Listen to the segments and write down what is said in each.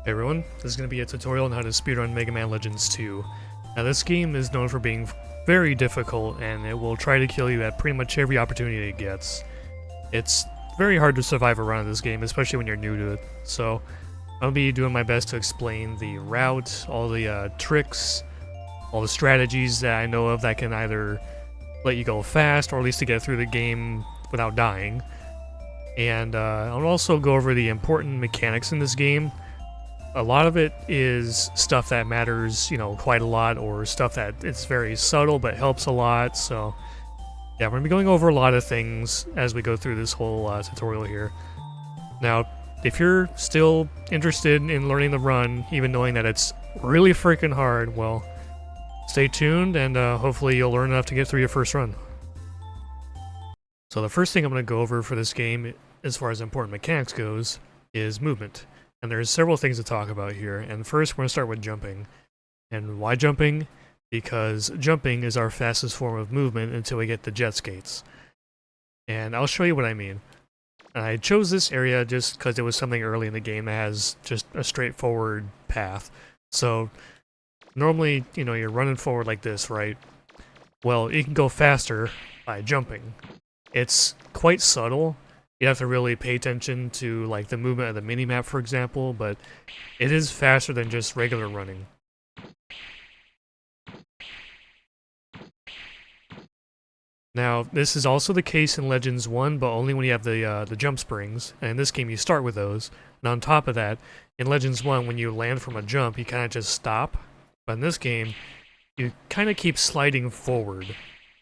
Hey everyone, this is going to be a tutorial on how to speedrun Mega Man Legends 2. Now this game is known for being very difficult and it will try to kill you at pretty much every opportunity it gets. It's very hard to survive a run of this game, especially when you're new to it. So I'll be doing my best to explain the route, all the tricks, all the strategies that I know of that can either let you go fast or at least to get through the game without dying. And I'll also go over the important mechanics in this game. A lot of it is stuff that matters, quite a lot, or stuff that it's very subtle but helps a lot. So yeah, we're going to be going over a lot of things as we go through this whole tutorial here. Now, if you're still interested in learning the run, even knowing that it's really freaking hard, well, stay tuned and hopefully you'll learn enough to get through your first run. So the first thing I'm going to go over for this game, as far as important mechanics goes, is movement. And there's several things to talk about here, and first we're going to start with jumping. And why jumping? Because jumping is our fastest form of movement until we get the jet skates. And I'll show you what I mean. I chose this area just because it was something early in the game that has just a straightforward path. So normally, you're running forward like this, right? Well, you can go faster by jumping. It's quite subtle. You have to really pay attention to like the movement of the minimap, for example, but it is faster than just regular running. Now, this is also the case in Legends 1, but only when you have the jump springs, and in this game you start with those. And on top of that, in Legends 1, when you land from a jump, you kind of just stop, but in this game, you kind of keep sliding forward,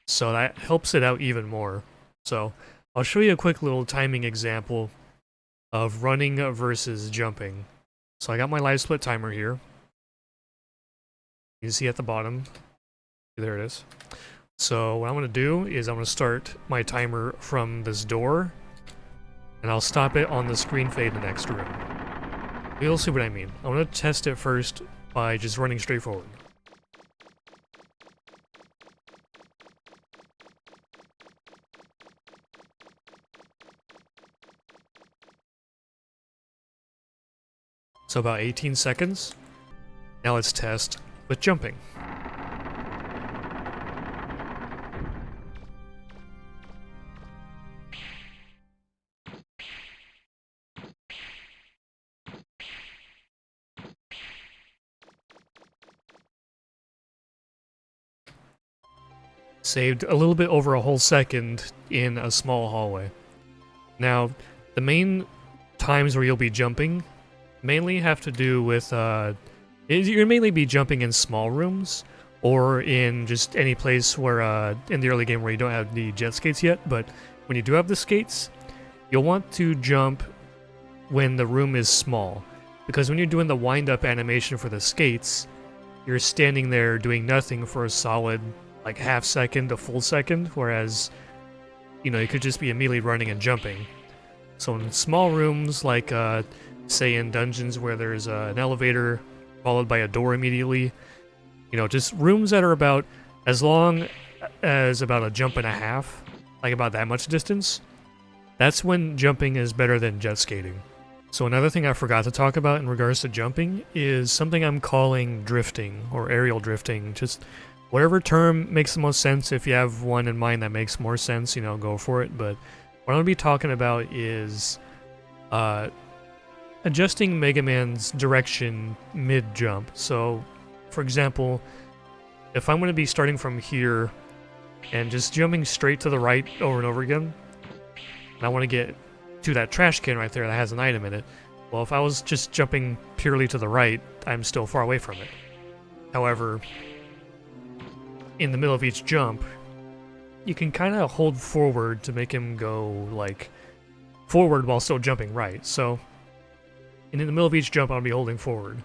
so that helps it out even more. So I'll show you a quick little timing example of running versus jumping. So I got my live split timer here. You can see at the bottom. There it is. So what I'm going to do is I'm going to start my timer from this door, and I'll stop it on the screen fade in the next room. You'll see what I mean. I'm going to test it first by just running straight forward. So about 18 seconds. Now let's test with jumping. Saved a little bit over a whole second in a small hallway. Now, the main times where you'll be jumping mainly have to do with, you'll mainly be jumping in small rooms, or in just any place where, in the early game where you don't have the jet skates yet, but when you do have the skates, you'll want to jump when the room is small, because when you're doing the wind-up animation for the skates, you're standing there doing nothing for a solid, like, half second to full second, whereas, you could just be immediately running and jumping. So in small rooms, like, say in dungeons where there's an elevator followed by a door immediately, just rooms that are about as long as about a jump and a half, like about that much distance, that's when jumping is better than jet skating. So another thing I forgot to talk about in regards to jumping is something I'm calling drifting, or aerial drifting. Just whatever term makes the most sense. If you have one in mind that makes more sense, go for it. But what I'm going to be talking about is adjusting Mega Man's direction mid-jump. So, for example, if I'm going to be starting from here and just jumping straight to the right over and over again, and I want to get to that trash can right there that has an item in it, well, if I was just jumping purely to the right, I'm still far away from it. However, in the middle of each jump, you can kind of hold forward to make him go, like, forward while still jumping right. So, and in the middle of each jump, I'll be holding forward.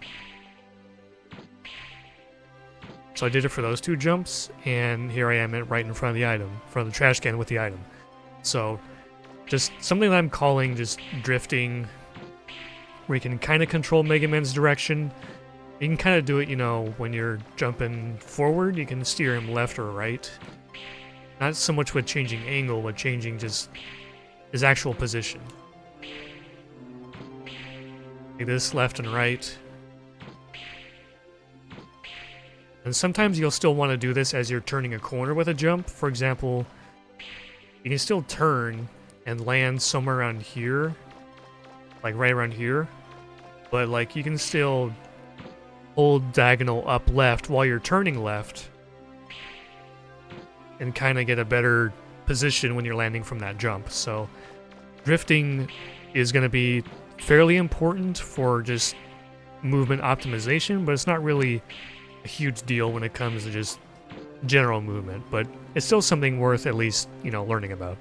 So I did it for those two jumps, and here I am right in front of the item, in front of the trash can with the item. So, just something that I'm calling just drifting, where you can kind of control Mega Man's direction. You can kind of do it, when you're jumping forward, you can steer him left or right. Not so much with changing angle, but changing just his actual position. Like this, left and right. And sometimes you'll still want to do this as you're turning a corner with a jump. For example, you can still turn and land somewhere around here, like right around here, but like you can still hold diagonal up left while you're turning left and kind of get a better position when you're landing from that jump. So drifting is going to be fairly important for just movement optimization, but it's not really a huge deal when it comes to just general movement, but it's still something worth at least, you know, learning about.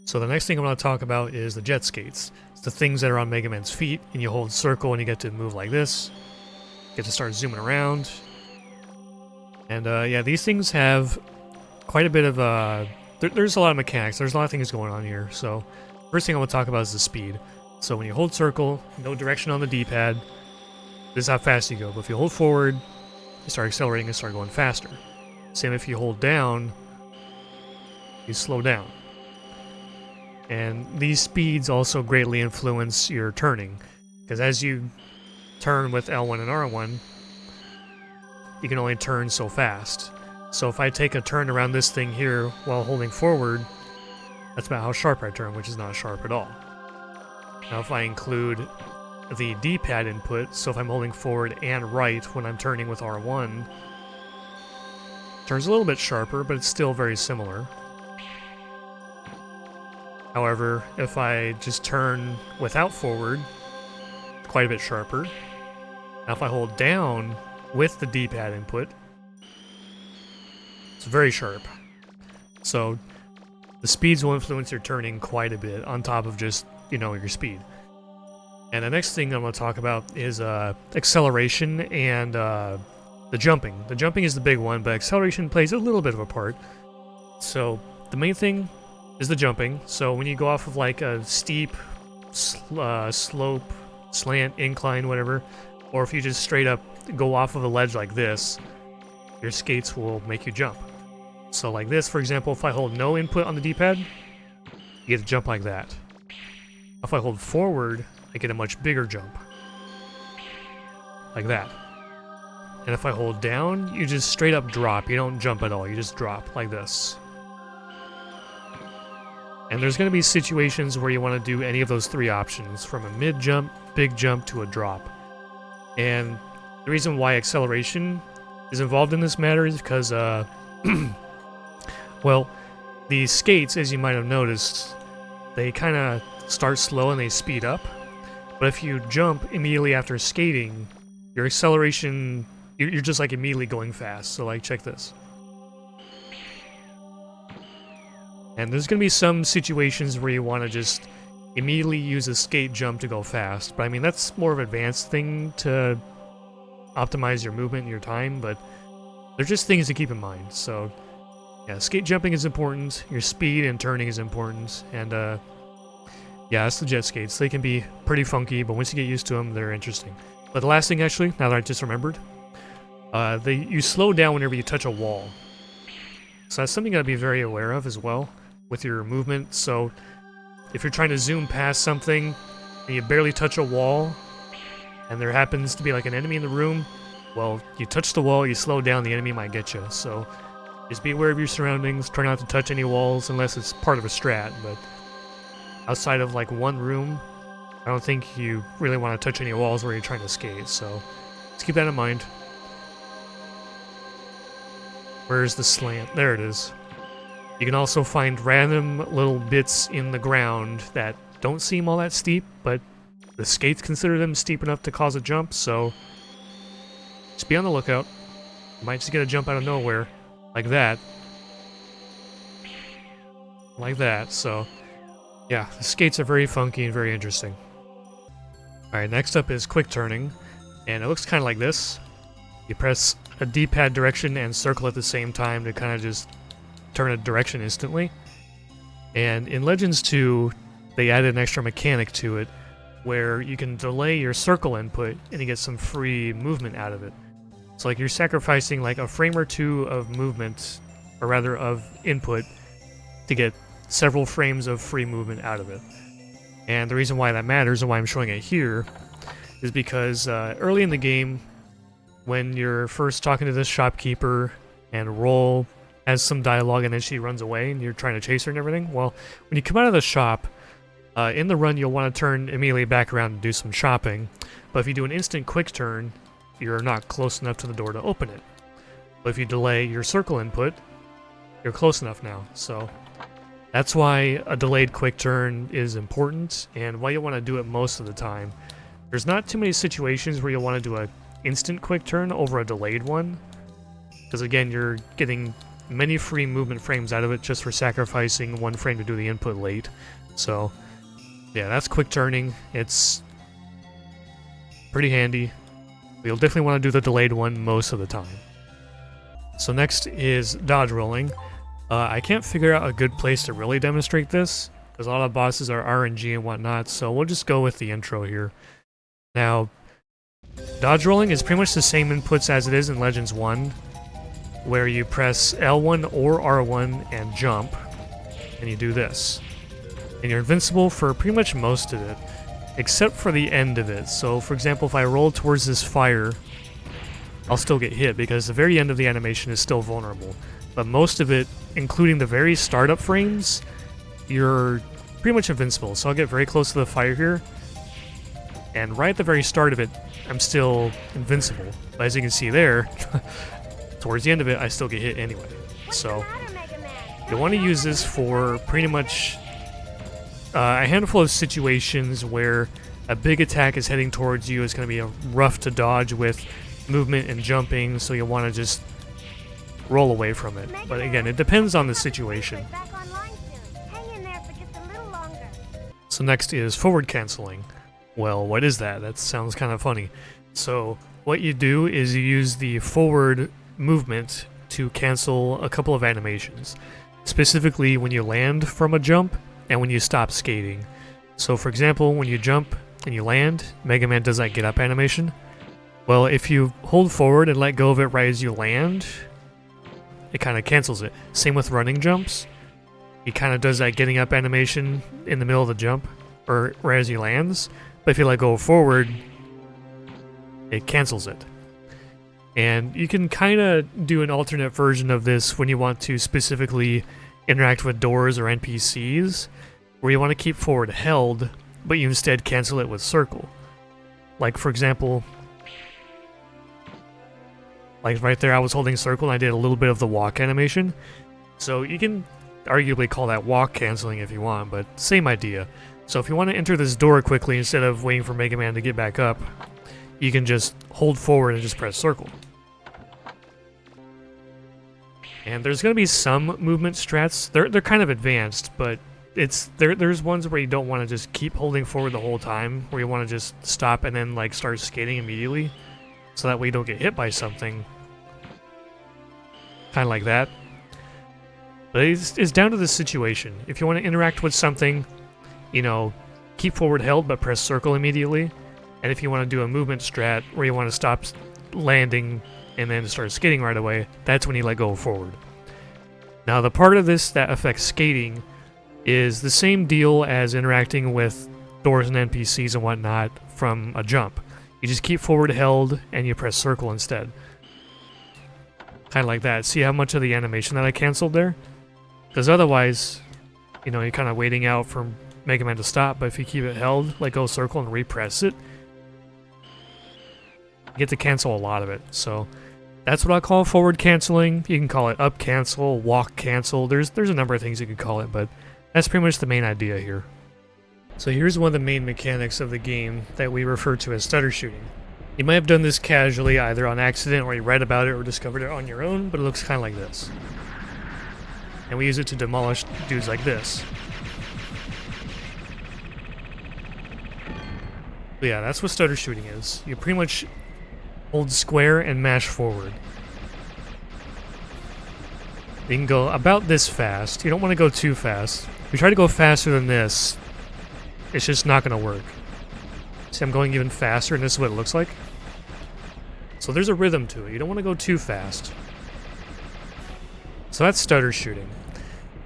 So the next thing I want to talk about is the jet skates. It's the things that are on Mega Man's feet, and you hold circle and you get to move like this. You get to start zooming around. And yeah, these things have quite a bit of, there's a lot of mechanics. There's a lot of things going on here. So first thing I want to talk about is the speed. So when you hold circle, no direction on the D-pad, this is how fast you go. But if you hold forward, you start accelerating and start going faster. Same if you hold down, you slow down. And these speeds also greatly influence your turning, because as you turn with L1 and R1, you can only turn so fast. So if I take a turn around this thing here while holding forward, that's about how sharp I turn, which is not sharp at all. Now if I include the D-pad input, so if I'm holding forward and right when I'm turning with R1, turns a little bit sharper, but it's still very similar. However, if I just turn without forward, it's quite a bit sharper. Now if I hold down with the D-pad input, it's very sharp. So the speeds will influence your turning quite a bit on top of just, you know, your speed. And the next thing I'm going to talk about is acceleration and the jumping. The jumping is the big one, but acceleration plays a little bit of a part. So the main thing is the jumping. So when you go off of like a steep slope, slant, incline, whatever, or if you just straight up go off of a ledge like this, your skates will make you jump. So like this, for example, if I hold no input on the D-pad, you get to jump like that. If I hold forward, I get a much bigger jump. Like that. And if I hold down, you just straight up drop. You don't jump at all, you just drop like this. And there's going to be situations where you want to do any of those three options, from a mid-jump, big jump, to a drop. And the reason why acceleration is involved in this matter is because, well, the skates, as you might have noticed, they kind of start slow and they speed up. But if you jump immediately after skating, your acceleration, you're just like immediately going fast. So like, check this. And there's going to be some situations where you want to just immediately use a skate jump to go fast. But I mean, that's more of an advanced thing to optimize your movement and your time, but they're just things to keep in mind. So yeah, skate jumping is important, your speed and turning is important, and yeah, that's the jet skates. They can be pretty funky, but once you get used to them, they're interesting. But the last thing, actually, now that I just remembered, you slow down whenever you touch a wall. So that's something you gotta be very aware of as well with your movement. So if you're trying to zoom past something and you barely touch a wall, and there happens to be like an enemy in the room, well, you touch the wall, you slow down, the enemy might get you. So just be aware of your surroundings, try not to touch any walls unless it's part of a strat, but outside of like one room, I don't think you really want to touch any walls where you're trying to skate, so just keep that in mind. Where's the slant? There it is. You can also find random little bits in the ground that don't seem all that steep, but the skates consider them steep enough to cause a jump, so just be on the lookout. You might just get a jump out of nowhere, like that. Like that, so yeah, the skates are very funky and very interesting. Alright, next up is quick turning, and it looks kind of like this. You press a D-pad direction and circle at the same time to kind of just turn a direction instantly. And in Legends 2, they added an extra mechanic to it, where you can delay your circle input and you get some free movement out of it. So like you're sacrificing like a frame or two of movement, or rather of input, to get several frames of free movement out of it. And the reason why that matters and why I'm showing it here is because early in the game, when you're first talking to this shopkeeper and Roll has some dialogue and then she runs away and you're trying to chase her and everything. Well, when you come out of the shop, in the run you'll want to turn immediately back around and do some shopping. But if you do an instant quick turn, you're not close enough to the door to open it. But if you delay your circle input, you're close enough now. So that's why a delayed quick turn is important and why you want to do it most of the time. There's not too many situations where you'll want to do an instant quick turn over a delayed one. Because again, you're getting many free movement frames out of it just for sacrificing one frame to do the input late. So yeah, that's quick turning. It's pretty handy. You'll definitely want to do the delayed one most of the time. So next is dodge rolling. I can't figure out a good place to really demonstrate this, because a lot of bosses are RNG and whatnot, so we'll just go with the intro here. Now, dodge rolling is pretty much the same inputs as it is in Legends 1, where you press L1 or R1 and jump, and you do this. And you're invincible for pretty much most of it, except for the end of it. So, for example, if I roll towards this fire, I'll still get hit because the very end of the animation is still vulnerable. But most of it, including the very startup frames, you're pretty much invincible. So I'll get very close to the fire here, and right at the very start of it, I'm still invincible. But as you can see there, towards the end of it, I still get hit anyway. So you want to use this for pretty much a handful of situations where a big attack is heading towards you. It's going to be rough to dodge with movement and jumping, so you'll want to just roll away from it. But again, it depends on the situation. So next is forward canceling. Well, what is that? That sounds kind of funny. So what you do is you use the forward movement to cancel a couple of animations. Specifically when you land from a jump and when you stop skating. So for example, when you jump and you land, Mega Man does that get up animation. Well, if you hold forward and let go of it right as you land, it kind of cancels it. Same with running jumps. He kind of does that getting up animation in the middle of the jump, or right as he lands. But if you let go forward, it cancels it. And you can kind of do an alternate version of this when you want to specifically interact with doors or NPCs, where you want to keep forward held, but you instead cancel it with circle. Like, for example, like right there I was holding circle and I did a little bit of the walk animation. So you can arguably call that walk canceling if you want, but same idea. So if you want to enter this door quickly instead of waiting for Mega Man to get back up, you can just hold forward and just press circle. And there's going to be some movement strats. They're kind of advanced, but there's ones where you don't want to just keep holding forward the whole time, where you want to just stop and then like start skating immediately, so that way you don't get hit by something. Kind of like that. But it's down to the situation. If you want to interact with something, you know, keep forward held but press circle immediately. And if you want to do a movement strat where you want to stop landing and then start skating right away, that's when you let go forward. Now the part of this that affects skating is the same deal as interacting with doors and NPCs and whatnot from a jump. You just keep forward held and you press circle instead. Kind of like that. See how much of the animation that I canceled there? Because otherwise, you know, you're kind of waiting out for Mega Man to stop, but if you keep it held, let go circle and repress it, you get to cancel a lot of it. So that's what I call forward canceling. You can call it up cancel, walk cancel. There's a number of things you could call it, but that's pretty much the main idea here. So here's one of the main mechanics of the game that we refer to as stutter shooting. You might have done this casually, either on accident or you read about it or discovered it on your own, but it looks kind of like this. And we use it to demolish dudes like this. But yeah, that's what stutter shooting is. You pretty much hold square and mash forward. You can go about this fast. You don't want to go too fast. If you try to go faster than this, it's just not going to work. See, I'm going even faster, and this is what it looks like. So there's a rhythm to it. You don't want to go too fast. So that's stutter shooting.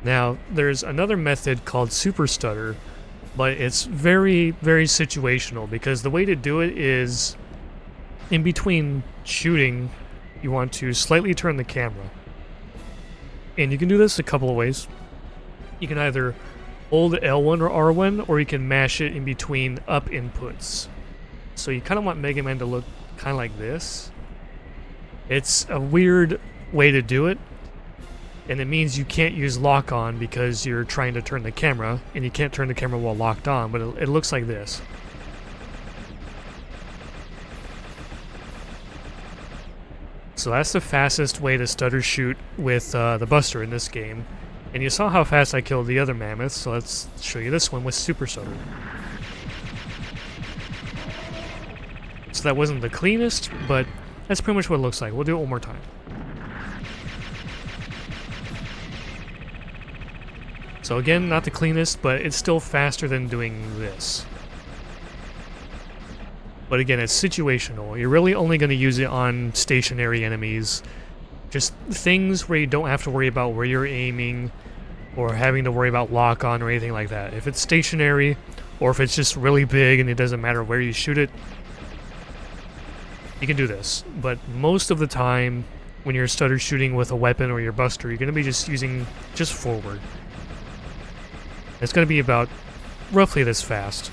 Now, there's another method called super stutter, but it's very, very situational, because the way to do it is in between shooting, you want to slightly turn the camera. And you can do this a couple of ways. You can either hold L1 or R1, or you can mash it in between up inputs. So you kind of want Mega Man to look kind of like this. It's a weird way to do it, and it means you can't use lock on because you're trying to turn the camera, and you can't turn the camera while locked on, but it looks like this. So that's the fastest way to stutter shoot with the Buster in this game. And you saw how fast I killed the other mammoths, so let's show you this one with Super Stutter. So that wasn't the cleanest, but that's pretty much what it looks like. We'll do it one more time. So again, not the cleanest, but it's still faster than doing this. But again, it's situational. You're really only going to use it on stationary enemies. Just things where you don't have to worry about where you're aiming or having to worry about lock-on or anything like that. If it's stationary, or if it's just really big and it doesn't matter where you shoot it, you can do this. But most of the time, when you're stutter shooting with a weapon or your Buster, you're going to be just using just forward. It's going to be about roughly this fast.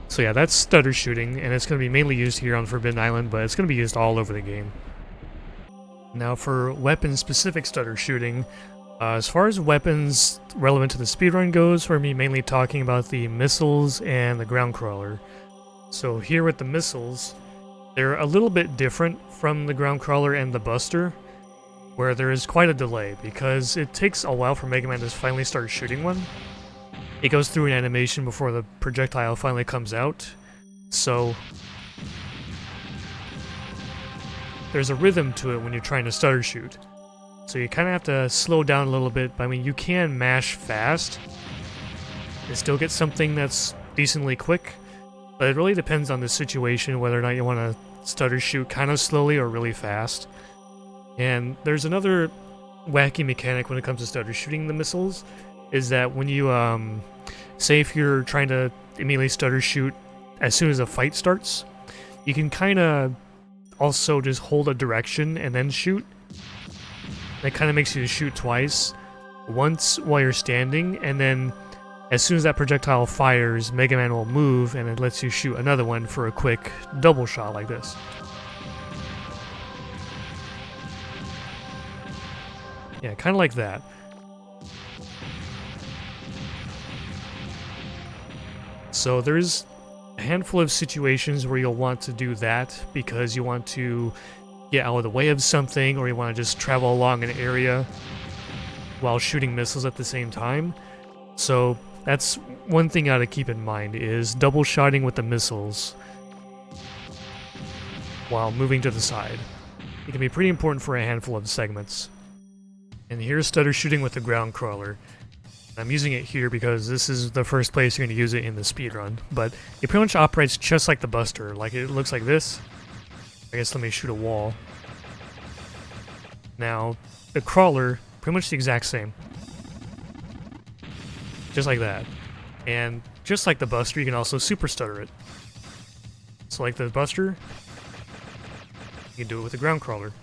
So yeah, that's stutter shooting, and it's going to be mainly used here on Forbidden Island, but it's going to be used all over the game. Now for weapon-specific stutter shooting, as far as weapons relevant to the speedrun goes, we're going to be mainly talking about the missiles and the ground crawler. So here with the missiles, they're a little bit different from the ground crawler and the Buster, where there is quite a delay, because it takes a while for Mega Man to finally start shooting one. It goes through an animation before the projectile finally comes out, so there's a rhythm to it when you're trying to stutter shoot. So you kind of have to slow down a little bit, but I mean, you can mash fast and still get something that's decently quick, but it really depends on the situation whether or not you want to stutter shoot kind of slowly or really fast. And there's another wacky mechanic when it comes to stutter shooting the missiles, is that when you, say if you're trying to immediately stutter shoot as soon as a fight starts, you can kind of also just hold a direction and then shoot. That kind of makes you shoot twice. Once while you're standing, and then as soon as that projectile fires, Mega Man will move, and it lets you shoot another one for a quick double shot like this. Yeah, kind of like that. So there's a handful of situations where you'll want to do that because you want to get out of the way of something, or you want to just travel along an area while shooting missiles at the same time. So that's one thing you gotta keep in mind, is double shotting with the missiles while moving to the side. It can be pretty important for a handful of segments. And here's stutter shooting with the ground crawler. I'm using it here because this is the first place you're going to use it in the speedrun, but it pretty much operates just like the Buster. Like, it looks like this. I guess let me shoot a wall. Now, the crawler, pretty much the exact same. Just like that. And just like the Buster, you can also super stutter it. So like the Buster, you can do it with the ground crawler.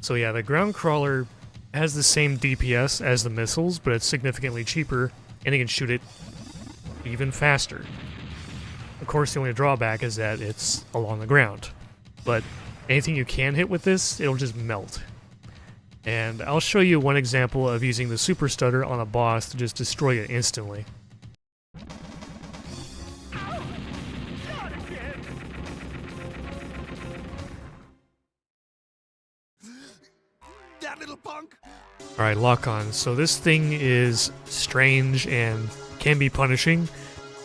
So yeah, the ground crawler has the same DPS as the missiles, but it's significantly cheaper, and you can shoot it even faster. Of course, the only drawback is that it's along the ground. But anything you can hit with this, it'll just melt. And I'll show you one example of using the super stutter on a boss to just destroy it instantly. Alright, lock on. So this thing is strange and can be punishing.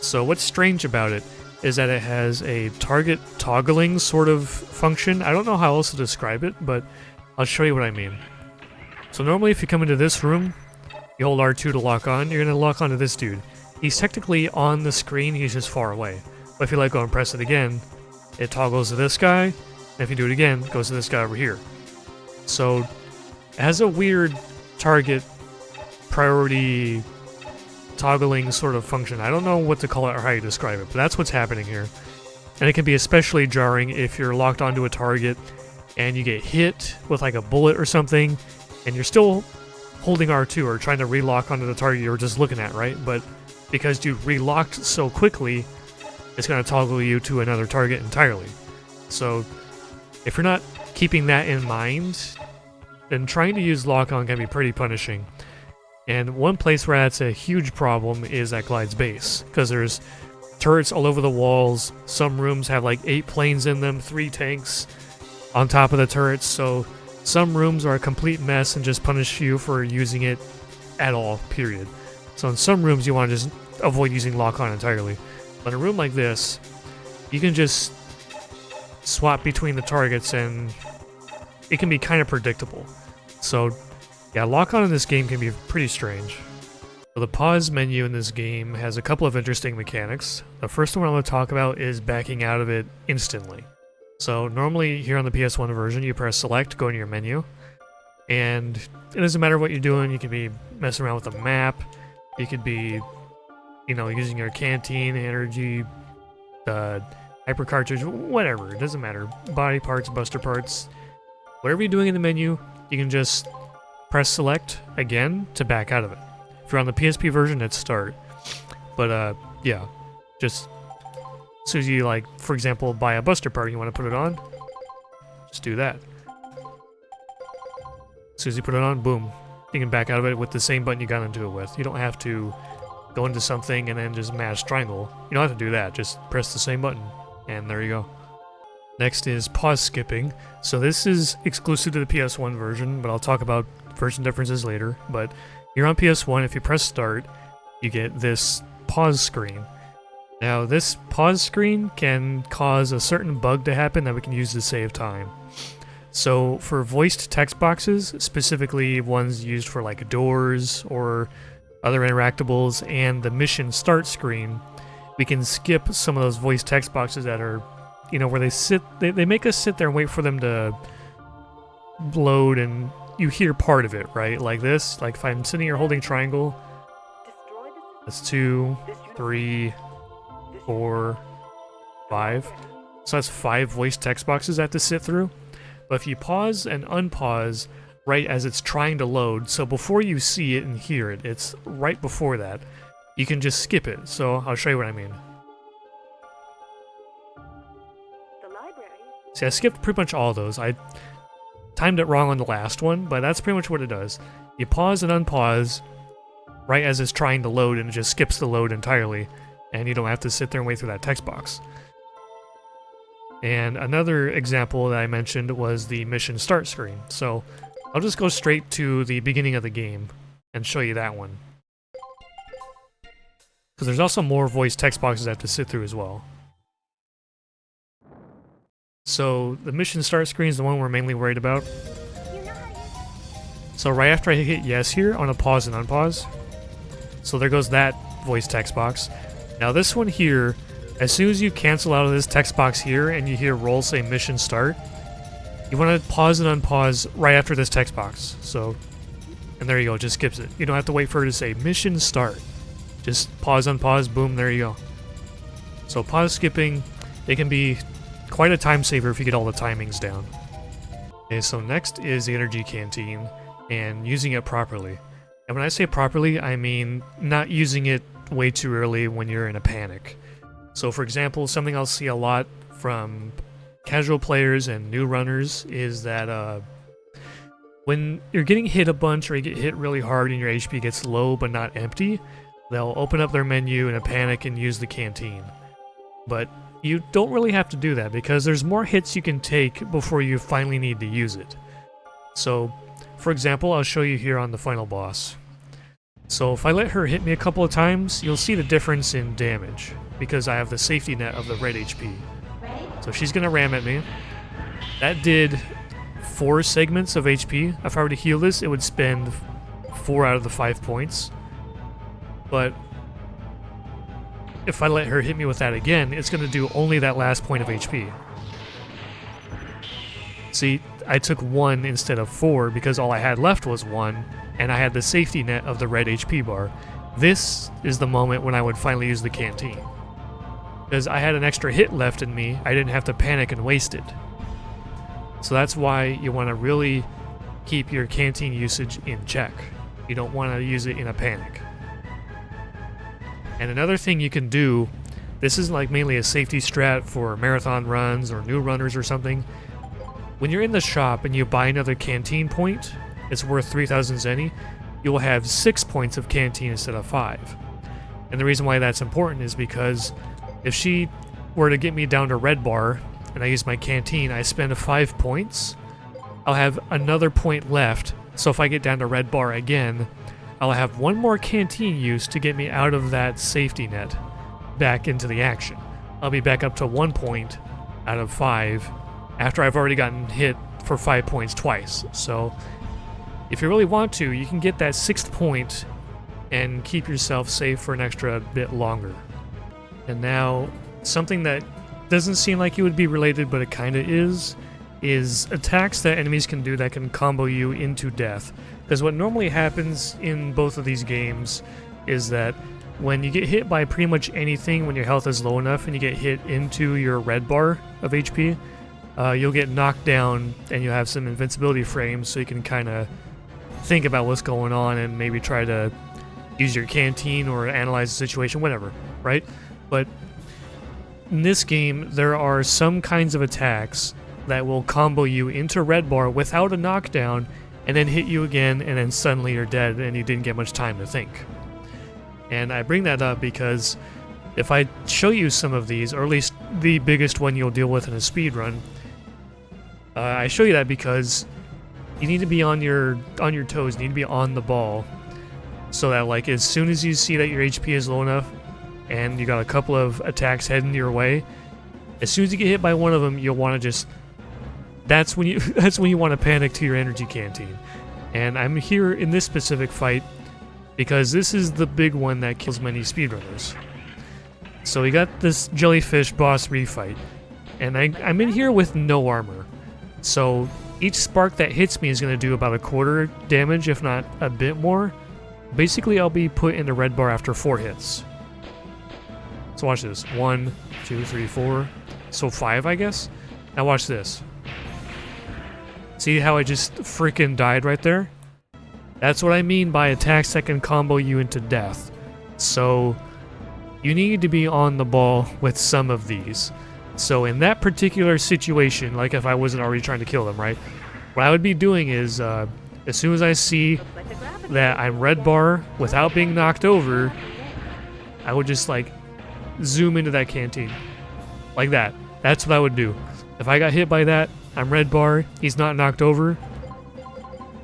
So what's strange about it is that it has a target toggling sort of function. I don't know how else to describe it, but I'll show you what I mean. So normally if you come into this room, you hold R2 to lock on, you're going to lock onto this dude. He's technically on the screen, he's just far away. But if you let go and press it again, it toggles to this guy, and if you do it again, it goes to this guy over here. So it has a weird target priority toggling sort of function. I don't know what to call it or how you describe it, but that's what's happening here. And it can be especially jarring if you're locked onto a target and you get hit with like a bullet or something, and you're still holding R2 or trying to relock onto the target you were just looking at, right? But because you relocked so quickly, it's going to toggle you to another target entirely. So if you're not keeping that in mind, then trying to use lock-on can be pretty punishing. And one place where that's a huge problem is at Glyde's base, because there's turrets all over the walls. Some rooms have like 8 planes in them, 3 tanks on top of the turrets, so some rooms are a complete mess and just punish you for using it at all, period. So in some rooms you want to just avoid using lock-on entirely. But in a room like this, you can just swap between the targets and it can be kind of predictable. So yeah, lock-on in this game can be pretty strange. So the pause menu in this game has a couple of interesting mechanics. The first one I'm going to talk about is backing out of it instantly. So normally here on the PS1 version, you press select, go into your menu, and it doesn't matter what you're doing. You could be messing around with the map, you could be, you know, using your canteen, energy, hyper cartridge, whatever, it doesn't matter. Body parts, buster parts, whatever you're doing in the menu, you can just press select again to back out of it. If you're on the PSP version, it's start. But yeah, just as soon as you, like, for example, buy a buster part, you want to put it on, just do that. As soon as you put it on, boom, you can back out of it with the same button you got into it with. You don't have to go into something and then just mash triangle. You don't have to do that, just press the same button, and there you go. Next is pause skipping. So this is exclusive to the PS1 version, but I'll talk about version differences later. But you're on PS1, if you press start, you get this pause screen. Now this pause screen can cause a certain bug to happen that we can use to save time. So for voiced text boxes, specifically ones used for like doors or other interactables and the mission start screen, we can skip some of those voiced text boxes that are, you know, where they make us sit there and wait for them to load and you hear part of it, right? Like this, like if I'm sitting here holding triangle, that's 2, 3, 4, 5. So that's 5 voice text boxes I have to sit through. But if you pause and unpause right as it's trying to load, so before you see it and hear it, it's right before that, you can just skip it. So I'll show you what I mean. See, I skipped pretty much all those. I timed it wrong on the last one, but that's pretty much what it does. You pause and unpause right as it's trying to load, and it just skips the load entirely, and you don't have to sit there and wait through that text box. And another example that I mentioned was the mission start screen. So I'll just go straight to the beginning of the game and show you that one. Because there's also more voice text boxes I have to sit through as well. So the mission start screen is the one we're mainly worried about. So right after I hit yes here, I'm going to pause and unpause. So there goes that voice text box. Now this one here, as soon as you cancel out of this text box here and you hear roll say mission start, you want to pause and unpause right after this text box. So, and there you go, it just skips it. You don't have to wait for it to say mission start. Just pause, unpause, boom, there you go. So pause skipping, it can be quite a time saver if you get all the timings down. Okay, so next is the energy canteen and using it properly. And when I say properly, I mean not using it way too early when you're in a panic. So for example, something I'll see a lot from casual players and new runners is that when you're getting hit a bunch or you get hit really hard and your HP gets low but not empty, they'll open up their menu in a panic and use the canteen. But you don't really have to do that because there's more hits you can take before you finally need to use it. So, for example, I'll show you here on the final boss. So if I let her hit me a couple of times, you'll see the difference in damage because I have the safety net of the red HP. So she's gonna ram at me. That did 4 segments of HP. If I were to heal this, it would spend 4 out of the 5 points. But if I let her hit me with that again, it's gonna do only that last point of HP. See, I took 1 instead of 4 because all I had left was 1, and I had the safety net of the red HP bar. this is the moment when I would finally use the canteen. Because I had an extra hit left in me, I didn't have to panic and waste it. So that's why you want to really keep your canteen usage in check. You don't want to use it in a panic. And another thing you can do, this is like mainly a safety strat for marathon runs or new runners or something. When you're in the shop and you buy another canteen point, it's worth 3,000 zenny, you will have 6 points of canteen instead of 5. And the reason why that's important is because if she were to get me down to red bar and I use my canteen, I spend 5 points, I'll have another point left, so if I get down to red bar again, I'll have one more canteen use to get me out of that safety net back into the action. I'll be back up to 1 point out of 5 after I've already gotten hit for 5 points twice. So if you really want to, you can get that 6th point and keep yourself safe for an extra bit longer. And now, something that doesn't seem like it would be related, but it kinda is attacks that enemies can do that can combo you into death. Because what normally happens in both of these games is that when you get hit by pretty much anything when your health is low enough and you get hit into your red bar of HP, you'll get knocked down and you'll have some invincibility frames so you can kind of think about what's going on and maybe try to use your canteen or analyze the situation, whatever, right? But in this game, there are some kinds of attacks that will combo you into red bar without a knockdown and then hit you again, and then suddenly you're dead and you didn't get much time to think. And I bring that up because if I show you some of these, or at least the biggest one you'll deal with in a speedrun, I show you that because you need to be on your toes, you need to be on the ball, so that like as soon as you see that your HP is low enough and you got a couple of attacks heading your way, as soon as you get hit by one of them, you'll want to just that's when you want to panic to your energy canteen. And I'm here in this specific fight because this is the big one that kills many speedrunners. So we got this jellyfish boss refight, and I'm in here with no armor. So each spark that hits me is going to do about a quarter damage, if not a bit more. Basically, I'll be put in the red bar after 4 hits. So watch this. 1, 2, 3, 4. So 5, I guess? Now watch this. See how I just freaking died right there? That's what I mean by attacks that can combo you into death. So you need to be on the ball with some of these. So in that particular situation, like if I wasn't already trying to kill them, right? What I would be doing is, as soon as I see that I'm red bar without being knocked over, I would just like zoom into that canteen. Like that. That's what I would do. If I got hit by that, I'm red bar, he's not knocked over,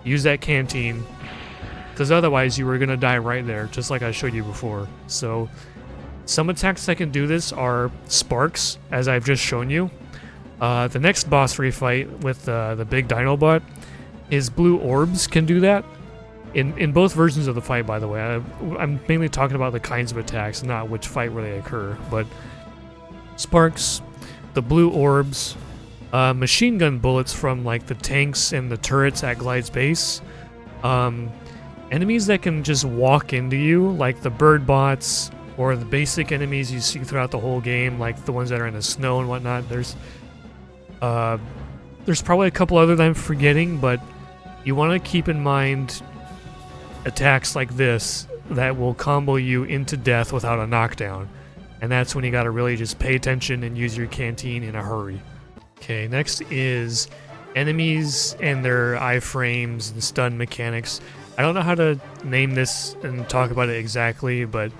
use that canteen, because otherwise you were going to die right there, just like I showed you before. So some attacks that can do this are sparks, as I've just shown you. The next boss refight with the big dino bot, his blue orbs can do that. In both versions of the fight, by the way. I'm mainly talking about the kinds of attacks, not which fight where they occur. But sparks, the blue orbs, machine gun bullets from like the tanks and the turrets at Glyde's base, enemies that can just walk into you, like the bird bots, or the basic enemies you see throughout the whole game, like the ones that are in the snow and whatnot. There's probably a couple other that I'm forgetting, but you want to keep in mind attacks like this that will combo you into death without a knockdown. And that's when you gotta really just pay attention and use your canteen in a hurry. Okay, next is enemies and their iframes and stun mechanics. I don't know how to name this and talk about it exactly, but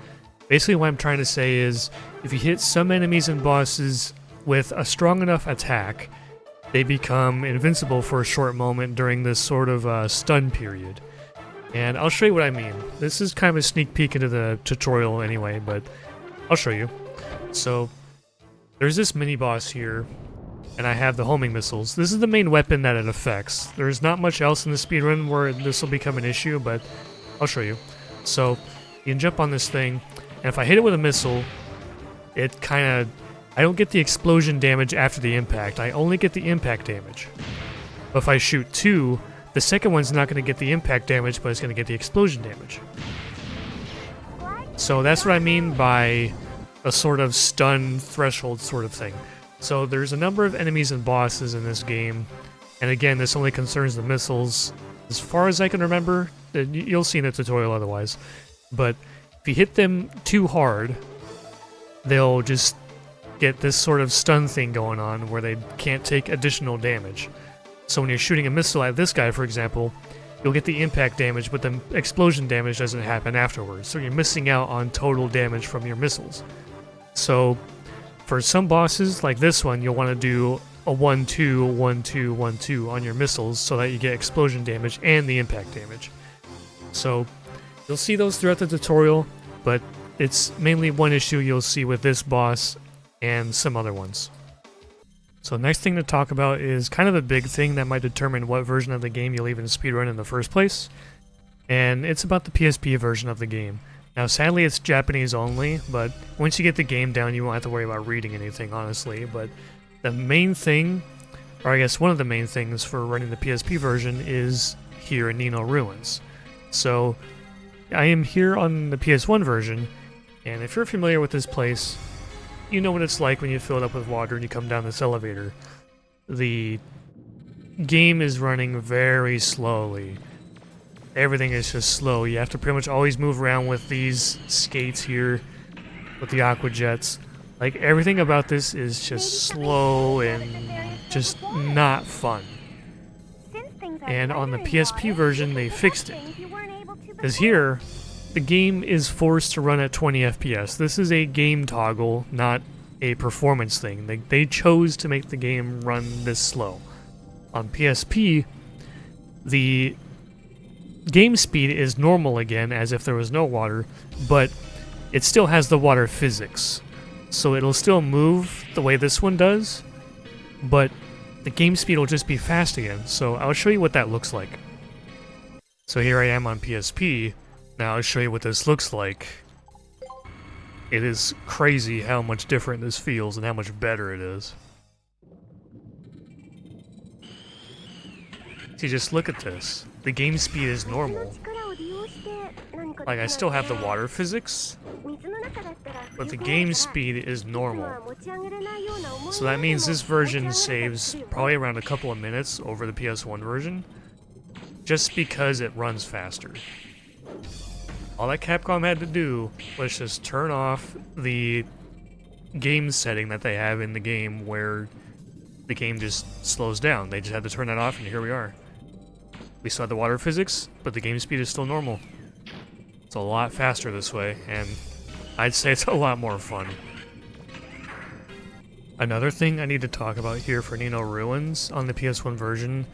basically what I'm trying to say is if you hit some enemies and bosses with a strong enough attack, they become invincible for a short moment during this sort of stun period. And I'll show you what I mean. This is kind of a sneak peek into the tutorial anyway, but I'll show you. So there's this mini boss here, and I have the homing missiles. This is the main weapon that it affects. There's not much else in the speedrun where this will become an issue, but I'll show you. So you can jump on this thing, and if I hit it with a missile, it kind of... I don't get the explosion damage after the impact. I only get the impact damage. But if I shoot 2, the second one's not going to get the impact damage, but it's going to get the explosion damage. So that's what I mean by a sort of stun threshold sort of thing. So there's a number of enemies and bosses in this game, and again, this only concerns the missiles. As far as I can remember, you'll see in the tutorial otherwise, but if you hit them too hard, they'll just get this sort of stun thing going on where they can't take additional damage. So when you're shooting a missile at this guy, for example, you'll get the impact damage, but the explosion damage doesn't happen afterwards, so you're missing out on total damage from your missiles. So for some bosses, like this one, you'll want to do a 1-2, 1-2, 1-2 on your missiles so that you get explosion damage and the impact damage. So you'll see those throughout the tutorial, but it's mainly one issue you'll see with this boss and some other ones. So next thing to talk about is kind of a big thing that might determine what version of the game you'll even speedrun in the first place, and it's about the PSP version of the game. Now sadly it's Japanese only, but once you get the game down you won't have to worry about reading anything, honestly, but the main thing, or I guess one of the main things for running the PSP version is here in Nino Ruins. So I am here on the PS1 version, and if you're familiar with this place, you know what it's like when you fill it up with water and you come down this elevator. The game is running very slowly. Everything is just slow. You have to pretty much always move around with these skates here, with the aqua jets. Like, everything about this is just slow and just not fun. And on the PSP version, they fixed it. Because here, the game is forced to run at 20 FPS. This is a game toggle, not a performance thing. They chose to make the game run this slow. On PSP, the game speed is normal again, as if there was no water, but it still has the water physics. So it'll still move the way this one does, but the game speed will just be fast again. So I'll show you what that looks like. So here I am on PSP. Now I'll show you what this looks like. It is crazy how much different this feels and how much better it is. See, just look at this. The game speed is normal. Like, I still have the water physics, but the game speed is normal. So that means this version saves probably around a couple of minutes over the PS1 version, just because it runs faster. All that Capcom had to do was just turn off the game setting that they have in the game where the game just slows down. They just had to turn that off, and here we are. We still have the water physics, but the game speed is still normal. It's a lot faster this way, and I'd say it's a lot more fun. Another thing I need to talk about here for Nino Ruins on the PS1 version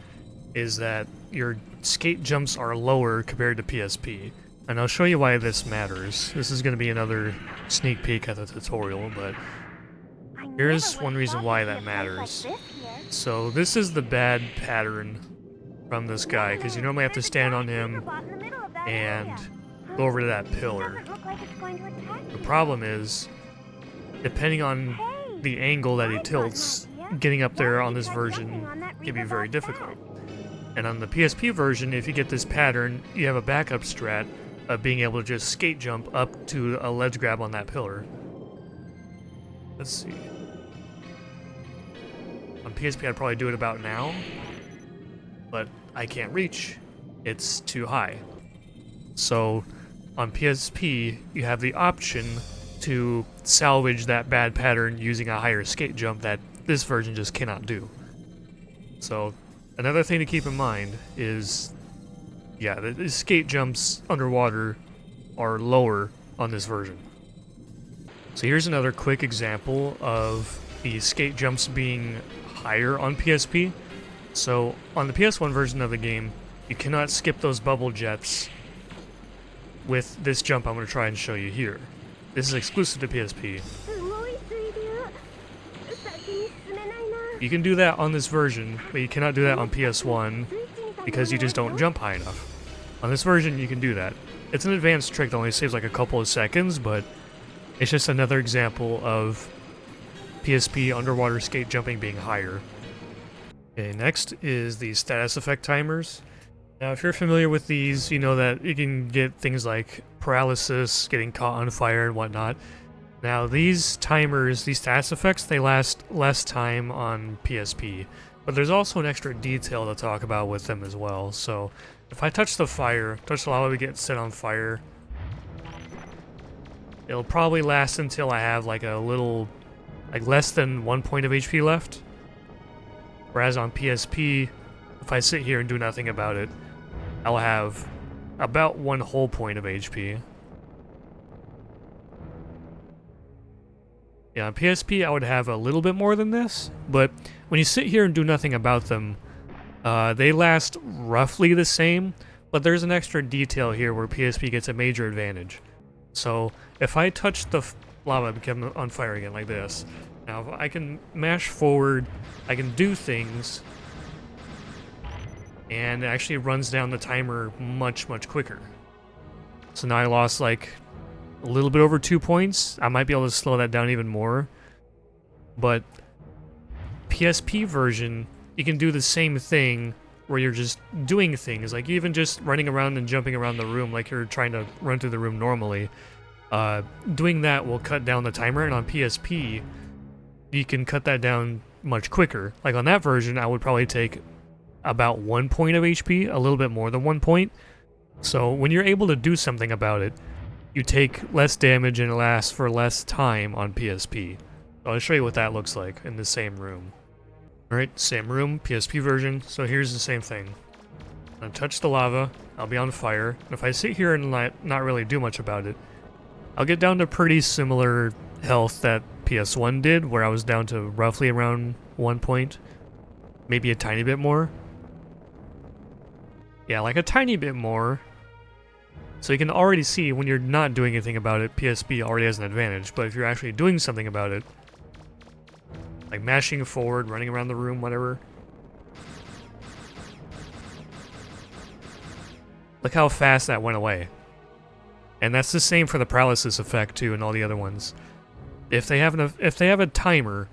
is that your skate jumps are lower compared to PSP. And I'll show you why this matters. This is going to be another sneak peek at the tutorial, but here's one reason why that matters. So this is the bad pattern from this guy, because you normally have to stand on him and go over to that pillar. The problem is, depending on the angle that he tilts, getting up there on this version can be very difficult. And on the PSP version, if you get this pattern, you have a backup strat of being able to just skate jump up to a ledge grab on that pillar. Let's see. On PSP I'd probably do it about now, but I can't reach. It's too high. So on PSP, you have the option to salvage that bad pattern using a higher skate jump that this version just cannot do. So another thing to keep in mind is, yeah, the skate jumps underwater are lower on this version. So here's another quick example of the skate jumps being higher on PSP. So on the PS1 version of the game, you cannot skip those bubble jets with this jump I'm going to try and show you here. This is exclusive to PSP. You can do that on this version, but you cannot do that on PS1 because you just don't jump high enough. On this version, you can do that. It's an advanced trick that only saves like a couple of seconds, but it's just another example of PSP underwater skate jumping being higher. Okay, next is the status effect timers. Now, if you're familiar with these, you know that you can get things like paralysis, getting caught on fire, and whatnot. Now, these timers, these status effects, they last less time on PSP, but there's also an extra detail to talk about with them as well. So, if I touch the lava, we get set on fire. It'll probably last until I have like a little, like less than 1 point of HP left. Whereas on PSP, if I sit here and do nothing about it, I'll have about 1 whole point of HP. Yeah, on PSP I would have a little bit more than this, but when you sit here and do nothing about them, they last roughly the same, but there's an extra detail here where PSP gets a major advantage. So if I touch the lava, become on fire again like this. Now I can mash forward, I can do things, and it actually runs down the timer much quicker. So now I lost like a little bit over 2 points. I might be able to slow that down even more. But PSP version, you can do the same thing where you're just doing things, like even just running around and jumping around the room like you're trying to run through the room normally. Doing that will cut down the timer, and on PSP, you can cut that down much quicker. Like on that version, I would probably take about 1 point of HP, a little bit more than 1 point. So when you're able to do something about it, you take less damage and it lasts for less time on PSP. So I'll show you what that looks like in the same room. Alright, same room, PSP version, so here's the same thing. I'm gonna touch the lava, I'll be on fire, and if I sit here and not really do much about it, I'll get down to pretty similar health that PS1 did, where I was down to roughly around 1 point, maybe a tiny bit more. Yeah, like a tiny bit more. So you can already see when you're not doing anything about it, PSP already has an advantage, but if you're actually doing something about it, like mashing forward, running around the room, whatever. Look how fast that went away. And that's the same for the paralysis effect too, and all the other ones. If they have a timer,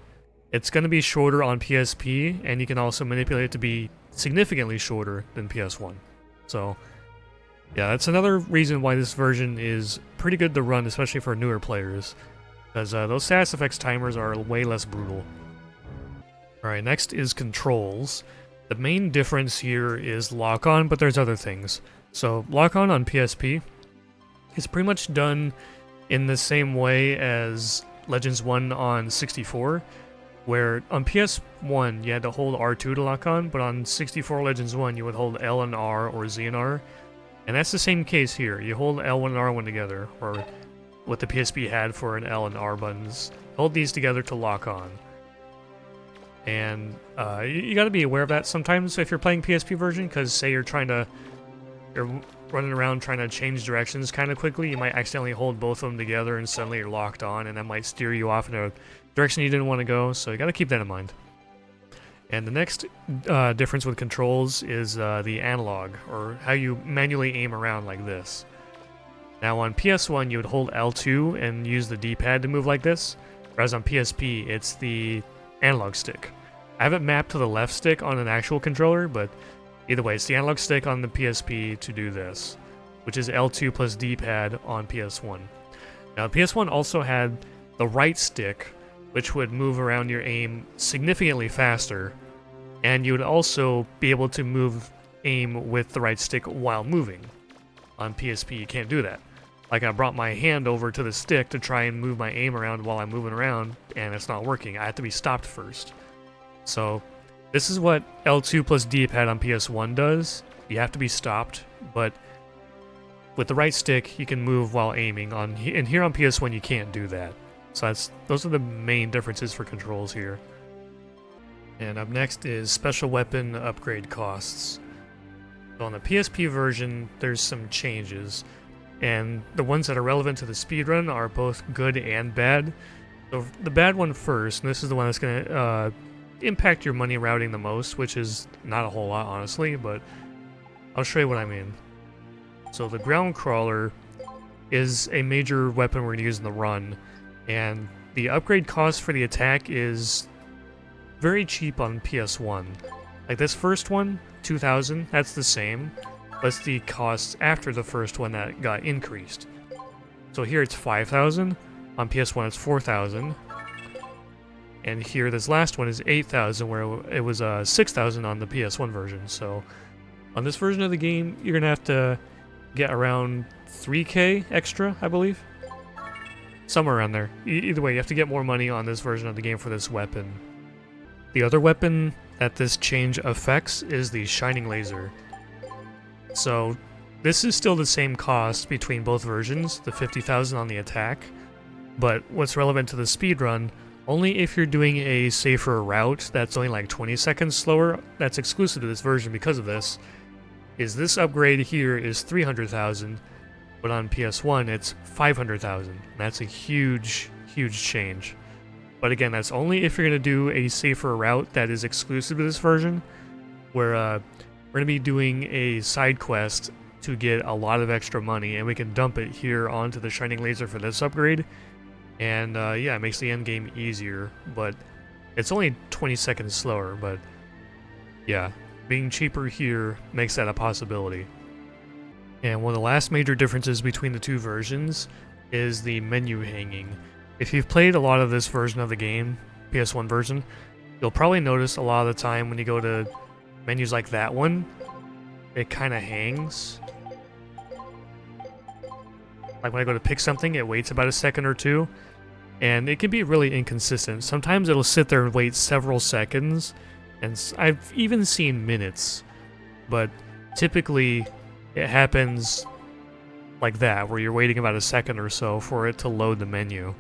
it's going to be shorter on PSP, and you can also manipulate it to be significantly shorter than PS1. So, yeah, that's another reason why this version is pretty good to run, especially for newer players, because those status effects timers are way less brutal. Alright, next is controls. The main difference here is lock-on, but there's other things. So, lock-on on PSP is pretty much done in the same way as Legends 1 on 64, where on PS1 you had to hold R2 to lock on, but on 64 Legends 1 you would hold L and R or Z and R. And that's the same case here. You hold L1 and R1 together, or what the PSP had for an L and R buttons. Hold these together to lock on. And you gotta be aware of that sometimes if you're playing PSP version, because say you're running around trying to change directions kind of quickly, you might accidentally hold both of them together and suddenly you're locked on, and that might steer you off in a direction you didn't want to go, so you gotta keep that in mind. And the next difference with controls is the analog, or how you manually aim around like this. Now on PS1 you would hold L2 and use the D-pad to move like this, whereas on PSP it's the analog stick. I have it mapped to the left stick on an actual controller, but either way, it's the analog stick on the PSP to do this, which is L2 plus D-pad on PS1. Now PS1 also had the right stick, which would move around your aim significantly faster, and you would also be able to move aim with the right stick while moving. On PSP, you can't do that. Like, I brought my hand over to the stick to try and move my aim around while I'm moving around, and it's not working. I have to be stopped first. So, this is what L2 plus D-pad on PS1 does. You have to be stopped, but with the right stick, you can move while aiming. And here on PS1, you can't do that. So those are the main differences for controls here. And up next is special weapon upgrade costs. So on the PSP version, there's some changes, and the ones that are relevant to the speedrun are both good and bad. So the bad one first, and this is the one that's going to impact your money routing the most, which is not a whole lot, honestly, but I'll show you what I mean. So the ground crawler is a major weapon we're going to use in the run, and the upgrade cost for the attack is very cheap on PS1. Like this first one, 2,000, that's the same, What's the cost after the first one that got increased? So here it's 5,000. On PS1 it's 4,000. And here this last one is 8,000, where it was 6,000 on the PS1 version. So on this version of the game, you're gonna have to get around 3K extra, I believe. Somewhere around there. Either way, you have to get more money on this version of the game for this weapon. The other weapon that this change affects is the Shining Laser. So this is still the same cost between both versions, the 50,000 on the attack, but what's relevant to the speedrun, only if you're doing a safer route that's only like 20 seconds slower, that's exclusive to this version because of this, is this upgrade here is 300,000, but on PS1 it's 500,000. That's a huge, huge change. But again, that's only if you're going to do a safer route that is exclusive to this version, where we're going to be doing a side quest to get a lot of extra money, and we can dump it here onto the Shining Laser for this upgrade. And yeah, it makes the end game easier, but it's only 20 seconds slower, but yeah, being cheaper here makes that a possibility. And one of the last major differences between the two versions is the menu hanging. If you've played a lot of this version of the game, PS1 version, you'll probably notice a lot of the time when you go to menus like that one, it kind of hangs. Like when I go to pick something, it waits about a second or two, and it can be really inconsistent. Sometimes it'll sit there and wait several seconds, and I've even seen minutes, but typically it happens like that, where you're waiting about a second or so for it to load the menu.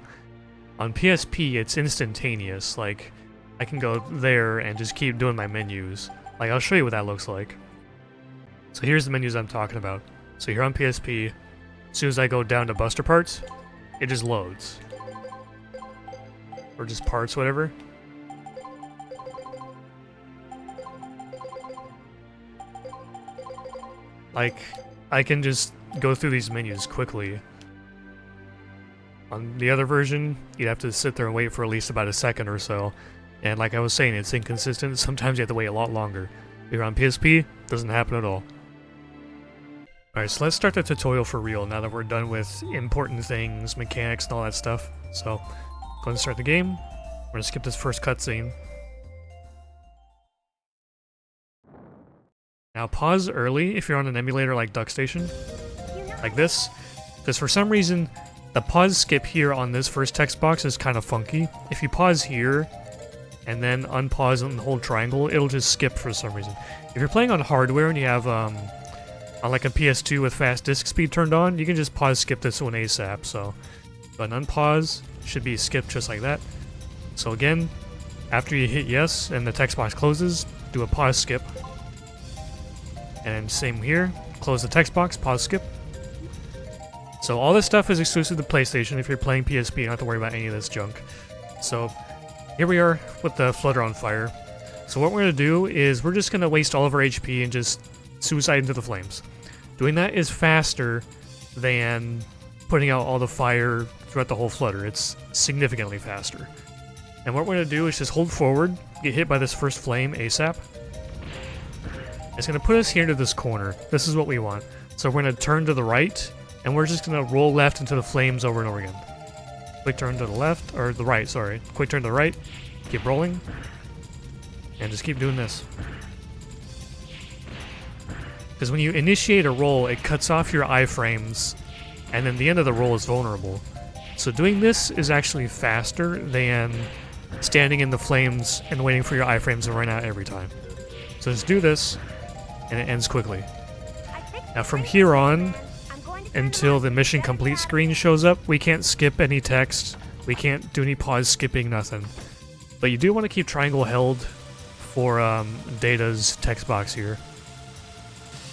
On PSP, it's instantaneous. Like, I can go there and just keep doing my menus. Like, I'll show you what that looks like. So here's the menus I'm talking about. So here on PSP, as soon as I go down to Buster Parts, it just loads. Or just parts, whatever. Like, I can just go through these menus quickly. On the other version, you'd have to sit there and wait for at least about a second or so. And like I was saying, it's inconsistent. Sometimes you have to wait a lot longer. Here on PSP, doesn't happen at all. Alright, so let's start the tutorial for real now that we're done with important things, mechanics, and all that stuff. So, go ahead and start the game. We're going to skip this first cutscene. Now pause early if you're on an emulator like DuckStation, like this, because for some reason, the pause skip here on this first text box is kind of funky. If you pause here, and then unpause and hold triangle, it'll just skip for some reason. If you're playing on hardware and you have, on like a PS2 with fast disk speed turned on, you can just pause skip this one ASAP, so go ahead and unpause, should be skipped just like that. So again, after you hit yes and the text box closes, do a pause skip. And same here, close the text box, pause skip. So all this stuff is exclusive to PlayStation. If you're playing PSP, you don't have to worry about any of this junk. So here we are with the flutter on fire. So what we're going to do is we're just going to waste all of our HP and just suicide into the flames. Doing that is faster than putting out all the fire throughout the whole flutter. It's significantly faster. And what we're going to do is just hold forward, get hit by this first flame ASAP. It's going to put us here into this corner. This is what we want. So we're going to turn to the right, and we're just going to roll left into the flames over and over again. Quick turn to the left, or the right, sorry. Quick turn to the right, keep rolling, and just keep doing this. Because when you initiate a roll, it cuts off your iframes, and then the end of the roll is vulnerable. So doing this is actually faster than standing in the flames and waiting for your iframes to run out every time. So just do this, and it ends quickly. Now from here on, until the mission complete screen shows up, we can't skip any text, we can't do any pause skipping, nothing. But you do want to keep triangle held for Data's text box here.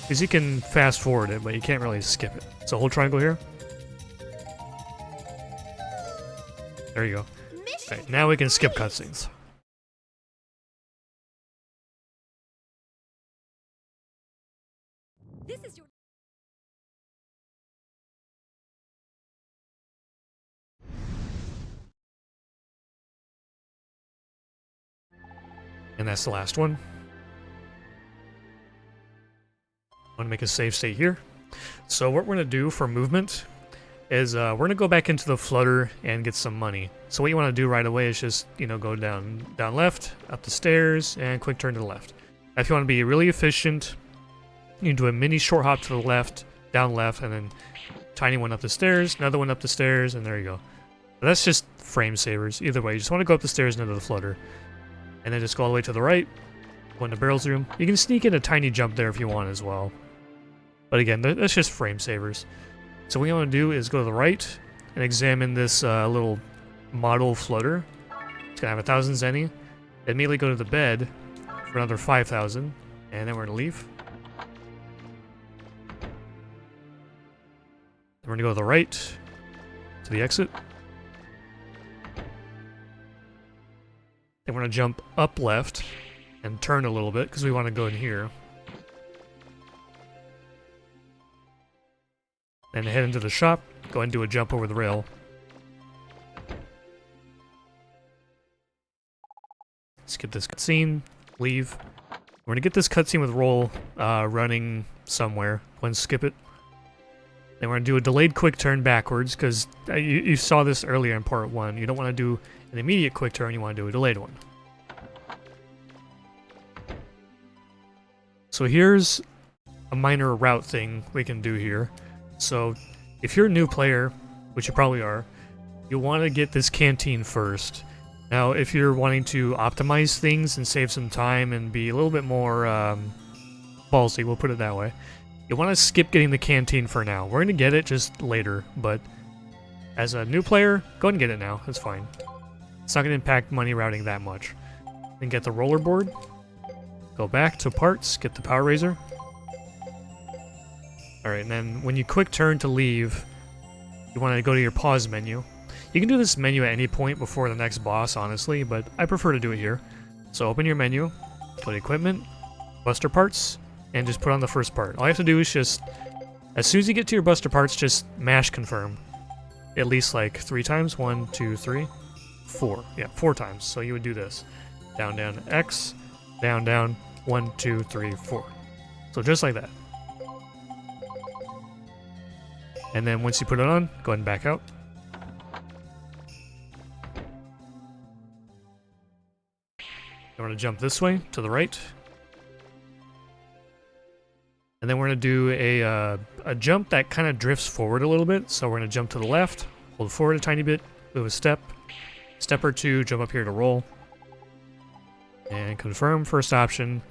Because you can fast forward it, but you can't really skip it. So hold triangle here. There you go. Okay, now we can skip cutscenes. This is your And that's the last one. want to make a save state here. So what we're going to do for movement is we're going to go back into the flutter and get some money. So what you want to do right away is just, you know, go down left, up the stairs, and quick turn to the left. Now, if you want to be really efficient, you can do a mini short hop to the left, down left, and then tiny one up the stairs, another one up the stairs, and there you go. But that's just frame savers. Either way, you just want to go up the stairs and into the flutter. And then just go all the way to the right, go into barrels room. You can sneak in a tiny jump there if you want as well. But again, that's just frame savers. So what you want to do is go to the right and examine this little model flutter. It's going to have 1,000 zenny. Immediately go to the bed for another 5,000. And then we're going to leave. Then we're going to go to the right to the exit. Then we're going to jump up left and turn a little bit because we want to go in here. Then head into the shop, go and do a jump over the rail. Skip this cutscene, leave. We're going to get this cutscene with roll running somewhere. Go and skip it. Then we're going to do a delayed quick turn backwards because you saw this earlier in part 1. You don't want to do an immediate quick turn, you want to do a delayed one. So here's a minor route thing we can do here. So if you're a new player, which you probably are, you'll want to get this canteen first. Now if you're wanting to optimize things and save some time and be a little bit more ballsy, we'll put it that way, you want to skip getting the canteen for now. We're going to get it just later, but as a new player, go ahead and get it now. That's fine. It's not going to impact money routing that much. Then get the rollerboard. Go back to parts, get the power razor. Alright, and then when you quick turn to leave, you want to go to your pause menu. You can do this menu at any point before the next boss, honestly, but I prefer to do it here. So open your menu, go to equipment, buster parts, and just put on the first part. All you have to do is just, as soon as you get to your buster parts, just mash confirm. At least like 3 times. 1, 2, 3, 4. Yeah, 4 times. So you would do this. Down, down, X, down, down, 1, 2, 3, 4. So just like that. And then once you put it on, go ahead and back out. We're going to jump this way, to the right. And then we're going to do a jump that kind of drifts forward a little bit. So we're going to jump to the left, hold forward a tiny bit, move a step or 2, jump up here to roll. And confirm first option.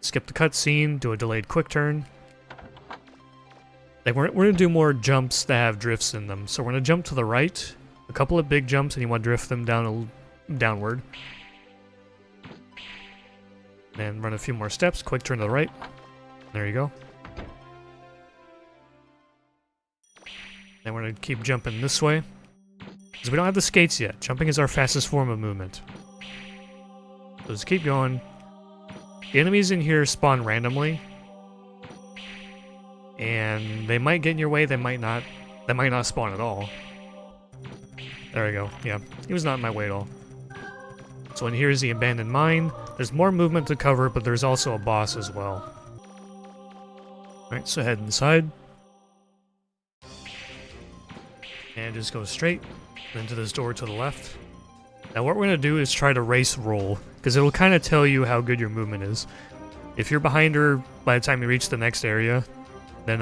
Skip the cutscene, do a delayed quick turn. Like we're going to do more jumps that have drifts in them. So we're going to jump to the right, a couple of big jumps, and you want to drift them downward. Then run a few more steps, quick turn to the right. There you go. Then we're going to keep jumping this way. Because we don't have the skates yet. Jumping is our fastest form of movement. So just keep going. The enemies in here spawn randomly. And they might get in your way, they might not. They might not spawn at all. There we go. Yeah, he was not in my way at all. So in here is the abandoned mine. There's more movement to cover, but there's also a boss as well. Alright, so head inside. And just go straight into this door to the left. Now what we're going to do is try to race roll, because it'll kind of tell you how good your movement is. If you're behind her by the time you reach the next area, then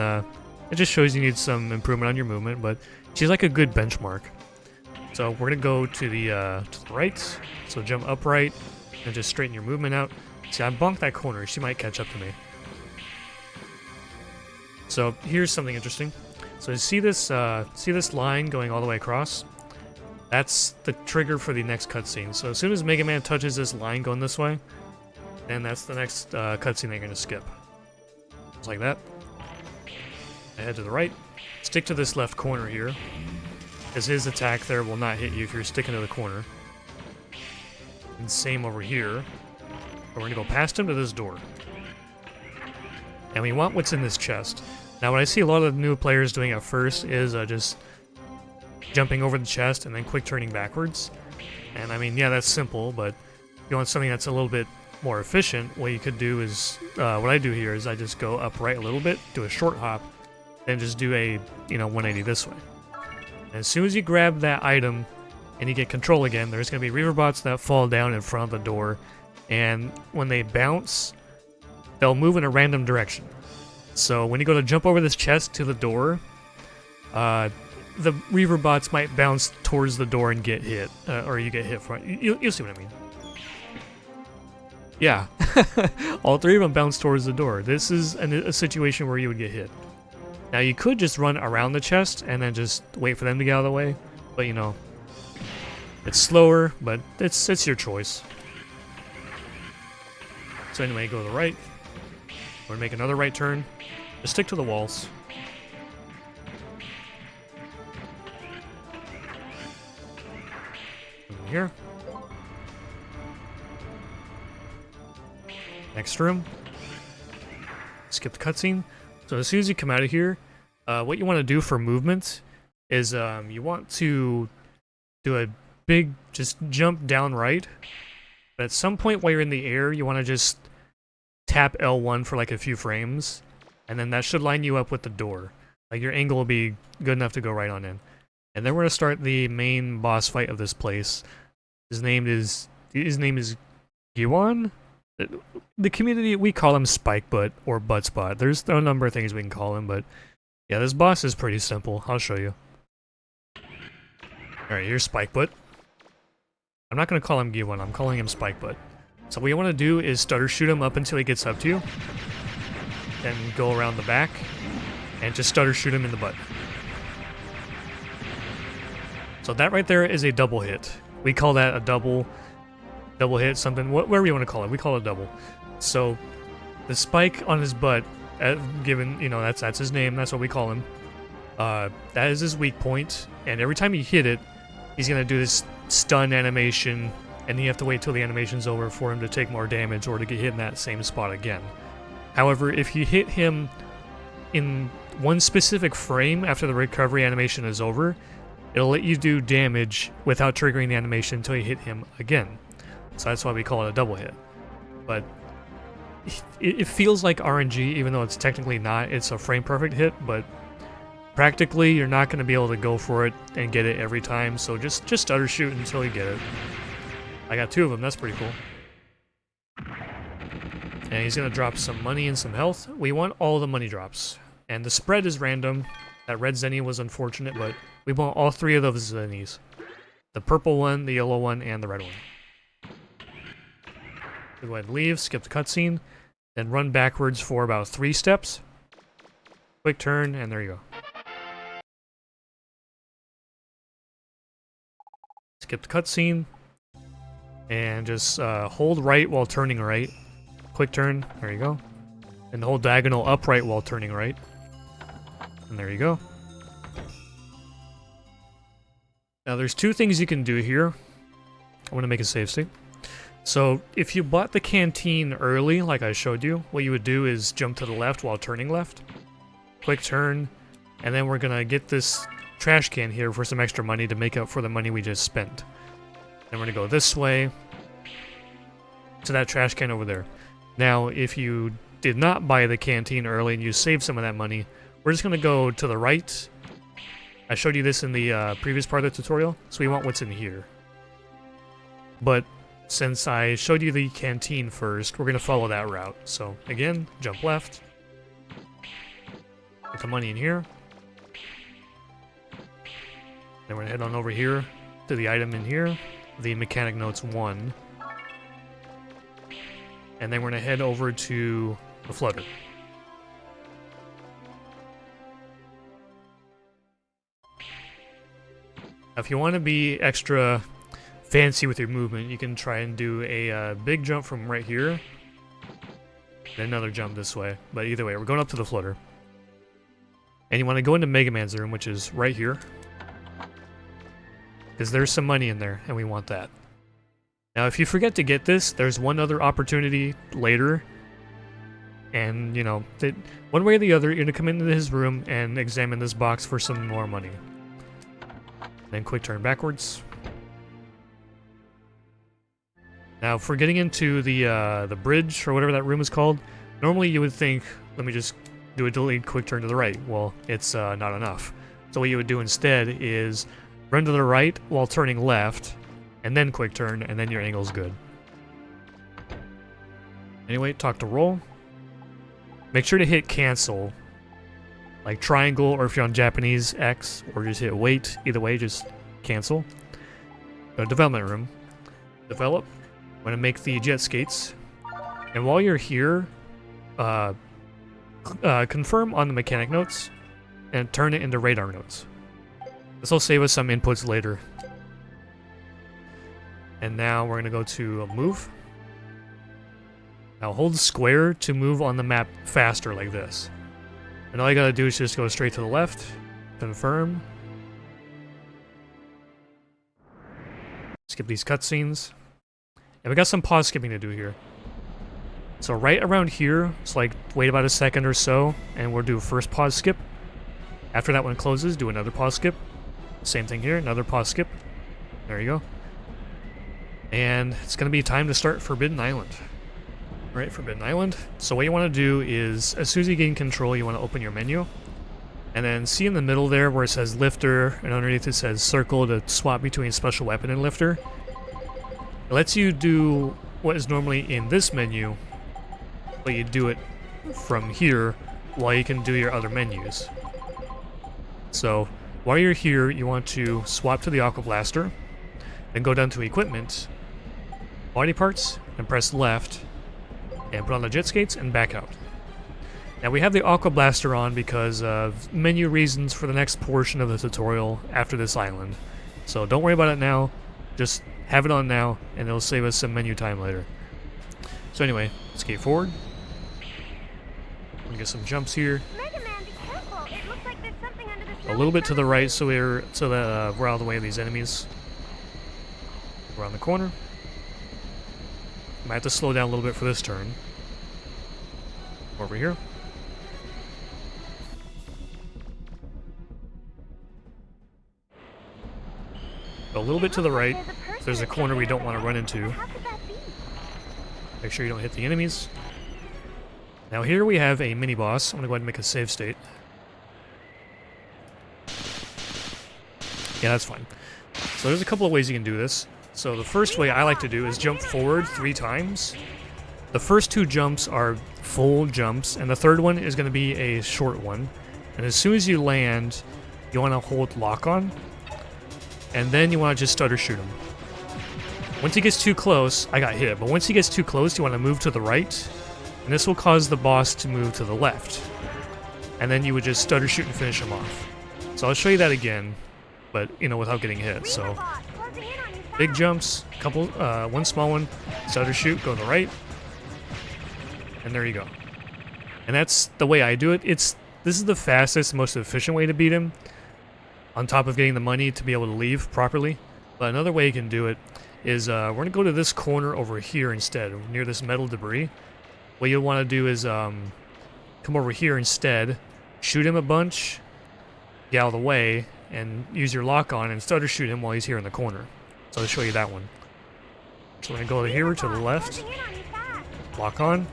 it just shows you need some improvement on your movement, but she's like a good benchmark. So we're going to go to the right, so jump upright, and just straighten your movement out. See, I bonked that corner, she might catch up to me. So here's something interesting. So you see this line going all the way across? That's the trigger for the next cutscene. So as soon as Mega Man touches this line going this way, then that's the next cutscene they're going to skip. Just like that. Head to the right. Stick to this left corner here, because his attack there will not hit you if you're sticking to the corner. And same over here. We're going to go past him to this door. And we want what's in this chest. Now what I see a lot of new players doing at first is just jumping over the chest and then quick turning backwards. And I mean, yeah, that's simple, but if you want something that's a little bit more efficient, what you could do is, what I do here is I just go up right a little bit, do a short hop, then just do a, 180 this way. And as soon as you grab that item and you get control again, there's going to be Reaver bots that fall down in front of the door, and when they bounce, they'll move in a random direction. So when you go to jump over this chest to the door, the Reaver bots might bounce towards the door and get hit, or you get hit from it. You'll see what I mean. Yeah, all three of them bounce towards the door. This is a situation where you would get hit. Now you could just run around the chest and then just wait for them to get out of the way, but it's slower, but it's your choice. So anyway, go to the right. We're gonna make another right turn. Just stick to the walls. Come in here. Next room. Skip the cutscene. So as soon as you come out of here, what you want to do for movement is you want to do a big just jump down right. But at some point while you're in the air, you want to just tap L1 for like a few frames, and then that should line you up with the door. Like your angle will be good enough to go right on in. And then we're gonna start the main boss fight of this place. His name is Giwan. The community, we call him Spikebutt or Buttspot. There's a number of things we can call him, but yeah, this boss is pretty simple. I'll show you. Alright, here's Spikebutt. I'm not going to call him Giwan, I'm calling him Spikebutt. So what you want to do is stutter shoot him up until he gets up to you. Then go around the back and just stutter shoot him in the butt. So that right there is a double hit. We call that a double hit, something, whatever you want to call it. We call it double. So the spike on his butt, given, that's his name, that's what we call him. That is his weak point, and every time you hit it, he's going to do this stun animation, and you have to wait till the animation's over for him to take more damage or to get hit in that same spot again. However, if you hit him in one specific frame after the recovery animation is over, it'll let you do damage without triggering the animation until you hit him again. So that's why we call it a double hit. But it feels like RNG, even though it's technically not. It's a frame perfect hit, but practically you're not going to be able to go for it and get it every time. So just stutter shoot until you get it. I got 2 of them. That's pretty cool. And he's going to drop some money and some health. We want all the money drops. And the spread is random. That red zenny was unfortunate, but we want all 3 of those zennies. The purple one, the yellow one, and the red one. Go ahead and leave, skip the cutscene, then run backwards for about 3 steps. Quick turn, and there you go. Skip the cutscene, and just hold right while turning right. Quick turn, there you go. And hold diagonal upright while turning right. And there you go. Now there's 2 things you can do here. I'm going to make a save state. So if you bought the canteen early, like I showed you, what you would do is jump to the left while turning left. Quick turn, and then we're going to get this trash can here for some extra money to make up for the money we just spent. Then we're going to go this way to that trash can over there. Now, if you did not buy the canteen early and you saved some of that money, we're just going to go to the right. I showed you this in the previous part of the tutorial, so we want what's in here. But since I showed you the canteen first, we're going to follow that route. So, again, jump left. Get the money in here. Then we're going to head on over here to the item in here, the Mechanic Notes 1. And then we're going to head over to the Flutter. Now, if you want to be extra fancy with your movement, you can try and do a big jump from right here, then another jump this way. But either way, we're going up to the Flutter. And you want to go into Mega Man's room, which is right here. Because there's some money in there, and we want that. Now, if you forget to get this, there's one other opportunity later. And, one way or the other, you're going to come into his room and examine this box for some more money. Then quick turn backwards. Now, for getting into the bridge, or whatever that room is called, normally you would think, let me just do a delayed quick turn to the right. Well, it's not enough. So what you would do instead is run to the right while turning left, and then quick turn, and then your angle's good. Anyway, talk to roll. Make sure to hit cancel, like triangle, or if you're on Japanese, X, or just hit wait. Either way, just cancel. Go to development room. Develop. I'm going to make the jet skates. And while you're here, confirm on the mechanic notes and turn it into radar notes. This will save us some inputs later. And now we're going to go to move. Now hold square to move on the map faster like this. And all you gotta do is just go straight to the left, confirm. Skip these cutscenes. And we got some pause skipping to do here. So right around here, it's like wait about a second or so, and we'll do first pause skip. After that one closes, do another pause skip. Same thing here, another pause skip. There you go. And it's gonna be time to start Forbidden Island. Right, Forbidden Island. So what you want to do is, as soon as you gain control, you want to open your menu. And then see in the middle there where it says lifter, and underneath it says circle to swap between special weapon and lifter. It lets you do what is normally in this menu, but you do it from here while you can do your other menus. So while you're here, you want to swap to the Aqua Blaster, then go down to equipment, body parts, and press left. And put on the jet skates and back out. Now we have the Aqua Blaster on because of menu reasons for the next portion of the tutorial after this island. So don't worry about it now, just have it on now and it'll save us some menu time later. So anyway, skate forward. Get some jumps here. A little bit to the right so we're out of the way of these enemies. Around the corner. Might have to slow down a little bit for this turn. Over here. A little bit to the right. There's a corner we don't want to run into. Make sure you don't hit the enemies. Now here we have a mini boss. I'm gonna go ahead and make a save state. Yeah, that's fine. So there's a couple of ways you can do this. So the first way I like to do is jump forward 3 times. The first 2 jumps are full jumps, and the third one is going to be a short one. And as soon as you land, you want to hold lock on, and then you want to just stutter shoot him. Once he gets too close, I got hit, but once he gets too close, you want to move to the right, and this will cause the boss to move to the left. And then you would just stutter shoot and finish him off. So I'll show you that again, but, you know, without getting hit, so... Big jumps, one small one, stutter shoot, go to the right, and there you go. And that's the way I do it. This is the fastest, most efficient way to beat him, on top of getting the money to be able to leave properly. But another way you can do it is, we're going to go to this corner over here instead, near this metal debris. What you'll want to do is come over here instead, shoot him a bunch, get out of the way, and use your lock on and stutter shoot him while he's here in the corner. So I'll show you that one. So we're going to go over here to the left, lock on,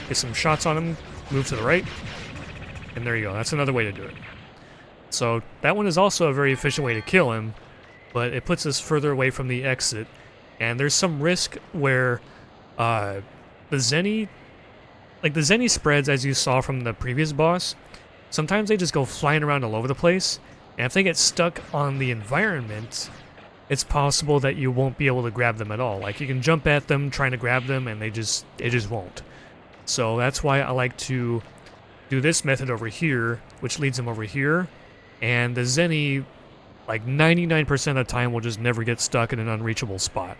get some shots on him, move to the right, and there you go. That's another way to do it. So that one is also a very efficient way to kill him, but it puts us further away from the exit, and there's some risk where the Zenny spreads, as you saw from the previous boss, sometimes they just go flying around all over the place, and if they get stuck on the environment, it's possible that you won't be able to grab them at all. Like, you can jump at them trying to grab them, and they just won't. So that's why I like to do this method over here, which leads them over here, and the Zenny, like 99% of the time, will just never get stuck in an unreachable spot.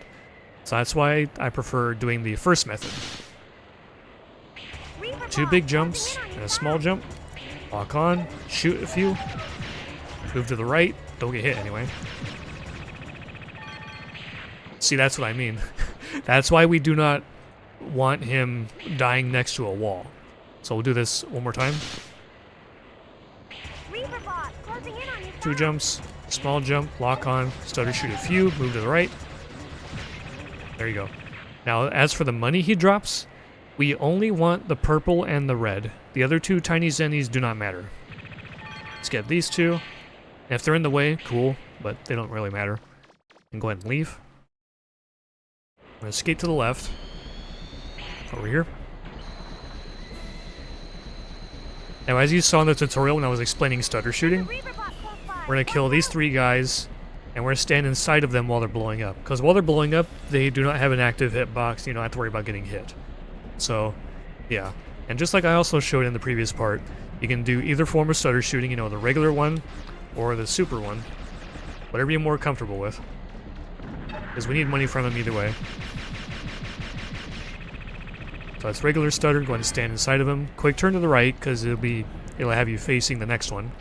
So that's why I prefer doing the first method. 2 big jumps and a small jump. Lock on, shoot a few, move to the right, don't get hit anyway. See, that's what I mean. That's why we do not want him dying next to a wall. So we'll do this one more time. 2 jumps, small jump, lock on, stutter shoot a few, move to the right. There you go. Now, as for the money he drops, we only want the purple and the red. The other two tiny zennies do not matter. Let's get these two. And if they're in the way, cool, but they don't really matter. And go ahead and leave. I'm going to skate to the left. Over here. Now, as you saw in the tutorial when I was explaining stutter shooting, we're going to kill these three guys, and we're going to stand inside of them while they're blowing up. Because while they're blowing up, they do not have an active hitbox, you don't have to worry about getting hit. So, yeah. And just like I also showed in the previous part, you can do either form of stutter shooting, you know, the regular one or the super one. Whatever you're more comfortable with. Because we need money from them either way. So that's regular stutter, go ahead and stand inside of him. Quick turn to the right, because it'll have you facing the next one.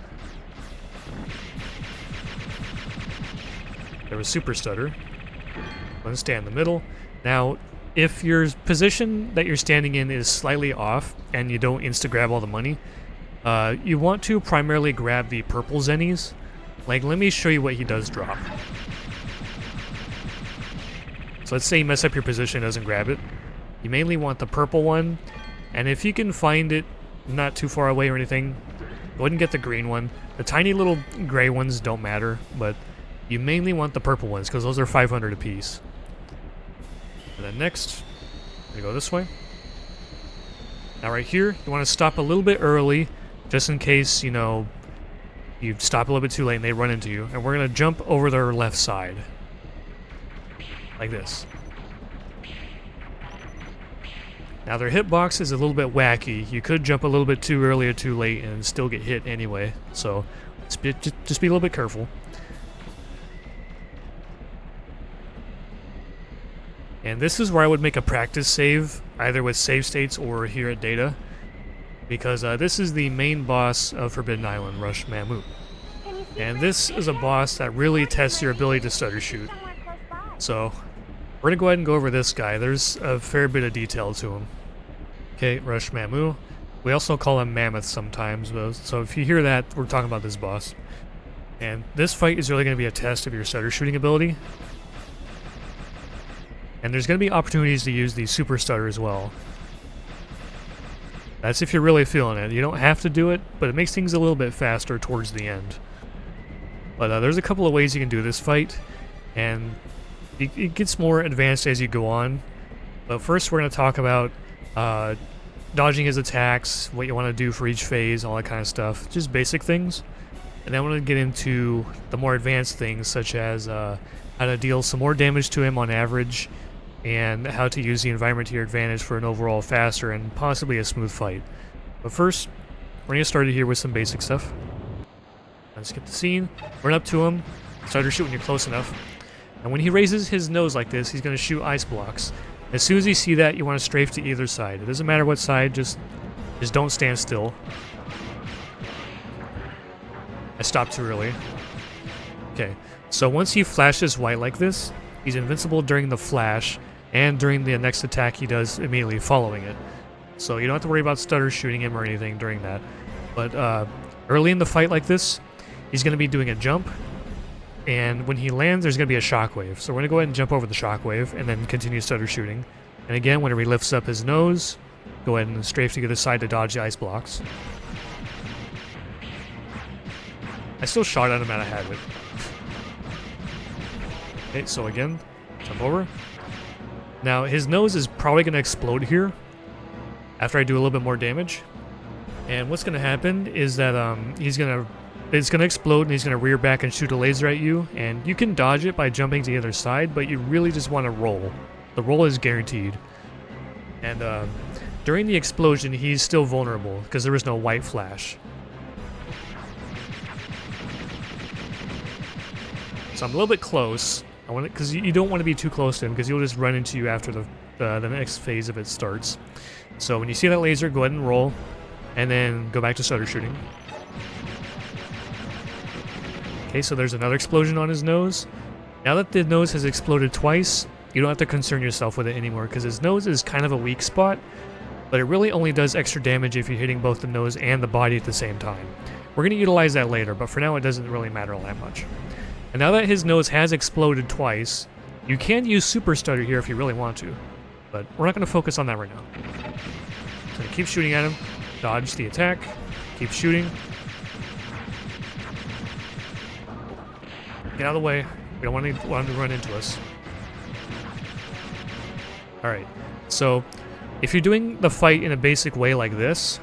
There was super stutter. Go ahead and stand in the middle. Now, if your position that you're standing in is slightly off, and you don't insta-grab all the money, you want to primarily grab the purple zennies. Like, let me show you what he does drop. So let's say you mess up your position, doesn't grab it. You mainly want the purple one, and if you can find it not too far away or anything, go ahead and get the green one. The tiny little gray ones don't matter, but you mainly want the purple ones, because those are 500 apiece. And then next, we go this way. Now right here, you want to stop a little bit early, just in case, you know, you stop a little bit too late and they run into you. And we're going to jump over their left side. Like this. Now their hitbox is a little bit wacky. You could jump a little bit too early or too late and still get hit anyway. So just be a little bit careful. And this is where I would make a practice save, either with save states or here at data. Because this is the main boss of Forbidden Island, Rush Mammoth. And this is a boss that really tests your ability to stutter shoot. So we're going to go ahead and go over this guy. There's a fair bit of detail to him. Okay, Rush Mammoth. We also call him Mammoth sometimes, so if you hear that, we're talking about this boss. And this fight is really going to be a test of your stutter shooting ability. And there's going to be opportunities to use the super stutter as well. That's if you're really feeling it. You don't have to do it, but it makes things a little bit faster towards the end. But there's a couple of ways you can do this fight, and it gets more advanced as you go on. But first we're going to talk about dodging his attacks, what you want to do for each phase, all that kind of stuff. Just basic things. And then I want to get into the more advanced things, such as how to deal some more damage to him on average, and how to use the environment to your advantage for an overall faster and possibly a smooth fight. But first, we're going to get started here with some basic stuff. Let's skip the scene, run up to him, start to shoot when you're close enough. And when he raises his nose like this, he's going to shoot ice blocks. As soon as you see that, you want to strafe to either side. It doesn't matter what side, just don't stand still. I stopped too early. Okay, so once he flashes white like this, he's invincible during the flash, and during the next attack he does immediately following it. So you don't have to worry about stutter shooting him or anything during that. But early in the fight like this, he's going to be doing a jump, and when he lands, there's going to be a shockwave. So we're going to go ahead and jump over the shockwave, and then continue stutter shooting. And again, whenever he lifts up his nose, go ahead and strafe to the other side to dodge the ice blocks. I still shot at him out of habit. Okay, so again, jump over. Now, his nose is probably going to explode here after I do a little bit more damage. And what's going to happen is that it's going to explode, and he's going to rear back and shoot a laser at you. And you can dodge it by jumping to the other side, but you really just want to roll. The roll is guaranteed. And during the explosion, he's still vulnerable because there is no white flash. So I'm a little bit close. I want because you don't want to be too close to him, because he'll just run into you after the next phase of it starts. So when you see that laser, go ahead and roll, and then go back to stutter shooting. Okay, so there's another explosion on his nose. Now that the nose has exploded twice, you don't have to concern yourself with it anymore, because his nose is kind of a weak spot, but it really only does extra damage if you're hitting both the nose and the body at the same time. We're going to utilize that later, but for now it doesn't really matter all that much. And now that his nose has exploded twice, you can use super stutter here if you really want to. But we're not going to focus on that right now. So keep shooting at him, dodge the attack, keep shooting. Get out of the way. We don't want him to run into us. Alright, so if you're doing the fight in a basic way like this,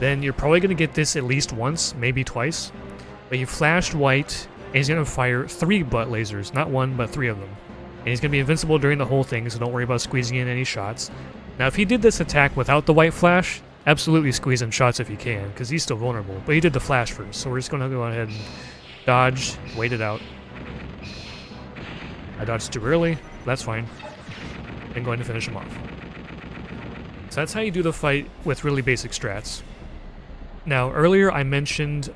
then you're probably going to get this at least once, maybe twice. But you flashed white, and he's going to fire 3 butt lasers. Not 1, but 3 of them. And he's going to be invincible during the whole thing, so don't worry about squeezing in any shots. Now, if he did this attack without the white flash, absolutely squeeze in shots if you can, because he's still vulnerable. But he did the flash first, so we're just going to go ahead and dodge, wait it out. I dodged too early, that's fine. And going to finish him off. So that's how you do the fight with really basic strats. Now, earlier I mentioned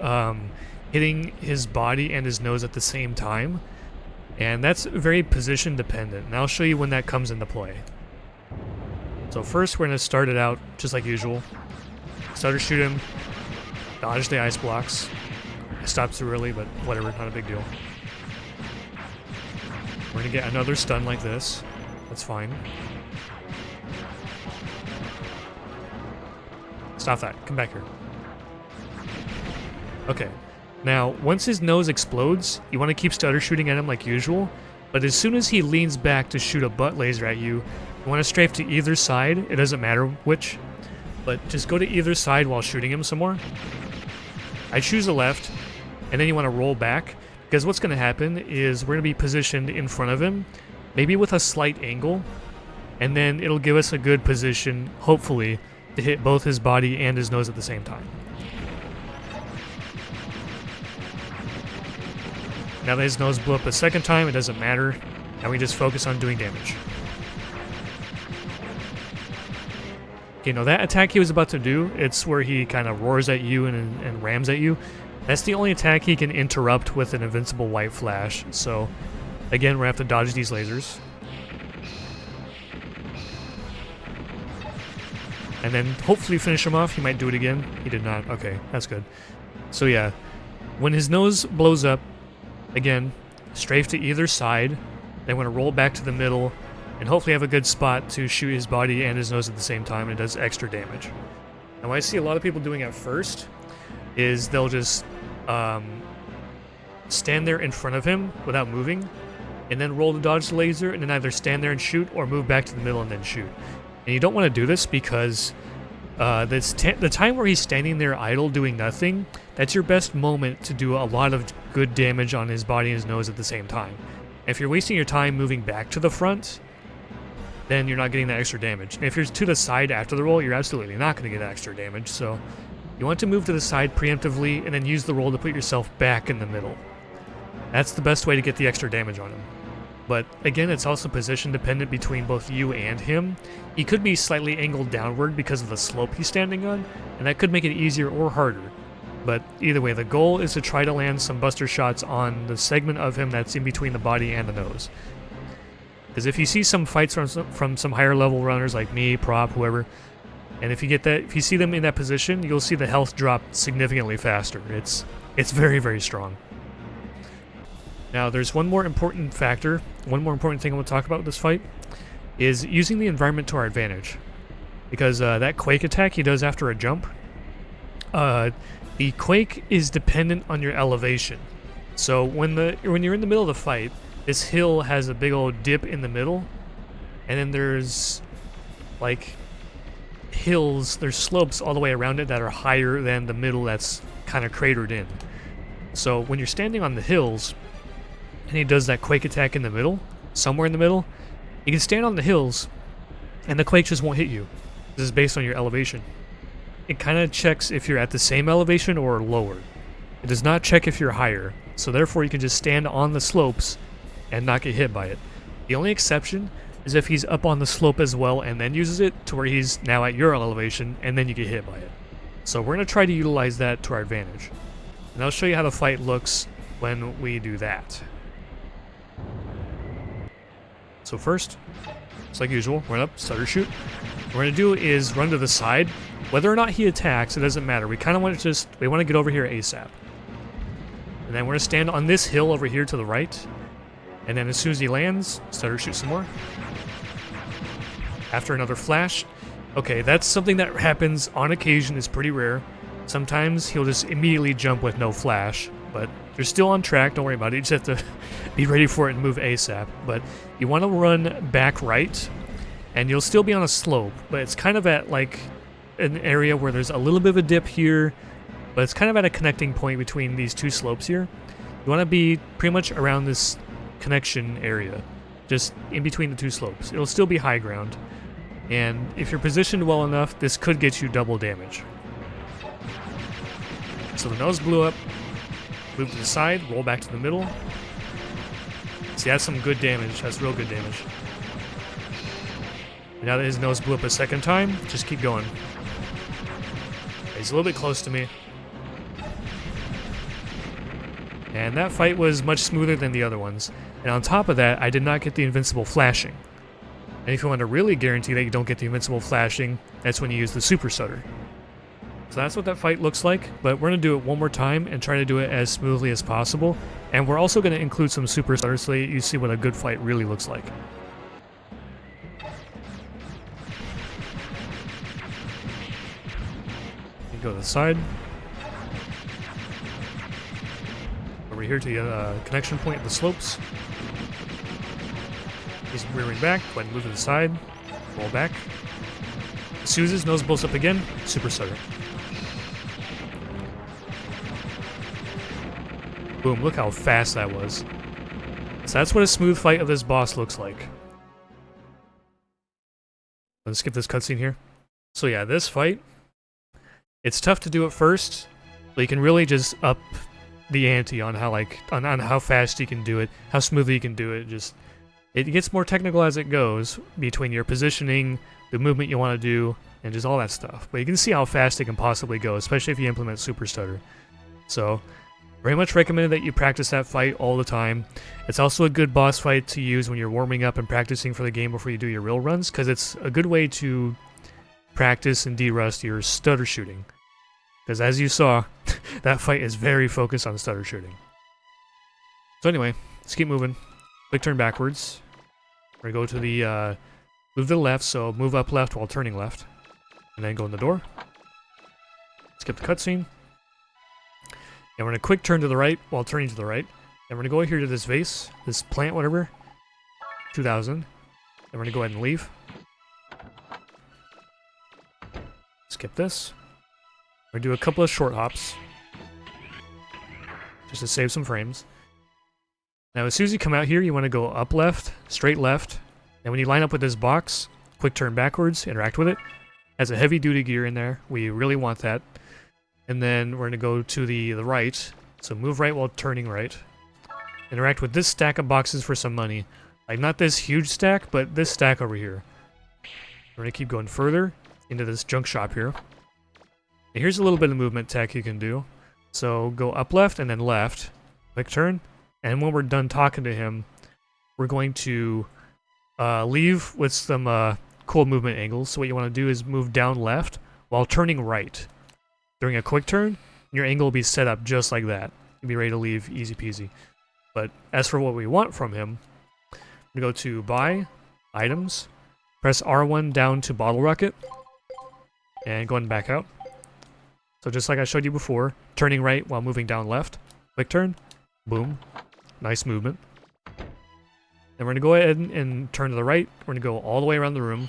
hitting his body and his nose at the same time, and that's very position dependent, and I'll show you when that comes into play. So first we're going to start it out just like usual. Stutter shoot him, dodge the ice blocks. I stopped too early, but whatever, not a big deal. We're going to get another stun like this. That's fine. Stop that. Come back here. Okay. Now, once his nose explodes, you want to keep stutter shooting at him like usual, but as soon as he leans back to shoot a butt laser at you, you want to strafe to either side. It doesn't matter which, but just go to either side while shooting him some more. I choose the left, and then you want to roll back, because what's going to happen is we're going to be positioned in front of him, maybe with a slight angle, and then it'll give us a good position, hopefully, to hit both his body and his nose at the same time. Now that his nose blew up a second time, it doesn't matter. Now we just focus on doing damage. Okay, now that attack he was about to do, it's where he kind of roars at you and rams at you. That's the only attack he can interrupt with an invincible white flash. So, again, we're going to have to dodge these lasers. And then hopefully finish him off. He might do it again. He did not. Okay, that's good. So yeah, when his nose blows up, again, strafe to either side. Then we're going to roll back to the middle and hopefully have a good spot to shoot his body and his nose at the same time, and it does extra damage. Now what I see a lot of people doing at first is they'll just stand there in front of him without moving, and then roll to dodge the laser, and then either stand there and shoot or move back to the middle and then shoot. And you don't want to do this because the time where he's standing there idle doing nothing, that's your best moment to do a lot of good damage on his body and his nose at the same time. If you're wasting your time moving back to the front, then you're not getting that extra damage. And if you're to the side after the roll, you're absolutely not going to get extra damage. So you want to move to the side preemptively and then use the roll to put yourself back in the middle. That's the best way to get the extra damage on him. But again, it's also position dependent between both you and him. He could be slightly angled downward because of the slope he's standing on, and that could make it easier or harder. But either way, the goal is to try to land some buster shots on the segment of him that's in between the body and the nose. Because if you see some fights from some higher level runners like me, Prop, whoever, and if you see them in that position, you'll see the health drop significantly faster. It's very, very strong. Now, there's one more important factor, one more important thing I want to talk about with this fight, is using the environment to our advantage. Because that quake attack he does after a jump, the quake is dependent on your elevation. So when you're in the middle of the fight, this hill has a big old dip in the middle, and then there's like hills, there's slopes all the way around it that are higher than the middle that's kind of cratered in. So when you're standing on the hills, and he does that quake attack in the middle, somewhere in the middle, you can stand on the hills, and the quake just won't hit you. This is based on your elevation. It kind of checks if you're at the same elevation or lower. It does not check if you're higher, so therefore you can just stand on the slopes and not get hit by it. The only exception is if he's up on the slope as well and then uses it to where he's now at your elevation and then you get hit by it. So we're going to try to utilize that to our advantage. And I'll show you how the fight looks when we do that. So first, just like usual, run up, stutter shoot. What we're going to do is run to the side. Whether or not he attacks, it doesn't matter. We kind of want to we want to get over here ASAP. And then we're going to stand on this hill over here to the right. And then as soon as he lands, stutter shoot some more. after another flash. Okay, that's something that happens on occasion, is pretty rare. Sometimes he'll just immediately jump with no flash, but you're still on track, don't worry about it. You just have to be ready for it and move ASAP. But you want to run back right, and you'll still be on a slope, but it's kind of at like an area where there's a little bit of a dip here, but it's kind of at a connecting point between these two slopes here. You want to be pretty much around this connection area, just in between the two slopes. It'll still be high ground, and if you're positioned well enough, this could get you double damage. So the nose blew up, move to the side, roll back to the middle. See, that's some good damage. That's real good damage. And now that his nose blew up a second time, just keep going. He's a little bit close to me. And that fight was much smoother than the other ones. And on top of that, I did not get the invincible flashing. And if you want to really guarantee that you don't get the invincible flashing, that's when you use the super stutter. So that's what that fight looks like, but we're going to do it one more time and try to do it as smoothly as possible. And we're also going to include some super stutters so that you see what a good fight really looks like. You go to the side. Over here to the connection point of the slopes. He's rearing back, go ahead and move to the side, roll back. Suze's nose blows up again, super stutter. Boom, look how fast that was. So that's what a smooth fight of this boss looks like. Let's skip this cutscene here. So yeah, this fight, it's tough to do at first, but you can really just up the ante on how on how fast you can do it, how smoothly you can do it. Just it gets more technical as it goes between your positioning, the movement you want to do, and just all that stuff. But you can see how fast it can possibly go, especially if you implement super stutter. So very much recommended that you practice that fight all the time. It's also a good boss fight to use when you're warming up and practicing for the game before you do your real runs, because it's a good way to practice and de-rust your stutter shooting. Because as you saw, that fight is very focused on stutter shooting. So anyway, let's keep moving. Quick turn backwards. We're going to go to the, move to the left, so move up left while turning left. And then go in the door. Skip the cutscene. And we're going to quick turn to the right while turning to the right. And we're going to go here to this vase, this plant, whatever. 2000. And we're going to go ahead and leave. Skip this. We're going to do a couple of short hops. Just to save some frames. Now as soon as you come out here, you want to go up left, straight left. And when you line up with this box, quick turn backwards, interact with it. Has a heavy duty gear in there. We really want that. And then we're going to go to the right. So move right while turning right. Interact with this stack of boxes for some money. Like not this huge stack, but this stack over here. We're going to keep going further into this junk shop here. And here's a little bit of movement tech you can do. So go up left and then left. Quick turn. And when we're done talking to him, we're going to leave with some cool movement angles. So what you want to do is move down left while turning right. During a quick turn, your angle will be set up just like that. You'll be ready to leave, easy peasy. But as for what we want from him, we go to Buy, Items, press R1 down to Bottle Rocket, and go ahead and back out. So just like I showed you before, turning right while moving down left, quick turn, boom, nice movement. Then we're going to go ahead and turn to the right, we're going to go all the way around the room.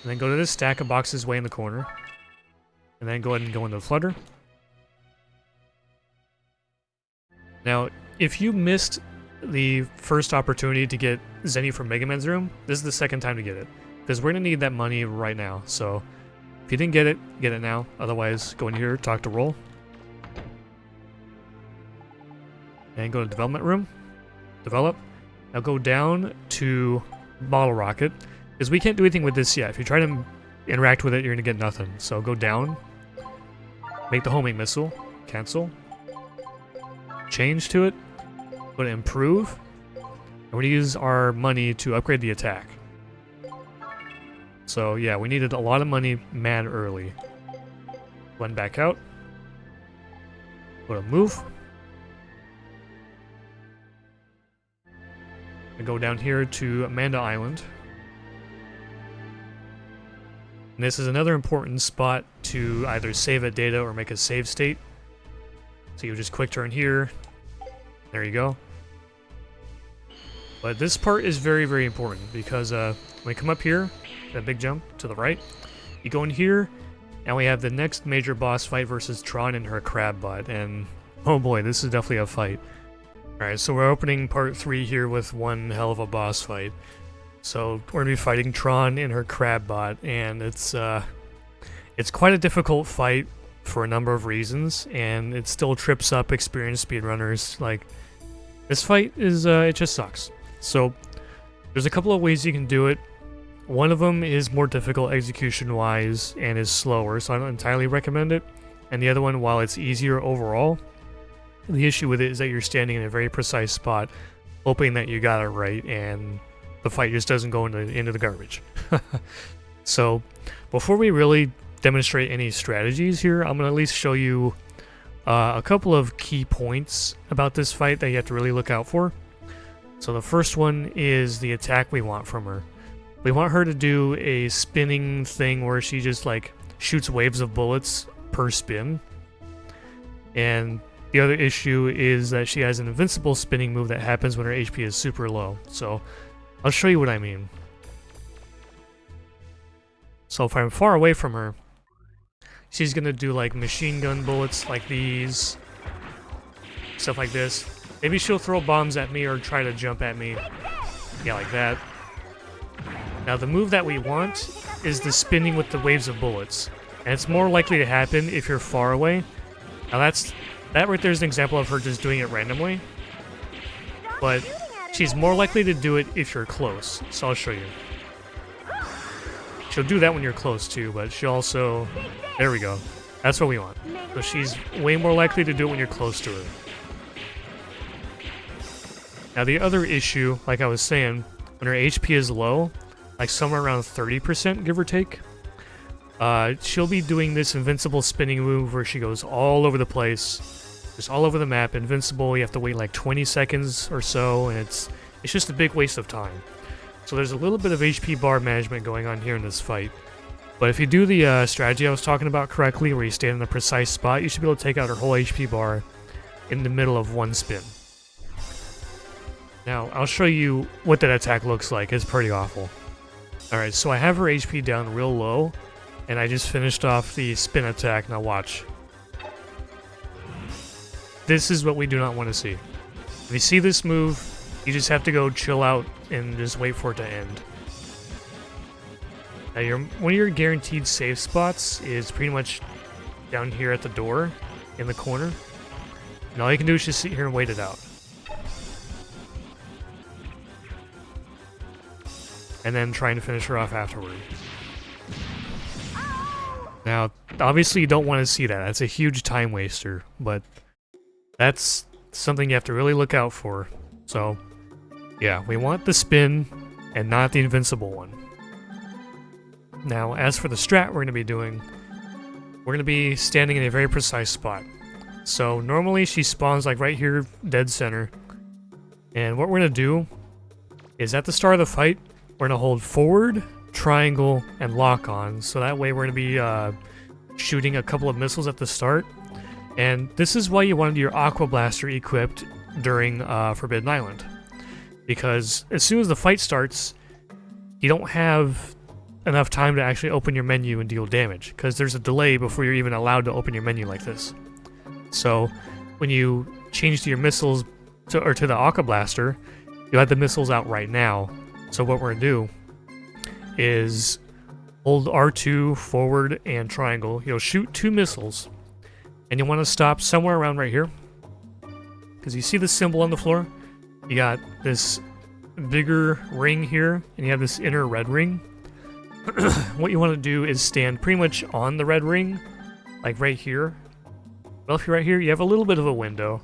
And then go to this stack of boxes way in the corner. And then go ahead and go into the flutter. Now, if you missed the first opportunity to get Zenny from Mega Man's room, this is the second time to get it. Because we're going to need that money right now. So, if you didn't get it now. Otherwise, go in here, talk to Roll. And go to Development Room. Develop. Now go down to Bottle Rocket. Because we can't do anything with this yet. If you try to interact with it, you're going to get nothing. So go down. Make the homing missile. Cancel. Change to it. Go to Improve. And we're going to use our money to upgrade the attack. So yeah, we needed a lot of money mad early. Run back out. Go to Move. I go down here to Manda Island. And this is another important spot to either save a data or make a save state. So you just quick turn here. There you go. But this part is very, very important because when we come up here, that big jump to the right, you go in here, and we have the next major boss fight versus Tron and her crab bot. And oh boy, this is definitely a fight. Alright, so we're opening part 3 here with one hell of a boss fight. So we're gonna be fighting Tron and her crab bot, and it's quite a difficult fight for a number of reasons, and it still trips up experienced speedrunners. Like, this fight is it just sucks. So there's a couple of ways you can do it. One of them is more difficult execution-wise and is slower, so I don't entirely recommend it. And the other one, while it's easier overall, the issue with it is that you're standing in a very precise spot, hoping that you got it right, and the fight just doesn't go into the garbage. So, before we really demonstrate any strategies here, I'm going to at least show you a couple of key points about this fight that you have to really look out for. So the first one is the attack we want from her. We want her to do a spinning thing where she just like shoots waves of bullets per spin. And the other issue is that she has an invincible spinning move that happens when her HP is super low. So I'll show you what I mean. So if I'm far away from her, she's gonna do like machine gun bullets like these, stuff like this. Maybe she'll throw bombs at me or try to jump at me. Yeah, like that. Now the move that we want is the spinning with the waves of bullets. And it's more likely to happen if you're far away. Now that right there is an example of her just doing it randomly. But she's more likely to do it if you're close. So I'll show you. She'll do that when you're close too, but she'll also... There we go. That's what we want. So she's way more likely to do it when you're close to her. Now the other issue, like I was saying, when her HP is low, like somewhere around 30% give or take, she'll be doing this invincible spinning move where she goes all over the place, just all over the map, invincible. You have to wait like 20 seconds or so, and it's just a big waste of time. So there's a little bit of HP bar management going on here in this fight. But if you do the strategy I was talking about correctly, where you stand in a precise spot, you should be able to take out her whole HP bar in the middle of one spin. Now, I'll show you what that attack looks like. It's pretty awful. Alright, so I have her HP down real low, and I just finished off the spin attack. Now watch. This is what we do not want to see. If you see this move, you just have to go chill out and just wait for it to end. Now, one of your guaranteed save spots is pretty much down here at the door in the corner. And all you can do is just sit here and wait it out. And then trying to finish her off afterward. Now, obviously you don't want to see that. That's a huge time waster, but that's something you have to really look out for. So, yeah, we want the spin and not the invincible one. Now, as for the strat we're going to be doing, we're going to be standing in a very precise spot. So, normally she spawns like right here, dead center. And what we're going to do is at the start of the fight, we're going to hold forward, triangle, and lock on. So that way we're going to be shooting a couple of missiles at the start. And this is why you wanted your Aqua Blaster equipped during Forbidden Island. Because as soon as the fight starts, you don't have enough time to actually open your menu and deal damage. Because there's a delay before you're even allowed to open your menu like this. So when you change to your missiles, to the Aqua Blaster, you have the missiles out right now. So what we're going to do is hold R2, forward, and triangle. You'll shoot 2 missiles, and you want to stop somewhere around right here. Because you see the symbol on the floor? You got this bigger ring here, and you have this inner red ring. What you want to do is stand pretty much on the red ring, like right here. Well, if you're right here, you have a little bit of a window.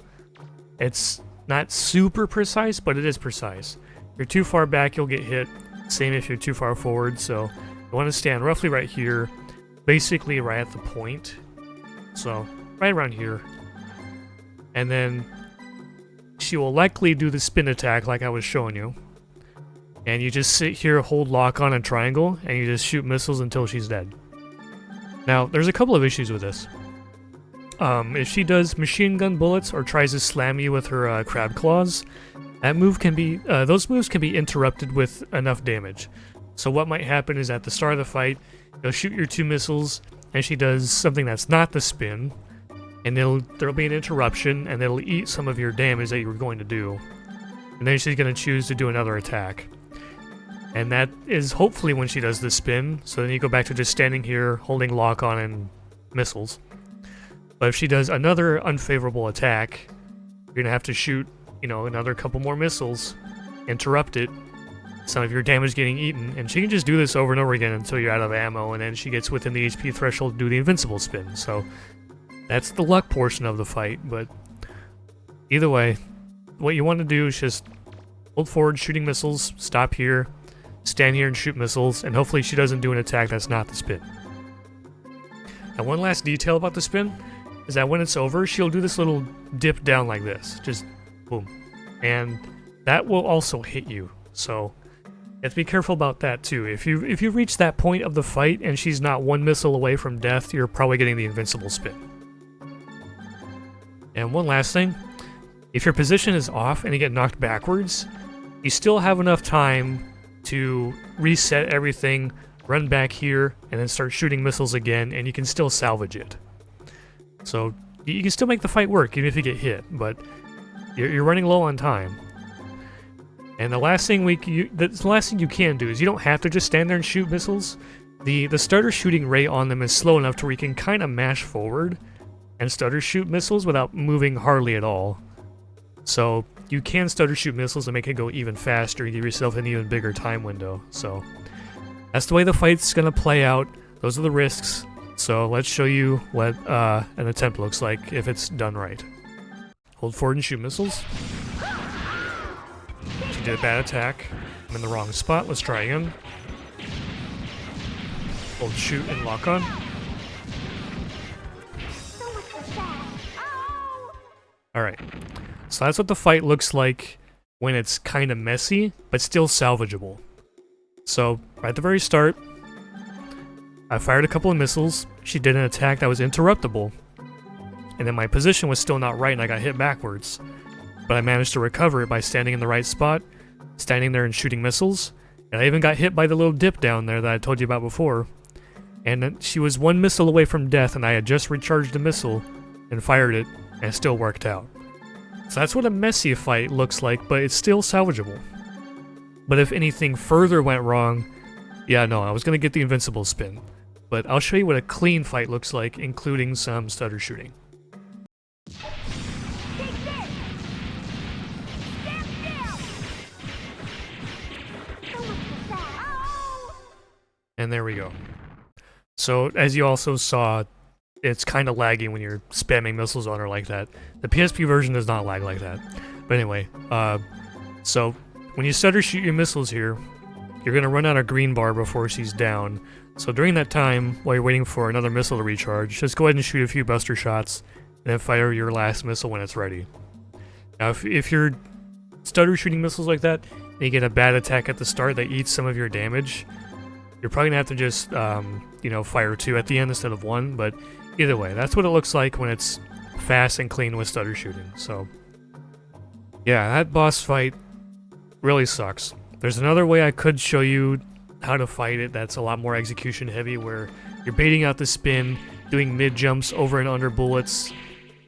It's not super precise, but it is precise. If you're too far back, you'll get hit. Same if you're too far forward, so you want to stand roughly right here, basically right at the point. So, right around here. And then she will likely do the spin attack like I was showing you. And you just sit here, hold lock on and triangle, and you just shoot missiles until she's dead. Now, there's a couple of issues with this. If she does machine gun bullets or tries to slam you with her crab claws, that move can be, those moves can be interrupted with enough damage. So what might happen is at the start of the fight, you'll shoot your 2 missiles, and she does something that's not the spin, and there'll be an interruption, and it'll eat some of your damage that you were going to do. And then she's going to choose to do another attack. And that is hopefully when she does the spin, so then you go back to just standing here, holding lock on and missiles. But if she does another unfavorable attack, you're going to have to shoot, you know, another couple more missiles, interrupt it, some of your damage getting eaten, and she can just do this over and over again until you're out of ammo, and then she gets within the HP threshold to do the invincible spin. So that's the luck portion of the fight, but either way, what you want to do is just hold forward, shooting missiles, stop here, stand here and shoot missiles, and hopefully she doesn't do an attack that's not the spin. Now one last detail about the spin is that when it's over, she'll do this little dip down like this, just boom. And that will also hit you, so you have to be careful about that too. If you reach that point of the fight and she's not 1 missile away from death, you're probably getting the invincible spin. And one last thing, if your position is off and you get knocked backwards, you still have enough time to reset everything, run back here, and then start shooting missiles again, and you can still salvage it. So you can still make the fight work even if you get hit, but you're running low on time. And the last thing you can do is you don't have to just stand there and shoot missiles. The stutter shooting rate on them is slow enough to where you can kind of mash forward and stutter shoot missiles without moving hardly at all. So you can stutter shoot missiles and make it go even faster and give yourself an even bigger time window. So that's the way the fight's gonna play out. Those are the risks. So let's show you what an attempt looks like if it's done right. Hold forward and shoot missiles. She did a bad attack. I'm in the wrong spot. Let's try again. Hold shoot and lock on. Alright. So that's what the fight looks like when it's kind of messy, but still salvageable. So, right at the very start, I fired a couple of missiles. She did an attack that was interruptible. And then my position was still not right and I got hit backwards. But I managed to recover it by standing in the right spot, standing there and shooting missiles. And I even got hit by the little dip down there that I told you about before. And then she was 1 missile away from death and I had just recharged a missile and fired it, and it still worked out. So that's what a messy fight looks like, but it's still salvageable. But if anything further went wrong, yeah, no, I was going to get the invincible spin. But I'll show you what a clean fight looks like, including some stutter shooting. And there we go. So, as you also saw, it's kind of laggy when you're spamming missiles on her like that. The PSP version does not lag like that. But anyway, so when you stutter shoot your missiles here, you're going to run out of green bar before she's down. So during that time, while you're waiting for another missile to recharge, just go ahead and shoot a few buster shots, and then fire your last missile when it's ready. Now, if you're stutter shooting missiles like that, and you get a bad attack at the start that eats some of your damage, you're probably going to have to just, fire 2 at the end instead of 1, but either way, that's what it looks like when it's fast and clean with stutter shooting. So, yeah, that boss fight really sucks. There's another way I could show you how to fight it that's a lot more execution heavy, where you're baiting out the spin, doing mid jumps over and under bullets,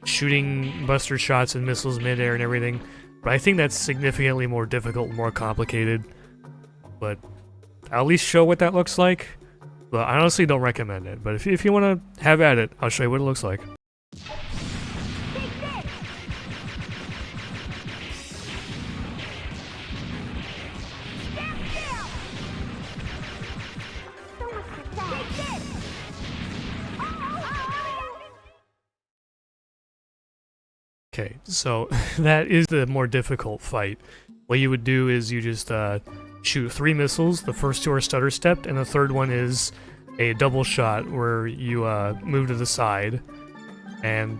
shooting buster shots and missiles mid-air and everything. But I think that's significantly more difficult and more complicated. But I'll at least show what that looks like. But I honestly don't recommend it. But if you want to have at it, I'll show you what it looks like. Okay, so that is the more difficult fight. What you would do is you just shoot 3 missiles. The first 2 are stutter stepped, and the third one is a double shot where you move to the side, and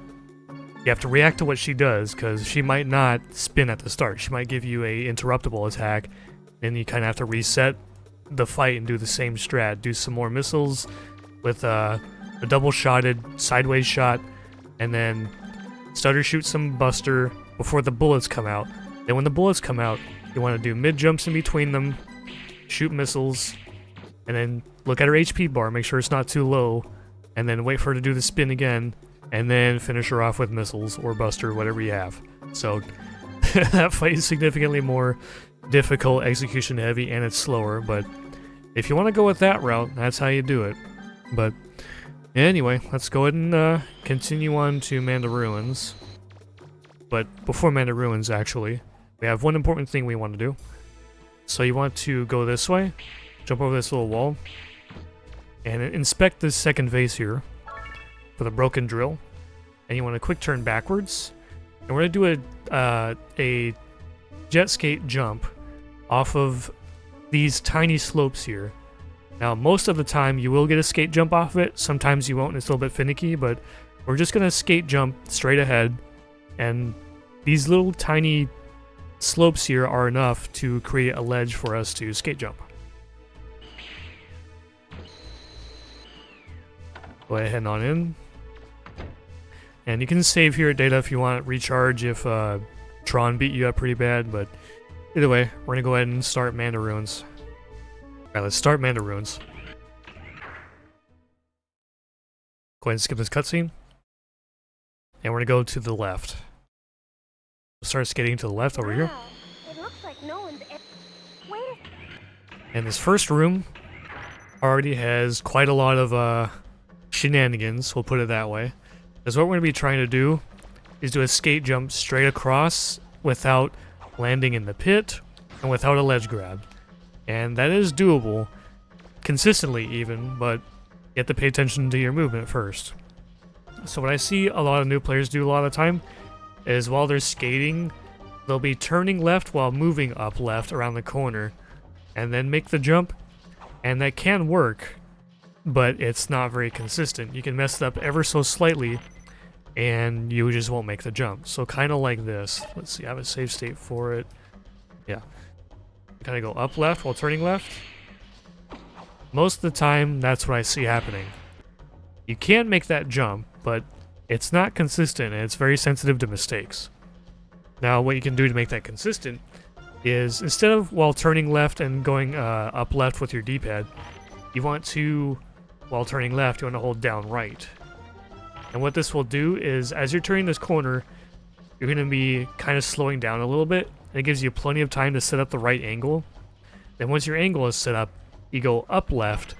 you have to react to what she does, because she might not spin at the start. She might give you a interruptible attack, Then you kind of have to reset the fight and do the same strat. Do some more missiles with a double-shotted sideways shot, and then stutter shoot some buster before the bullets come out. Then when the bullets come out, you want to do mid-jumps in between them, shoot missiles, and then look at her HP bar, make sure it's not too low, and then wait for her to do the spin again, and then finish her off with missiles or buster, whatever you have. So that fight is significantly more difficult, execution heavy, and it's slower, but if you want to go with that route, that's how you do it. But anyway, let's go ahead and continue on to Manda Ruins. But before Manda Ruins, actually, we have one important thing we want to do. So you want to go this way, jump over this little wall, and inspect this second vase here for the broken drill. And you want to quick turn backwards. And we're going to do a jet skate jump off of these tiny slopes here. Now, most of the time you will get a skate jump off of it. Sometimes you won't, and it's a little bit finicky, but we're just going to skate jump straight ahead. And these little tiny slopes here are enough to create a ledge for us to skate jump. Go ahead, head on in. And you can save here at data if you want, recharge if Tron beat you up pretty bad, but either way, we're going to go ahead and start Manda Ruins. Alright, let's start Manda Ruins. Go ahead and skip this cutscene. And we're going to go to the left. We'll start skating to the left over here. It looks like no one's wait. And this first room already has quite a lot of shenanigans, we'll put it that way. Because what we're going to be trying to do is do a skate jump straight across without landing in the pit and without a ledge grab. And that is doable, consistently even, but you have to pay attention to your movement first. So what I see a lot of new players do a lot of the time is while they're skating, they'll be turning left while moving up left around the corner, and then make the jump, and that can work, but it's not very consistent. You can mess it up ever so slightly, and you just won't make the jump. So kind of like this. Let's see, I have a save state for it. Yeah. Kind of go up left while turning left. Most of the time, that's what I see happening. You can make that jump, but it's not consistent, and it's very sensitive to mistakes. Now, what you can do to make that consistent is, instead of while turning left and going up left with your D-pad, you want to, while turning left, you want to hold down right. And what this will do is, as you're turning this corner, you're going to be kind of slowing down a little bit, and it gives you plenty of time to set up the right angle. Then once your angle is set up, you go up left,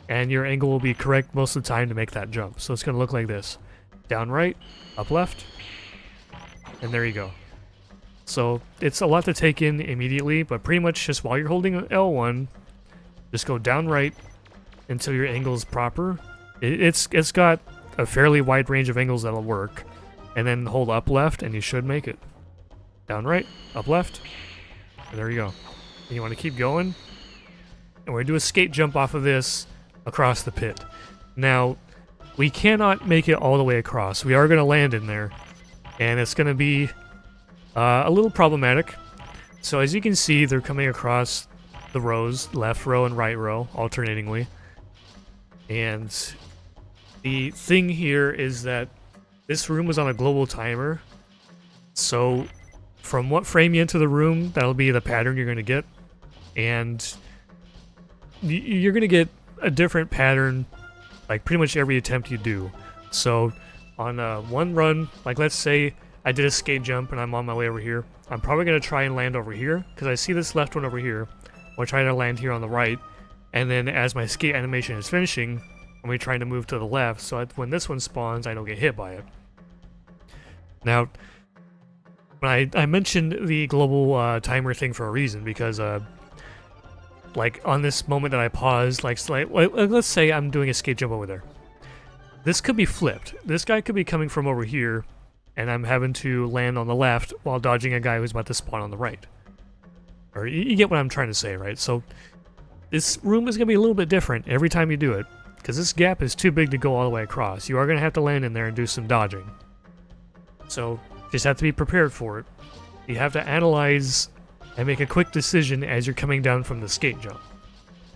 and your angle will be correct most of the time to make that jump. So it's going to look like this. Down right, up left, and there you go. So it's a lot to take in immediately, but pretty much just while you're holding L1, just go down right until your angle is proper. It's got a fairly wide range of angles that'll work, and then hold up left and you should make it. Down right, up left, and there you go. And you want to keep going, and we're going to do a skate jump off of this across the pit. Now, we cannot make it all the way across. We are going to land in there, and it's going to be a little problematic. So as you can see, they're coming across the rows, left row and right row, alternatingly. And the thing here is that this room was on a global timer, so from what frame you enter the room, that'll be the pattern you're going to get. And you're going to get a different pattern like pretty much every attempt you do. So on one run, like let's say I did a skate jump and I'm on my way over here, I'm probably going to try and land over here because I see this left one over here. I'll try to land here on the right, and then as my skate animation is finishing, I'm going to be trying to move to the left so when this one spawns, I don't get hit by it. Now, when I mentioned the global timer thing for a reason, because like on this moment that I paused, like let's say I'm doing a skate jump over there. This could be flipped. This guy could be coming from over here, and I'm having to land on the left while dodging a guy who's about to spawn on the right. Or you get what I'm trying to say, right? So this room is going to be a little bit different every time you do it, because this gap is too big to go all the way across. You are going to have to land in there and do some dodging. So just have to be prepared for it. You have to analyze and make a quick decision as you're coming down from the skate jump.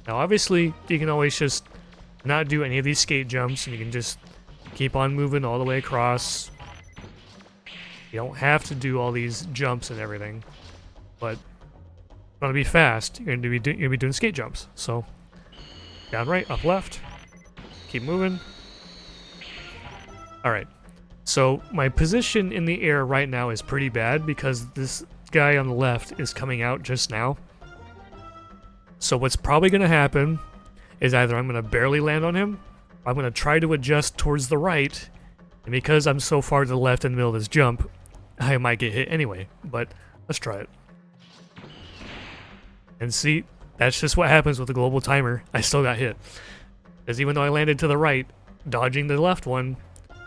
Now obviously, you can always just not do any of these skate jumps, and you can just keep on moving all the way across. You don't have to do all these jumps and everything, but if you want to be fast, you're going to be doing skate jumps. So, down right, up left, keep moving. Alright, so my position in the air right now is pretty bad because this guy on the left is coming out just now. So what's probably going to happen is either I'm going to barely land on him, or I'm going to try to adjust towards the right, and because I'm so far to the left in the middle of this jump, I might get hit anyway, but let's try it. And see, that's just what happens with the global timer. I still got hit. Because even though I landed to the right, dodging the left one,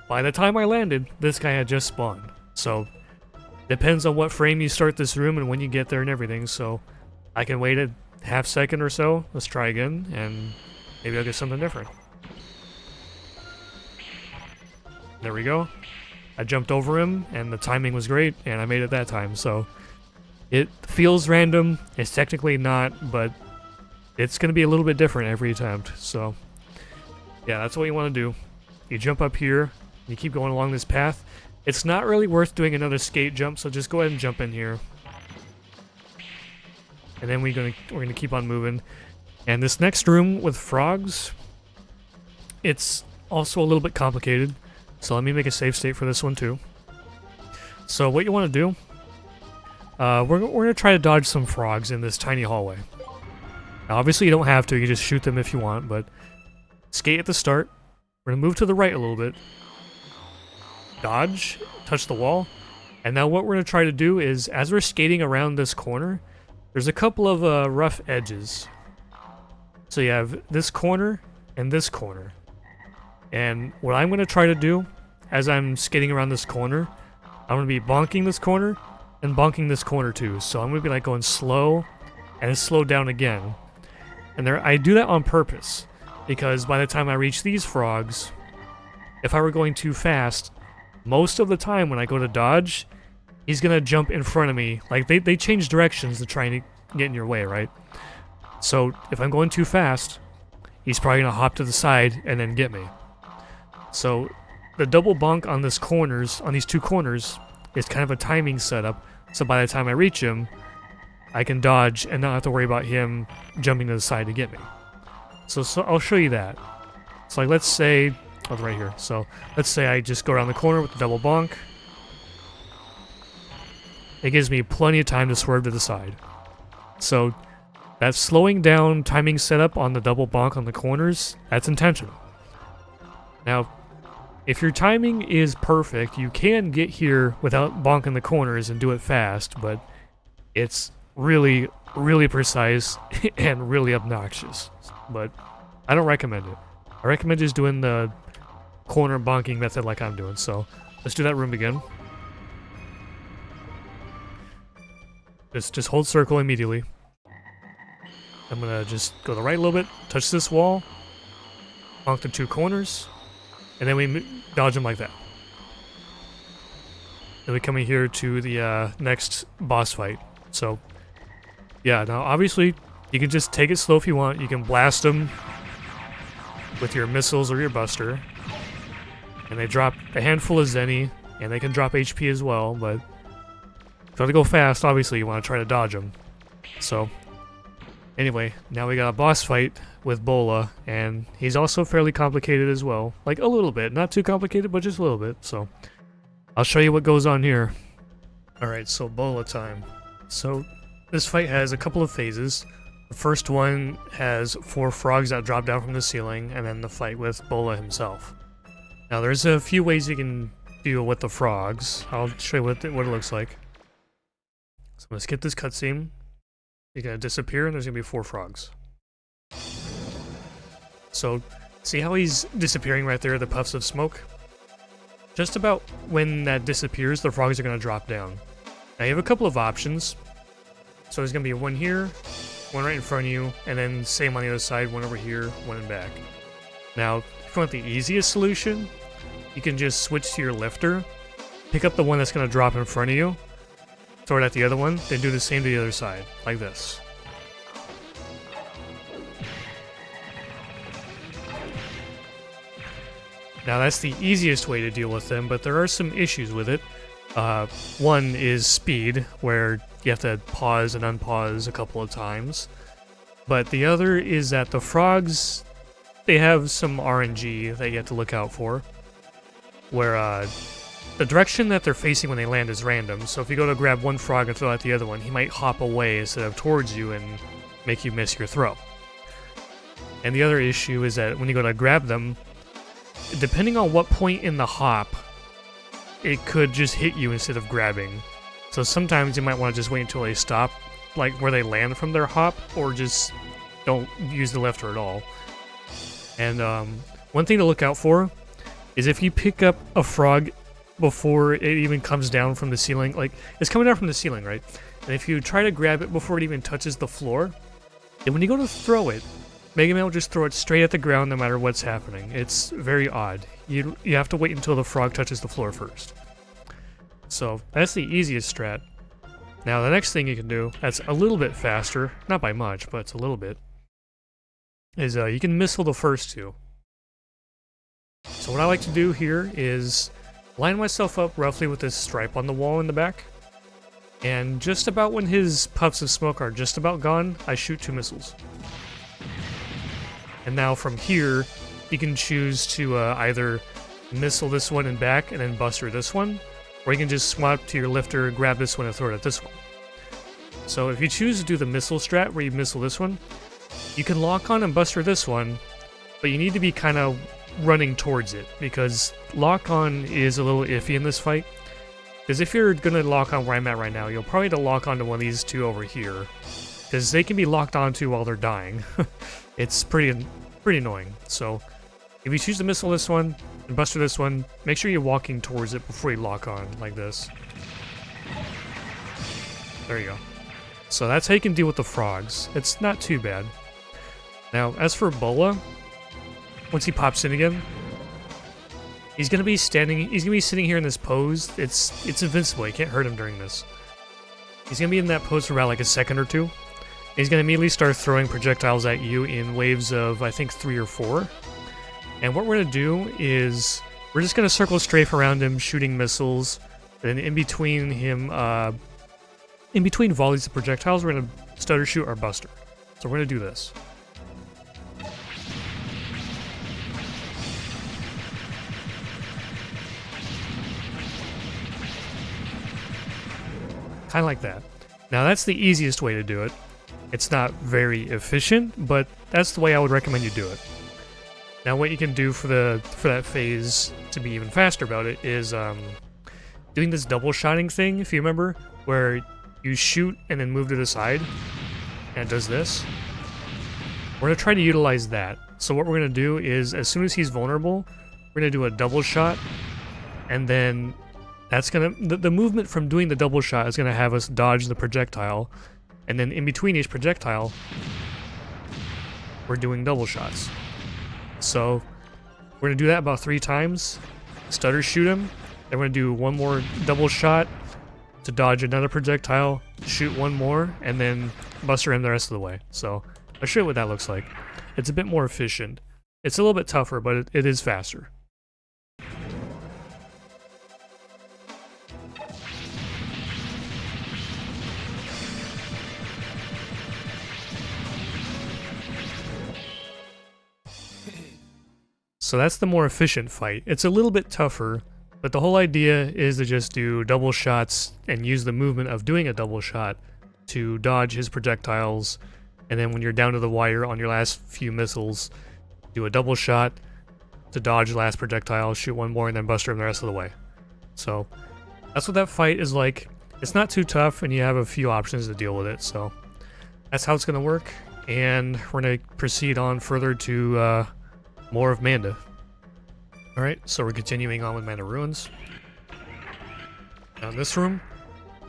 by the time I landed, this guy had just spawned. So, depends on what frame you start this room and when you get there and everything, so I can wait a half second or so. Let's try again, and maybe I'll get something different. There we go. I jumped over him, and the timing was great, and I made it that time, so it feels random. It's technically not, but it's going to be a little bit different every attempt, so yeah, that's what you want to do. You jump up here, you keep going along this path. It's not really worth doing another skate jump, so just go ahead and jump in here. And then we're gonna keep on moving. And this next room with frogs, it's also a little bit complicated. So let me make a save state for this one too. So what you want to do, we're going to try to dodge some frogs in this tiny hallway. Now obviously you don't have to, you can just shoot them if you want, but skate at the start. We're going to move to the right a little bit. Dodge, touch the wall. And now what we're going to try to do is, as we're skating around this corner, there's a couple of rough edges. So you have this corner and this corner. And what I'm going to try to do, as I'm skating around this corner, I'm going to be bonking this corner and bonking this corner too. So I'm going to be like going slow and then slow down again. And I do that on purpose, because by the time I reach these frogs, if I were going too fast, most of the time when I go to dodge, he's going to jump in front of me. Like, they change directions to try and get in your way, right? So if I'm going too fast, he's probably going to hop to the side and then get me. So the double bonk on these two corners, is kind of a timing setup. So by the time I reach him, I can dodge and not have to worry about him jumping to the side to get me. So I'll show you that. So like, let's say, right here. So let's say I just go around the corner with the double bonk. It gives me plenty of time to swerve to the side. So that slowing down timing setup on the double bonk on the corners, that's intentional. Now, if your timing is perfect, you can get here without bonking the corners and do it fast, but it's really, really precise and really obnoxious. But I don't recommend it. I recommend just doing the corner bonking method like I'm doing. So let's do that room again. Just hold circle immediately. I'm gonna just go to the right a little bit, touch this wall, bonk the two corners, and then we dodge them like that. Then we come in here to the next boss fight. So, yeah, now obviously you can just take it slow if you want. You can blast them with your missiles or your buster, and they drop a handful of zenny, and they can drop HP as well, but if you want to go fast, obviously you want to try to dodge them. So, anyway, now we got a boss fight with Bola, and he's also fairly complicated as well. Like, a little bit. Not too complicated, but just a little bit. So, I'll show you what goes on here. Alright, so Bola time. So, this fight has a couple of phases. The first one has 4 frogs that drop down from the ceiling, and then the fight with Bola himself. Now, there's a few ways you can deal with the frogs. I'll show you what it looks like. So, I'm gonna skip this cutscene. He's gonna disappear, and there's gonna be 4 frogs. So, see how he's disappearing right there, the puffs of smoke? Just about when that disappears, the frogs are gonna drop down. Now you have a couple of options. So there's gonna be one here, one right in front of you, and then same on the other side, one over here, one in back. Now, if you want the easiest solution, you can just switch to your lifter, pick up the one that's gonna drop in front of you, throw it at the other one, then do the same to the other side, like this. Now that's the easiest way to deal with them, but there are some issues with it. One is speed, where you have to pause and unpause a couple of times. But the other is that the frogs, they have some RNG that you have to look out for, where the direction that they're facing when they land is random. So if you go to grab one frog and throw at the other one, he might hop away instead of towards you and make you miss your throw. And the other issue is that when you go to grab them, depending on what point in the hop, it could just hit you instead of grabbing. So sometimes you might want to just wait until they stop, like where they land from their hop, or just don't use the lifter at all. And one thing to look out for is if you pick up a frog before it even comes down from the ceiling, like it's coming down from the ceiling, right? And if you try to grab it before it even touches the floor, then when you go to throw it, Mega Man will just throw it straight at the ground no matter what's happening. It's very odd. You have to wait until the frog touches the floor first. So that's the easiest strat. Now the next thing you can do, that's a little bit faster, not by much, but it's a little bit, is you can missile the first two. So what I like to do here is line myself up roughly with this stripe on the wall in the back, and just about when his puffs of smoke are just about gone, I shoot 2 missiles. And now from here, you can choose to either missile this one and back and then buster this one, or you can just swap to your lifter, grab this one, and throw it at this one. So if you choose to do the missile strat where you missile this one, you can lock on and buster this one, but you need to be kind of running towards it, because lock on is a little iffy in this fight. Because if you're going to lock on where I'm at right now, you'll probably have to lock onto one of these two over here, because they can be locked onto while they're dying. It's pretty annoying. So if you choose to missile this one and buster this one, make sure you're walking towards it before you lock on, like this. There you go. So that's how you can deal with the frogs. It's not too bad. Now, as for Bola, once he pops in again, he's gonna be sitting here in this pose. It's invincible, you can't hurt him during this. He's gonna be in that pose for about like a second or two. He's going to immediately start throwing projectiles at you in waves of, I think, 3 or 4. And what we're going to do is, we're just going to circle strafe around him, shooting missiles. Then in between him, in between volleys of projectiles, we're going to stutter shoot our buster. So we're going to do this. Kind of like that. Now that's the easiest way to do it. It's not very efficient, but that's the way I would recommend you do it. Now what you can do for that phase to be even faster about it is doing this double shotting thing, if you remember, where you shoot and then move to the side, and it does this. We're going to try to utilize that. So what we're going to do is, as soon as he's vulnerable, we're going to do a double shot, and then that's going to, the movement from doing the double shot is going to have us dodge the projectile. And then in between each projectile, we're doing double shots. So we're going to do that about 3 times. Stutter shoot him. Then we're going to do one more double shot to dodge another projectile, shoot one more, and then buster him the rest of the way. So I'll show you what that looks like. It's a bit more efficient. It's a little bit tougher, but it is faster. So that's the more efficient fight. It's a little bit tougher, but the whole idea is to just do double shots and use the movement of doing a double shot to dodge his projectiles, and then when you're down to the wire on your last few missiles, do a double shot to dodge the last projectile, shoot one more, and then buster him the rest of the way. So that's what that fight is like. It's not too tough, and you have a few options to deal with it, so that's how it's going to work, and we're going to proceed on further to more of Manda. Alright, so we're continuing on with Manda Ruins. Now in this room,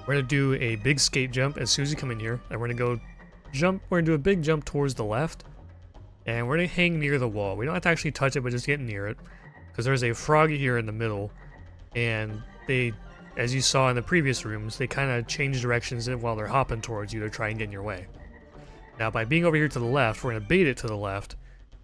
we're going to do a big skate jump as soon as you come in here, and we're going to go jump, we're going to do a big jump towards the left, and we're going to hang near the wall. We don't have to actually touch it, but just get near it, because there's a frog here in the middle, and they as you saw in the previous rooms, they kind of change directions while they're hopping towards you to try and get in your way. Now, by being over here to the left, we're going to bait it to the left,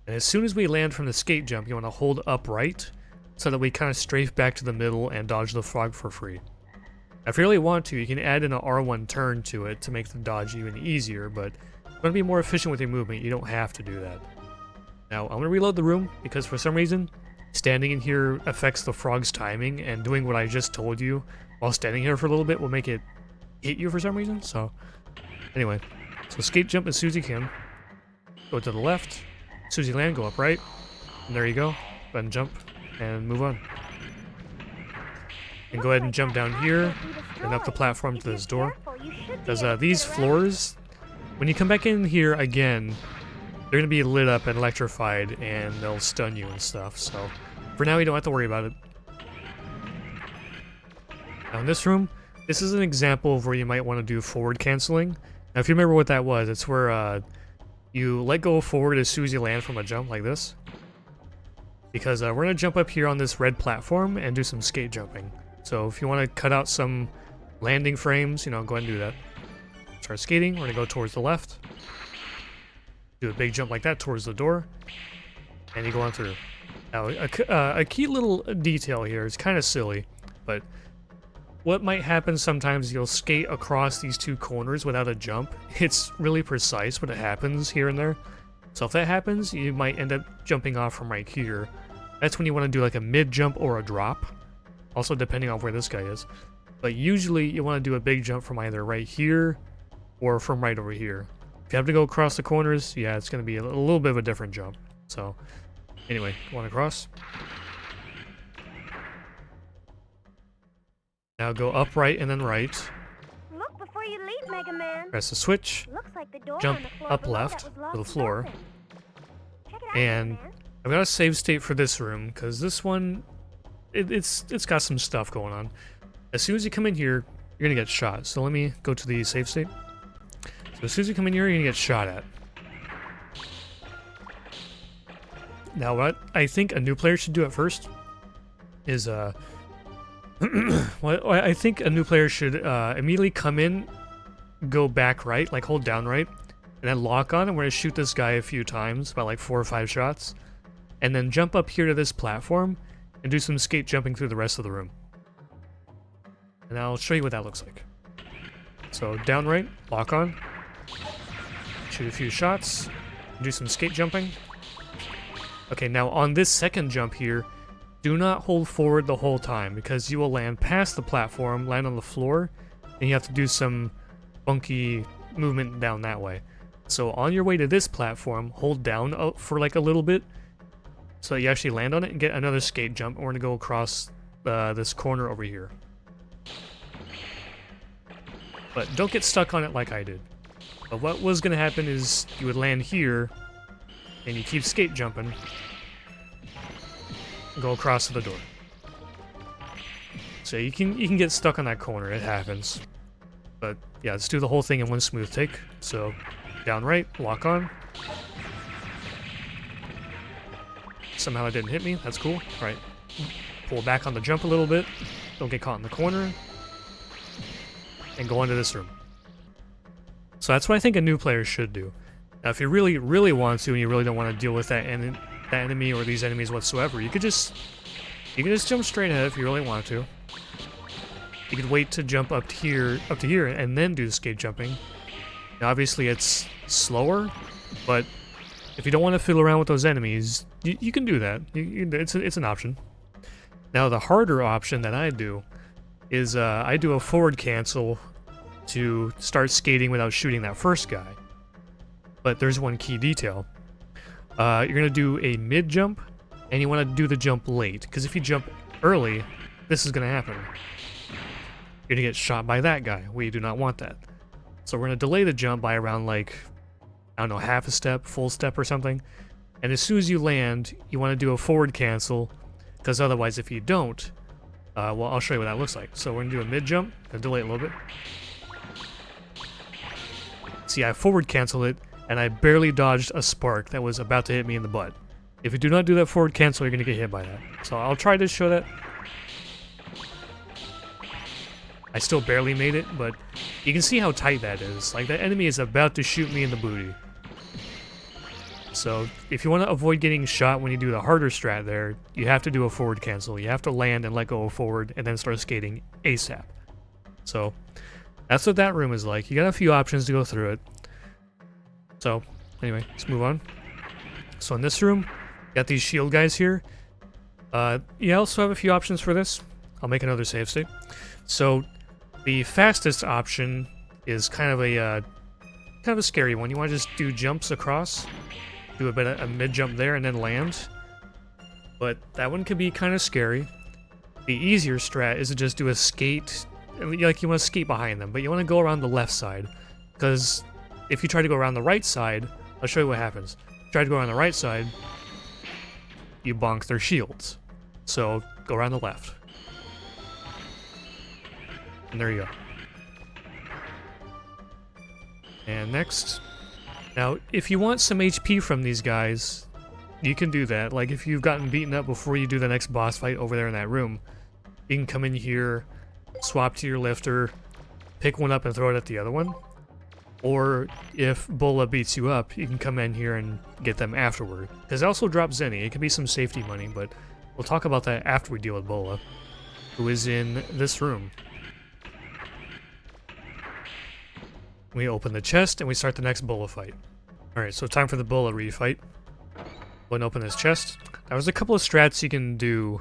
and as soon as we land from the skate jump, you want to hold upright so that we kind of strafe back to the middle and dodge the frog for free. Now, if you really want to, you can add in an R1 turn to it to make the dodge even easier, but if you want to be more efficient with your movement, you don't have to do that. Now, I'm going to reload the room because for some reason, standing in here affects the frog's timing, and doing what I just told you while standing here for a little bit will make it hit you for some reason, so anyway. So skate jump as soon as you can. Go to the left. As soon as you land, go up right. And there you go. Go ahead and jump and move on. And go ahead and jump down here and up the platform to this door. Because these floors, when you come back in here again, they're going to be lit up and electrified and they'll stun you and stuff. So for now, you don't have to worry about it. Now in this room, this is an example of where you might want to do forward canceling. Now, if you remember what that was, it's where you let go forward as soon as you land from a jump like this. Because we're going to jump up here on this red platform and do some skate jumping. So if you want to cut out some landing frames, go ahead and do that. Start skating, we're going to go towards the left. Do a big jump like that towards the door. And you go on through. Now, a key little detail here, it's kind of silly, but what might happen sometimes, you'll skate across these two corners without a jump. It's really precise when it happens here and there. So if that happens, you might end up jumping off from right here. That's when you want to do like a mid-jump or a drop. Also depending on where this guy is. But usually you want to do a big jump from either right here or from right over here. If you have to go across the corners, yeah, it's going to be a little bit of a different jump. So anyway, going across. Now go up, right, and then right. Look before you leap, Mega Man. Press the switch. Looks like the door Jump on the floor up below left that was locked to the is floor. open. Check it out, And Mega Man. I've got a save state for this room because this one, it's got some stuff going on. As soon as you come in here, you're gonna get shot. So let me go to the save state. So as soon as you come in here, you're gonna get shot at. Now, what I think a new player should do at first is well, I think a new player should immediately come in, go back right, like hold down right, and then lock on, and we're going to shoot this guy a few times, about like 4 or 5 shots, and then jump up here to this platform and do some skate jumping through the rest of the room. And I'll show you what that looks like. So down right, lock on, shoot a few shots, do some skate jumping. Okay, now on this second jump here, do not hold forward the whole time because you will land past the platform, land on the floor, and you have to do some funky movement down that way. So on your way to this platform, hold down for like a little bit so that you actually land on it and get another skate jump. We're going to go across this corner over here. But don't get stuck on it like I did. But what was going to happen is you would land here and you keep skate jumping. Go across to the door. So you can get stuck on that corner, it happens. But yeah, let's do the whole thing in one smooth take. So down right, lock on. Somehow it didn't hit me, that's cool. Right. Pull back on the jump a little bit. Don't get caught in the corner. And go into this room. So that's what I think a new player should do. Now if you really, really want to and you really don't want to deal with that enemy or these enemies whatsoever, you can just jump straight ahead if you really want to. You could wait to jump up to here and then do the skate jumping. Now obviously it's slower, but if you don't want to fiddle around with those enemies, you can do that. It's an option. Now the harder option that I do is I do a forward cancel to start skating without shooting that first guy. But there's one key detail. You're going to do a mid-jump, and you want to do the jump late. Because if you jump early, this is going to happen. You're going to get shot by that guy. We do not want that. So we're going to delay the jump by around, like, I don't know, half a step, full step or something. And as soon as you land, you want to do a forward cancel. Because otherwise, if you don't, well, I'll show you what that looks like. So we're going to do a mid-jump, and delay it a little bit. See, I forward canceled it, and I barely dodged a spark that was about to hit me in the butt. If you do not do that forward cancel, you're going to get hit by that. So I'll try to show that. I still barely made it, but you can see how tight that is. Like, that enemy is about to shoot me in the booty. So, if you want to avoid getting shot when you do the harder strat there, you have to do a forward cancel. You have to land and let go of forward, and then start skating ASAP. So, that's what that room is like. You got a few options to go through it. So, anyway, let's move on. So in this room, you got these shield guys here. You also have a few options for this. I'll make another save state. So, the fastest option is kind of a scary one. You want to just do jumps across. Do a bit of a mid-jump there and then land. But that one could be kind of scary. The easier strat is to just do a skate, like you want to skate behind them, but you want to go around the left side. Because if you try to go around the right side, I'll show you what happens. Try to go around the right side, you bonk their shields. So go around the left. And there you go. And next. Now, if you want some HP from these guys, you can do that. Like, if you've gotten beaten up before you do the next boss fight over there in that room, you can come in here, swap to your lifter, pick one up and throw it at the other one. Or, if Bola beats you up, you can come in here and get them afterward. Because it also drops Zenny. It can be some safety money, but we'll talk about that after we deal with Bola, who is in this room. We open the chest, and we start the next Bola fight. Alright, so time for the Bola refight. Go and open this chest. There's a couple of strats you can do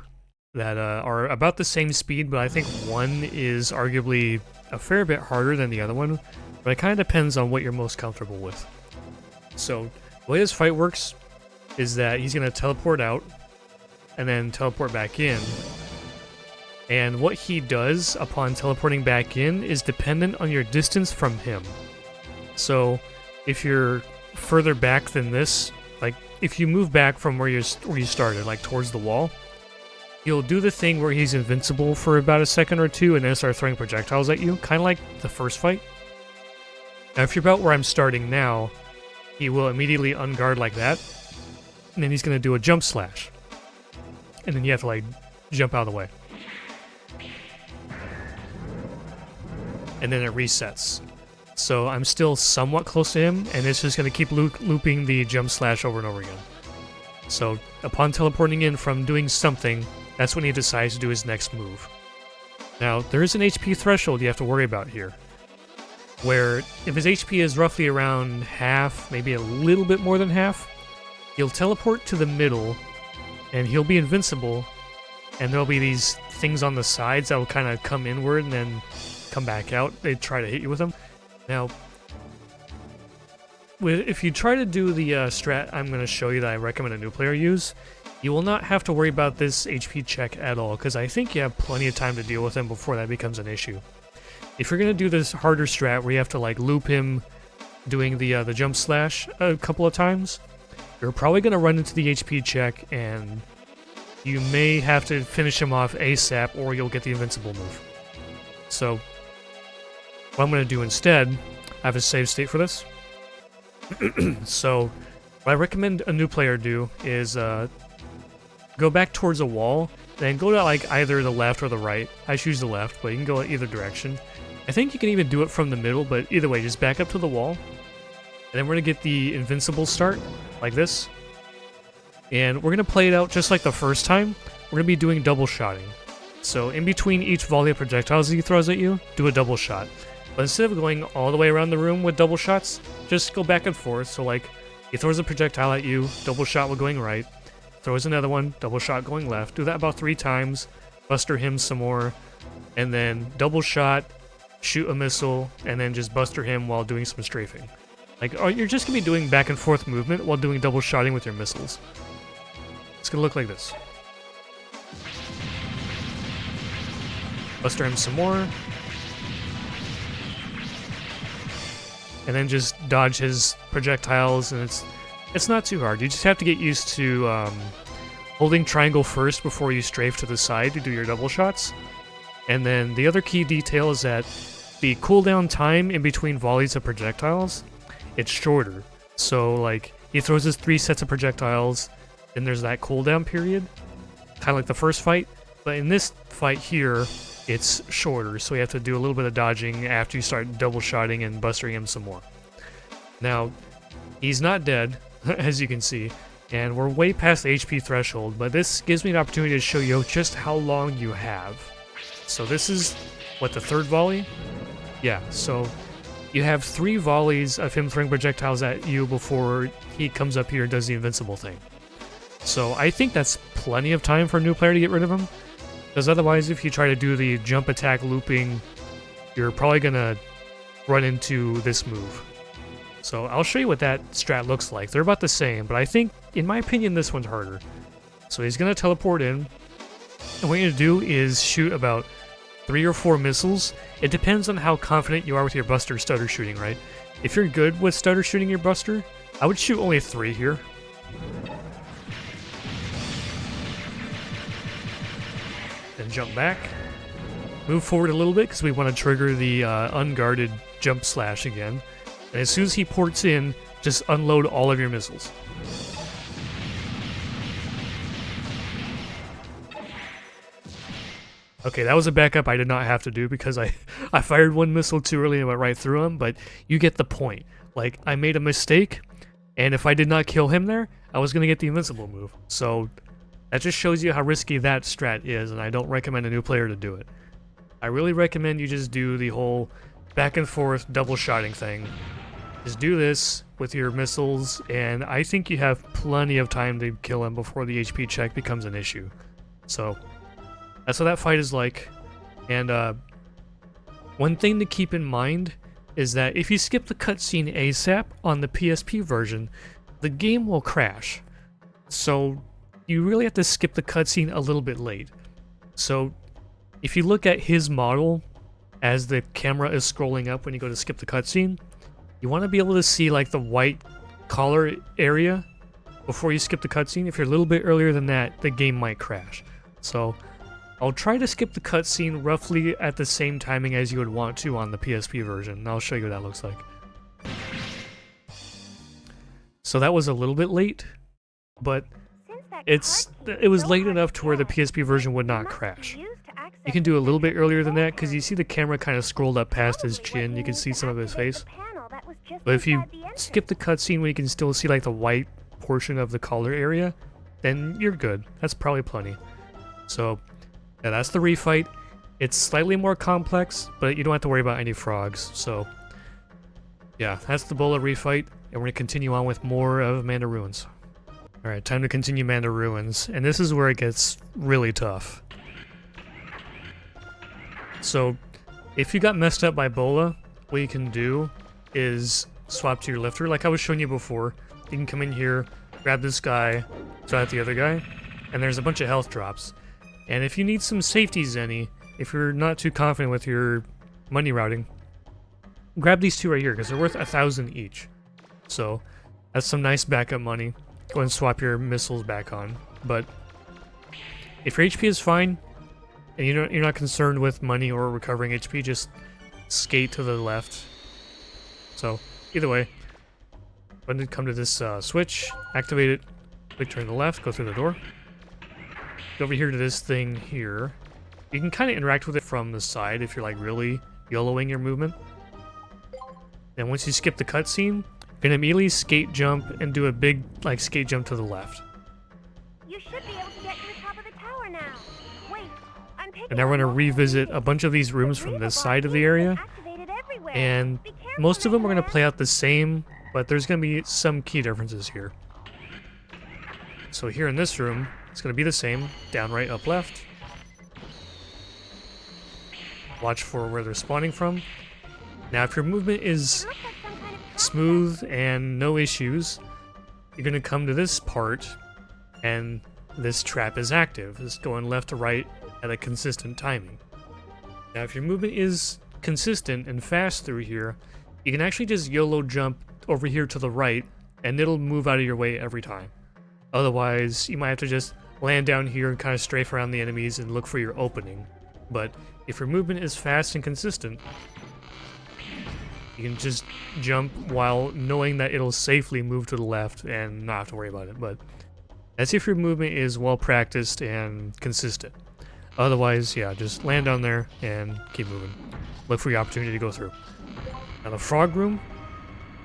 that are about the same speed, but I think one is arguably a fair bit harder than the other one, but it kind of depends on what you're most comfortable with. So, the way this fight works is that he's going to teleport out, and then teleport back in. And what he does upon teleporting back in is dependent on your distance from him. So, if you're further back than this, like if you move back from where you started, like towards the wall, he'll do the thing where he's invincible for about a second or two and then start throwing projectiles at you, kind of like the first fight. Now, if you're about where I'm starting now, he will immediately unguard like that, and then he's going to do a jump slash. And then you have to, like, jump out of the way. And then it resets. So I'm still somewhat close to him, and it's just going to keep looping the jump slash over and over again. So upon teleporting in from doing something, that's when he decides to do his next move. Now, there is an HP threshold you have to worry about here, where if his HP is roughly around half, maybe a little bit more than half, he'll teleport to the middle, and he'll be invincible, and there'll be these things on the sides that will kind of come inward and then come back out. They try to hit you with them. Now, if you try to do the strat I'm going to show you that I recommend a new player use, you will not have to worry about this HP check at all, because I think you have plenty of time to deal with him before that becomes an issue. If you're going to do this harder strat where you have to like loop him doing the jump slash a couple of times, you're probably going to run into the HP check, and you may have to finish him off ASAP, or you'll get the invincible move. So, what I'm going to do instead, I have a save state for this. So, what I recommend a new player do is go back towards a wall, then go to like either the left or the right. I choose the left, but you can go either direction. I think you can even do it from the middle, but either way, just back up to the wall. And then we're going to get the invincible start, like this. And we're going to play it out just like the first time. We're going to be doing double shotting. So in between each volley of projectiles he throws at you, do a double shot. But instead of going all the way around the room with double shots, just go back and forth. So like, he throws a projectile at you, double shot while going right. Throws another one, double shot going left. Do that about 3 times. Buster him some more. And then double shot, shoot a missile, and then just buster him while doing some strafing. Like, you're just going to be doing back and forth movement while doing double shotting with your missiles. It's going to look like this. Buster him some more. And then just dodge his projectiles, and it's not too hard. You just have to get used to holding triangle first before you strafe to the side to do your double shots. And then the other key detail is that the cooldown time in between volleys of projectiles, it's shorter. So like, he throws his 3 sets of projectiles, then there's that cooldown period, kind of like the first fight. But in this fight here, it's shorter, so you have to do a little bit of dodging after you start double shotting and bustering him some more. Now, he's not dead, as you can see, and we're way past the HP threshold, but this gives me an opportunity to show you just how long you have. So this is, what, the third volley? Yeah, so you have 3 volleys of him throwing projectiles at you before he comes up here and does the invincible thing. So I think that's plenty of time for a new player to get rid of him, because otherwise if you try to do the jump attack looping, you're probably going to run into this move. So I'll show you what that strat looks like. They're about the same, but I think, in my opinion, this one's harder. So he's going to teleport in, and what you're going to do is shoot about 3 or 4 missiles. It depends on how confident you are with your buster stutter shooting, right? If you're good with stutter shooting your buster, I would shoot only 3 here. Then jump back. Move forward a little bit because we want to trigger the unguarded jump slash again. And as soon as he ports in, just unload all of your missiles. Okay, that was a backup I did not have to do because I fired 1 missile too early and went right through him, but you get the point. Like, I made a mistake, and if I did not kill him there, I was going to get the invincible move. So that just shows you how risky that strat is, and I don't recommend a new player to do it. I really recommend you just do the whole back and forth double shotting thing. Just do this with your missiles, and I think you have plenty of time to kill him before the HP check becomes an issue. So that's what that fight is like. And one thing to keep in mind is that if you skip the cutscene ASAP on the PSP version, the game will crash. So you really have to skip the cutscene a little bit late. So if you look at his model as the camera is scrolling up when you go to skip the cutscene, you want to be able to see like the white collar area before you skip the cutscene. If you're a little bit earlier than that, the game might crash. So I'll try to skip the cutscene roughly at the same timing as you would want to on the PSP version, and I'll show you what that looks like. So that was a little bit late, but it was late enough to where the PSP version would not crash. You can do a little bit earlier than that because you see the camera kind of scrolled up past his chin. You can see some of his face. But if you skip the cutscene where you can still see like the white portion of the collar area, then you're good. That's probably plenty. So yeah, that's the refight. It's slightly more complex, but you don't have to worry about any frogs. So yeah, that's the Bola refight, and we're going to continue on with more of Manda Ruins. Alright, time to continue Manda Ruins, and this is where it gets really tough. So if you got messed up by Bola, what you can do is swap to your lifter, like I was showing you before. You can come in here, grab this guy, throw out the other guy, and there's a bunch of health drops. And if you need some safety zenny, if you're not too confident with your money routing, grab these 2 right here, because they're worth 1,000 each. So that's some nice backup money. Go and swap your missiles back on. But if your HP is fine, and you're not concerned with money or recovering HP, just skate to the left. So either way, when you come to this switch, activate it, click turn to the left, go through the door. Go over here to this thing here. You can kind of interact with it from the side if you're like really YOLOing your movement. Then once you skip the cutscene, you're gonna immediately skate jump and do a big like skate jump to the left. You should be able to get to the top of the tower now. Wait, I'm picking And now we're gonna revisit a bunch of these rooms from this side of the area. And most of them are going to play out the same, but there's going to be some key differences here. So here in this room, it's going to be the same, down right, up left. Watch for where they're spawning from. Now if your movement is smooth and no issues, you're going to come to this part, and this trap is active. It's going left to right at a consistent timing. Now if your movement is consistent and fast through here, you can actually just YOLO jump over here to the right, and it'll move out of your way every time. Otherwise, you might have to just land down here and kind of strafe around the enemies and look for your opening. But if your movement is fast and consistent, you can just jump while knowing that it'll safely move to the left and not have to worry about it. But that's if your movement is well practiced and consistent. Otherwise, yeah, just land down there and keep moving. Look for your opportunity to go through. Now the frog room,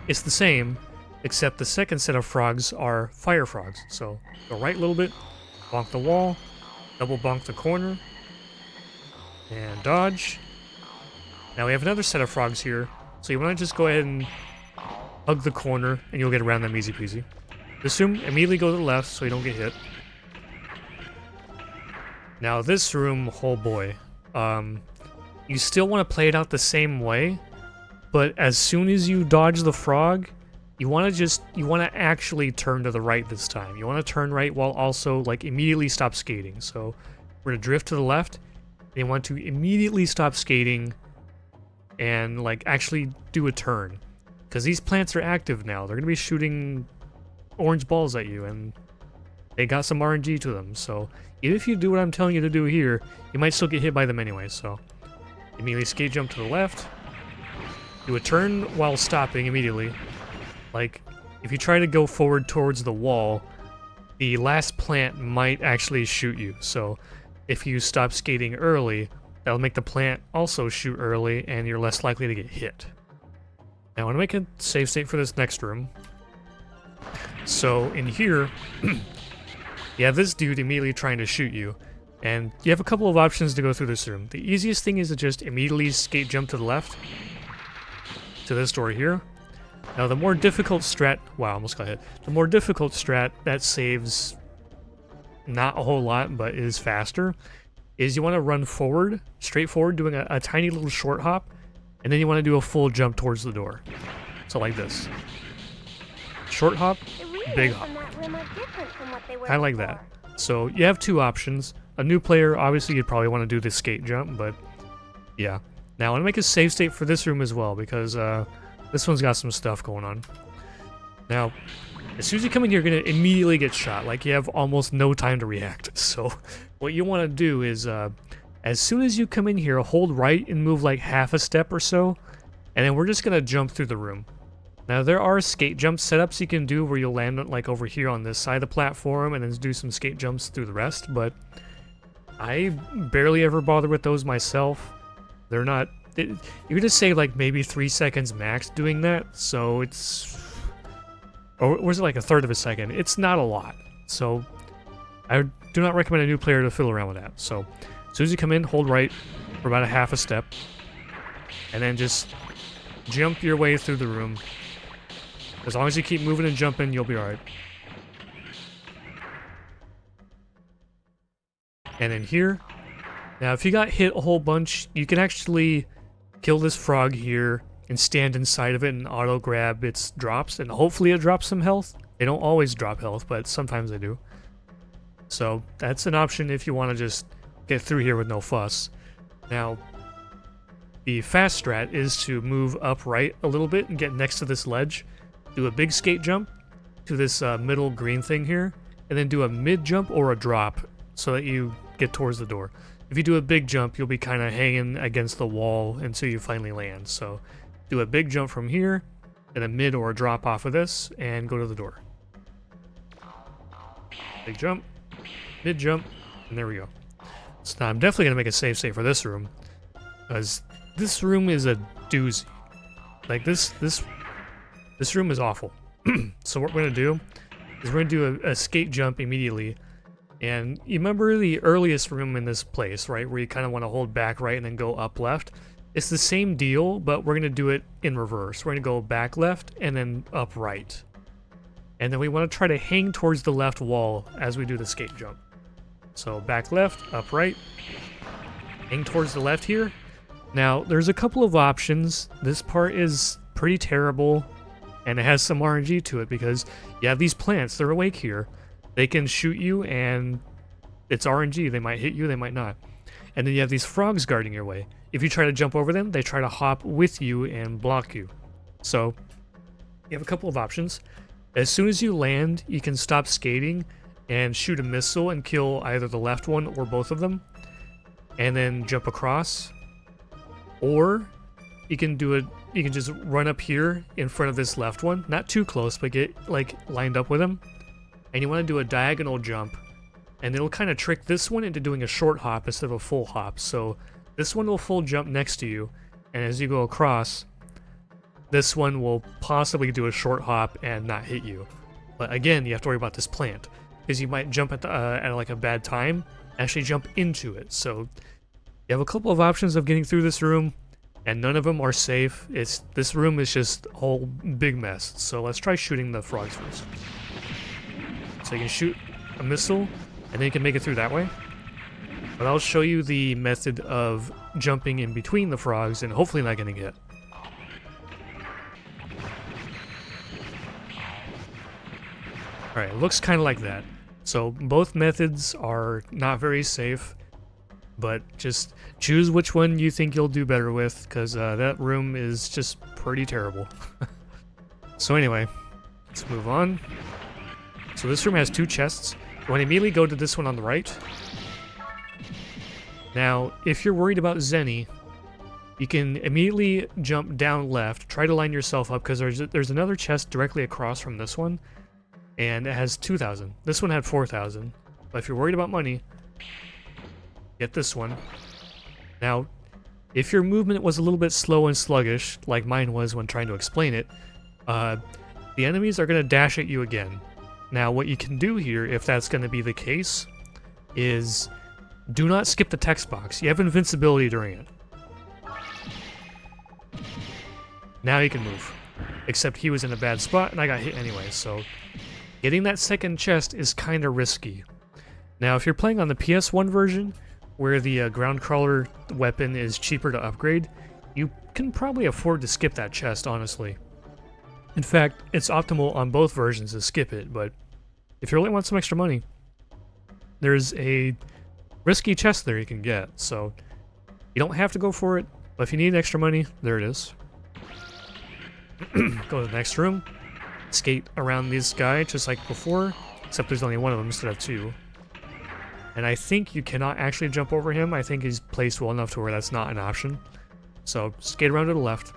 it's the same, except the second set of frogs are fire frogs. So go right a little bit, bonk the wall, double bonk the corner, and dodge. Now we have another set of frogs here, so you want to just go ahead and hug the corner, and you'll get around them easy peasy. This room, immediately go to the left so you don't get hit. Now this room, oh boy, you still want to play it out the same way, but as soon as you dodge the frog, you want to actually turn to the right this time. You want to turn right while also like immediately stop skating. So we're gonna drift to the left, and you want to immediately stop skating and like actually do a turn. Because these plants are active now. They're gonna be shooting orange balls at you, and they got some RNG to them. So even if you do what I'm telling you to do here, you might still get hit by them anyway. So immediately skate jump to the left. Do a turn while stopping immediately. Like, if you try to go forward towards the wall, the last plant might actually shoot you. So if you stop skating early, that'll make the plant also shoot early, and you're less likely to get hit. Now I want to make a save state for this next room. So in here, you have this dude immediately trying to shoot you, and you have a couple of options to go through this room. The easiest thing is to just immediately skate jump to the left, to this door here. Now the more difficult strat, wow, almost got hit. The more difficult strat that saves not a whole lot, but is faster, is you want to run forward, straight forward, doing a tiny little short hop, and then you want to do a full jump towards the door. So like this. Short hop, big hop. Kind of like that. So you have two options. A new player, obviously you'd probably want to do the skate jump, but yeah. Now I want to make a save state for this room as well, because this one's got some stuff going on. Now, as soon as you come in here, you're going to immediately get shot. Like, you have almost no time to react. So what you want to do is, as soon as you come in here, hold right and move like half a step or so, and then we're just going to jump through the room. Now, there are skate jump setups you can do where you'll land like over here on this side of the platform and then do some skate jumps through the rest, but I barely ever bother with those myself. They're not... you're going to save like maybe 3 seconds max doing that, so it's... Or was it like a third of a second? It's not a lot. So I do not recommend a new player to fiddle around with that. So as soon as you come in, hold right for about a half a step, and then just jump your way through the room. As long as you keep moving and jumping, you'll be alright. And then here, now if you got hit a whole bunch, you can actually kill this frog here and stand inside of it and auto grab its drops, and hopefully it drops some health. They don't always drop health, but sometimes they do. So that's an option if you want to just get through here with no fuss. Now, the fast strat is to move up right a little bit and get next to this ledge. Do a big skate jump to this middle green thing here, and then do a mid jump or a drop so that you get towards the door. If you do a big jump, you'll be kind of hanging against the wall until you finally land. So do a big jump from here, and a mid or a drop off of this, and go to the door. Big jump, mid jump, and there we go. So now I'm definitely going to make a save state for this room, because this room is a doozy. Like, this room is awful. So what we're going to do is we're going to do a skate jump immediately. And you remember the earliest room in this place, right? Where you kind of want to hold back right and then go up left. It's the same deal, but we're going to do it in reverse. We're going to go back left and then up right. And then we want to try to hang towards the left wall as we do the skate jump. So back left, up right, hang towards the left here. Now, there's a couple of options. This part is pretty terrible, and it has some RNG to it because you have these plants. They're awake here. They can shoot you, and it's RNG. They might hit you, they might not. And then you have these frogs guarding your way. If you try to jump over them, they try to hop with you and block you. So, you have a couple of options. As soon as you land, you can stop skating and shoot a missile and kill either the left one or both of them, and then jump across. Or you can do it. You can just run up here in front of this left one, not too close, but get like lined up with them. And you want to do a diagonal jump and it'll kind of trick this one into doing a short hop instead of a full hop. So this one will full jump next to you, and as you go across, this one will possibly do a short hop and not hit you. But again, you have to worry about this plant, because you might jump at like a bad time, actually jump into it. So you have a couple of options of getting through this room, and none of them are safe. This room is just a whole big mess. So let's try shooting the frogs first. So you can shoot a missile, and then you can make it through that way. But I'll show you the method of jumping in between the frogs and hopefully not getting hit. Alright, it looks kind of like that. So both methods are not very safe, but just choose which one you think you'll do better with, because that room is just pretty terrible. So anyway, let's move on. So this room has 2 chests. You want to immediately go to this one on the right. Now, if you're worried about Zenny, you can immediately jump down left, try to line yourself up, because there's another chest directly across from this one, and it has 2,000. This one had 4,000. But if you're worried about money, get this one. Now, if your movement was a little bit slow and sluggish, like mine was when trying to explain it, the enemies are going to dash at you again. Now, what you can do here, if that's going to be the case, is do not skip the text box. You have invincibility during it. Now you can move. Except he was in a bad spot, and I got hit anyway, so getting that second chest is kind of risky. Now, if you're playing on the PS1 version, where the ground crawler weapon is cheaper to upgrade, you can probably afford to skip that chest, honestly. In fact, it's optimal on both versions to skip it, but if you really want some extra money, there's a risky chest there you can get, so you don't have to go for it, but if you need extra money, there it is. Go to the next room, skate around this guy just like before, except there's only one of them instead of 2. And I think you cannot actually jump over him. I think he's placed well enough to where that's not an option. So skate around to the left.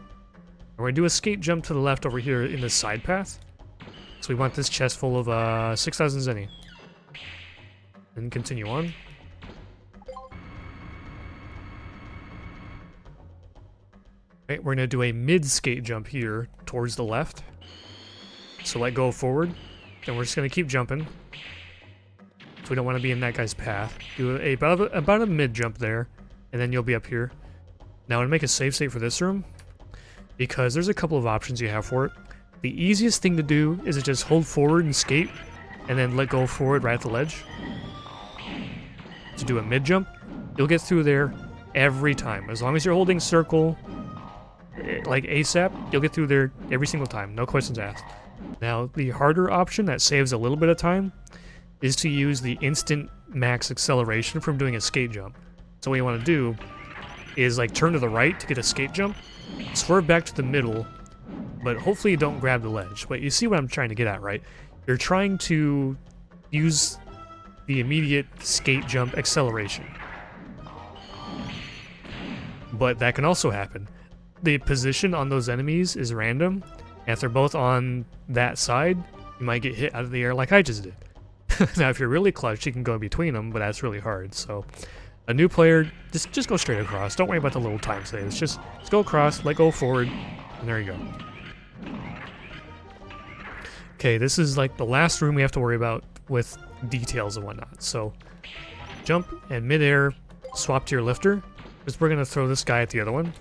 We're going to do a skate jump to the left over here in the side path. So we want this chest full of 6,000 zenny. And continue on. Right, we're going to do a mid-skate jump here towards the left. So let go forward. Then we're just going to keep jumping. So we don't want to be in that guy's path. Do about a mid-jump there, and then you'll be up here. Now I'm going to make a save state for this room, because there's a couple of options you have for it. The easiest thing to do is to just hold forward and skate, and then let go forward right at the ledge. To do a mid-jump, you'll get through there every time. As long as you're holding circle, like ASAP, you'll get through there every single time, no questions asked. Now, the harder option that saves a little bit of time is to use the instant max acceleration from doing a skate jump. So what you want to do is like turn to the right to get a skate jump, swerve back to the middle, but hopefully you don't grab the ledge. But you see what I'm trying to get at, right? You're trying to use the immediate skate jump acceleration. But that can also happen. The position on those enemies is random, and if they're both on that side, you might get hit out of the air like I just did. Now, if you're really clutch, you can go between them, but that's really hard. So, a new player, just go straight across. Don't worry about the little time saves. Just go across, let go forward, and there you go. Okay, this is like the last room we have to worry about with details and whatnot. So, jump and midair, swap to your lifter, because we're going to throw this guy at the other one.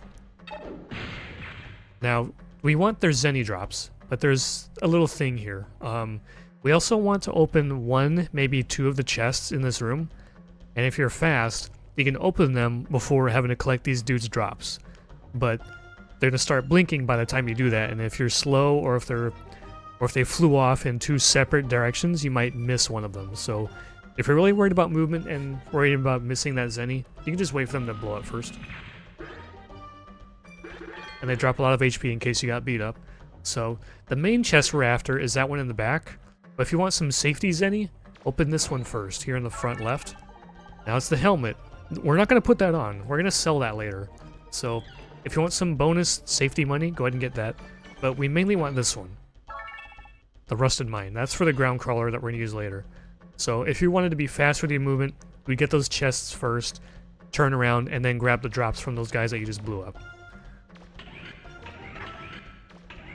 Now, we want their zenny drops, but there's a little thing here. We also want to open 1, maybe 2 of the chests in this room, and if you're fast, you can open them before having to collect these dudes' drops. But they're gonna start blinking by the time you do that, and if you're slow or if they flew off in 2 separate directions, you might miss one of them. So if you're really worried about movement and worried about missing that zenny, you can just wait for them to blow up first. And they drop a lot of HP in case you got beat up. So the main chest we're after is that one in the back. But if you want some safety zenny, open this one first, here in the front left. Now it's the helmet. We're not going to put that on. We're going to sell that later. So if you want some bonus safety money, go ahead and get that. But we mainly want this one. The rusted mine. That's for the ground crawler that we're going to use later. So if you wanted to be fast with your movement, we get those chests first, turn around, and then grab the drops from those guys that you just blew up.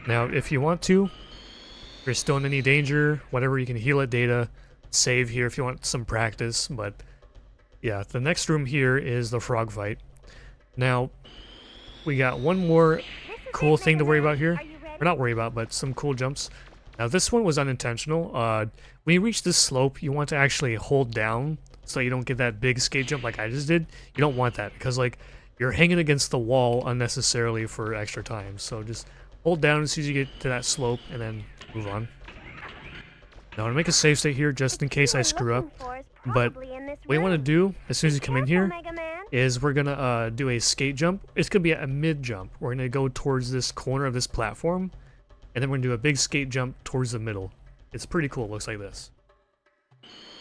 Now, if you want to, if you're still in any danger, whatever, you can heal at data, save here if you want some practice, but yeah, the next room here is the frog fight. Now, we got one more cool thing to worry about here. Or not worry about, but some cool jumps. Now, this one was unintentional. When you reach this slope, you want to actually hold down so you don't get that big escape jump like I just did. You don't want that because, like, you're hanging against the wall unnecessarily for extra time. So just hold down as soon as you get to that slope and then move on. Now, I'm going to make a save state here just in case I screw up. But what you want to do as soon as you come in here is we're going to do a skate jump. It's going to be a mid jump. We're going to go towards this corner of this platform. And then we're going to do a big skate jump towards the middle. It's pretty cool. It looks like this.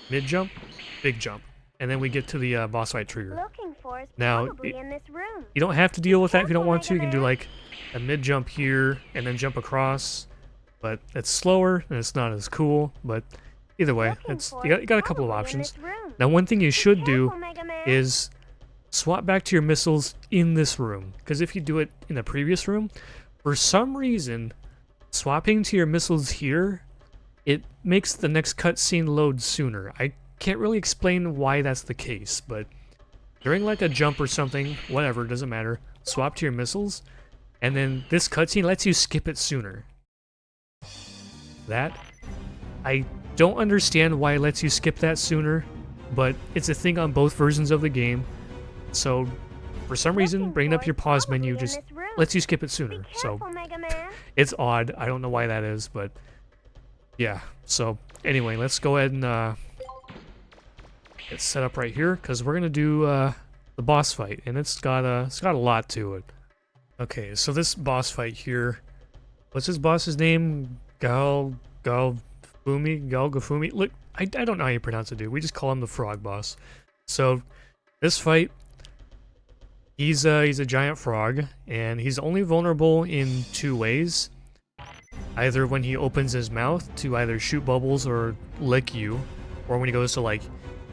Mid jump, big jump. And then we get to the boss fight trigger. Now, you don't have to deal with that if you don't want to. You can do like a mid jump here and then jump across. But it's slower and it's not as cool. But either way, you got a couple of options. Now, one thing you should do is swap back to your missiles in this room. Because if you do it in the previous room, for some reason, swapping to your missiles here, it makes the next cutscene load sooner. I can't really explain why that's the case, but during like a jump or something, whatever, doesn't matter, swap to your missiles, and then this cutscene lets you skip it sooner. That, I don't understand why it lets you skip that sooner, but it's a thing on both versions of the game, so for some reason, bringing up your pause menu just lets you skip it sooner, so it's odd. I don't know why that is, but yeah. So anyway, let's go ahead and get set up right here because we're gonna do the boss fight, and it's got a lot to it. Okay, so this boss fight here, what's this boss's name? Galgafumi. Look, I don't know how you pronounce it, dude. We just call him the frog boss. So this fight, he's a giant frog, and he's only vulnerable in two ways. Either when he opens his mouth to either shoot bubbles or lick you, or when he goes to like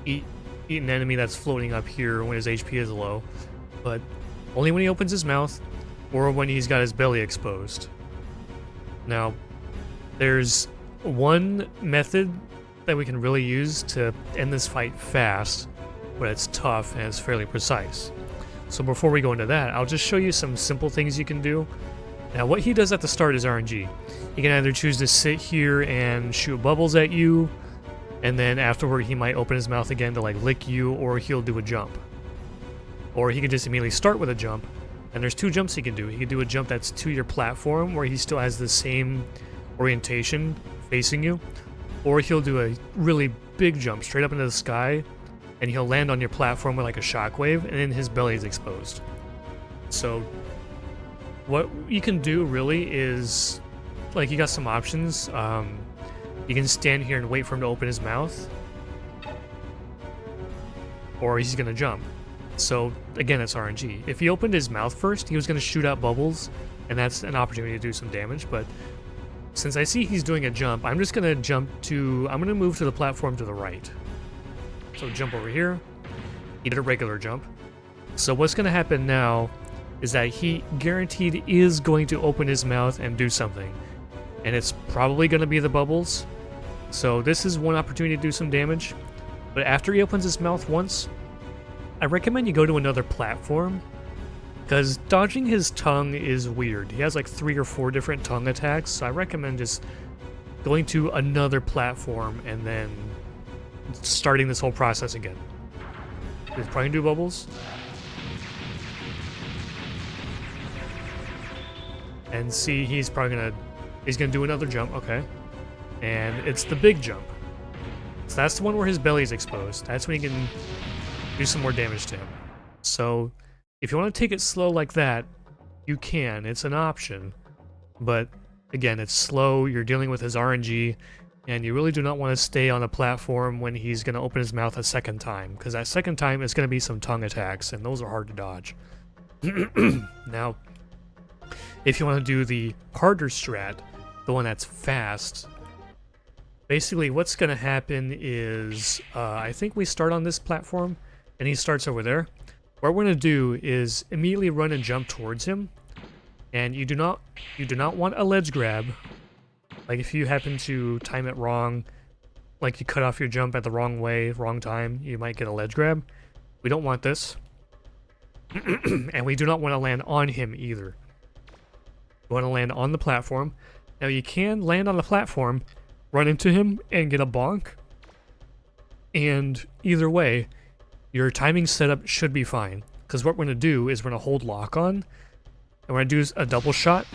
eat an enemy that's floating up here when his HP is low. But only when he opens his mouth or when he's got his belly exposed. Now, there's one method that we can really use to end this fight fast, but it's tough and it's fairly precise. So before we go into that, I'll just show you some simple things you can do. Now, what he does at the start is RNG. He can either choose to sit here and shoot bubbles at you, and then afterward he might open his mouth again to like lick you, or he'll do a jump. Or he can just immediately start with a jump, and there's two jumps he can do. He can do a jump that's to your platform, where he still has the same orientation facing you, or he'll do a really big jump straight up into the sky, and he'll land on your platform with like a shockwave, and then his belly is exposed. So what you can do really is, like, you got some options. You can stand here and wait for him to open his mouth, or he's gonna jump. So again, it's RNG. If he opened his mouth first, he was gonna shoot out bubbles, and that's an opportunity to do some damage. But since I see he's doing a jump, I'm just gonna I'm gonna move to the platform to the right. So jump over here. He did a regular jump. So what's gonna happen now is that he guaranteed is going to open his mouth and do something. And it's probably gonna be the bubbles. So this is one opportunity to do some damage. But after he opens his mouth once, I recommend you go to another platform, because dodging his tongue is weird. He has like 3 or 4 different tongue attacks, so I recommend just going to another platform and then starting this whole process again. He's probably gonna do bubbles. And see, he's gonna do another jump, okay. And it's the big jump. So that's the one where his belly is exposed. That's when you can do some more damage to him. So if you want to take it slow like that, you can. It's an option. But again, it's slow, you're dealing with his RNG, and you really do not want to stay on a platform when he's going to open his mouth a second time, because that second time is going to be some tongue attacks, and those are hard to dodge. Now, if you want to do the harder strat, the one that's fast, basically what's going to happen is I think we start on this platform and he starts over there. What we're going to do is immediately run and jump towards him, and you do not want a ledge grab. Like if you happen to time it wrong, like you cut off your jump at the wrong way, wrong time, you might get a ledge grab. We don't want this. And we do not want to land on him either. We want to land on the platform. Now you can land on the platform, run into him, and get a bonk. And either way, your timing setup should be fine. Because what we're going to do is we're going to hold lock on, and we're going to do a double shot.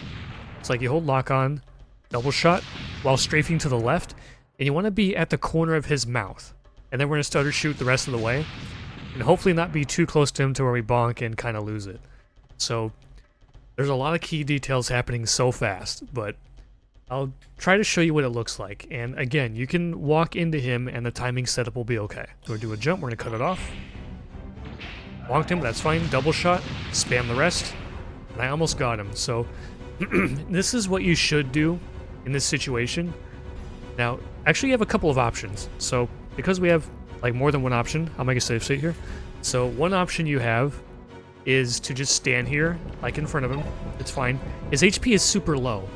It's like you hold lock on, double shot, while strafing to the left, and you want to be at the corner of his mouth. And then we're going to stutter shoot the rest of the way, and hopefully not be too close to him to where we bonk and kind of lose it. So there's a lot of key details happening so fast, but I'll try to show you what it looks like. And again, you can walk into him and the timing setup will be okay. So we'll do a jump, we're going to cut it off. Bonked him, that's fine. Double shot, spam the rest, and I almost got him. So this is what you should do in this situation. Now, actually you have a couple of options. So because we have like more than one option, I'll make a safe state here. So one option you have is to just stand here, like in front of him. It's fine. His HP is super low.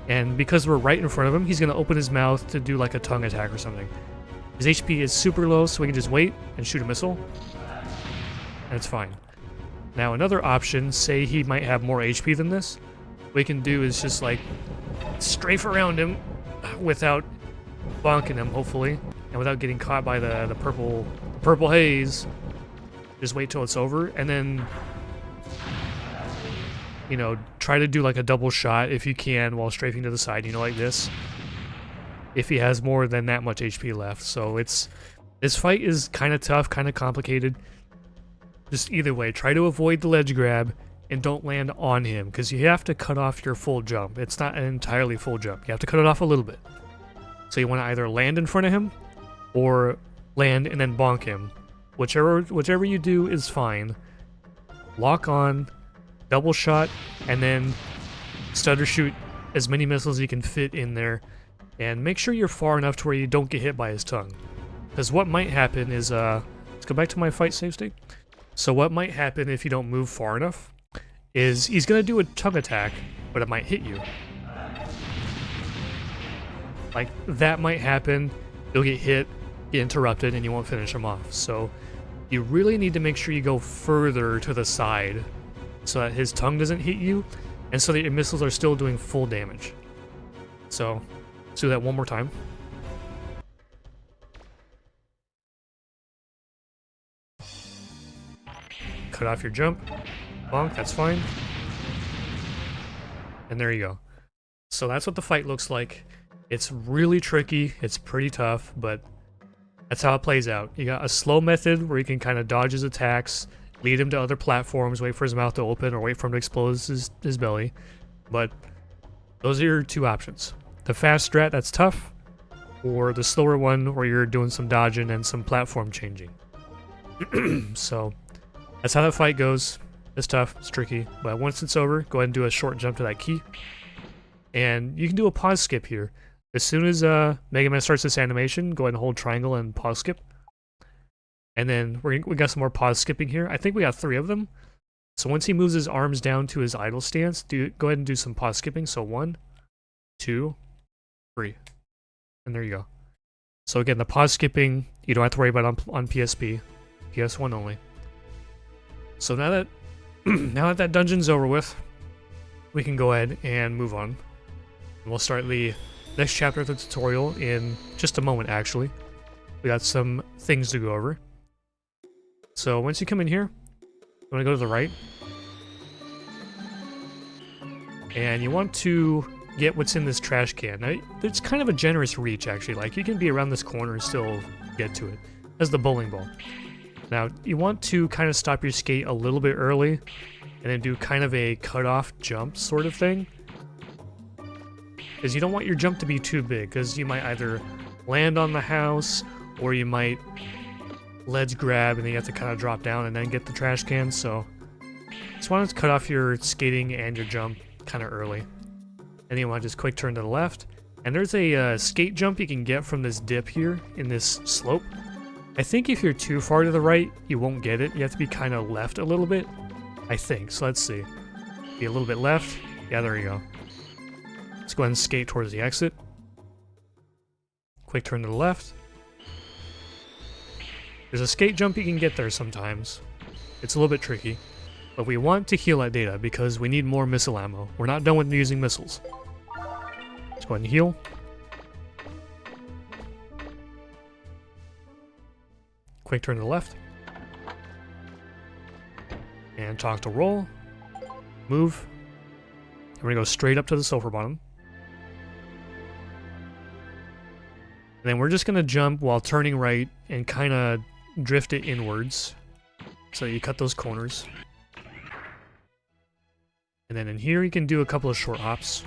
And because we're right in front of him, he's going to open his mouth to do like a tongue attack or something. His HP is super low, so we can just wait and shoot a missile. And it's fine. Now another option, say he might have more HP than this, what we can do is just like strafe around him without bonking him, hopefully. And without getting caught by the purple haze. Just wait till it's over, and then, you know, try to do like a double shot if you can while strafing to the side, you know, like this. If he has more than that much HP left. So this fight is kind of tough, kind of complicated. Just either way, try to avoid the ledge grab and don't land on him, because you have to cut off your full jump. It's not an entirely full jump. You have to cut it off a little bit. So you want to either land in front of him or land and then bonk him. Whichever you do is fine. Lock on, double shot, and then stutter shoot as many missiles as you can fit in there. And make sure you're far enough to where you don't get hit by his tongue. Because what might happen is, let's go back to my fight save state. So what might happen if you don't move far enough is he's going to do a tongue attack, but it might hit you. Like, that might happen, you'll get hit, get interrupted, and you won't finish him off. So you really need to make sure you go further to the side so that his tongue doesn't hit you, and so that your missiles are still doing full damage. So let's do that one more time. Cut off your jump. Bonk, that's fine. And there you go. So that's what the fight looks like. It's really tricky, it's pretty tough, but that's how it plays out. You got a slow method where you can kind of dodge his attacks, lead him to other platforms, wait for his mouth to open, or wait for him to explode his belly. But those are your two options. The fast strat, that's tough, or the slower one where you're doing some dodging and some platform changing. So that's how that fight goes. It's tough, it's tricky, but once it's over, go ahead and do a short jump to that key. And you can do a pause skip here. As soon as Mega Man starts this animation, go ahead and hold triangle and pause skip. And then we got some more pause skipping here. I think we got 3 of them. So once he moves his arms down to his idle stance, go ahead and do some pause skipping. So 1, 2, 3. And there you go. So again, the pause skipping, you don't have to worry about on PSP. PS1 only. So now that now that dungeon's over with, we can go ahead and move on. And we'll start the next chapter of the tutorial in just a moment, actually. We got some things to go over. So once you come in here, you want to go to the right. And you want to get what's in this trash can. Now, it's kind of a generous reach, actually. Like, you can be around this corner and still get to it. That's the bowling ball. Now, you want to kind of stop your skate a little bit early, and then do kind of a cut-off jump sort of thing. Because you don't want your jump to be too big, because you might either land on the house, or you might ledge grab, and then you have to kind of drop down and then get the trash can, so just want to cut off your skating and your jump kind of early. And then you want to just quick turn to the left, And there's a skate jump you can get from this dip here in this slope. I think if you're too far to the right, you won't get it. You have to be kind of left a little bit, I think. So let's see. Be a little bit left. Yeah, there you go. Let's go ahead and skate towards the exit. Quick turn to the left. There's a skate jump you can get there sometimes. It's a little bit tricky. But we want to heal that data because we need more missile ammo. We're not done with using missiles. Let's go ahead and heal. Quick turn to the left. And talk to roll. Move. And we're going to go straight up to the sulfur bottom. And then we're just going to jump while turning right and kind of drift it inwards. So you cut those corners. And then in here you can do a couple of short hops.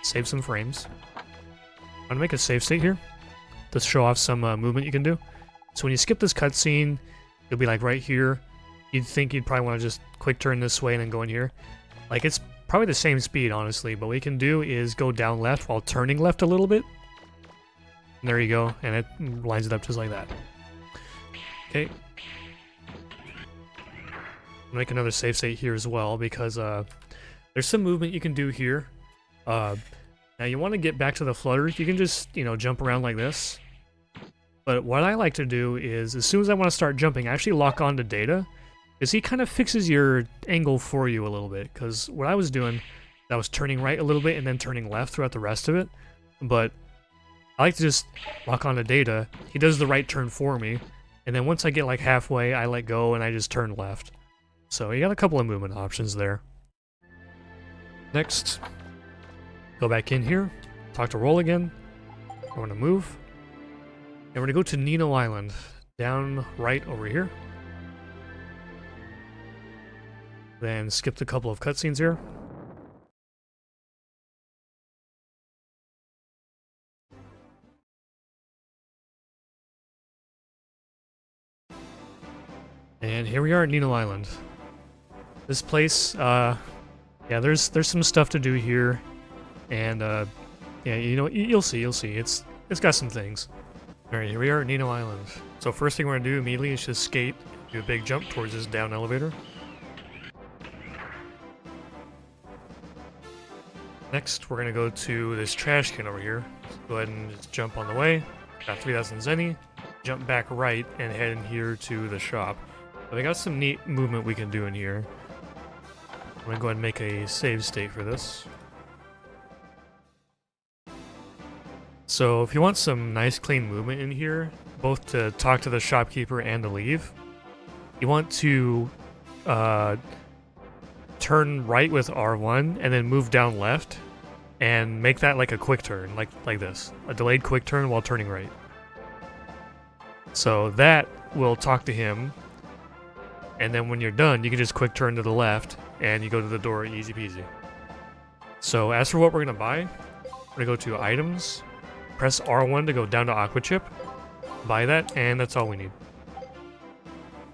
Save some frames. I'm going to make a save state here to show off some movement you can do. So when you skip this cutscene, you'll be like right here. You'd think you'd probably want to just quick turn this way and then go in here. Like it's probably the same speed, honestly, but what we can do is go down left while turning left a little bit. And there you go, and it lines it up just like that. Okay. I'll make another save state here as well because there's some movement you can do here. Now you want to get back to the flutter, you can just, jump around like this. But what I like to do is, as soon as I want to start jumping, I actually lock on to Data, because he kind of fixes your angle for you a little bit. Because what I was doing, I was turning right a little bit and then turning left throughout the rest of it. But I like to just lock on to Data. He does the right turn for me. And then once I get like halfway, I let go and I just turn left. So you got a couple of movement options there. Next, go back in here, talk to roll again. I want to move. And we're going to go to Nino Island, down right over here. Then skipped a couple of cutscenes here. And here we are at Nino Island. This place, yeah, there's some stuff to do here. And, yeah, you'll see. It's got some things. Alright, here we are at Nino Island. So first thing we're going to do immediately is just skate, do a big jump towards this down elevator. Next, we're going to go to this trash can over here. Go ahead and just jump on the way. Got 3,000 zenny. Jump back right and head in here to the shop. But we got some neat movement we can do in here. I'm going to go ahead and make a save state for this. So if you want some nice clean movement in here, both to talk to the shopkeeper and to leave, you want to turn right with R1 and then move down left and make that like a quick turn, like this. A delayed quick turn while turning right. So that will talk to him, and then when you're done, you can just quick turn to the left and you go to the door easy peasy. So as for what we're going to buy, we're going to go to items, press R1 to go down to Aqua Chip, buy that, and that's all we need.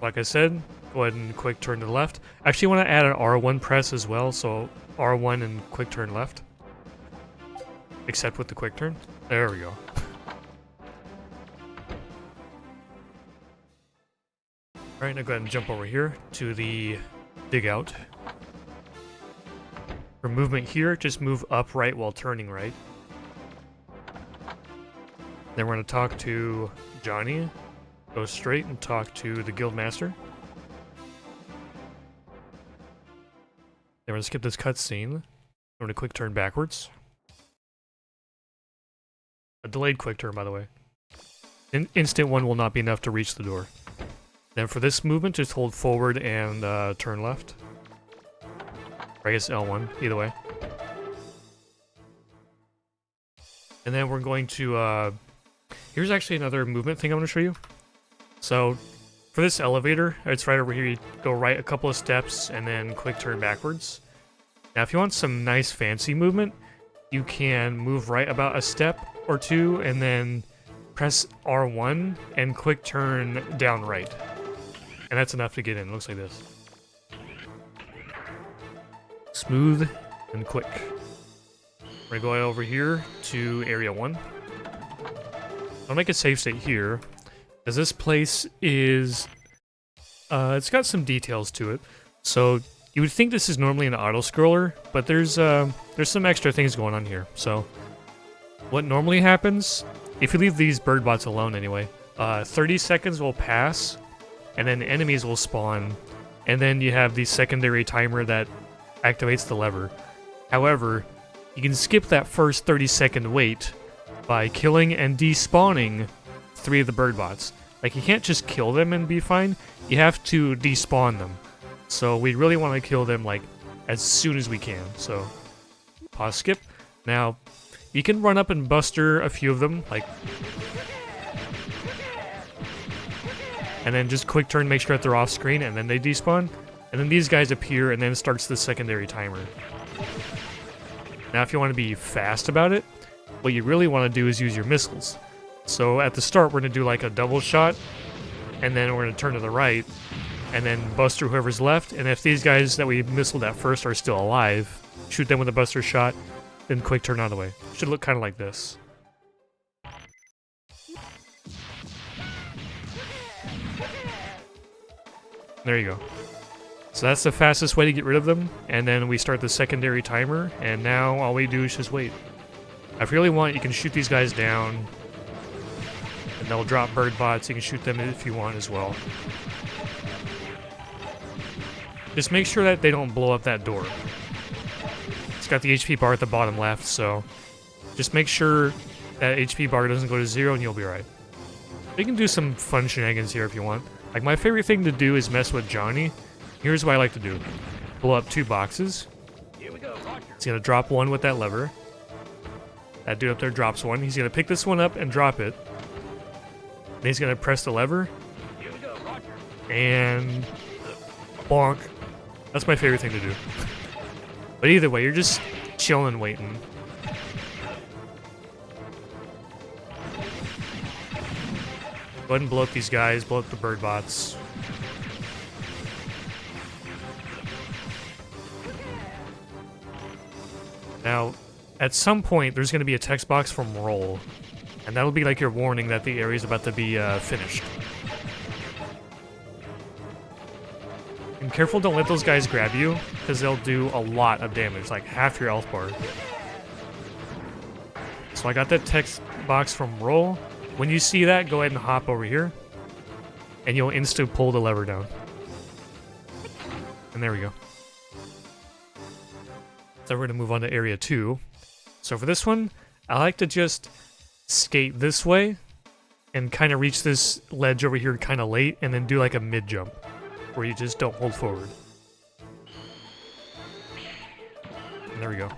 Like I said, go ahead and quick turn to the left. I actually want to add an R1 press as well, so R1 and quick turn left. Except with the quick turn. There we go. Alright, now go ahead and jump over here to the dig out. For movement here, just move up right while turning right. Then we're going to talk to Johnny. Go straight and talk to the guild master. Then we're going to skip this cutscene. We're going to quick turn backwards. A delayed quick turn, by the way. Instant one will not be enough to reach the door. Then for this movement, just hold forward and turn left. Or I guess L1, either way. And then we're going to... here's actually another movement thing I want to show you. So, for this elevator, it's right over here. You go right a couple of steps and then quick turn backwards. Now, if you want some nice fancy movement, you can move right about a step or two and then press R1 and quick turn down right. And that's enough to get in. It looks like this. Smooth and quick. We're We're going to go over here to Area 1. I'll make a save state here, because this place is... it's got some details to it. So, you would think this is normally an auto-scroller, but there's some extra things going on here. So, what normally happens, if you leave these bird bots alone anyway, 30 seconds will pass, and then enemies will spawn, and then you have the secondary timer that activates the lever. However, you can skip that first 30-second wait by killing and despawning 3 of the bird bots. Like, you can't just kill them and be fine, you have to despawn them. So we really want to kill them, like, as soon as we can. So, pause skip. Now, you can run up and buster a few of them, like... And then just quick turn, make sure that they're off screen, and then they despawn. And then these guys appear, and then it starts the secondary timer. Now, if you want to be fast about it, what you really want to do is use your missiles. So at the start, we're going to do like a double shot, and then we're going to turn to the right, and then buster whoever's left. And if these guys that we missiled at first are still alive, shoot them with a buster shot, then quick turn out of the way. Should look kind of like this. There you go. So that's the fastest way to get rid of them, and then we start the secondary timer, and now all we do is just wait. If you really want, you can shoot these guys down, and they'll drop bird bots. You can shoot them if you want as well. Just make sure that they don't blow up that door. It's got the HP bar at the bottom left, so just make sure that HP bar doesn't go to 0 and you'll be right. You can do some fun shenanigans here if you want. Like, my favorite thing to do is mess with Johnny. Here's what I like to do. Blow up 2 boxes. Here we go, Roger. He's going to drop one with that lever. That dude up there drops one. He's going to pick this one up and drop it. Then he's going to press the lever. Here we go, Roger. And... bonk. That's my favorite thing to do. But either way, you're just chilling and waiting. Go ahead and blow up these guys, blow up the bird bots. Now, at some point, there's going to be a text box from roll, and that'll be like your warning that the area is about to be finished. And careful, don't let those guys grab you, because they'll do a lot of damage, like half your health bar. So I got that text box from roll. When you see that, go ahead and hop over here, and you'll insta pull the lever down. And there we go. So we're going to move on to Area 2. So for this one, I like to just skate this way, and kind of reach this ledge over here kind of late, and then do like a mid-jump, where you just don't hold forward. And there we go.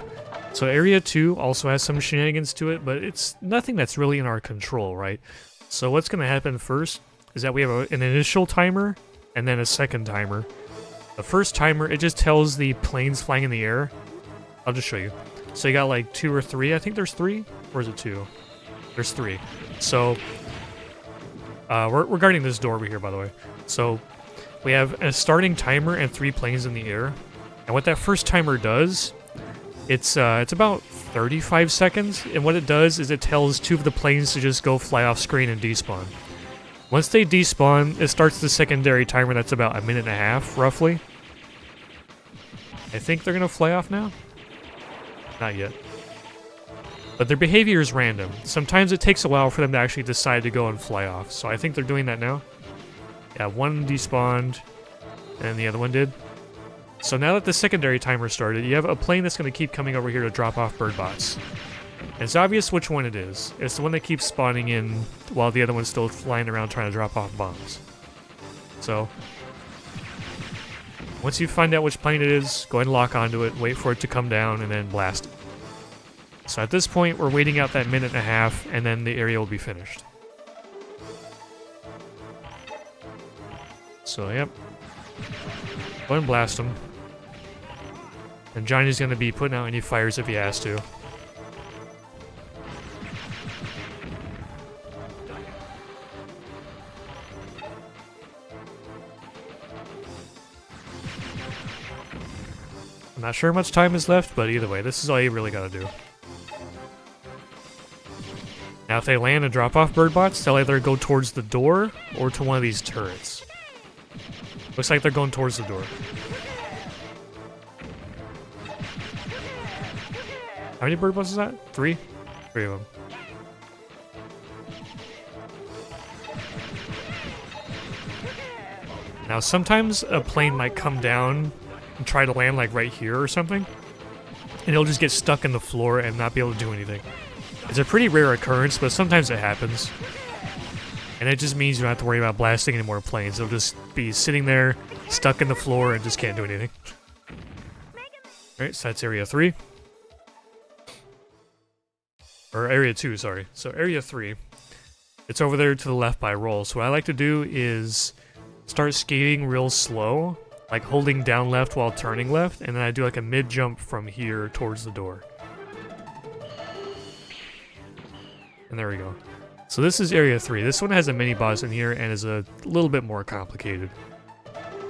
So Area 2 also has some shenanigans to it, but it's nothing that's really in our control, right? So what's going to happen first is that we have an initial timer and then a second timer. The first timer, it just tells the planes flying in the air. I'll just show you. So you got like 2 or 3. I think there's 3. Or is it 2? There's 3. So we're guarding this door over here, by the way. So we have a starting timer and 3 planes in the air. And what that first timer does... It's about 35 seconds, and what it does is it tells 2 of the planes to just go fly off screen and despawn. Once they despawn, it starts the secondary timer that's about 1.5 minutes, roughly. I think they're gonna fly off now? Not yet. But their behavior is random. Sometimes it takes a while for them to actually decide to go and fly off, so I think they're doing that now. Yeah, one despawned, and the other one did. So now that the secondary timer started, you have a plane that's going to keep coming over here to drop off bird bots. And it's obvious which one it is. It's the one that keeps spawning in while the other one's still flying around trying to drop off bombs. So, once you find out which plane it is, go ahead and lock onto it, wait for it to come down, and then blast it. So at this point, we're waiting out that 1.5 minutes, and then the area will be finished. So, yep. Go ahead and blast him. And Johnny's going to be putting out any fires if he has to. I'm not sure how much time is left, but either way, this is all you really gotta do. Now if they land and drop off bird bots, they'll either go towards the door or to one of these turrets. Looks like they're going towards the door. How many bird bots is that? 3? 3 of them. Now sometimes a plane might come down and try to land like right here or something, and it'll just get stuck in the floor and not be able to do anything. It's a pretty rare occurrence, but sometimes it happens. And it just means you don't have to worry about blasting any more planes. They'll just be sitting there, stuck in the floor, and just can't do anything. Alright, so that's Area 3. Or Area 2, sorry. So Area 3, it's over there to the left by roll. So what I like to do is start skating real slow, like holding down left while turning left, and then I do like a mid-jump from here towards the door. And there we go. So this is Area 3. This one has a mini-boss in here and is a little bit more complicated.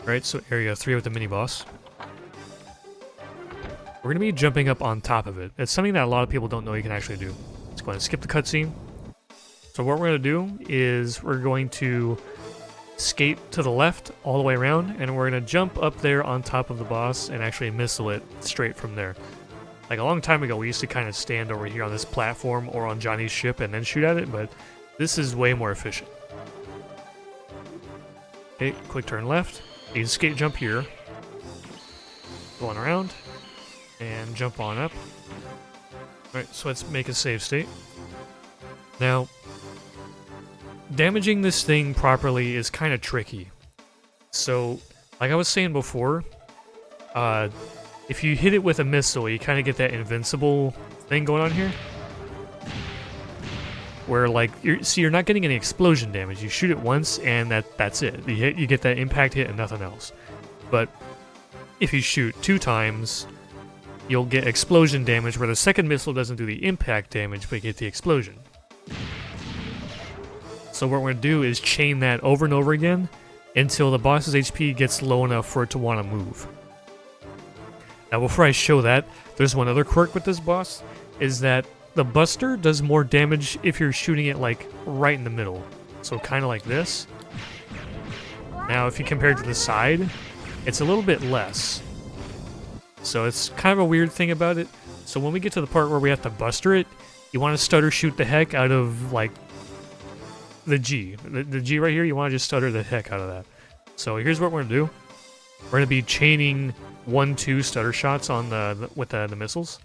Alright, so Area 3 with the mini-boss. We're going to be jumping up on top of it. It's something that a lot of people don't know you can actually do. Let's go ahead and skip the cutscene. So what we're going to do is we're going to skate to the left all the way around, and we're going to jump up there on top of the boss and actually missile it straight from there. Like a long time ago, we used to kind of stand over here on this platform or on Johnny's ship and then shoot at it, but this is way more efficient. Okay, quick turn left. You can skate jump here. Go on around. And jump on up. Alright, so let's make a save state. Now, damaging this thing properly is kind of tricky. So, like I was saying before, if you hit it with a missile, you kind of get that invincible thing going on here. Where, like, you're not getting any explosion damage. You shoot it once, and that's it. You get that impact hit and nothing else. But if you shoot 2 times, you'll get explosion damage, where the second missile doesn't do the impact damage, but you get the explosion. So what we're going to do is chain that over and over again until the boss's HP gets low enough for it to want to move. Now before I show that, there's one other quirk with this boss, is that the Buster does more damage if you're shooting it like right in the middle. So kind of like this. Now if you compare it to the side, it's a little bit less. So it's kind of a weird thing about it. So when we get to the part where we have to Buster it, you want to stutter shoot the heck out of like the G. The G right here, you want to just stutter the heck out of that. So here's what we're going to do. We're going to be chaining 1-2 stutter shots on with the missiles.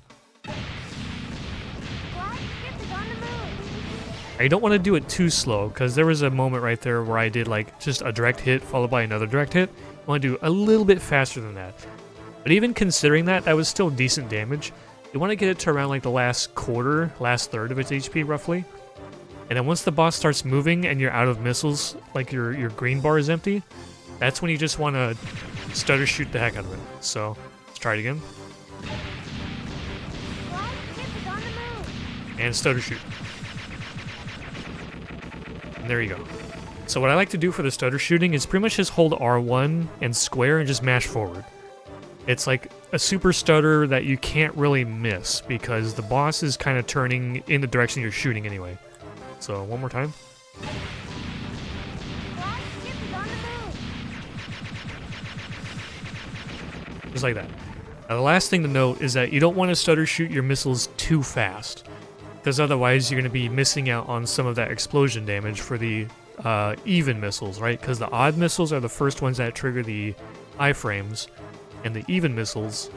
I don't want to do it too slow, because there was a moment right there where I did like just a direct hit followed by another direct hit. I want to do a little bit faster than that. But even considering that, that was still decent damage. You want to get it to around like the last third of its HP roughly. And then once the boss starts moving and you're out of missiles, like your green bar is empty, that's when you just want to stutter shoot the heck out of it. So, let's try it again. And stutter shoot. And there you go. So what I like to do for the stutter shooting is pretty much just hold R1 and square and just mash forward. It's like a super stutter that you can't really miss because the boss is kind of turning in the direction you're shooting anyway. So one more time. Just like that. Now the last thing to note is that you don't want to stutter shoot your missiles too fast, because otherwise you're going to be missing out on some of that explosion damage for the even missiles, right? Because the odd missiles are the first ones that trigger the iframes, and the even missiles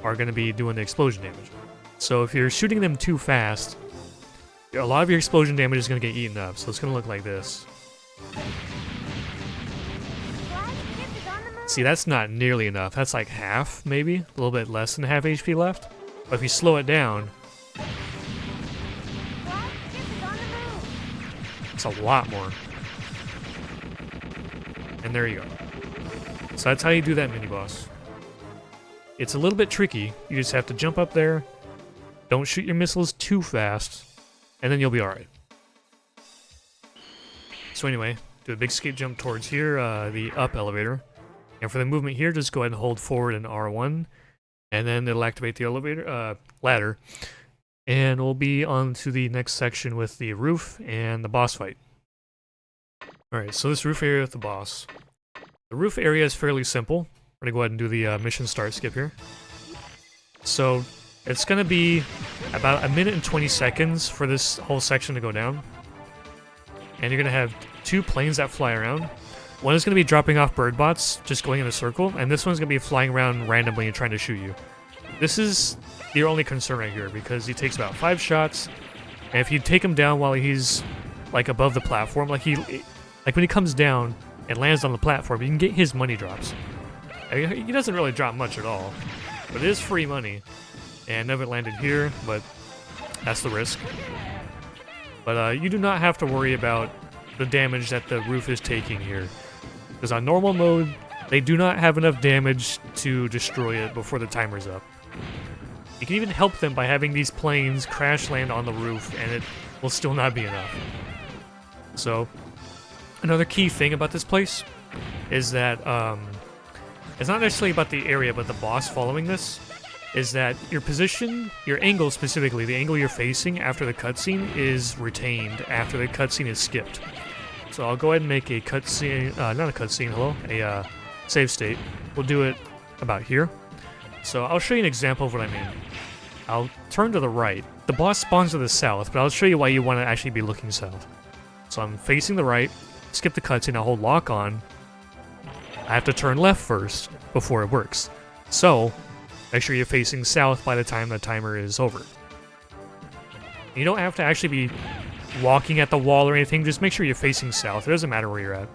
are going to be doing the explosion damage. So if you're shooting them too fast, a lot of your explosion damage is going to get eaten up, so it's going to look like this. See, that's not nearly enough. That's like half, maybe? A little bit less than half HP left. But if you slow it down, it's a lot more. And there you go. So that's how you do that mini-boss. It's a little bit tricky. You just have to jump up there, don't shoot your missiles too fast, and then you'll be alright. So anyway, do a big skate jump towards here, the up elevator. And for the movement here, just go ahead and hold forward and R1, and then it'll activate the elevator, ladder. And we'll be on to the next section with the roof and the boss fight. Alright, so this roof area with the boss. The roof area is fairly simple. We're gonna go ahead and do the mission start skip here. So, it's gonna be about 1 minute and 20 seconds for this whole section to go down. And you're gonna have 2 planes that fly around. One is gonna be dropping off bird bots, just going in a circle, and this one's gonna be flying around randomly and trying to shoot you. This is your only concern right here, because he takes about 5 shots, and if you take him down while he's like above the platform, like when he comes down and lands on the platform, you can get his money drops. I mean, he doesn't really drop much at all, but it is free money. And never landed here, but that's the risk. But you do not have to worry about the damage that the roof is taking here, because on normal mode, they do not have enough damage to destroy it before the timer's up. You can even help them by having these planes crash land on the roof, and it will still not be enough. So, another key thing about this place is that it's not necessarily about the area, but the boss following this, is that your position, your angle specifically, the angle you're facing after the cutscene is retained after the cutscene is skipped. So I'll go ahead and make a cutscene, not a cutscene, hello, a save state. We'll do it about here. So I'll show you an example of what I mean. I'll turn to the right. The boss spawns to the south, but I'll show you why you want to actually be looking south. So I'm facing the right, skip the cutscene, I'll hold lock on. I have to turn left first before it works. So, make sure you're facing south by the time the timer is over. You don't have to actually be walking at the wall or anything, just make sure you're facing south. It doesn't matter where you're at.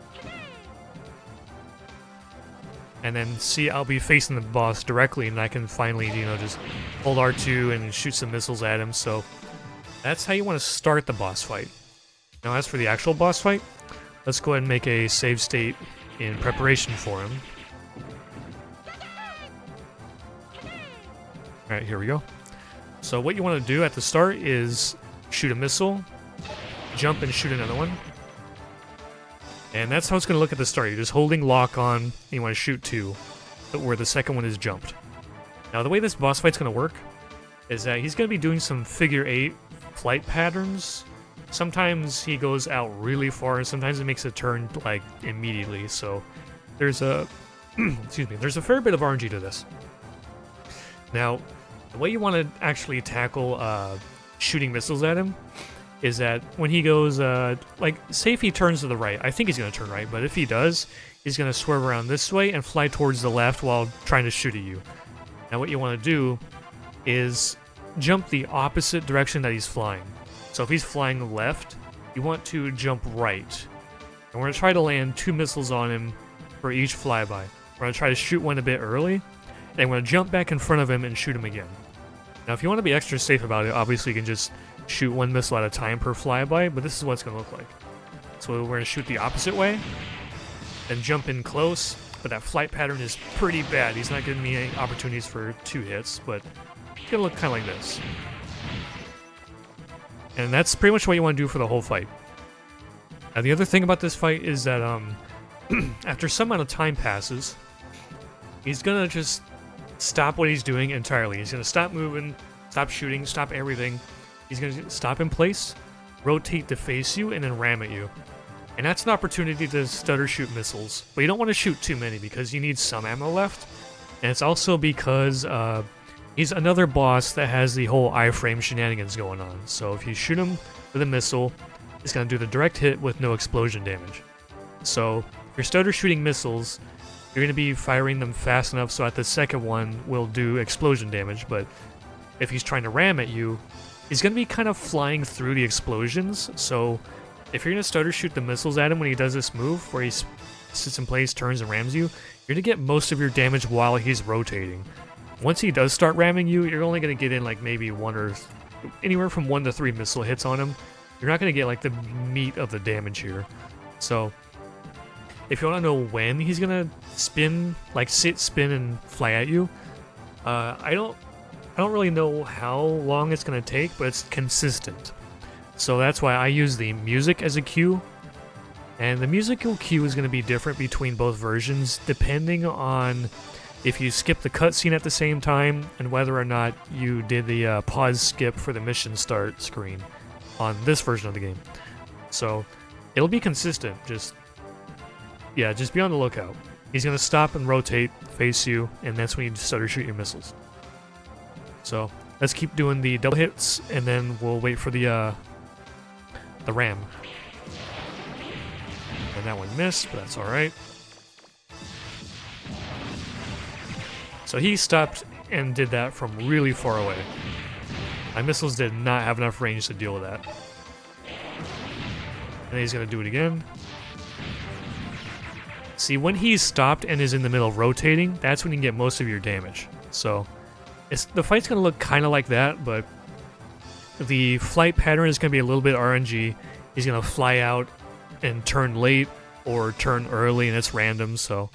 And then see, I'll be facing the boss directly, and I can finally, you know, just hold R2 and shoot some missiles at him. So that's how you want to start the boss fight. Now as for the actual boss fight, let's go ahead and make a save state in preparation for him. Alright, here we go. So what you want to do at the start is shoot a missile, jump and shoot another one. And that's how it's going to look at the start. You're just holding lock on, and you want to shoot 2, where the second one is jumped. Now the way this boss fight's going to work is that he's going to be doing some figure 8 flight patterns. Sometimes he goes out really far, and sometimes he makes a turn like immediately. So there's a excuse me, there's a fair bit of RNG to this. Now, the way you want to actually tackle shooting missiles at him is that when he goes, like, say if he turns to the right, I think he's going to turn right, but if he does, he's going to swerve around this way and fly towards the left while trying to shoot at you. Now what you want to do is jump the opposite direction that he's flying. So if he's flying left, you want to jump right. And we're going to try to land 2 missiles on him for each flyby. We're going to try to shoot one a bit early, and we're going to jump back in front of him and shoot him again. Now if you want to be extra safe about it, obviously you can just shoot 1 missile at a time per flyby, but this is what it's going to look like. So we're going to shoot the opposite way, then jump in close, but that flight pattern is pretty bad. He's not giving me any opportunities for 2 hits, but it's going to look kind of like this. And that's pretty much what you want to do for the whole fight. Now the other thing about this fight is that after some amount of time passes, he's going to just stop what he's doing entirely. He's going to stop moving, stop shooting, stop everything. He's going to stop in place, rotate to face you, and then ram at you. And that's an opportunity to stutter shoot missiles. But you don't want to shoot too many because you need some ammo left. And it's also because he's another boss that has the whole iframe shenanigans going on. So if you shoot him with a missile, it's going to do the direct hit with no explosion damage. So if you're stutter shooting missiles, you're going to be firing them fast enough so at the second one will do explosion damage. But if he's trying to ram at you, he's going to be kind of flying through the explosions. So if you're going to stutter shoot the missiles at him when he does this move, where he sits in place, turns, and rams you, you're going to get most of your damage while he's rotating. Once he does start ramming you, you're only going to get in like maybe anywhere from 1 to 3 missile hits on him. You're not going to get like the meat of the damage here. So if you want to know when he's going to spin, like sit, spin, and fly at you, I don't really know how long it's going to take, but it's consistent. So that's why I use the music as a cue. And the musical cue is going to be different between both versions depending on if you skip the cutscene at the same time, and whether or not you did the pause skip for the mission start screen on this version of the game. So it'll be consistent, just be on the lookout. He's going to stop and rotate, face you, and that's when you start to shoot your missiles. So let's keep doing the double hits, and then we'll wait for the ram. And that one missed, but that's alright. So he stopped and did that from really far away. My missiles did not have enough range to deal with that. And he's going to do it again. See, when he's stopped and is in the middle of rotating, that's when you can get most of your damage. So the fight's going to look kind of like that, but the flight pattern is going to be a little bit RNG. He's going to fly out and turn late or turn early, and it's random. So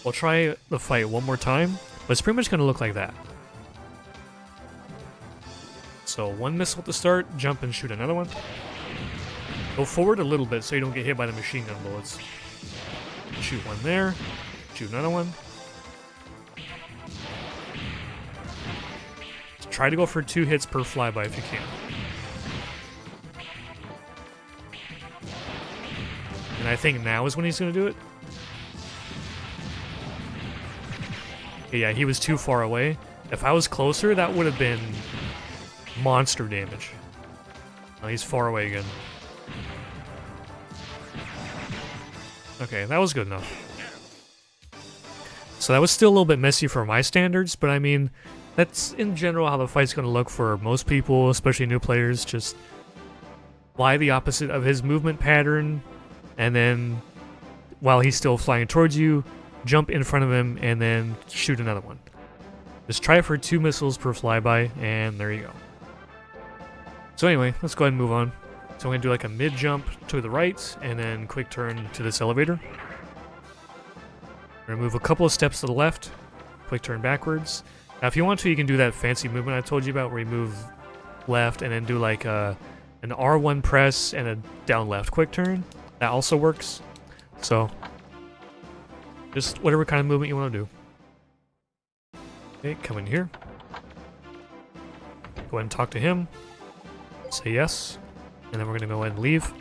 we'll try the fight one more time, but it's pretty much going to look like that. So one missile at the start, jump and shoot another one. Go forward a little bit so you don't get hit by the machine gun bullets. Shoot one there, shoot another one. Try to go for 2 hits per flyby if you can. And I think now is when he's going to do it. Yeah, he was too far away. If I was closer, that would have been monster damage. Oh, he's far away again. Okay, that was good enough. So that was still a little bit messy for my standards, but I mean, that's in general how the fight's going to look for most people, especially new players. Just fly the opposite of his movement pattern, and then while he's still flying towards you, jump in front of him, and then shoot another one. Just try it for 2 missiles per flyby, and there you go. So anyway, let's go ahead and move on. So I'm going to do like a mid-jump to the right, and then quick turn to this elevator. We're going to move a couple of steps to the left, quick turn backwards. Now if you want to, you can do that fancy movement I told you about, where you move left and then do like an R1 press and a down left quick turn. That also works. So just whatever kind of movement you want to do. Okay, come in here. Go ahead and talk to him. Say yes. And then we're going to go ahead and leave.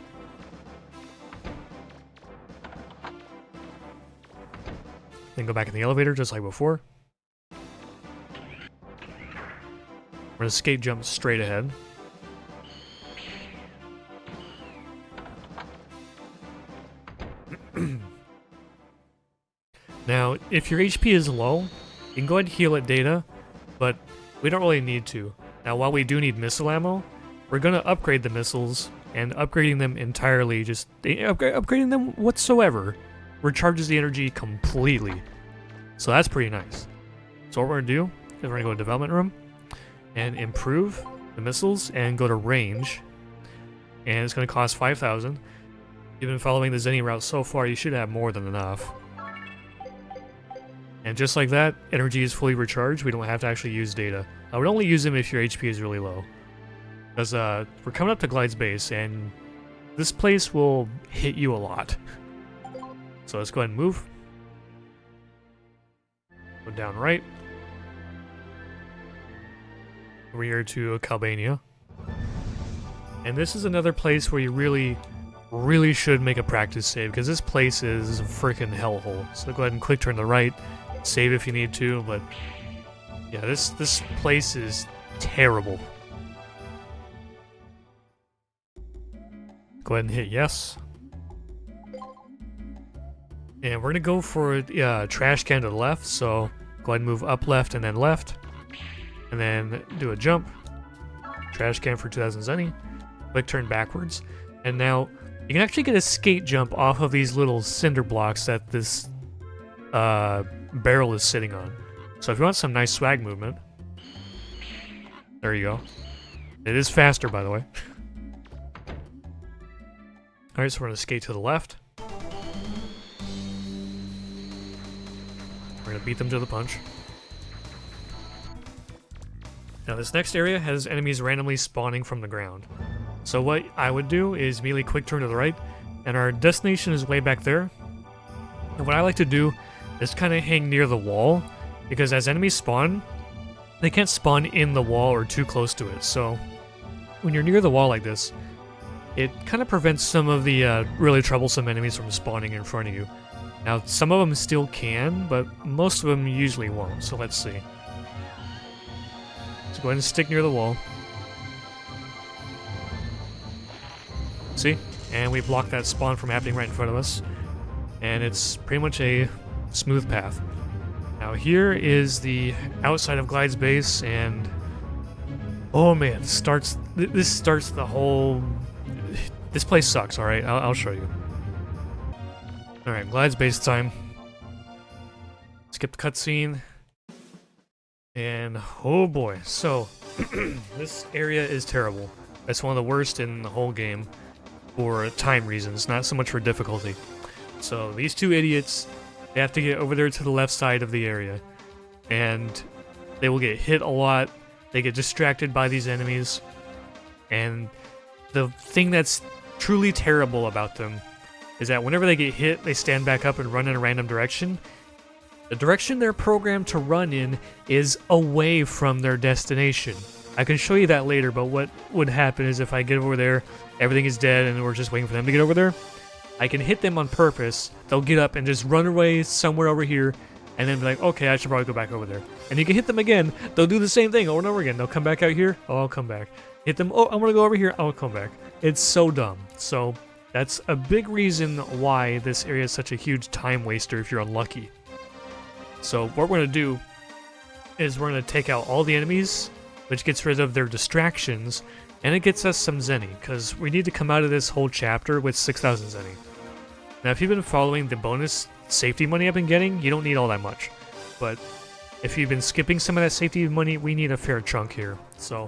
Then go back in the elevator just like before. We're going to skate jump straight ahead. Now, if your HP is low, you can go ahead and heal at data, but we don't really need to. Now, while we do need missile ammo, we're going to upgrade the missiles, and upgrading them entirely, just upgrading them whatsoever, recharges the energy completely. So that's pretty nice. So what we're going to do is we're going to go to development room and improve the missiles and go to range. And it's going to cost 5,000. You've been following the Zenny route so far, you should have more than enough. And just like that, energy is fully recharged. We don't have to actually use data. I would only use them if your HP is really low. Because we're coming up to Glyde's base, and this place will hit you a lot. So let's go ahead and move. Go down right. Over here to Calbania. And this is another place where you really should make a practice save, because this place is a freaking hellhole. So go ahead and quick turn to the right. Save if you need to, but yeah, this place is terrible. Go ahead and hit yes. And we're going to go for a trash can to the left, so go ahead and move up left and then left. And then do a jump. Trash can for 2000 Zenny. Quick turn backwards. And now you can actually get a skate jump off of these little cinder blocks that this barrel is sitting on. So if you want some nice swag movement, there you go. It is faster, by the way. Alright, so we're going to skate to the left. We're going to beat them to the punch. Now this next area has enemies randomly spawning from the ground. So what I would do is immediately quick turn to the right, and our destination is way back there. And what I like to do is kind of hang near the wall because as enemies spawn, they can't spawn in the wall or too close to it. So when you're near the wall like this, it kind of prevents some of the really troublesome enemies from spawning in front of you. Now, some of them still can, but most of them usually won't. So let's see. So go ahead and stick near the wall. See? And we block that spawn from happening right in front of us. And it's pretty much a smooth path. Now here is the outside of Glyde's base, and oh man, this starts the whole... This place sucks, alright? I'll show you. Alright, Glyde's base time. Skip the cutscene. And oh boy, so this area is terrible. It's one of the worst in the whole game for time reasons, not so much for difficulty. So these two idiots, they have to get over there to the left side of the area, and they will get hit a lot. They get distracted by these enemies, and the thing that's truly terrible about them is that whenever they get hit, they stand back up and run in a random direction. The direction they're programmed to run in is away from their destination. I can show you that later, but what would happen is if I get over there, everything is dead and we're just waiting for them to get over there, I can hit them on purpose. They'll get up and just run away somewhere over here, and then be like, okay, I should probably go back over there. And you can hit them again. They'll do the same thing over and over again. They'll come back out here. Oh, I'll come back. Hit them. Oh, I'm going to go over here. I'll come back. It's so dumb. So that's a big reason why this area is such a huge time waster if you're unlucky. So what we're going to do is we're going to take out all the enemies, which gets rid of their distractions, and it gets us some Zenny, because we need to come out of this whole chapter with 6,000 Zenny. Now, if you've been following the bonus safety money I've been getting, you don't need all that much. But if you've been skipping some of that safety money, we need a fair chunk here. So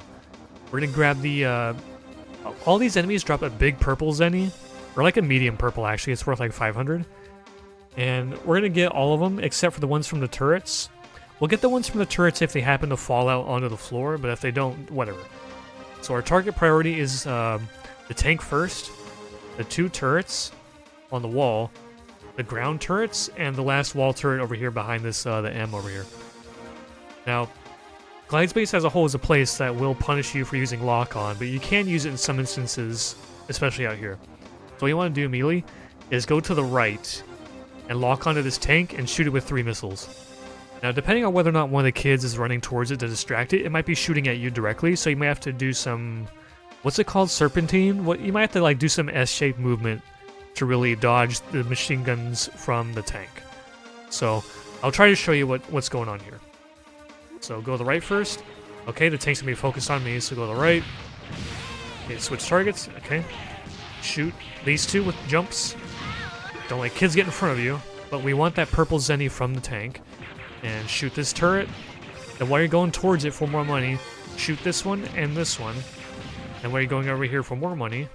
we're going to grab the... all these enemies drop a big purple Zenny, or like a medium purple actually, it's worth like 500. And we're going to get all of them, except for the ones from the turrets. We'll get the ones from the turrets if they happen to fall out onto the floor, but if they don't, whatever. So our target priority is the tank first, the 2 turrets on the wall, the ground turrets, and the last wall turret over here behind this, the M over here. Now, Glyde's base as a whole is a place that will punish you for using lock-on, but you can use it in some instances, especially out here. So what you want to do immediately is go to the right and lock onto this tank and shoot it with 3 missiles. Now, depending on whether or not one of the kids is running towards it to distract it, it might be shooting at you directly, so you might have to do some... What's it called? Serpentine? You might have to like do some S-shaped movement to really dodge the machine guns from the tank. So, I'll try to show you what's going on here. So, go to the right first. Okay, the tank's gonna be focused on me, so go to the right. Okay, switch targets. Okay. Shoot these 2 with jumps. Don't let kids get in front of you, but we want that purple Zenny from the tank. And shoot this turret. And while you're going towards it for more money, shoot this one and this one. And while you're going over here for more money,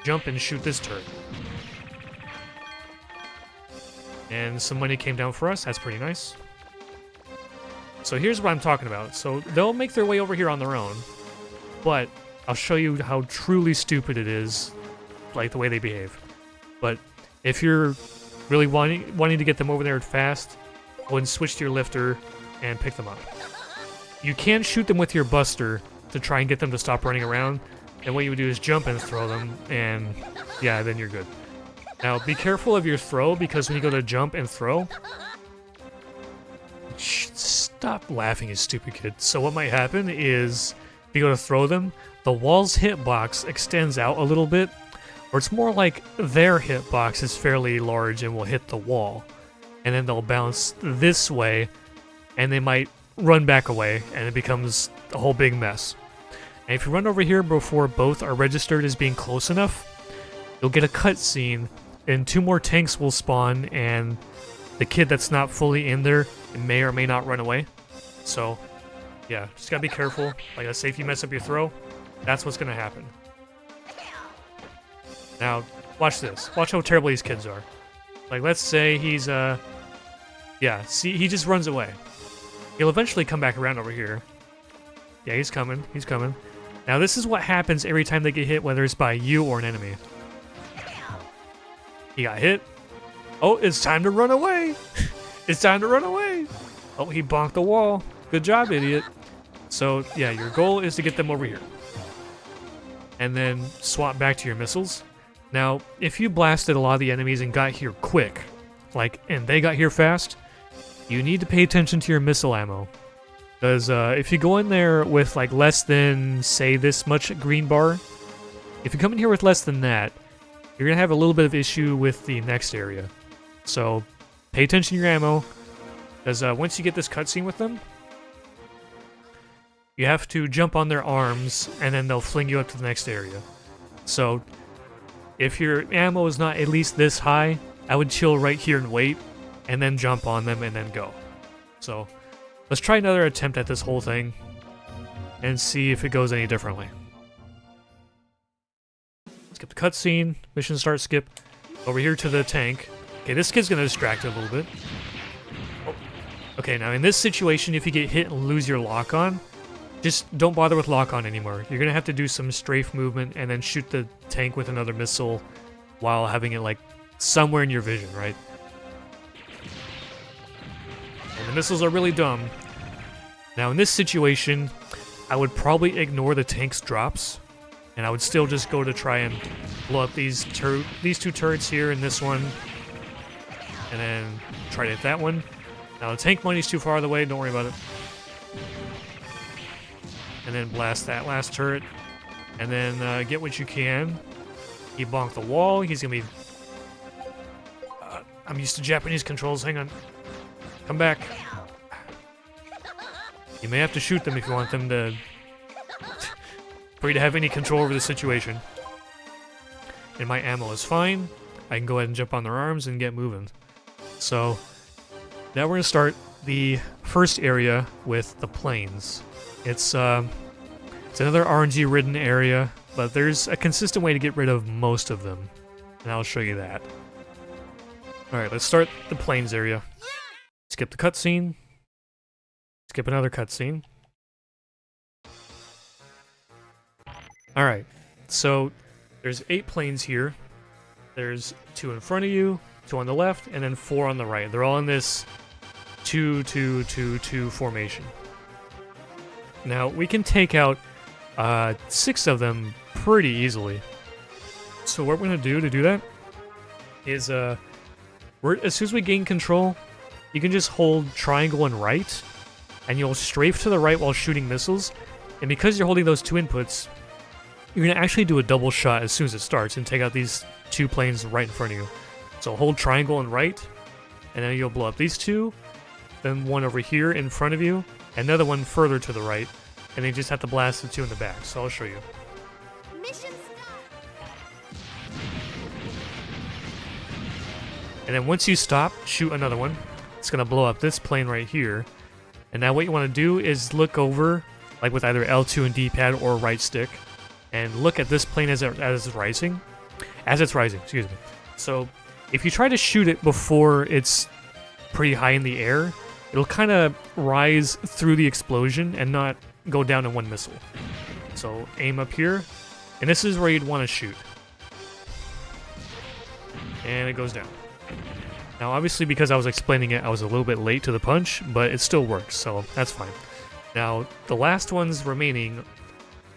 jump and shoot this turret. And some money came down for us. That's pretty nice. So here's what I'm talking about. So they'll make their way over here on their own, but I'll show you how truly stupid it is, like the way they behave. But if you're really wanting to get them over there fast, go ahead and switch to your lifter and pick them up. You can shoot them with your buster to try and get them to stop running around, and what you would do is jump and throw them, and yeah, then you're good. Now, be careful of your throw, because when you go to jump and throw... Stop laughing, you stupid kid. So what might happen is, if you go to throw them, the wall's hitbox extends out a little bit, or it's more like their hitbox is fairly large and will hit the wall. And then they'll bounce this way, and they might run back away, and it becomes a whole big mess. And if you run over here before both are registered as being close enough, you'll get a cutscene, and 2 more tanks will spawn, and the kid that's not fully in there may or may not run away. So, yeah, just gotta be careful. Like, let's say if you mess up your throw, that's what's gonna happen. Now, watch this. Watch how terrible these kids are. Like, let's say he's, yeah, see, he just runs away. He'll eventually come back around over here. Yeah, he's coming. He's coming. Now, this is what happens every time they get hit, whether it's by you or an enemy. He got hit. Oh, it's time to run away! It's time to run away! Oh, he bonked the wall. Good job, idiot. So, yeah, your goal is to get them over here. And then swap back to your missiles. Now, if you blasted a lot of the enemies and got here quick, and they got here fast, you need to pay attention to your missile ammo. Because if you go in there with less than, say, this much green bar, if you come in here with less than that, you're going to have a little bit of issue with the next area. So pay attention to your ammo, because once you get this cutscene with them, you have to jump on their arms, and then they'll fling you up to the next area. So if your ammo is not at least this high, I would chill right here and wait, and then jump on them and then go. So let's try another attempt at this whole thing and see if it goes any differently. Skip the cutscene, mission start, skip. Over here to the tank. Okay, this kid's gonna distract it a little bit. Oh. Okay, now in this situation, if you get hit and lose your lock-on, just don't bother with lock-on anymore. You're gonna have to do some strafe movement and then shoot the tank with another missile while having it somewhere in your vision, right? And the missiles are really dumb. Now in this situation, I would probably ignore the tank's drops, and I would still just go to try and blow up these two turrets here and this one, and then try to hit that one. Now the tank money's too far away, don't worry about it. And then blast that last turret, and then get what you can. He bonked the wall, he's gonna be... I'm used to Japanese controls, hang on. Come back. You may have to shoot them if you want them to... for you to have any control over the situation. And my ammo is fine. I can go ahead and jump on their arms and get moving. So, now we're gonna start the first area with the planes. It's another RNG-ridden area, but there's a consistent way to get rid of most of them, and I'll show you that. Alright, let's start the planes area. Skip the cutscene. Skip another cutscene. Alright, so there's 8 planes here. There's 2 in front of you, 2 on the left, and then 4 on the right. They're all in this 2-2-2-2 formation. Now, we can take out 6 of them pretty easily. So what we're going to do that is, as soon as we gain control, you can just hold triangle and right, and you'll strafe to the right while shooting missiles. And because you're holding those 2 inputs, you're going to actually do a double shot as soon as it starts and take out these 2 planes right in front of you. So hold triangle and right, and then you'll blow up these 2, then one over here in front of you, another one further to the right, and then you just have to blast the 2 in the back. So I'll show you. Mission start. And then once you stop, shoot another one. It's going to blow up this plane right here. And now what you want to do is look over, with either L2 and D-pad or right stick, and look at this plane as it's rising. Excuse me. So if you try to shoot it before it's pretty high in the air, it'll kind of rise through the explosion and not go down in one missile. So aim up here, and this is where you'd want to shoot. And it goes down. Now obviously because I was explaining it, I was a little bit late to the punch, but it still works, so that's fine. Now the last ones remaining,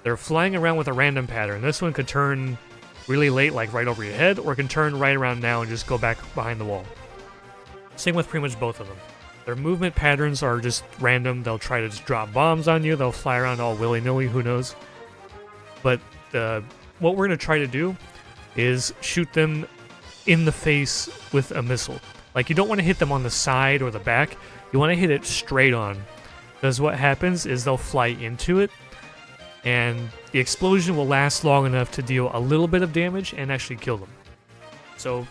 they're flying around with a random pattern. This one could turn really late, right over your head, or it can turn right around now and just go back behind the wall. Same with pretty much both of them. Their movement patterns are just random. They'll try to just drop bombs on you. They'll fly around all willy-nilly, who knows. But what we're going to try to do is shoot them in the face with a missile. You don't want to hit them on the side or the back. You want to hit it straight on. Because what happens is they'll fly into it, and the explosion will last long enough to deal a little bit of damage and actually kill them. So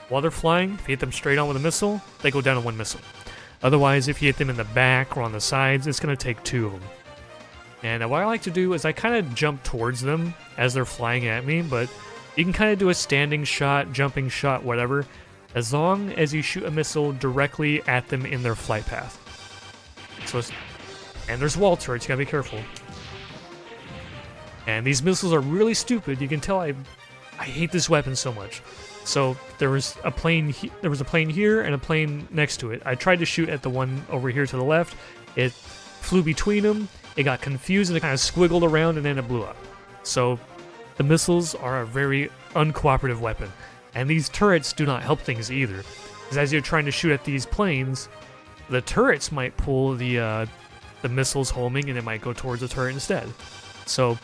while they're flying, if you hit them straight on with a missile, they go down in one missile. Otherwise, if you hit them in the back or on the sides, it's going to take 2 of them. And what I like to do is I kind of jump towards them as they're flying at me, but you can kind of do a standing shot, jumping shot, whatever, as long as you shoot a missile directly at them in their flight path. And there's wall turrets, you gotta be careful. And these missiles are really stupid. You can tell I hate this weapon so much. So there was a plane here and a plane next to it. I tried to shoot at the one over here to the left. It flew between them. It got confused and it kind of squiggled around and then it blew up. So the missiles are a very uncooperative weapon. And these turrets do not help things either. Because as you're trying to shoot at these planes, the turrets might pull the missiles homing and it might go towards the turret instead. So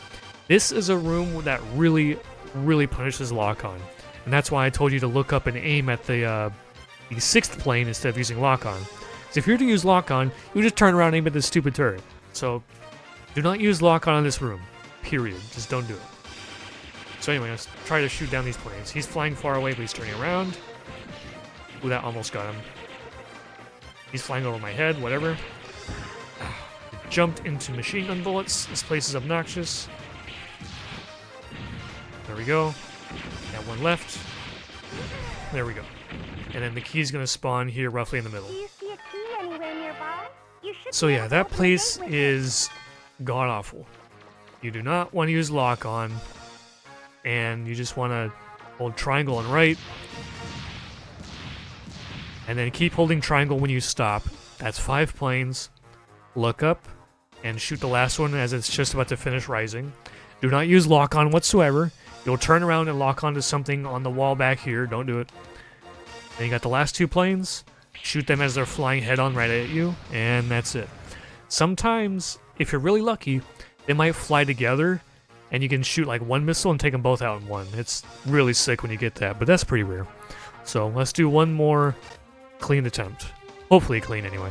this is a room that really, really punishes lock-on. And that's why I told you to look up and aim at the 6th plane instead of using lock-on. Because if you're to use lock-on, you just turn around and aim at this stupid turret. So do not use lock-on in this room. Period. Just don't do it. So anyway, let's try to shoot down these planes. He's flying far away, but he's turning around. Ooh, that almost got him. He's flying over my head, whatever. Jumped into machine gun bullets. This place is obnoxious. There we go. Got one left. There we go. And then the key's gonna spawn here roughly in the middle. Do you see a key anywhere nearby? You should So be yeah, able to that open the place gate with it. is god-awful. You do not want to use lock-on, and you just want to hold triangle and right, and then keep holding triangle when you stop. That's 5 planes. Look up, and shoot the last one as it's just about to finish rising. Do not use lock-on whatsoever. You'll turn around and lock onto something on the wall back here. Don't do it. Then you got the last 2 planes. Shoot them as they're flying head-on right at you, and that's it. Sometimes, if you're really lucky, they might fly together, and you can shoot like one missile and take them both out in one. It's really sick when you get that, but that's pretty rare. So let's do one more clean attempt. Hopefully clean anyway.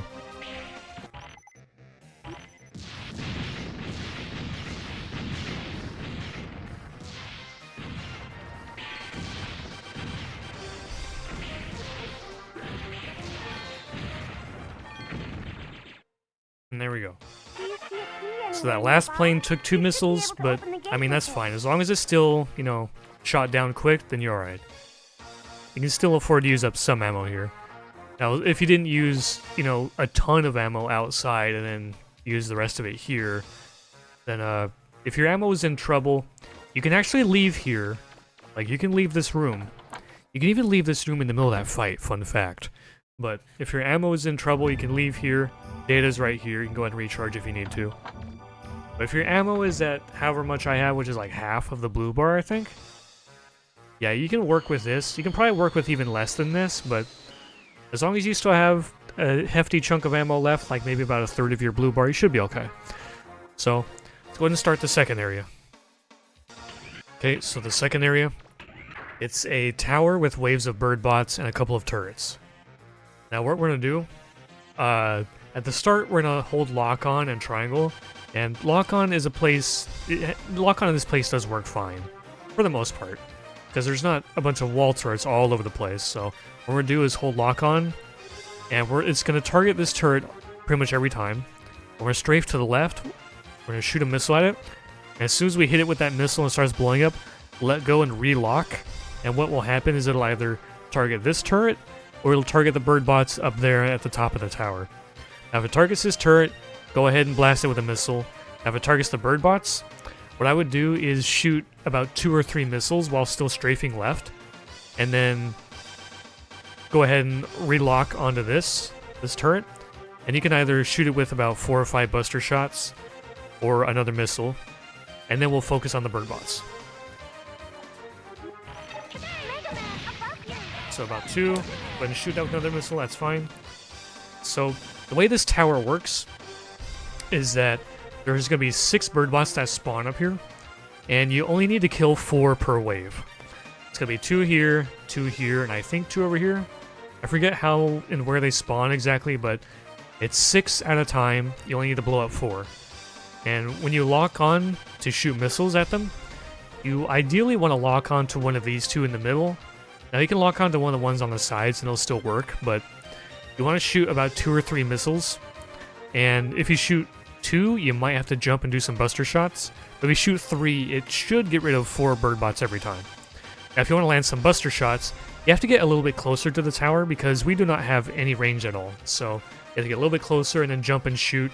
And there we go. Do you see a key So anywhere that last nearby? plane took 2 You should be missiles, able to but open the gate I mean, that's with it. fine. As long as it's still, you know, shot down quick, then you're alright. You can still afford to use up some ammo here. Now, if you didn't use, you know, a ton of ammo outside and then use the rest of it here, then if your ammo is in trouble, you can actually leave here. Like, you can leave this room. You can even leave this room in the middle of that fight, fun fact. But if your ammo is in trouble, you can leave here. Data's right here. You can go ahead and recharge if you need to. But if your ammo is at however much I have, which is like half of the blue bar, I think. Yeah, you can work with this. You can probably work with even less than this, but as long as you still have a hefty chunk of ammo left, like maybe about a third of your blue bar, you should be okay. So, let's go ahead and start the second area. Okay, so the second area, it's a tower with waves of bird bots and a couple of turrets. Now what we're going to do, at the start we're going to hold lock-on and triangle, and lock-on is a place, lock-on in this place does work fine, for the most part, because there's not a bunch of wall turrets all over the place, so what we're going to do is hold lock-on, and it's going to target this turret pretty much every time. We're going to strafe to the left, we're going to shoot a missile at it, and as soon as we hit it with that missile and it starts blowing up, let go and relock, and what will happen is it'll either target this turret, or it'll target the bird bots up there at the top of the tower. Now if it targets this turret, go ahead and blast it with a missile. Now if it targets the bird bots, what I would do is shoot about 2 or 3 missiles while still strafing left, and then go ahead and relock onto this turret, and you can either shoot it with about 4 or 5 buster shots, or another missile, and then we'll focus on the bird bots. Mega Man, above you. So about 2, go ahead and shoot out with another missile, that's fine. So the way this tower works is that there's going to be 6 bird bots that spawn up here, and you only need to kill 4 per wave. It's going to be 2 here, and I think 2 over here. I forget how and where they spawn exactly, but it's 6 at a time. You only need to blow up 4. And when you lock on to shoot missiles at them, you ideally want to lock on to one of these 2 in the middle. Now you can lock on to one of the ones on the sides and it'll still work, but you want to shoot about 2 or 3 missiles. And if you shoot 2, you might have to jump and do some buster shots. But if you shoot 3, it should get rid of 4 bird bots every time. Now if you want to land some buster shots, you have to get a little bit closer to the tower because we do not have any range at all. So you have to get a little bit closer and then jump and shoot,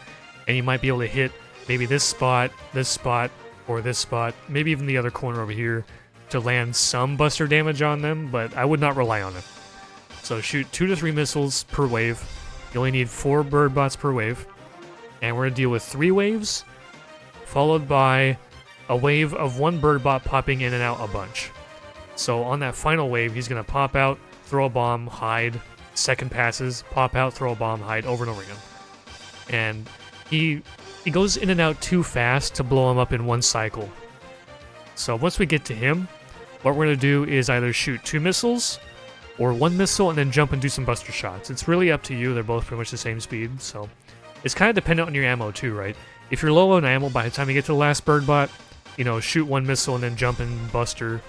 and you might be able to hit maybe this spot, or this spot, maybe even the other corner over here. to land some buster damage on them, but I would not rely on it. So shoot 2 to 3 missiles per wave. You only need 4 bird bots per wave. And we're going to deal with 3 waves, followed by a wave of 1 bird bot popping in and out a bunch. So on that final wave, he's going to pop out, throw a bomb, hide, second passes, pop out, throw a bomb, hide, over and over again. And he goes in and out too fast to blow him up in one cycle. So once we get to him, what we're going to do is either shoot 2 missiles or 1 missile and then jump and do some buster shots. It's really up to you. They're both pretty much the same speed, so it's kind of dependent on your ammo too, right? If you're low on ammo, by the time you get to the last bird bot, you know, shoot 1 missile and then jump and buster,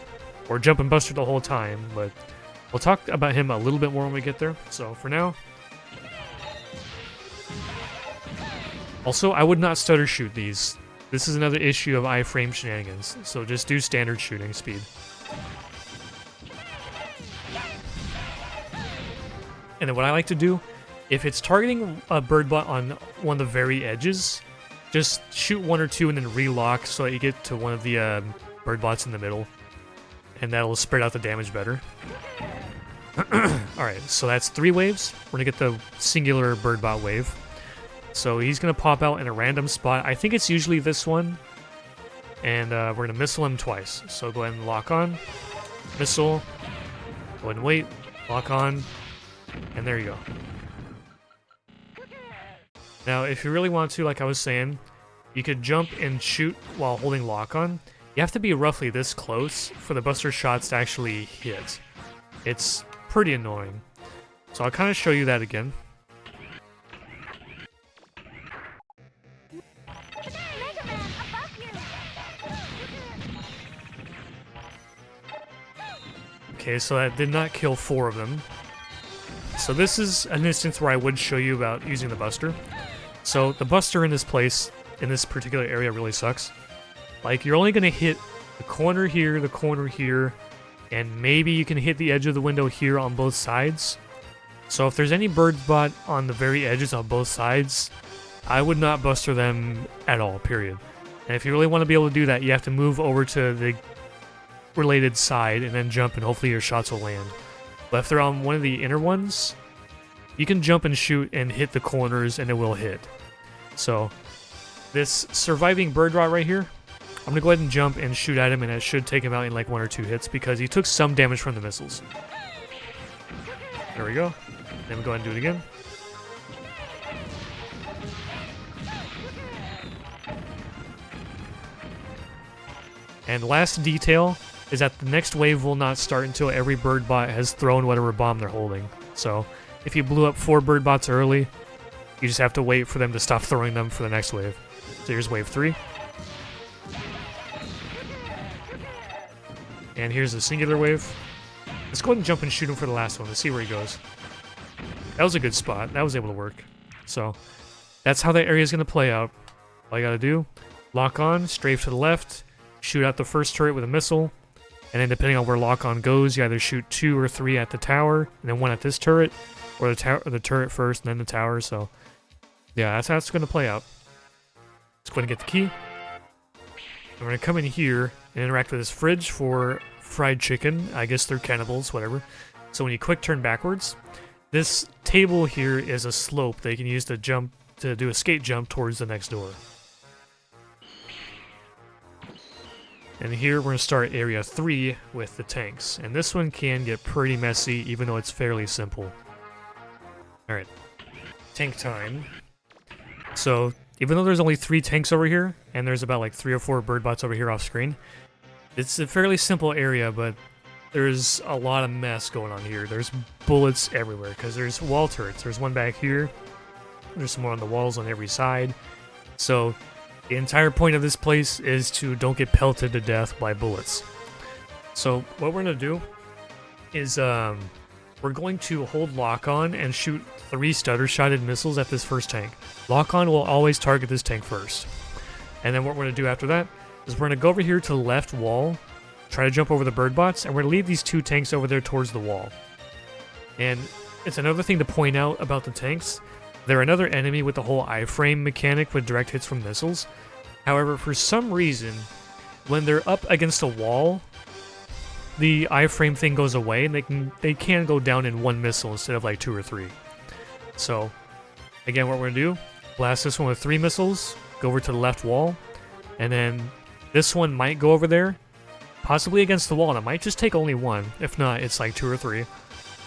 or jump and buster the whole time, but we'll talk about him a little bit more when we get there. So for now, also, I would not stutter shoot these. This is another issue of iframe shenanigans, so just do standard shooting speed. And then what I like to do, if it's targeting a bird bot on one of the very edges, just shoot 1 or 2 and then relock so that you get to one of the bird bots in the middle, and that'll spread out the damage better. Alright, so that's 3 waves. We're gonna get the singular bird bot wave. So he's going to pop out in a random spot. I think it's usually this one. And we're going to missile him twice. So go ahead and lock on. Missile. Go ahead and wait. Lock on. And there you go. Now, if you really want to, like I was saying, you could jump and shoot while holding lock on. You have to be roughly this close for the buster shots to actually hit. It's pretty annoying. So I'll kind of show you that again. Okay, so that did not kill 4 of them. So this is an instance where I would show you about using the buster. So the buster in this place, in this particular area, really sucks. Like, you're only going to hit the corner here, and maybe you can hit the edge of the window here on both sides. So if there's any bird bot on the very edges on both sides, I would not buster them at all, period. And if you really want to be able to do that, you have to move over to the related side and then jump, and hopefully your shots will land. But if they're on one of the inner ones, you can jump and shoot and hit the corners and it will hit. So this surviving bird bot right here, I'm going to go ahead and jump and shoot at him, and it should take him out in like 1 or 2 hits because he took some damage from the missiles. There we go. Then we go ahead and do it again. And last detail is that the next wave will not start until every bird bot has thrown whatever bomb they're holding. So if you blew up 4 bird bots early, you just have to wait for them to stop throwing them for the next wave. So here's wave 3. And here's the singular wave. Let's go ahead and jump and shoot him for the last one. Let's see where he goes. That was a good spot. That was able to work. So that's how that area is going to play out. All you got to do, lock on, strafe to the left, shoot out the first turret with a missile, and then depending on where lock on goes, you either shoot 2 or 3 at the tower, and then 1 at this turret, or the turret first, and then the tower. So yeah, that's how it's going to play out. Let's go ahead and get the key. We're going to come in here and interact with this fridge for fried chicken. I guess they're cannibals, whatever. So when you quick turn backwards, this table here is a slope that you can use to jump, to do a skate jump towards the next door. And here we're going to start area 3 with the tanks. And this one can get pretty messy, even though it's fairly simple. Alright, tank time. So even though there's only 3 tanks over here, and there's about like 3 or 4 bird bots over here off screen, it's a fairly simple area, but there's a lot of mess going on here. There's bullets everywhere, because there's wall turrets. There's one back here. There's some more on the walls on every side. So the entire point of this place is to don't get pelted to death by bullets. So what we're going to do is we're going to hold lock on and shoot 3 stutter-shotted missiles at this first tank. Lock on will always target this tank first. And then what we're going to do after that is we're going to go over here to the left wall, try to jump over the bird bots, and we're going to leave these 2 tanks over there towards the wall. And it's another thing to point out about the tanks. They're another enemy with the whole iframe mechanic with direct hits from missiles. However, for some reason, when they're up against a wall, the iframe thing goes away, and they can go down in 1 missile instead of like 2 or 3. So, again, what we're gonna do, blast this one with 3 missiles, go over to the left wall, and then this one might go over there, possibly against the wall, and it might just take only 1. If not, it's like 2 or 3.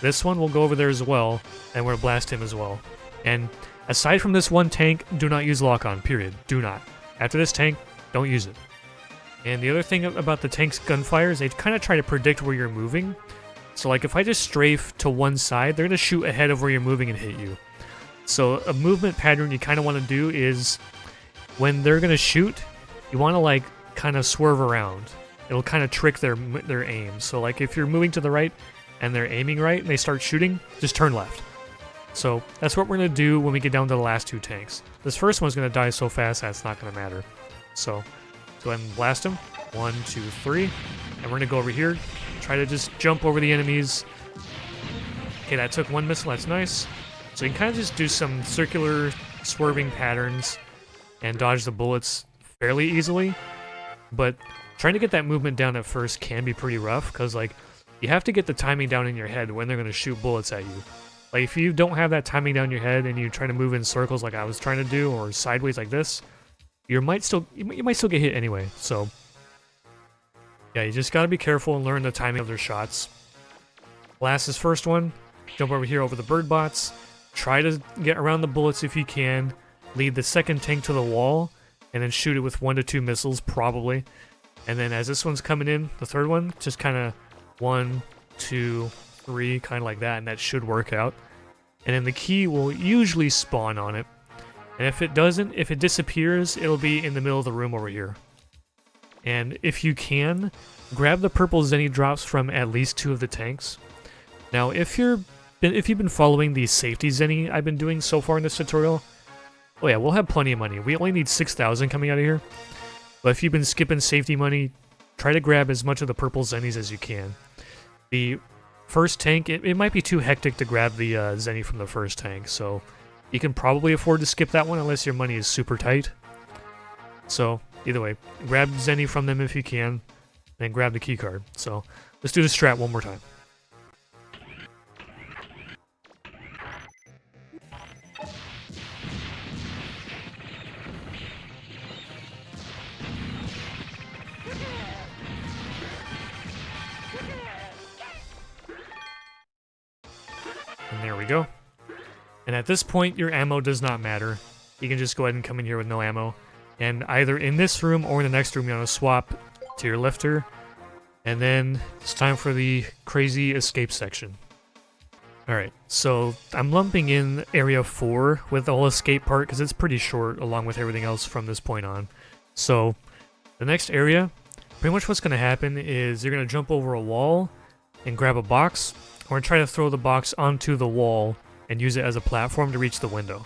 This one will go over there as well, and we're gonna blast him as well. And aside from this one tank, do not use lock-on, period. Do not. After this tank, don't use it. And the other thing about the tank's gunfire is they kind of try to predict where you're moving. So like if I just strafe to one side, they're going to shoot ahead of where you're moving and hit you. So a movement pattern you kind of want to do is when they're going to shoot, you want to like kind of swerve around. It'll kind of trick their aim. So like if you're moving to the right and they're aiming right and they start shooting, just turn left. So that's what we're going to do when we get down to the last 2 tanks. This first one's going to die so fast that's not going to matter. So go ahead and blast him. 1, 2, 3. And we're going to go over here. Try to just jump over the enemies. Okay, that took 1 missile. That's nice. So you can kind of just do some circular swerving patterns and dodge the bullets fairly easily. But trying to get that movement down at first can be pretty rough because, like, you have to get the timing down in your head when they're going to shoot bullets at you. Like, if you don't have that timing down in your head and you try to move in circles like I was trying to do or sideways like this, you might still get hit anyway. So yeah, you just gotta be careful and learn the timing of their shots. Blast this first one, jump over here over the bird bots, try to get around the bullets if you can, lead the second tank to the wall, and then shoot it with 1 to 2 missiles probably. And then as this one's coming in, the third one, just kind of 1, 2, 3, kind of like that, and that should work out. And then the key will usually spawn on it. And if it doesn't, if it disappears, it'll be in the middle of the room over here. And if you can, grab the purple Zenny drops from at least 2 of the tanks. Now, if you've been following the safety Zenny I've been doing so far in this tutorial, oh yeah, we'll have plenty of money. We only need 6,000 coming out of here. But if you've been skipping safety money, try to grab as much of the purple Zennies as you can. The first tank, it might be too hectic to grab the Zenny from the first tank, so you can probably afford to skip that one unless your money is super tight. So, either way, grab Zenny from them if you can, then grab the keycard. So, let's do the strat one more time. And there we go. And at this point, your ammo does not matter. You can just go ahead and come in here with no ammo. And either in this room or in the next room, you want to swap to your lifter. And then it's time for the crazy escape section. Alright, so I'm lumping in Area 4 with the whole escape part because it's pretty short along with everything else from this point on. So, the next area, pretty much what's going to happen is you're going to jump over a wall and grab a box. Or try to throw the box onto the wall and use it as a platform to reach the window.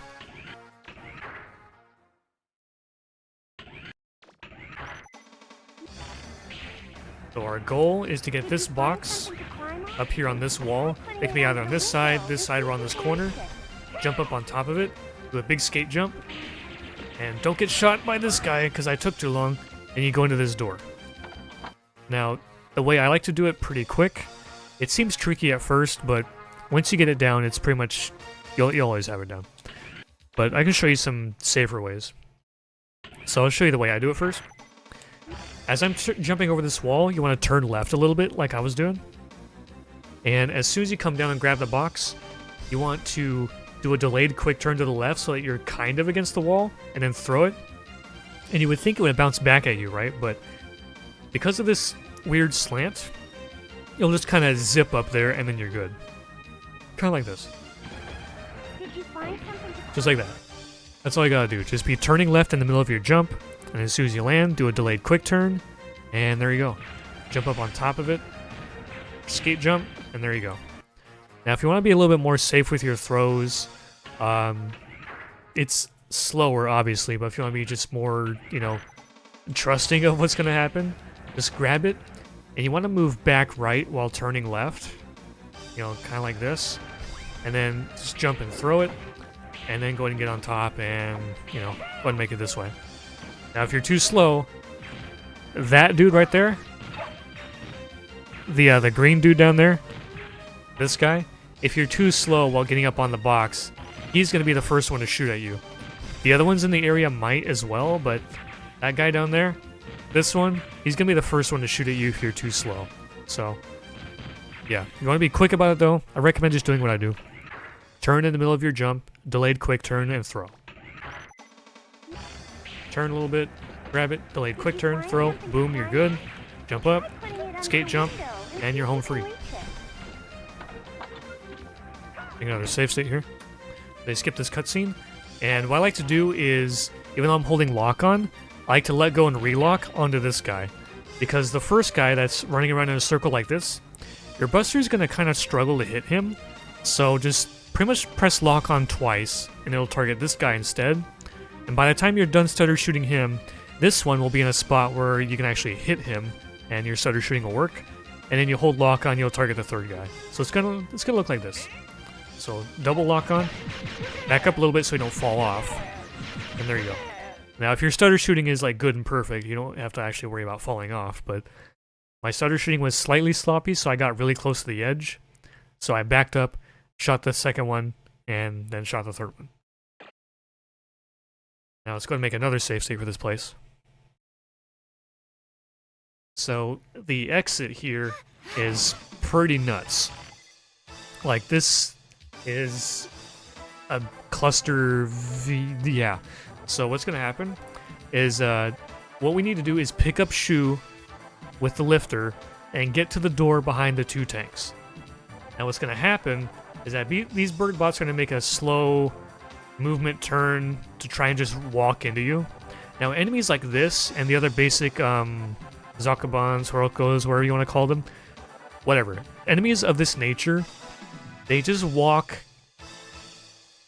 So our goal is to get this box up here on this wall. It can be either on this side, or on this corner. Jump up on top of it, do a big skate jump, and don't get shot by this guy because I took too long, and you go into this door. Now, the way I like to do it pretty quick, it seems tricky at first, but once you get it down, it's pretty much, you'll always have it down. But I can show you some safer ways. So I'll show you the way I do it first. As I'm jumping over this wall, you want to turn left a little bit, like I was doing. And as soon as you come down and grab the box, you want to do a delayed quick turn to the left so that you're kind of against the wall, and then throw it. And you would think it would bounce back at you, right? But because of this weird slant, you'll just kind of zip up there, and then you're good. Kind of like this. Did you find something Just like that. That's all you gotta do. Just be turning left in the middle of your jump, and as soon as you land, do a delayed quick turn, and there you go. Jump up on top of it, skate jump, and there you go. Now, if you want to be a little bit more safe with your throws, it's slower, obviously, but if you want to be just more, trusting of what's gonna happen, just grab it, and you want to move back right while turning left, kind of like this, and then just jump and throw it, and then go ahead and get on top and, go ahead and make it this way. Now, if you're too slow, that dude right there, the green dude down there, this guy, if you're too slow while getting up on the box, he's going to be the first one to shoot at you. The other ones in the area might as well, but that guy down there, this one, he's going to be the first one to shoot at you if you're too slow. So, yeah. You want to be quick about it, though? I recommend just doing what I do. Turn in the middle of your jump, delayed quick turn, and throw. Turn a little bit, grab it, delayed quick turn, throw, boom, you're good. Jump up, skate jump, and you're home free. Another save state here. They skip this cutscene, and what I like to do is, even though I'm holding lock on, I like to let go and relock onto this guy. Because the first guy that's running around in a circle like this, your buster's going to kind of struggle to hit him, so just pretty much press lock on twice, and it'll target this guy instead. And by the time you're done stutter shooting him, this one will be in a spot where you can actually hit him, and your stutter shooting will work. And then you hold lock on, you'll target the third guy. So it's gonna look like this. So double lock on, back up a little bit so you don't fall off, and there you go. Now if your stutter shooting is like good and perfect, you don't have to actually worry about falling off, but my stutter shooting was slightly sloppy, so I got really close to the edge. So I backed up, shot the second one, and then shot the third one. Now let's go and make another save state for this place. So the exit here is pretty nuts. Like this is a cluster yeah. So what's gonna happen is what we need to do is pick up Shu with the lifter and get to the door behind the two tanks. Now what's gonna happen is that these bird bots are gonna make a slow movement turn to try and just walk into you. Now enemies like this and the other basic Zakabans, Horokos, whatever you want to call them, whatever. Enemies of this nature, they just walk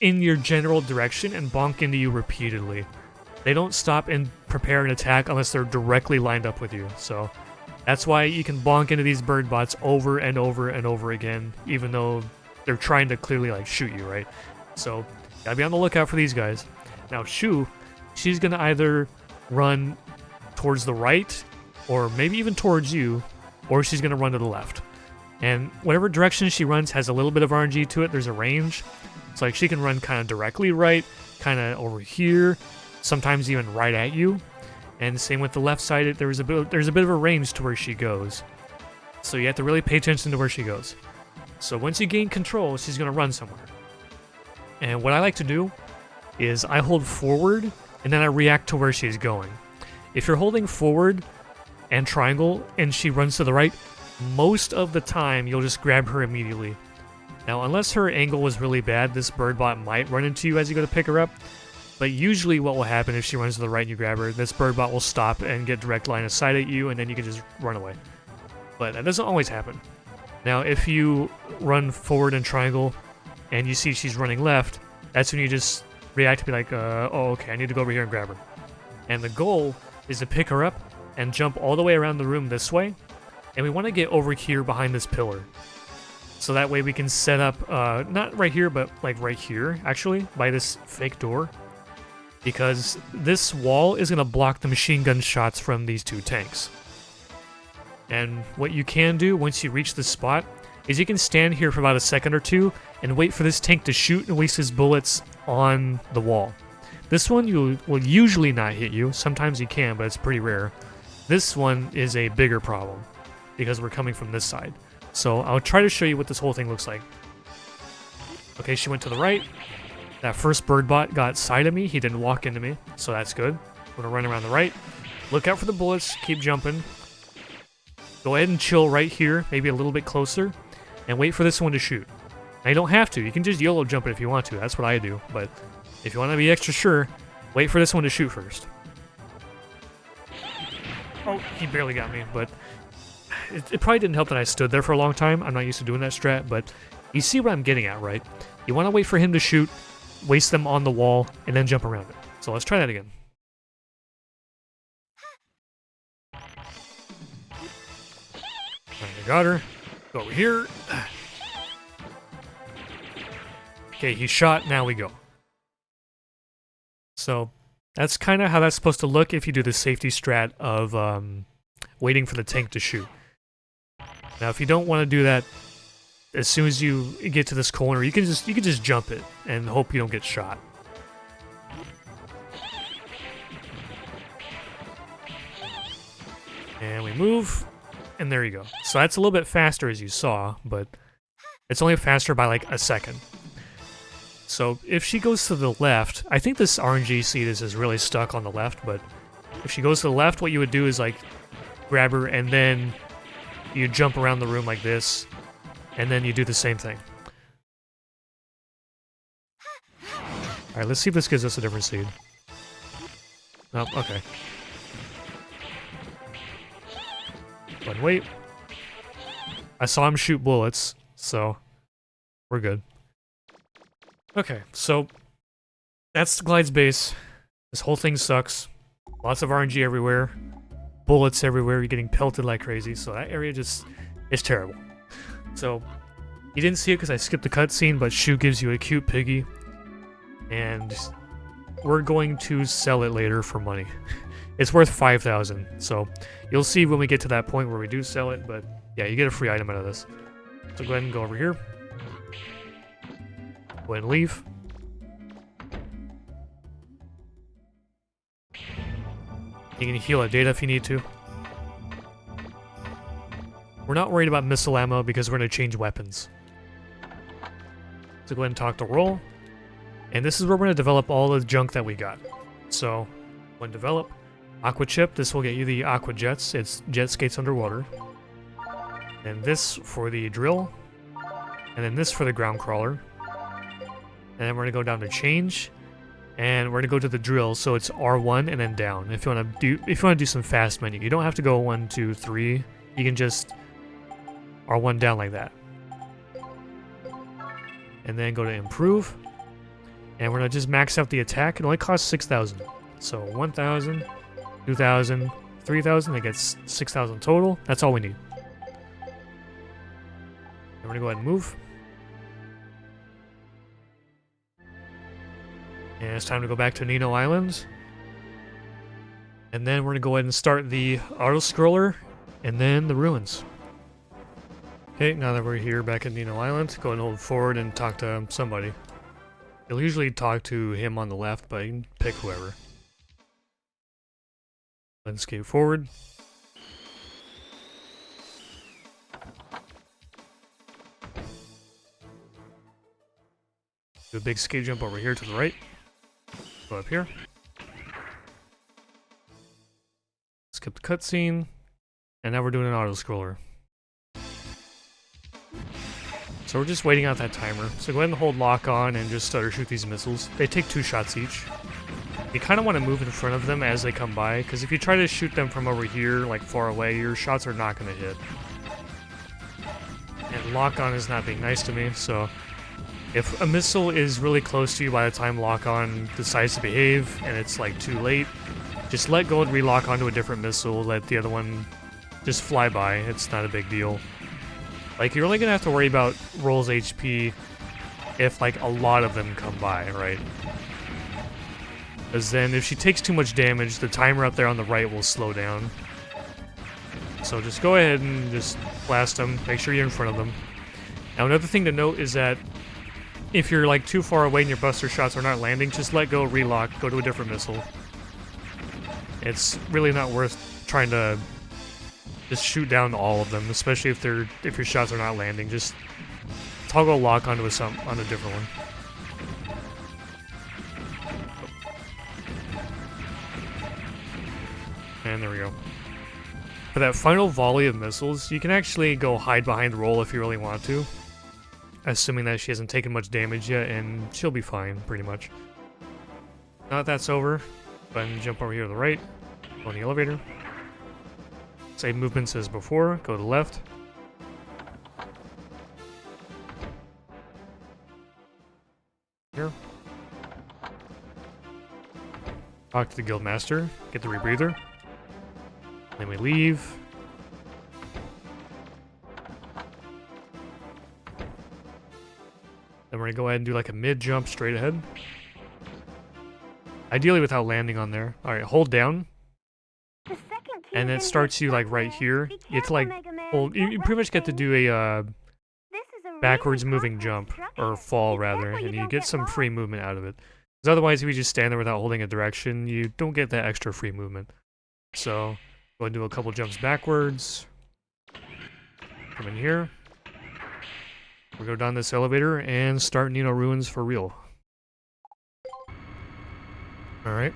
in your general direction and bonk into you repeatedly. They don't stop and prepare an attack unless they're directly lined up with you. So that's why you can bonk into these bird bots over and over and over again, even though they're trying to clearly like shoot you, right? So gotta be on the lookout for these guys. Now Shu, she's gonna either run towards the right, or maybe even towards you, or she's gonna run to the left. And whatever direction she runs has a little bit of RNG to it. There's a range. It's like she can run kind of directly right, kind of over here, sometimes even right at you. And same with the left side. There's a bit of a range to where she goes. So you have to really pay attention to where she goes. So once you gain control, she's gonna run somewhere. And what I like to do is I hold forward and then I react to where she's going. If you're holding forward and triangle and she runs to the right, most of the time you'll just grab her immediately. Now unless her angle was really bad, this bird bot might run into you as you go to pick her up. But usually what will happen if she runs to the right and you grab her, this bird bot will stop and get direct line of sight at you, and then you can just run away. But that doesn't always happen. Now if you run forward and triangle and you see she's running left, that's when you just react to be like, oh, okay, I need to go over here and grab her. And the goal is to pick her up and jump all the way around the room this way. And we want to get over here behind this pillar. So that way we can set up, not right here, but like right here, actually, by this fake door. Because this wall is going to block the machine gun shots from these two tanks. And what you can do once you reach this spot is you can stand here for about a second or two and wait for this tank to shoot and waste his bullets on the wall. This one will usually not hit you. Sometimes you can, but it's pretty rare. This one is a bigger problem because we're coming from this side. So I'll try to show you what this whole thing looks like. Okay, she went to the right. That first bird bot got side of me. He didn't walk into me, so that's good. We're gonna run around the right. Look out for the bullets. Keep jumping. Go ahead and chill right here, maybe a little bit closer, and wait for this one to shoot. Now you don't have to. You can just YOLO jump it if you want to. That's what I do. But if you want to be extra sure, wait for this one to shoot first. Oh, he barely got me, but it probably didn't help that I stood there for a long time. I'm not used to doing that strat, but you see what I'm getting at, right? You want to wait for him to shoot, waste them on the wall, and then jump around it. So let's try that again. I got her. Go over here. Okay, he shot. Now we go. So that's kind of how that's supposed to look if you do the safety strat of waiting for the tank to shoot. Now, if you don't want to do that, as soon as you get to this corner, you can just jump it and hope you don't get shot. And we move, and there you go. So that's a little bit faster as you saw, but it's only faster by like a second. So if she goes to the left, I think this RNG seed is really stuck on the left, but if she goes to the left, what you would do is like grab her and then you jump around the room like this, and then you do the same thing. Alright, let's see if this gives us a different seed. Nope, okay. But wait. I saw him shoot bullets, so we're good. Okay, so that's Glyde's base. This whole thing sucks. Lots of RNG everywhere. Bullets everywhere. You're getting pelted like crazy, so that area just is terrible. So, you didn't see it because I skipped the cutscene, but Shu gives you a cute piggy. And we're going to sell it later for money. It's worth 5,000, so you'll see when we get to that point where we do sell it, but yeah, you get a free item out of this. So go ahead and go over here. Go ahead and leave. You can heal at data if you need to. We're not worried about missile ammo because we're going to change weapons. So go ahead and talk to Roll. And this is where we're going to develop all the junk that we got. So, when develop, Aqua Chip, this will get you the Aqua Jets. It's jet skates underwater. And this for the drill. And then this for the ground crawler. And then we're going to go down to change. And we're going to go to the drill, so it's R1 and then down. If you want to do some fast menu, you don't have to go 1, 2, 3. You can just R1 down like that. And then go to improve. And we're going to just max out the attack. It only costs 6,000. So 1,000, 2,000, 3,000. That gets 6,000 total. That's all we need. And we're going to go ahead and move. And it's time to go back to Nino Island. And then we're going to go ahead and start the auto-scroller and then the ruins. Okay, now that we're here back at Nino Island, go ahead and hold forward and talk to somebody. You'll usually talk to him on the left, but you can pick whoever. Then skate forward. Do a big skate jump over here to the right. Go up here. Skip the cutscene. And now we're doing an auto-scroller. So we're just waiting out that timer. So go ahead and hold lock on and just stutter shoot these missiles. They take 2 shots each. You kind of want to move in front of them as they come by, because if you try to shoot them from over here, like far away, your shots are not going to hit. And lock on is not being nice to me, so if a missile is really close to you by the time lock on decides to behave and it's like too late, just let go and relock onto a different missile, let the other one just fly by. It's not a big deal. Like, you're only going to have to worry about Roll's HP if, like, a lot of them come by, right? Because then if she takes too much damage, the timer up there on the right will slow down. So just go ahead and just blast them. Make sure you're in front of them. Now, another thing to note is that if you're, like, too far away and your buster shots are not landing, just let go, relock, go to a different missile. It's really not worth trying to just shoot down all of them, especially if your shots are not landing. Just toggle lock onto a different one. And there we go. For that final volley of missiles, you can actually go hide behind Roll if you really want to. Assuming that she hasn't taken much damage yet, and she'll be fine, pretty much. Now that that's over, go ahead and jump over here to the right, go in the elevator. Same movements as before, go to the left. Here. Talk to the guildmaster, get the rebreather. Then we leave. Then we're gonna go ahead and do like a mid jump straight ahead. Ideally without landing on there. Alright, hold down. And it starts you like right here. You have to like well, you pretty much get to do a This is a really backwards moving complex jump, or structure. fall Be rather, careful you and you don't get get some lost. free movement out of it. Because otherwise, if you just stand there without holding a direction, you don't get that extra free movement. So, go and do a couple jumps backwards. Come in here. We go down this elevator and start Nino Ruins for real. Alright.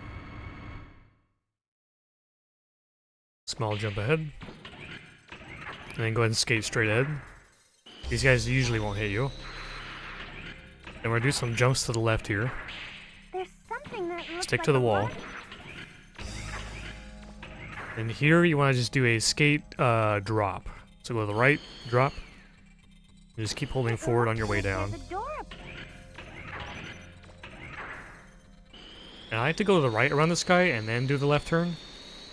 Small jump ahead. And then go ahead and skate straight ahead. These guys usually won't hit you. And we're gonna do some jumps to the left here. There's something that looks Stick like to the a wall. water- And here you want to just do a skate drop. So go to the right, drop. And just keep holding It forward on looks your way like down. there's a door up- And I like to go to the right around this guy and then do the left turn.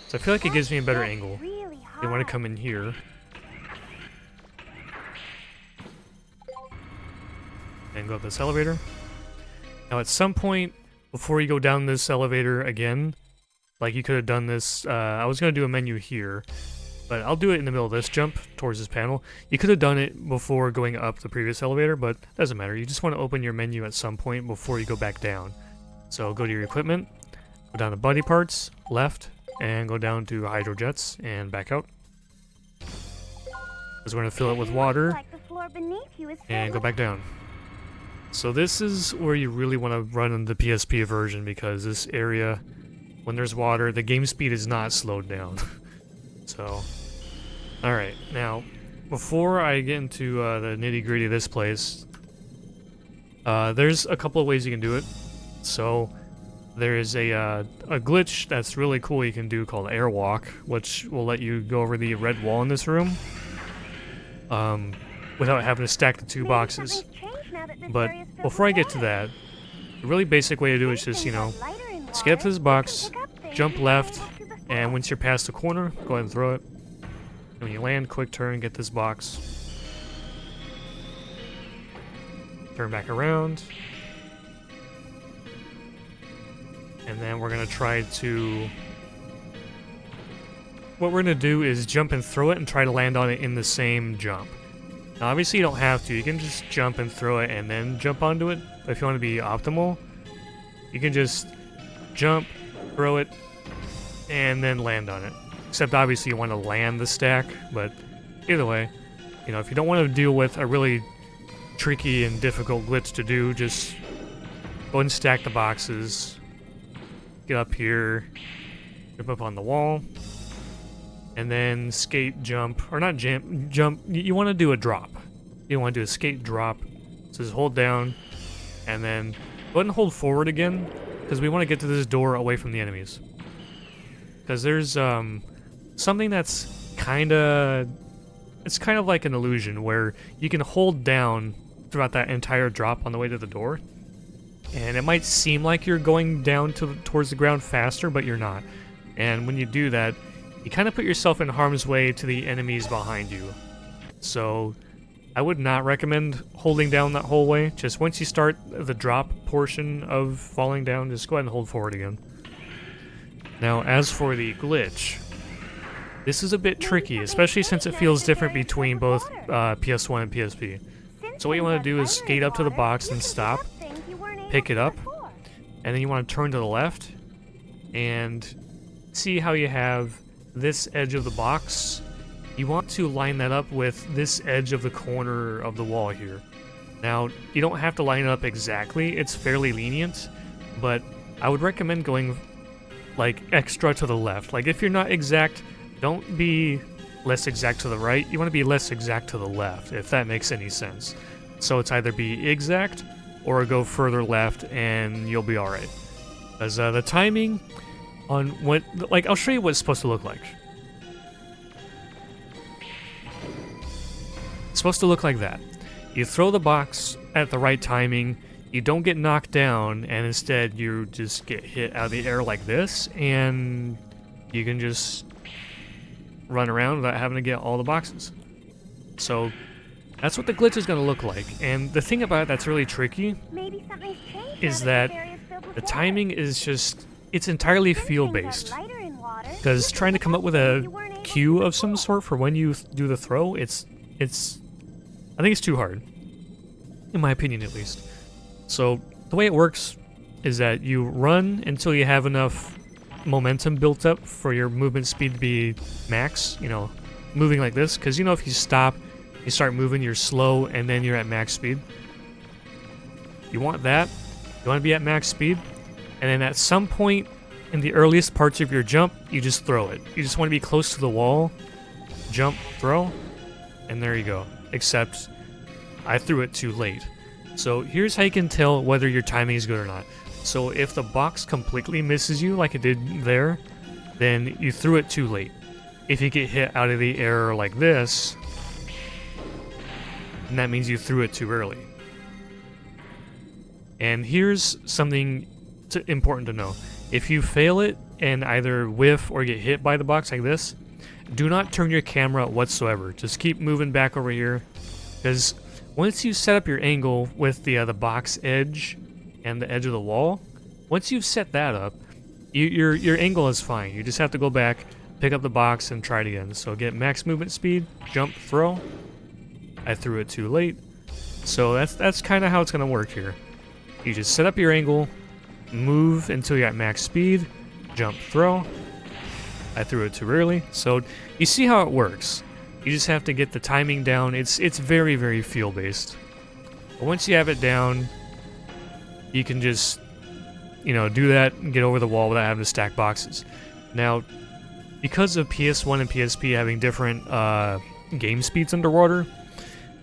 So I feel like it gives me a better That's angle. Really You want to hard. come in here. And go up this elevator. Now at some point, before you go down this elevator again, like you could have done this, I was going to do a menu here, but I'll do it in the middle of this jump towards this panel. You could have done it before going up the previous elevator, but it doesn't matter. You just want to open your menu at some point before you go back down. So go to your equipment, go down to body parts, left, and go down to hydrojets and back out. Because we're going to fill it with water Like the floor beneath you is filled and go with- back down. So this is where you really want to run in the PSP version, because this area, when there's water, the game speed is not slowed down. So, alright, now, before I get into the nitty-gritty of this place, there's a couple of ways you can do it. So, there is a glitch that's really cool you can do called Airwalk, which will let you go over the red wall in this room without having to stack the two Maybe boxes. something's changed now that this But area's filled before I with get to water. that, the really basic way to do it is These just, you things know, are lighter in skip water. this You box, can pick up things jump you weren't left, able to before. and once you're past the corner, go ahead and throw it. And when you land, quick turn, get this box. Turn back around. And then we're going to try to... What we're going to do is jump and throw it and try to land on it in the same jump. Now, obviously you don't have to. You can just jump and throw it and then jump onto it. But if you want to be optimal, you can just jump, throw it, and then land on it. Except obviously you want to land the stack, but either way, you know, if you don't want to deal with a really tricky and difficult glitch to do, just go ahead and stack the boxes, get up here, jump up on the wall, and then skate, jump, or not jump, you want to do a drop. You want to do a skate drop, so just hold down, and then go ahead and hold forward again, because we want to get to this door away from the enemies. Because there's something that's it's kind of like an illusion where you can hold down throughout that entire drop on the way to the door, and it might seem like you're going down towards the ground faster, but you're not. And when you do that, you kind of put yourself in harm's way to the enemies behind you. So I would not recommend holding down that whole way. Just once you start the drop portion of falling down, just go ahead and hold forward again. Now, as for the glitch, this is a bit tricky, especially since it feels different between both PS1 and PSP. Since So what you things want are to do is lighter in skate up to the water, box you and can stop, pick up things you weren't able pick it to up, before. and then you want to turn to the left, and see how you have this edge of the box. You want to line that up with this edge of the corner of the wall here. Now, you don't have to line it up exactly, it's fairly lenient, but I would recommend going like extra to the left. Like if you're not exact, don't be less exact to the right, you want to be less exact to the left, if that makes any sense. So it's either be exact or go further left and you'll be alright. As the timing on what, like, I'll show you what it's supposed to look like. It's supposed to look like that. You throw the box at the right timing, you don't get knocked down, and instead you just get hit out of the air like this, and you can just run around without having to get all the boxes. So that's what the glitch is going to look like. And the thing about it that's really tricky Maybe something's changed is now that this area's filled with the water. timing is just, it's entirely Since feel things are based. lighter in water, Because you can trying to pick come up up with things a you weren't able cue of some sort for when you do the throw, I think it's too hard. In my opinion, at least. So, the way it works is that you run until you have enough momentum built up for your movement speed to be max, you know, moving like this. Because, you know, if you stop, you start moving, you're slow, and then you're at max speed. You want that. You want to be at max speed. And then at some point in the earliest parts of your jump, you just throw it. You just want to be close to the wall, jump, throw, and there you go. Except I threw it too late. So here's how you can tell whether your timing is good or not. So if the box completely misses you like it did there, then you threw it too late. If you get hit out of the air like this, then that means you threw it too early. And here's something important to know. If you fail it and either whiff or get hit by the box like this, do not turn your camera whatsoever. Just keep moving back over here, because once you set up your angle with the box edge and the edge of the wall, once you've set that up, your angle is fine. You just have to go back, pick up the box, and try it again. So get max movement speed, jump, throw. I threw it too late. So that's kind of how it's going to work here. You just set up your angle, move until you're at max speed, jump, throw. I threw it too early. So you see how it works. You just have to get the timing down. It's very, very feel-based. But once you have it down, you can just, you know, do that and get over the wall without having to stack boxes. Now, because of PS1 and PSP having different game speeds underwater,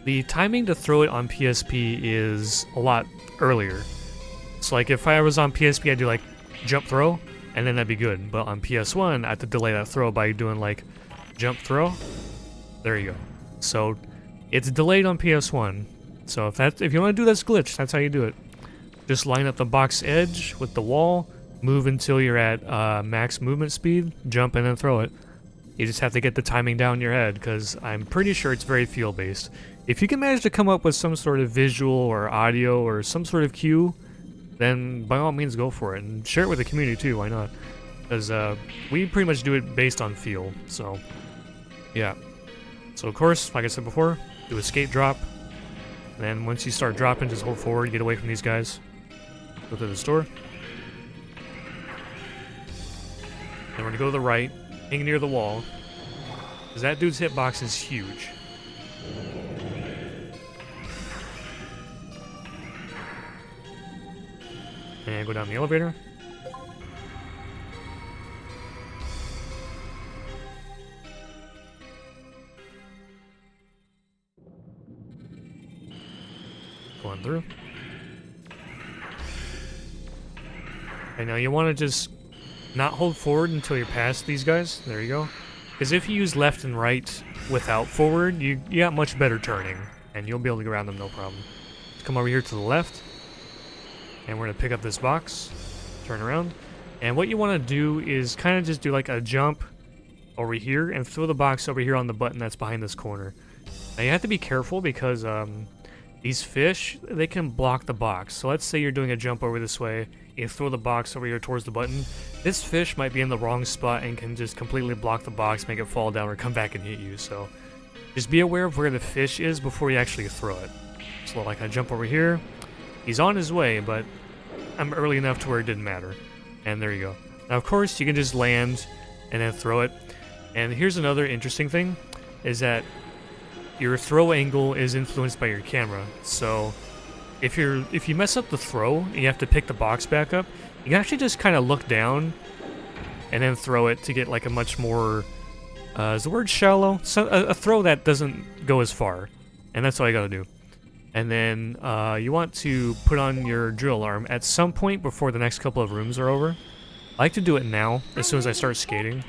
the timing to throw it on PSP is a lot earlier. So like if I was on PSP, I'd do like jump, throw, and then that'd be good. But on PS1, I have to delay that throw by doing like jump, throw. There you go. So it's delayed on PS1. So if you want to do this glitch, that's how you do it. Just line up the box edge with the wall, move until you're at max movement speed, jump, and then throw it. You just have to get the timing down in your head, because I'm pretty sure it's very feel-based. If you can manage to come up with some sort of visual or audio or some sort of cue, then by all means go for it, and share it with the community too, why not? Because we pretty much do it based on feel, so yeah. So of course, like I said before, do escape drop, and then once you start dropping, just hold forward, get away from these guys. Go to the store. Then we're gonna go to the right, hang near the wall, because that dude's hitbox is huge. And go down the elevator. Going through. And now you want to just not hold forward until you're past these guys. There you go. Because if you use left and right without forward, you got much better turning, and you'll be able to go around them no problem. Let's come over here to the left. And we're going to pick up this box, turn around, and what you want to do is kind of just do like a jump over here and throw the box over here on the button that's behind this corner. Now you have to be careful because these fish, they can block the box. So let's say you're doing a jump over this way, you throw the box over here towards the button. This fish might be in the wrong spot and can just completely block the box, make it fall down, or come back and hit you. So just be aware of where the fish is before you actually throw it. So like I jump over here. He's on his way, but I'm early enough to where it didn't matter. And there you go. Now, of course, you can just land and then throw it. And here's another interesting thing, is that your throw angle is influenced by your camera. So if you mess up the throw and you have to pick the box back up, you can actually just kind of look down and then throw it to get like a much more, is the word shallow? So, a throw that doesn't go as far. And that's all you gotta do. And then you want to put on your drill alarm at some point before the next couple of rooms are over. I like to do it now, as soon as I start skating.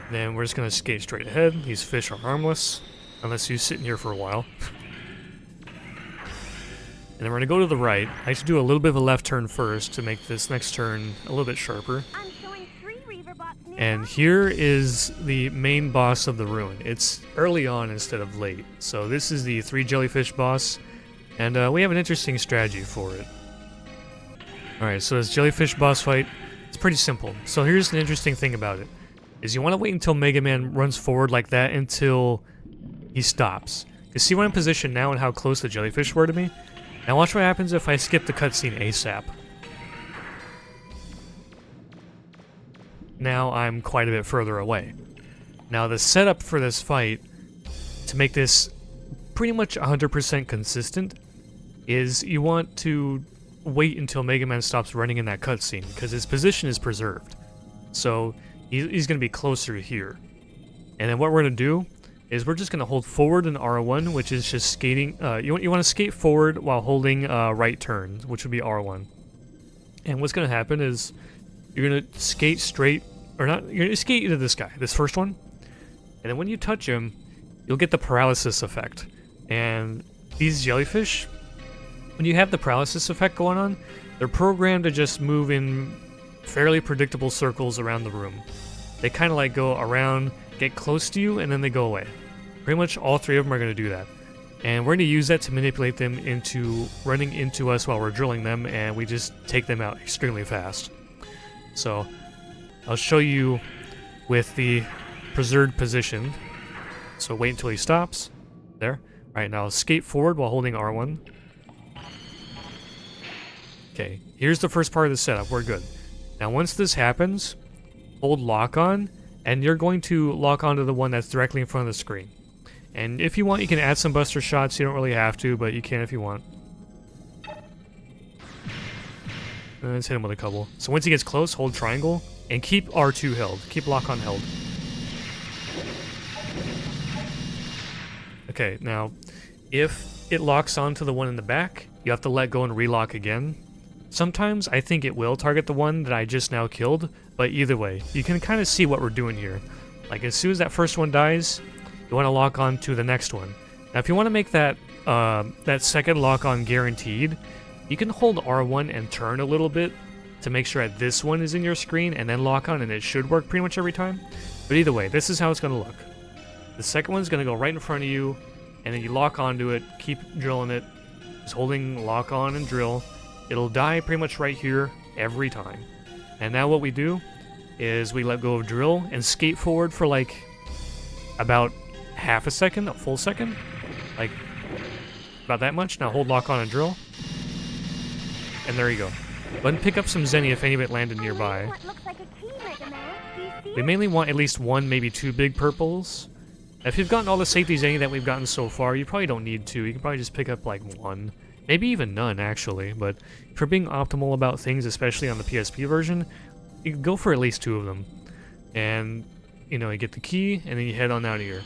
Then we're just going to skate straight ahead. These fish are harmless, unless you sit in here for a while. And then we're going to go to the right. I like to do a little bit of a left turn first to make this next turn a little bit sharper. And here is the main boss of the ruin. It's early on instead of late. So this is the 3 jellyfish boss, and we have an interesting strategy for it. Alright, so this jellyfish boss fight, It's pretty simple. So here's an interesting thing about it, is you want to wait until Mega Man runs forward like that until he stops. You see what I'm positioned now and how close the jellyfish were to me? Now watch what happens if I skip the cutscene ASAP. Now I'm quite a bit further away. Now the setup for this fight, to make this pretty much 100% consistent, is you want to wait until Mega Man stops running in that cutscene, because his position is preserved. So he's going to be closer here. And then what we're going to do is we're just going to hold forward in R1, which is just skating. You want to skate forward while holding right turn, which would be R1. And what's going to happen is you're going to skate straight, or not, you're going to skate into this guy, this first one. And then when you touch him, you'll get the paralysis effect. And these jellyfish, when you have the paralysis effect going on, they're programmed to just move in fairly predictable circles around the room. They kind of like go around, get close to you, and then they go away. Pretty much all three of them are going to do that. And we're going to use that to manipulate them into running into us while we're drilling them, and we just take them out extremely fast. So I'll show you with the preserved position. So wait until he stops. There. Alright, now skate forward while holding R1. Okay, here's the first part of the setup. We're good. Now once this happens, hold lock on, and you're going to lock onto the one that's directly in front of the screen. And if you want, you can add some buster shots. You don't really have to, but you can if you want. Let's hit him with a couple. So once he gets close, hold triangle, and keep R2 held. Keep lock on held. Okay, now, if it locks onto the one in the back, you have to let go and relock again. Sometimes I think it will target the one that I just now killed, but either way, you can kind of see what we're doing here. Like, as soon as that first one dies, you want to lock on to the next one. Now, if you want to make that that second lock on guaranteed, you can hold R1 and turn a little bit to make sure that this one is in your screen, and then lock on, and it should work pretty much every time. But either way, this is how it's going to look. The second one's going to go right in front of you, and then you lock onto it, keep drilling it, just holding lock on and drill. It'll die pretty much right here every time. And now what we do is we let go of drill and skate forward for like about half a second, a full second, like about that much. Now hold lock on and drill, and there you go. Go ahead and pick up some Zenny if any of it landed nearby. What looks like a key, Mega Man. Do you see We it? mainly want at least one, maybe two big purples. If you've gotten all the safety Zenny that we've gotten so far, you probably don't need two. You can probably just pick up like one. Maybe even none, actually. But if you're being optimal about things, especially on the PSP version, you can go for at least two of them. And, you know, you get the key, and then you head on out of here.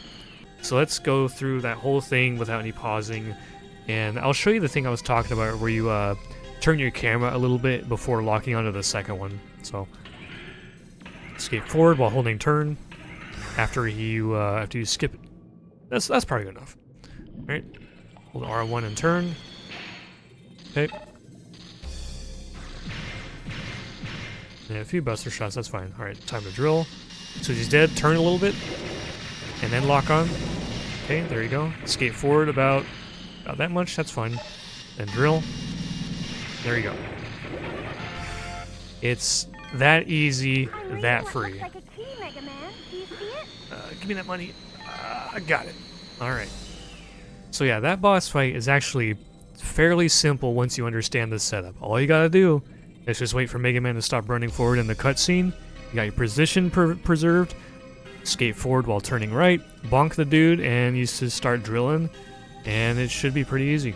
So let's go through that whole thing without any pausing. And I'll show you the thing I was talking about where you turn your camera a little bit before locking onto the second one. So, skate forward while holding turn after you skip it. That's probably good enough. Alright. Hold R1 and turn. Okay. And a few buster shots, that's fine. Alright, time to drill. So he's dead, turn a little bit, and then lock on. Okay, there you go. Skate forward about that much, that's fine. Then drill. There you go. It's that easy, that free. Looks like a key, Mega Man. Do you see it? Give me that money. I got it. Alright. So yeah, that boss fight is actually fairly simple once you understand the setup. All you gotta do is just wait for Mega Man to stop running forward in the cutscene. You got your position preserved. Skate forward while turning right. Bonk the dude, and you just start drilling. And it should be pretty easy.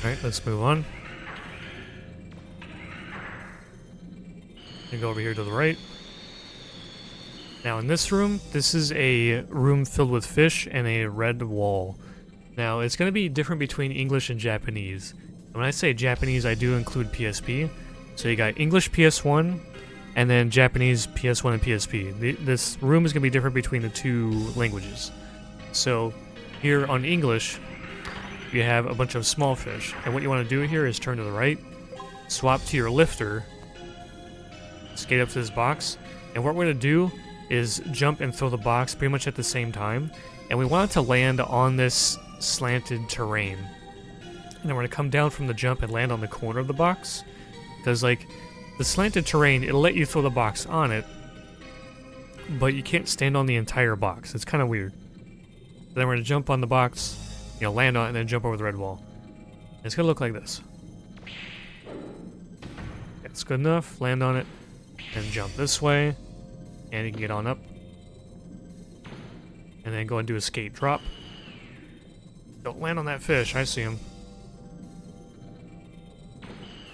Alright, let's move on. And go over here to the right. Now in this room, this is a room filled with fish and a red wall. Now it's going to be different between English and Japanese. And when I say Japanese, I do include PSP. So you got English PS1, and then Japanese PS1 and PSP. This room is going to be different between the two languages. So here on English, you have a bunch of small fish. And what you want to do here is turn to the right, swap to your lifter, skate up to this box, and what we're going to do is jump and throw the box pretty much at the same time. And we want it to land on this slanted terrain. And then we're going to come down from the jump and land on the corner of the box. Because, like, the slanted terrain, it'll let you throw the box on it, but you can't stand on the entire box. It's kind of weird. Then we're going to jump on the box, you know, land on it, and then jump over the red wall. And it's going to look like this. It's good enough. Land on it, and jump this way, and you can get on up. And then go and do a skate drop. Don't land on that fish. I see him.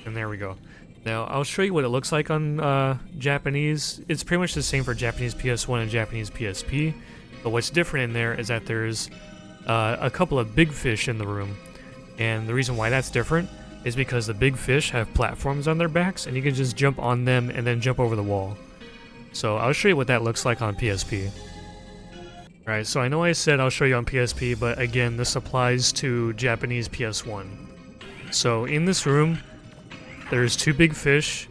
And there we go. Now, I'll show you what it looks like on Japanese. It's pretty much the same for Japanese PS1 and Japanese PSP. But what's different in there is that there's a couple of big fish in the room. And the reason why that's different is because the big fish have platforms on their backs, and you can just jump on them and then jump over the wall. So I'll show you what that looks like on PSP. Alright, so I know I said I'll show you on PSP, but again, this applies to Japanese PS1. So in this room, there's two big fish,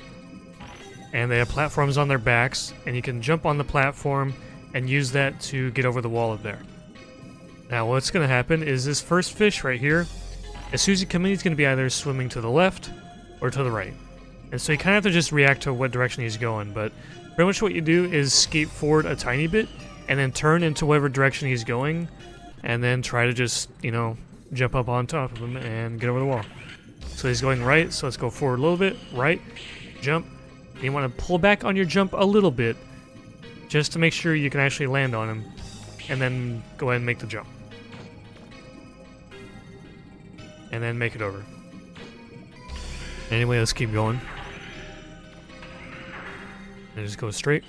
and they have platforms on their backs, and you can jump on the platform and use that to get over the wall up there. Now what's going to happen is this first fish right here, as soon as you come in, he's going to be either swimming to the left or to the right. And so you kind of have to just react to what direction he's going, but pretty much what you do is skate forward a tiny bit, and then turn into whatever direction he's going, and then try to just, you know, jump up on top of him and get over the wall. So he's going right, so let's go forward a little bit, right, jump. And you want to pull back on your jump a little bit, just to make sure you can actually land on him, and then go ahead and make the jump. And then make it over. Anyway, let's keep going. And just go straight.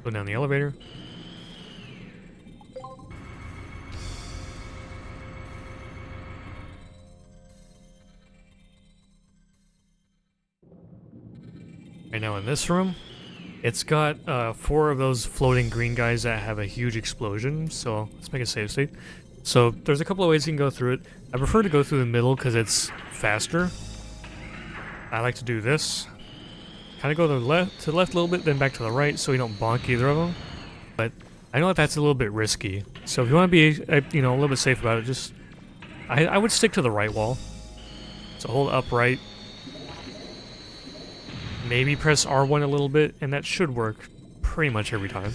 Go down the elevator. Right now in this room, it's got 4 of those floating green guys that have a huge explosion, so let's make a save state. So there's a couple of ways you can go through it. I prefer to go through the middle because it's faster. I like to do this. Kind of go to the left a little bit, then back to the right, so you don't bonk either of them. But I know that that's a little bit risky. So if you want to be, you know, a little bit safe about it, just I would stick to the right wall. So hold upright. Maybe press R1 a little bit, and that should work pretty much every time.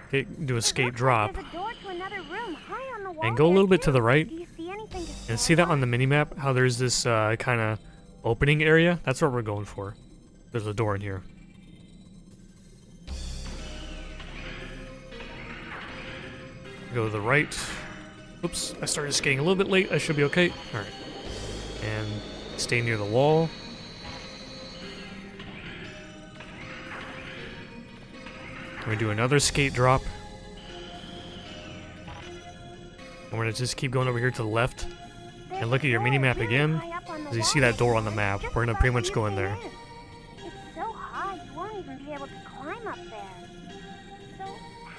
Okay, do a skate drop. And go a little bit to the right. And see that on the minimap, how there's this kind of opening area? That's what we're going for. There's a door in here. Go to the right. Oops, I started skating a little bit late. I should be okay. Alright. And stay near the wall. We're going to do another skate drop. And we're going to just keep going over here to the left. And look at your minimap again. As you see that door on the map, we're going to pretty much go in there. It's so high, you won't even be able to climb up there. So,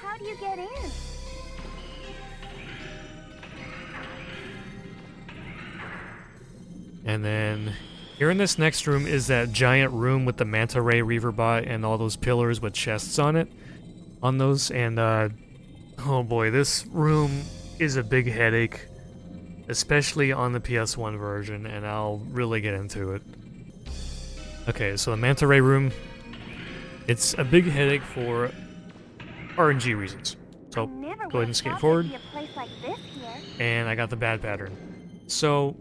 how do you get in? And then here in this next room is that giant room with the manta ray reaver bot and all those pillars with chests on it. On those, and oh boy, this room is a big headache. Especially on the PS1 version, and I'll really get into it. Okay, so the manta ray room, it's a big headache for RNG reasons. So go ahead and skate forward. And I got the bad pattern. So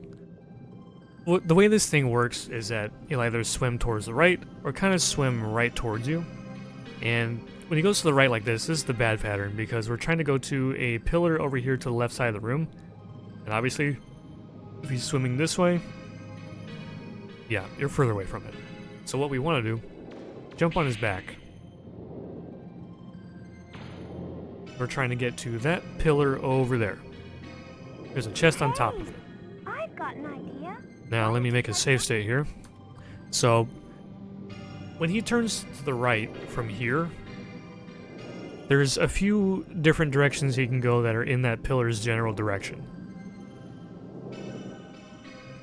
the way this thing works is that you'll either swim towards the right or kind of swim right towards you. And when he goes to the right like this is the bad pattern because we're trying to go to a pillar over here to the left side of the room. And obviously, if he's swimming this way, yeah, you're further away from it. So what we want to do, jump on his back. We're trying to get to that pillar over there. There's a chest on top of it. I've got an idea. Now let me make a save state here. So, when he turns to the right from here, there's a few different directions he can go that are in that pillar's general direction.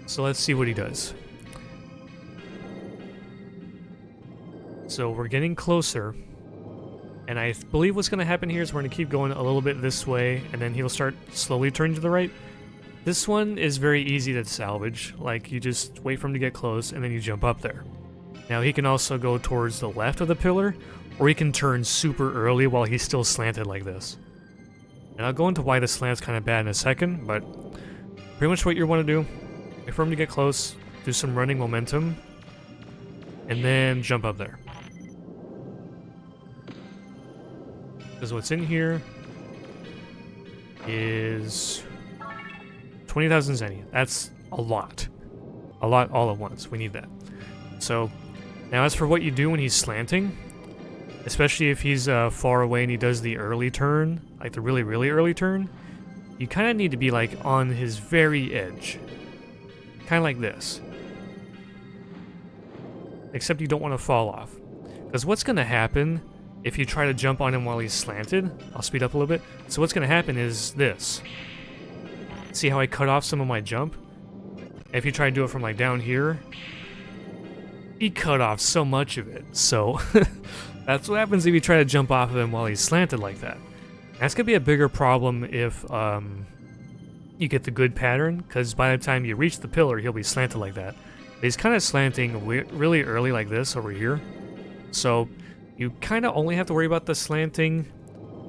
So let's see what he does. So we're getting closer. And I believe what's going to happen here is we're going to keep going a little bit this way, and then he'll start slowly turning to the right. This one is very easy to salvage. Like, you just wait for him to get close, and then you jump up there. Now, he can also go towards the left of the pillar, or he can turn super early while he's still slanted like this. And I'll go into why the slant's kind of bad in a second, but pretty much what you want to do, wait for him to get close, do some running momentum, and then jump up there. Because what's in here is 20,000 zenny. That's a lot. A lot all at once. We need that. So, now as for what you do when he's slanting, especially if he's far away and he does the early turn, like the really, really early turn, you kind of need to be like on his very edge. Kind of like this. Except you don't want to fall off. Because what's going to happen if you try to jump on him while he's slanted, I'll speed up a little bit. So what's going to happen is this. See how I cut off some of my jump? If you try to do it from like down here, he cut off so much of it. So that's what happens if you try to jump off of him while he's slanted like that. That's going to be a bigger problem if you get the good pattern, because by the time you reach the pillar, he'll be slanted like that. But he's kind of slanting really early like this over here. So you kind of only have to worry about the slanting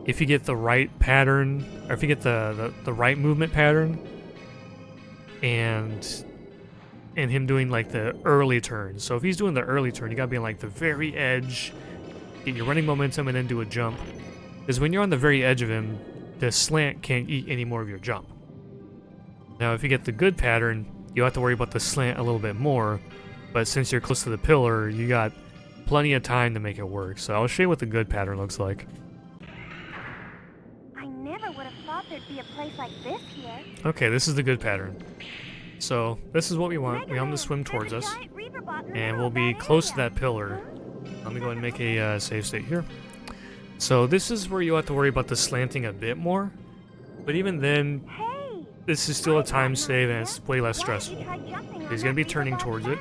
if you get the right pattern, or if you get the right movement pattern, and him doing like the early turn. So if he's doing the early turn, you gotta be on like the very edge, get your running momentum, and then do a jump. Because when you're on the very edge of him, the slant can't eat any more of your jump. Now if you get the good pattern, you have to worry about the slant a little bit more, but since you're close to the pillar, you got plenty of time to make it work. So I'll show you what the good pattern looks like. I never would have thought there'd be a place like this here. Okay, this is the good pattern. So this is what we want. We want him to swim towards us, and we'll be close to that pillar. Let me go ahead and make a save state here. So this is where you have to worry about the slanting a bit more, but even then, this is still a time save and it's way less stressful. He's going to be turning towards it.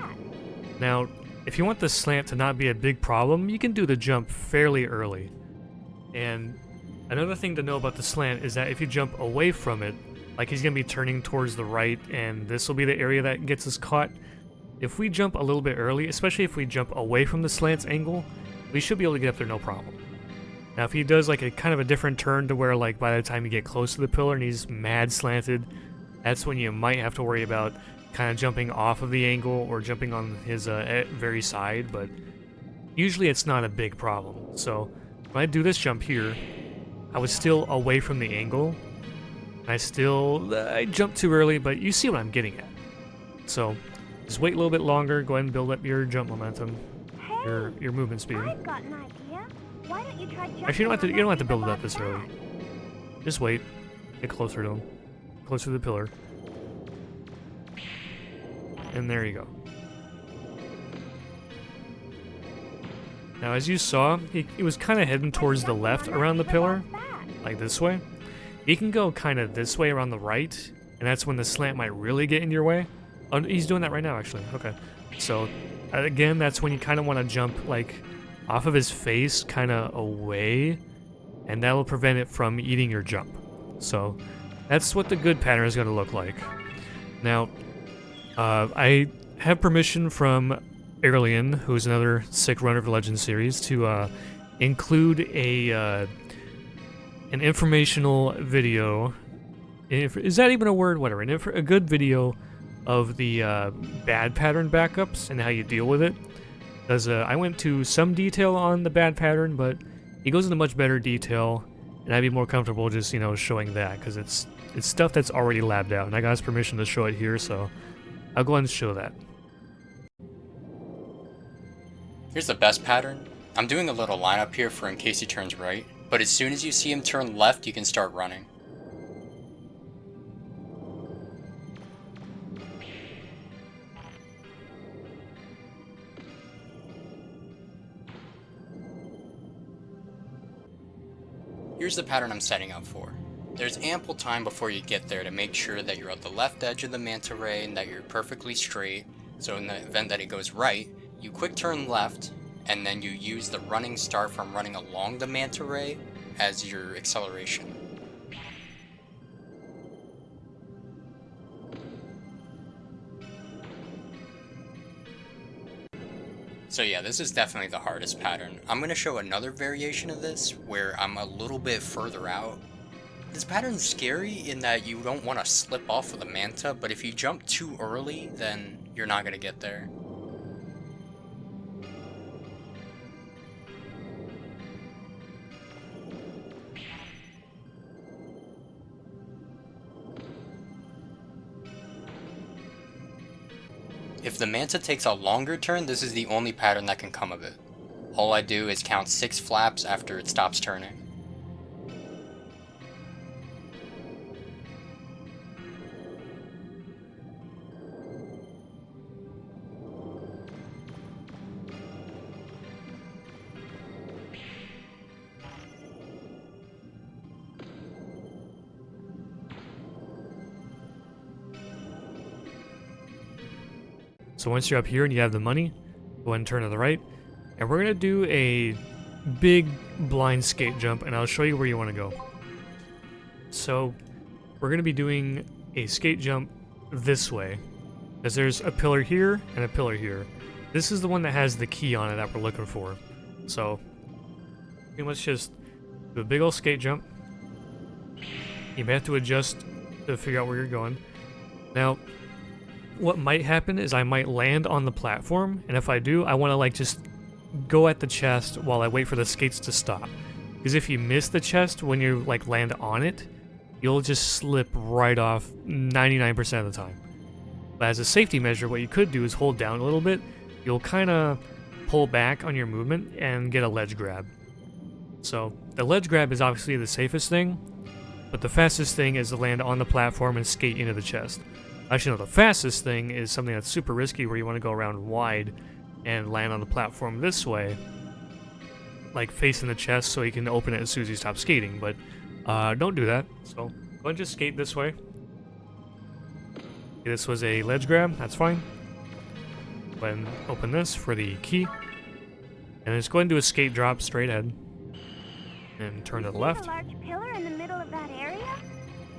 Now, if you want the slant to not be a big problem, you can do the jump fairly early. And another thing to know about the slant is that if you jump away from it, like he's going to be turning towards the right, and this will be the area that gets us caught. If we jump a little bit early, especially if we jump away from the slant's angle, we should be able to get up there no problem. Now if he does like a kind of a different turn to where like by the time you get close to the pillar and he's mad slanted, that's when you might have to worry about kind of jumping off of the angle or jumping on his very side, but usually it's not a big problem. So when I do this jump here, I was still away from the angle. I jumped too early, but you see what I'm getting at. So just wait a little bit longer, go ahead and build up your jump momentum, your movement speed. I've got an idea. Why don't you try jumping? Actually, you don't have to build it up this early. Just wait. Get closer to him. Closer to the pillar. And there you go. Now, as you saw, he was kind of heading towards the left around the pillar, like this way. He can go kind of this way around the right, and that's when the slant might really get in your way. Oh, he's doing that right now, actually. Okay. So, again, that's when you kind of want to jump, like, off of his face, kind of away, and that will prevent it from eating your jump. So, that's what the good pattern is going to look like. Now, I have permission from Elysium, who's another sick runner of the Legend series, to include an informational video. Is that even a word? Whatever. A good video of the bad pattern backups and how you deal with it. Because I went to some detail on the bad pattern, but he goes into much better detail, and I'd be more comfortable just, showing that, because it's stuff that's already labbed out, and I got his permission to show it here, so I'll go ahead and show that. Here's the best pattern. I'm doing a little lineup here for in case he turns right, but as soon as you see him turn left, you can start running. Here's the pattern I'm setting up for. There's ample time before you get there to make sure that you're at the left edge of the manta ray and that you're perfectly straight, so in the event that it goes right, you quick turn left, and then you use the running start from running along the manta ray as your acceleration. So yeah, this is definitely the hardest pattern. I'm going to show another variation of this where I'm a little bit further out. This pattern's scary in that you don't want to slip off of the manta, but if you jump too early, then you're not going to get there. If the manta takes a longer turn, this is the only pattern that can come of it. All I do is count 6 flaps after it stops turning. So once you're up here and you have the money, go ahead and turn to the right. And we're going to do a big blind skate jump, and I'll show you where you want to go. So we're going to be doing a skate jump this way, because there's a pillar here and a pillar here. This is the one that has the key on it that we're looking for. So pretty much just do a big old skate jump. You may have to adjust to figure out where you're going. Now, what might happen is I might land on the platform, and if I do, I want to like just go at the chest while I wait for the skates to stop. Because if you miss the chest when you like land on it, you'll just slip right off 99% of the time. But as a safety measure, what you could do is hold down a little bit. You'll kind of pull back on your movement and get a ledge grab. So the ledge grab is obviously the safest thing, but the fastest thing is to land on the platform and skate into the chest. Actually, no, the fastest thing is something that's super risky where you want to go around wide and land on the platform this way, like facing the chest so you can open it as soon as you stop skating, but don't do that. So go ahead and just skate this way. Okay, this was a ledge grab, that's fine. Go ahead and open this for the key. And just go ahead and do a skate drop straight ahead. And turn to the left. A large pillar in the middle of that area?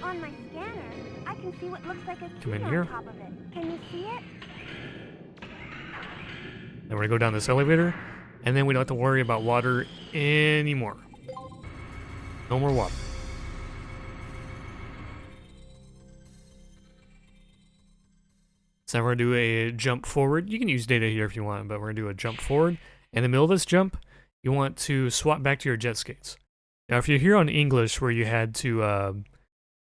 On my scanner, I can see what looks like a Come key in on here. top of it. Can you see it? Then we're gonna go down this elevator, and then we don't have to worry about water anymore. No more water. So now we're gonna do a jump forward. You can use data here if you want, but we're gonna do a jump forward. In the middle of this jump, you want to swap back to your jet skates. Now, if you're here on English where you had to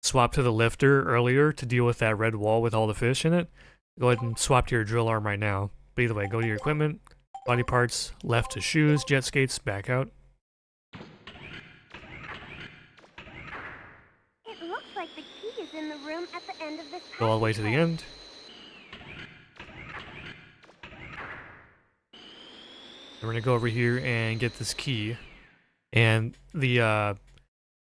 swap to the lifter earlier to deal with that red wall with all the fish in it, go ahead and swap to your drill arm right now. But either way, go to your equipment, body parts, left to shoes, jet skates, back out. It looks like the key is in the room at the end of this Go all the way to the passageway. end. And we're gonna go over here and get this key. And the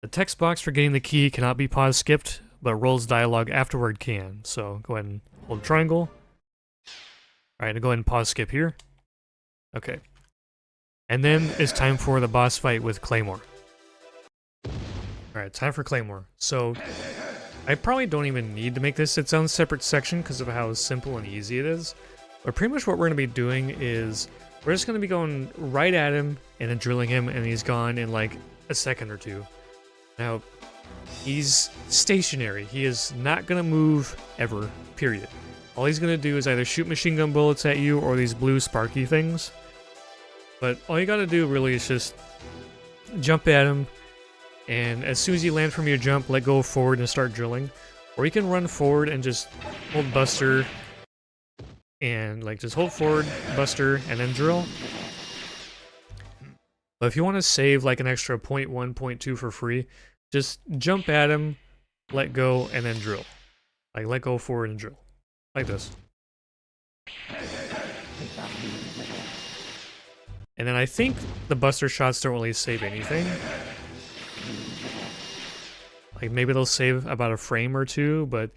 text box for getting the key cannot be pause skipped, but rolls dialogue afterward can. So go ahead and hold triangle. Alright, I'll go ahead and pause skip here. Okay. And then it's time for the boss fight with Claymore. Alright, time for Claymore. So I probably don't even need to make this its own separate section because of how simple and easy it is. But pretty much what we're going to be doing is we're just going to be going right at him and then drilling him, and he's gone in like a second or two. Now, he's stationary. He is not going to move ever, period. All he's going to do is either shoot machine gun bullets at you or these blue sparky things. But all you got to do really is just jump at him, and as soon as you land from your jump, let go forward and start drilling. Or you can run forward and just hold Buster and like just hold forward, Buster, and then drill. But if you want to save like an extra 0.1, 0.2 for free, just jump at him, let go, and then drill. Like let go forward and drill. Like this. And then I think the Buster shots don't really save anything. Like maybe they'll save about a frame or two, but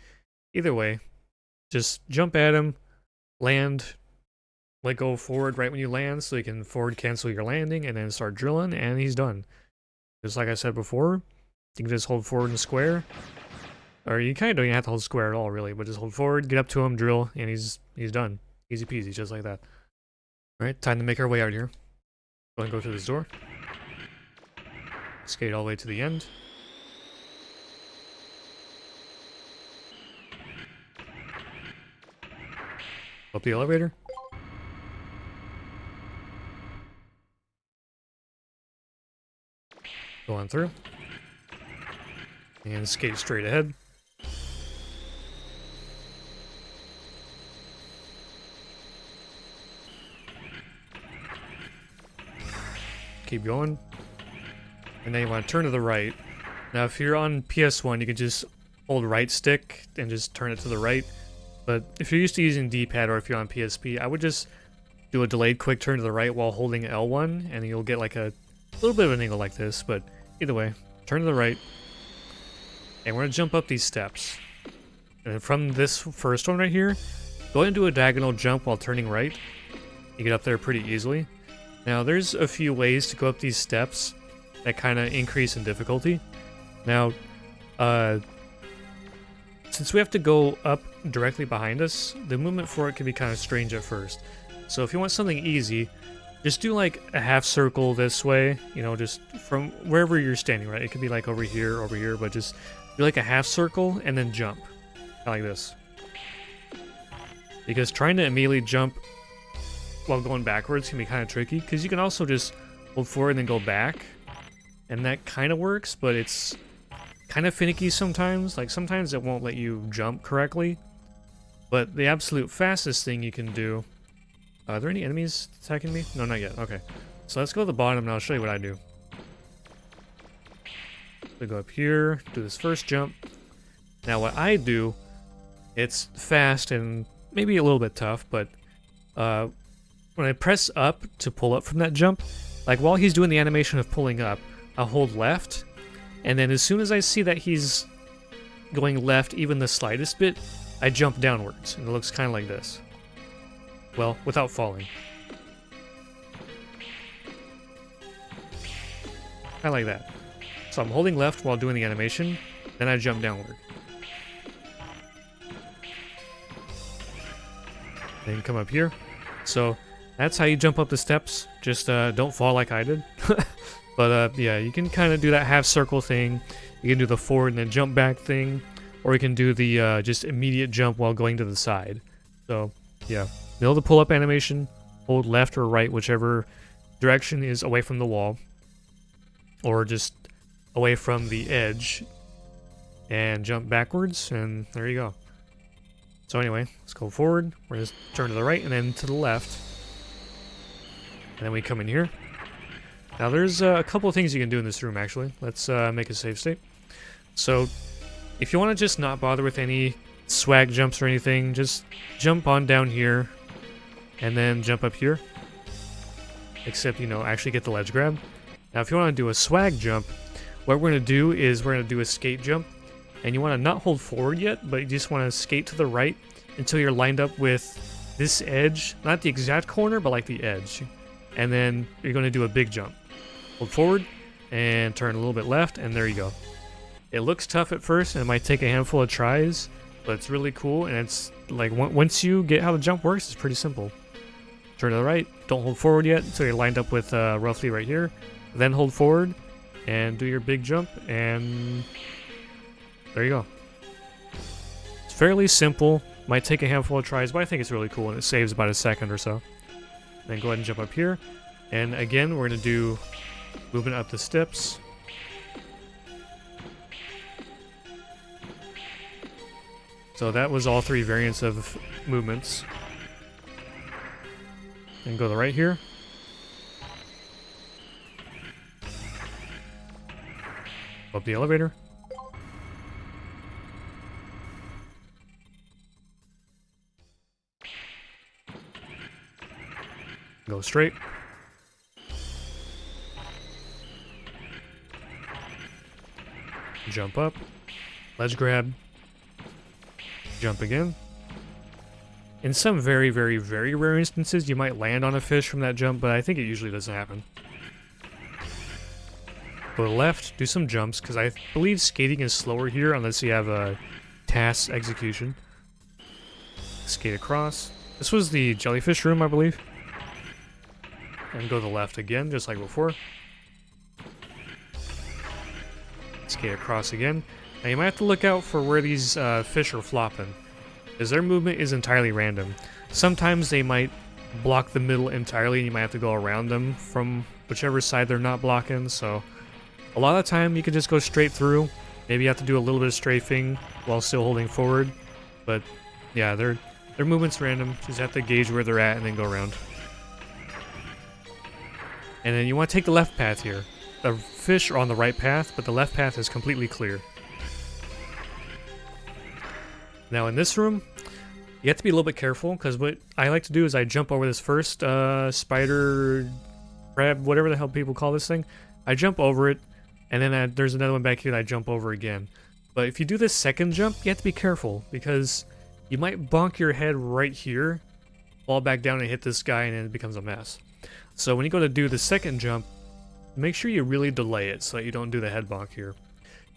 either way, just jump at him, land, let go forward right when you land so you can forward cancel your landing and then start drilling, and he's done. Just like I said before, you can just hold forward and square. Or you kind of don't even have to hold square at all, really, but just hold forward, get up to him, drill, and he's done. Easy peasy, just like that. Alright, time to make our way out here. Go ahead and go through this door. Skate all the way to the end. Up the elevator. Go on through. And skate straight ahead. Keep going. And then you want to turn to the right. Now if you're on PS1, you can just hold right stick and just turn it to the right. But if you're used to using D-pad or if you're on PSP, I would just do a delayed quick turn to the right while holding L1, and you'll get like a little bit of an angle like this, but either way, turn to the right. And we're going to jump up these steps. And from this first one right here, go ahead and do a diagonal jump while turning right. You get up there pretty easily. Now, there's a few ways to go up these steps that kind of increase in difficulty. Now, since we have to go up directly behind us, the movement for it can be kind of strange at first. So if you want something easy, just do like a half circle this way, you know, just from wherever you're standing, right? It could be like over here, but just do like a half circle and then jump. Kind of like this. Because trying to immediately jump while going backwards can be kind of tricky, because you can also just hold forward and then go back, and that kind of works, but it's kind of finicky sometimes. Like sometimes it won't let you jump correctly. But the absolute fastest thing you can do... are there any enemies attacking me? No, not yet. Okay. So let's go to the bottom and I'll show you what I do. We go up here, do this first jump. Now what I do, it's fast and maybe a little bit tough, but when I press up to pull up from that jump, like while he's doing the animation of pulling up, I'll hold left, and then as soon as I see that he's going left even the slightest bit, I jump downwards, and it looks kind of like this. Well, without falling. Kind of like that. So I'm holding left while doing the animation, then I jump downward. Then come up here. So that's how you jump up the steps. Just don't fall like I did. But yeah, you can kind of do that half circle thing. You can do the forward and then jump back thing. Or you can do the just immediate jump while going to the side. So yeah, nail the pull up animation. Hold left or right, whichever direction is away from the wall. Or just away from the edge. And jump backwards, and there you go. So anyway, let's go forward. We're going to turn to the right and then to the left. And then we come in here. Now there's a couple of things you can do in this room actually. Let's make a save state. So if you want to just not bother with any swag jumps or anything, just jump on down here and then jump up here. Except, you know, actually get the ledge grab. Now if you want to do a swag jump, what we're going to do is we're going to do a skate jump. And you want to not hold forward yet, but you just want to skate to the right until you're lined up with this edge. Not the exact corner, but like the edge. And then you're going to do a big jump. Hold forward and turn a little bit left, and there you go. It looks tough at first, and it might take a handful of tries, but it's really cool, and it's like once you get how the jump works, it's pretty simple. Turn to the right, don't hold forward yet until you're lined up with roughly right here. Then hold forward and do your big jump, and there you go. It's fairly simple. Might take a handful of tries, but I think it's really cool, and it saves about a second or so. Then go ahead and jump up here. And again, we're going to do movement up the steps. So that was all three variants of movements. And go to the right here. Up the elevator. Go straight. Jump up. Ledge grab. Jump again. In some very, very, very rare instances, you might land on a fish from that jump, but I think it usually doesn't happen. Go to the left, do some jumps, because I believe skating is slower here unless you have a task execution. Skate across. This was the jellyfish room, I believe. And go to the left again, just like before. Skate across again. Now you might have to look out for where these fish are flopping, because their movement is entirely random. Sometimes they might block the middle entirely, and you might have to go around them from whichever side they're not blocking, so a lot of the time you can just go straight through. Maybe you have to do a little bit of strafing while still holding forward, but yeah, their movement's random. Just have to gauge where they're at and then go around. And then you want to take the left path here. The fish are on the right path, but the left path is completely clear. Now in this room, you have to be a little bit careful, because what I like to do is I jump over this first spider, crab, whatever the hell people call this thing. I jump over it, and then there's another one back here that I jump over again. But if you do this second jump, you have to be careful, because you might bonk your head right here, fall back down and hit this guy, and then it becomes a mess. So when you go to do the second jump, make sure you really delay it so that you don't do the head bonk here.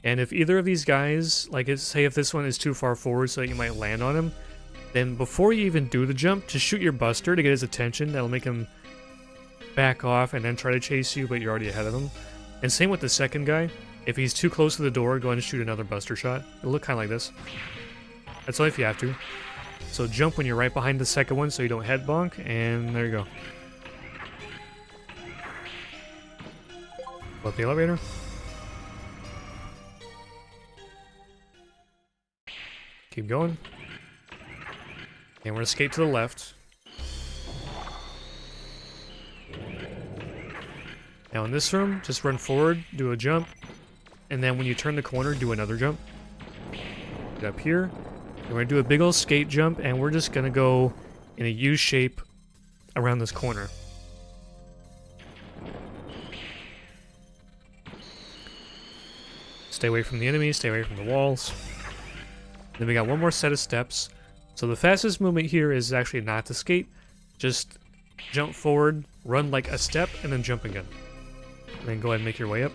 And if either of these guys, like say if this one is too far forward so that you might land on him, then before you even do the jump, just shoot your buster to get his attention. That'll make him back off and then try to chase you, but you're already ahead of him. And same with the second guy. If he's too close to the door, go ahead and shoot another buster shot. It'll look kind of like this. That's all if you have to. So jump when you're right behind the second one so you don't head bonk, and there you go. Go up the elevator. Keep going. And we're gonna skate to the left. Now in this room, just run forward, do a jump, and then when you turn the corner, do another jump. Get up here. And we're gonna do a big old skate jump, and we're just gonna go in a U shape around this corner. Stay away from the enemies, stay away from the walls. Then we got one more set of steps. So the fastest movement here is actually not to skate. Just jump forward, run like a step, and then jump again. And then go ahead and make your way up.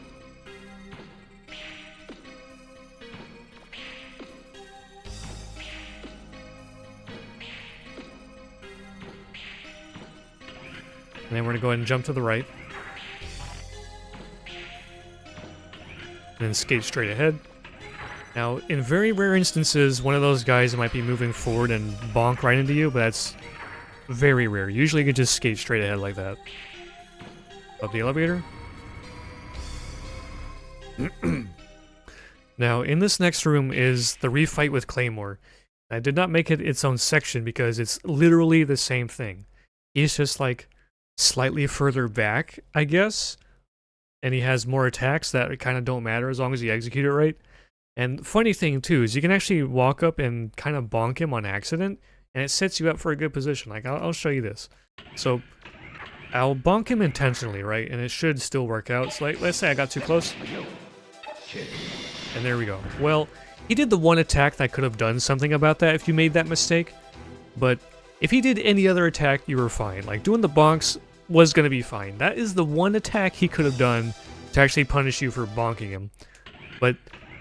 And then we're going to go ahead and jump to the right. And then skate straight ahead. Now, in very rare instances, one of those guys might be moving forward and bonk right into you, but that's very rare. Usually you can just skate straight ahead like that. Up the elevator. Now, in this next room is the refight with Claymore. I did not make it its own section because it's literally the same thing. He's just like slightly further back, I guess. And he has more attacks that kind of don't matter as long as you execute it right. And funny thing too is you can actually walk up and kind of bonk him on accident, and it sets you up for a good position. Like I'll show you this. So I'll bonk him intentionally, right? And it should still work out. So like, let's say I got too close. And there we go. Well, he did the one attack that could have done something about that if you made that mistake. But if he did any other attack, you were fine. Like doing the bonks was going to be fine. That is the one attack he could have done to actually punish you for bonking him. But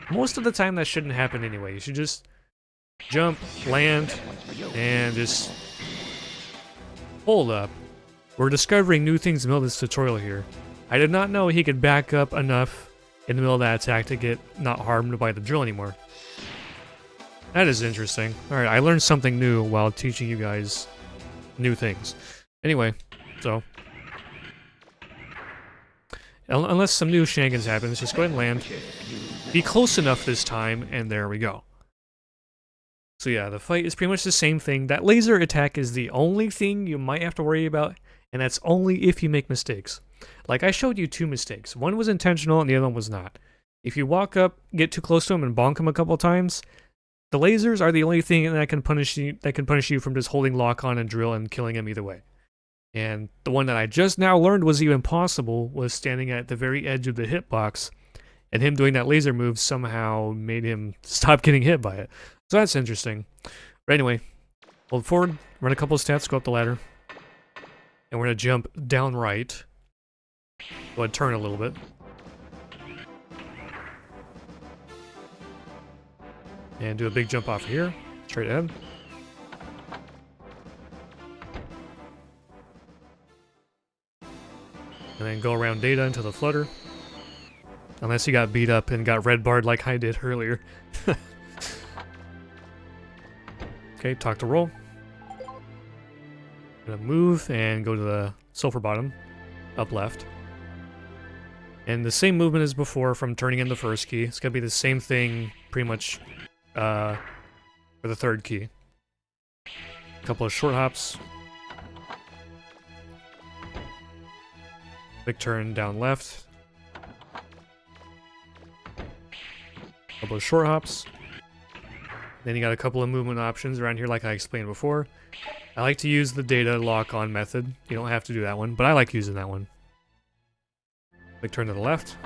most of the time that shouldn't happen anyway. You should just jump, land, and just hold up. We're discovering new things in the middle of this tutorial here. I did not know he could back up enough in the middle of that attack to get not harmed by the drill anymore. That is interesting. Alright, I learned something new while teaching you guys new things. Anyway, so unless some new shenanigans happen, let's just go ahead and land. Be close enough this time, and there we go. So yeah, the fight is pretty much the same thing. That laser attack is the only thing you might have to worry about, and that's only if you make mistakes. Like I showed you two mistakes. One was intentional and the other one was not. If you walk up, get too close to him and bonk him a couple times, the lasers are the only thing that can punish you from just holding lock on and drill and killing him either way. And the one that I just now learned was even possible was standing at the very edge of the hitbox, and him doing that laser move somehow made him stop getting hit by it. So that's interesting. But anyway, Hold forward, run a couple of stats, go up the ladder. And we're going to jump down right. Go ahead, turn a little bit. And do a big jump off here, straight ahead. And then go around data into the flutter. Unless you got beat up and got red barred like I did earlier. Okay, talk to roll. Gonna move and go to the sulfur bottom, up left. And the same movement as before from turning in the first key. It's gonna be the same thing pretty much for the third key. A couple of short hops. Big turn down left. Couple of short hops. Then you got a couple of movement options around here like I explained before. I like to use the data lock on method. You don't have to do that one, but I like using that one. Big turn to the left.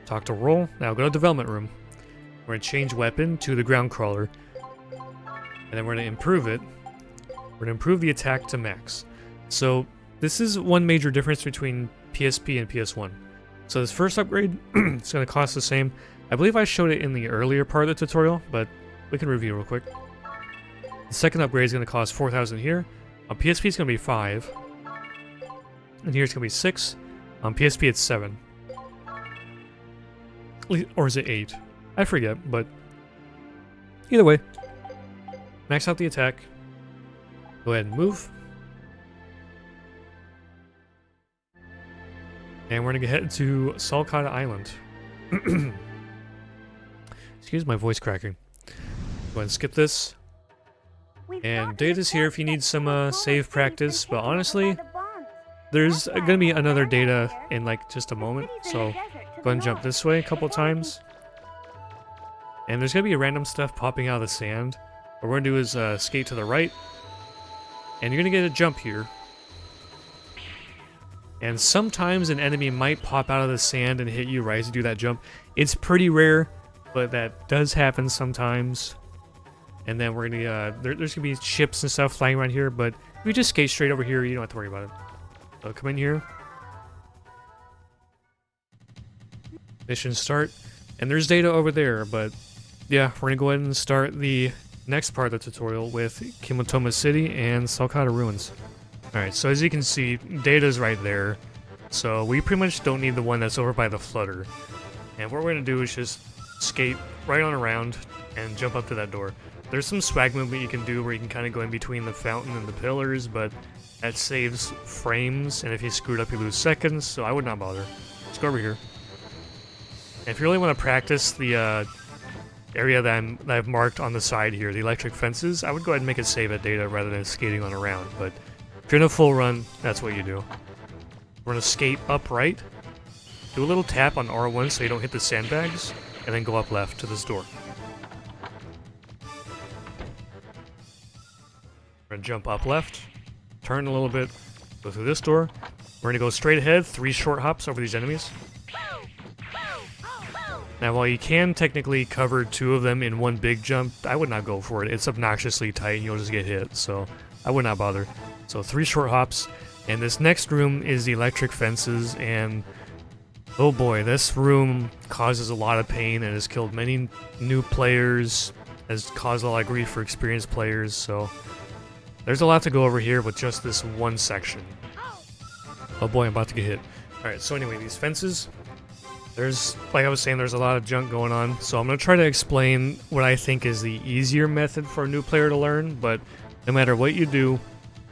Talk to roll. Now go to development room. We're going to change weapon to the ground crawler. And then we're going to improve it. We're going to improve the attack to max. So this is one major difference between PSP and PS1. So this first upgrade, it's going to cost the same. I believe I showed it in the earlier part of the tutorial, but we can review real quick. The second upgrade is going to cost 4,000 here. On PSP it's going to be 5. And here it's going to be 6. On PSP it's 7. Or is it 8? I forget, but either way. Max out the attack. Go ahead and move. And we're going to head to Saul Kada Island. Excuse my voice cracking. Go ahead and skip this. And data's here if you need some save practice, but honestly, there's going to be another data in like just a moment, so go ahead and jump this way a couple times. And there's going to be random stuff popping out of the sand. What we're going to do is skate to the right, and you're going to get a jump here. And sometimes an enemy might pop out of the sand and hit you right as you do that jump. It's pretty rare, but that does happen sometimes. And then we're gonna there's gonna be ships and stuff flying around here, but if we just skate straight over here, you don't have to worry about it. So come in here. Mission start. And there's data over there, but yeah, we're gonna go ahead and start the next part of the tutorial with Kimotoma City and Saul Kada Ruins. Alright, so as you can see, data's right there. So we pretty much don't need the one that's over by the flutter. And what we're going to do is just skate right on around and jump up to that door. There's some swag movement you can do where you can kind of go in between the fountain and the pillars, but that saves frames, and if you screw it up you lose seconds, so I would not bother. Let's go over here. And if you really want to practice the area that I've marked on the side here, the electric fences, I would go ahead and make it save at data rather than skating on around, but if you're in a full run, that's what you do. We're going to skate upright, do a little tap on R1 so you don't hit the sandbags, and then go up left to this door. We're going to jump up left, turn a little bit, go through this door. We're going to go straight ahead, 3 short hops over these enemies. Now while you can technically cover 2 of them in one big jump, I would not go for it. It's obnoxiously tight and you'll just get hit, so I would not bother. So 3 short hops, and this next room is the electric fences, and oh boy, this room causes a lot of pain and has killed many new players, has caused a lot of grief for experienced players, so there's a lot to go over here with just this one section. Oh boy, I'm about to get hit. Alright, so anyway, these fences, there's, like I was saying, there's a lot of junk going on, so I'm going to try to explain what I think is the easier method for a new player to learn, but no matter what you do,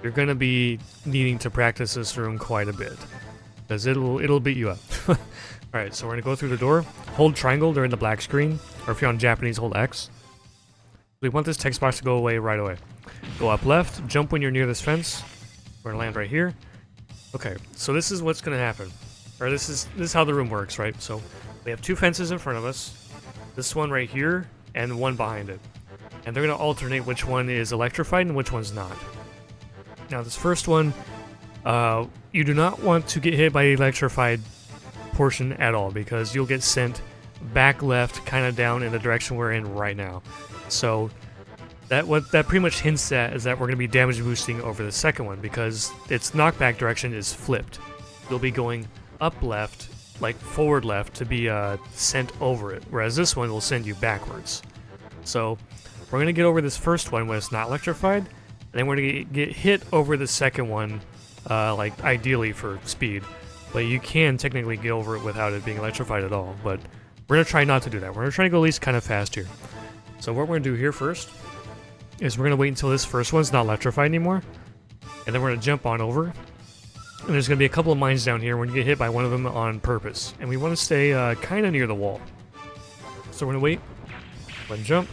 you're going to be needing to practice this room quite a bit, because it'll beat you up. Alright, so we're going to go through the door, hold triangle during the black screen, or if you're on Japanese, hold X. We want this text box to go away right away. Go up left, jump when you're near this fence. We're going to land right here. Okay, so this is what's going to happen. Or this is how the room works, right? So we have 2 fences in front of us, this one right here, and one behind it. And they're going to alternate which one is electrified and which one's not. Now this first one, you do not want to get hit by the electrified portion at all, because you'll get sent back left, kind of down in the direction we're in right now. So what that pretty much hints at is that we're going to be damage boosting over the second one because its knockback direction is flipped. You'll be going up left, like forward left, to be sent over it, whereas this one will send you backwards. So we're going to get over this first one when it's not electrified, and then we're going to get hit over the second one, like ideally for speed. But you can technically get over it without it being electrified at all, but we're going to try not to do that. We're going to try to go at least kind of fast here. So what we're going to do here first is we're going to wait until this first one's not electrified anymore, and then we're going to jump on over. And there's going to be a couple of mines down here. We're going to get hit by one of them on purpose, and we want to stay kind of near the wall. So we're going to wait, let him jump,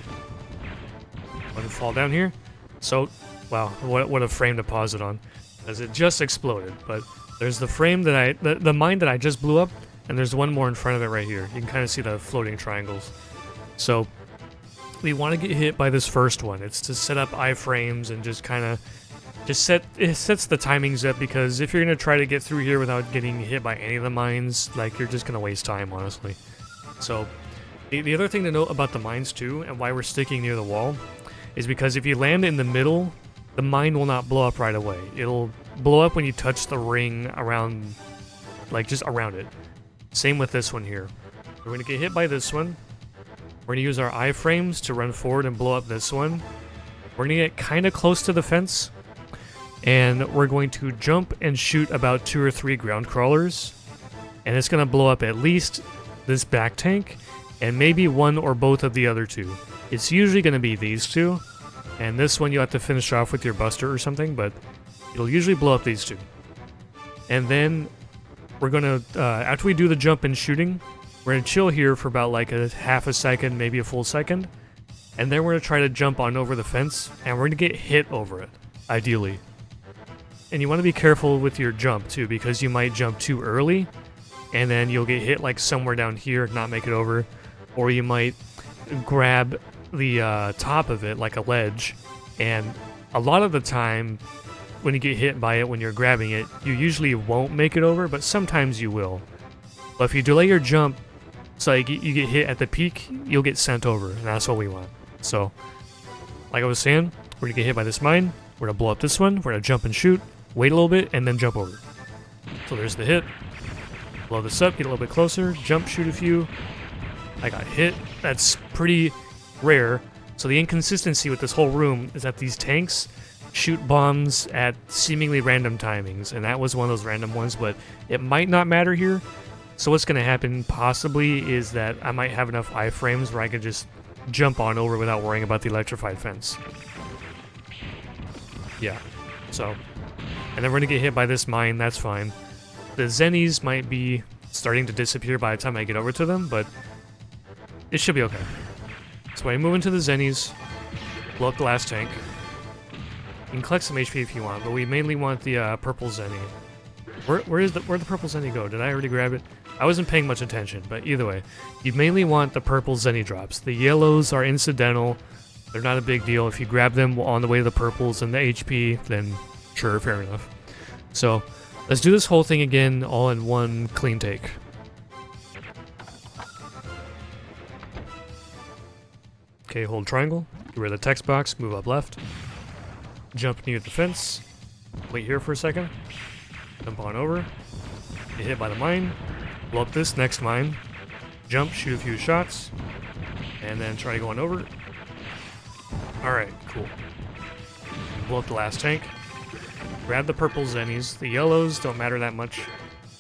let him fall down here. So, wow, what a frame to pause it on, as it just exploded, but there's the frame that the mine that I just blew up, and there's one more in front of it right here. You can kind of see the floating triangles. So we want to get hit by this first one. It's to set up iframes and just kind of it sets the timings up, because if you're going to try to get through here without getting hit by any of the mines, like, you're just going to waste time, honestly. So the other thing to note about the mines too, and why we're sticking near the wall, is because if you land in the middle, the mine will not blow up right away. It'll blow up when you touch the ring around, like, just around it. Same with this one here. We're going to get hit by this one. We're going to use our iframes to run forward and blow up this one. We're going to get kind of close to the fence, and we're going to jump and shoot about 2 or 3 ground crawlers, and it's going to blow up at least this back tank, and maybe one or both of the other two. It's usually going to be these two, and this one you'll have to finish off with your buster or something, but it'll usually blow up these two. And then we're going to, after we do the jump and shooting, we're going to chill here for about like a half a second, maybe a full second, and then we're going to try to jump on over the fence, and we're going to get hit over it, ideally. And you want to be careful with your jump too, because you might jump too early, and then you'll get hit like somewhere down here, not make it over, or you might grab the top of it like a ledge, and a lot of the time when you get hit by it when you're grabbing it, you usually won't make it over, but sometimes you will. But if you delay your jump, so like you get hit at the peak, you'll get sent over, and that's what we want. So, like I was saying, we're gonna get hit by this mine, we're gonna blow up this one, we're gonna jump and shoot, wait a little bit, and then jump over. So there's the hit. Blow this up, get a little bit closer, jump, shoot a few. I got hit. That's pretty rare. So the inconsistency with this whole room is that these tanks shoot bombs at seemingly random timings, and that was one of those random ones, but it might not matter here. So what's going to happen possibly is that I might have enough iframes where I could just jump on over without worrying about the electrified fence. Yeah, so... And then we're going to get hit by this mine, that's fine. The Zennies might be starting to disappear by the time I get over to them, but it should be okay. So I move into the Zennies, blow up the last tank. You can collect some HP if you want, but we mainly want the purple Zenny. Where'd the purple Zenny go? Did I already grab it? I wasn't paying much attention, but either way, you mainly want the purple Zenny drops. The yellows are incidental. They're not a big deal. If you grab them on the way to the purples and the HP, then sure, fair enough. So, let's do this whole thing again, all in one clean take. Okay, hold triangle, get rid of the text box, move up left, jump near the fence, wait here for a second, jump on over, get hit by the mine, blow up this next mine, jump, shoot a few shots, and then try to go on over. Alright, cool. Blow up the last tank. Grab the purple Zennies. The yellows don't matter that much.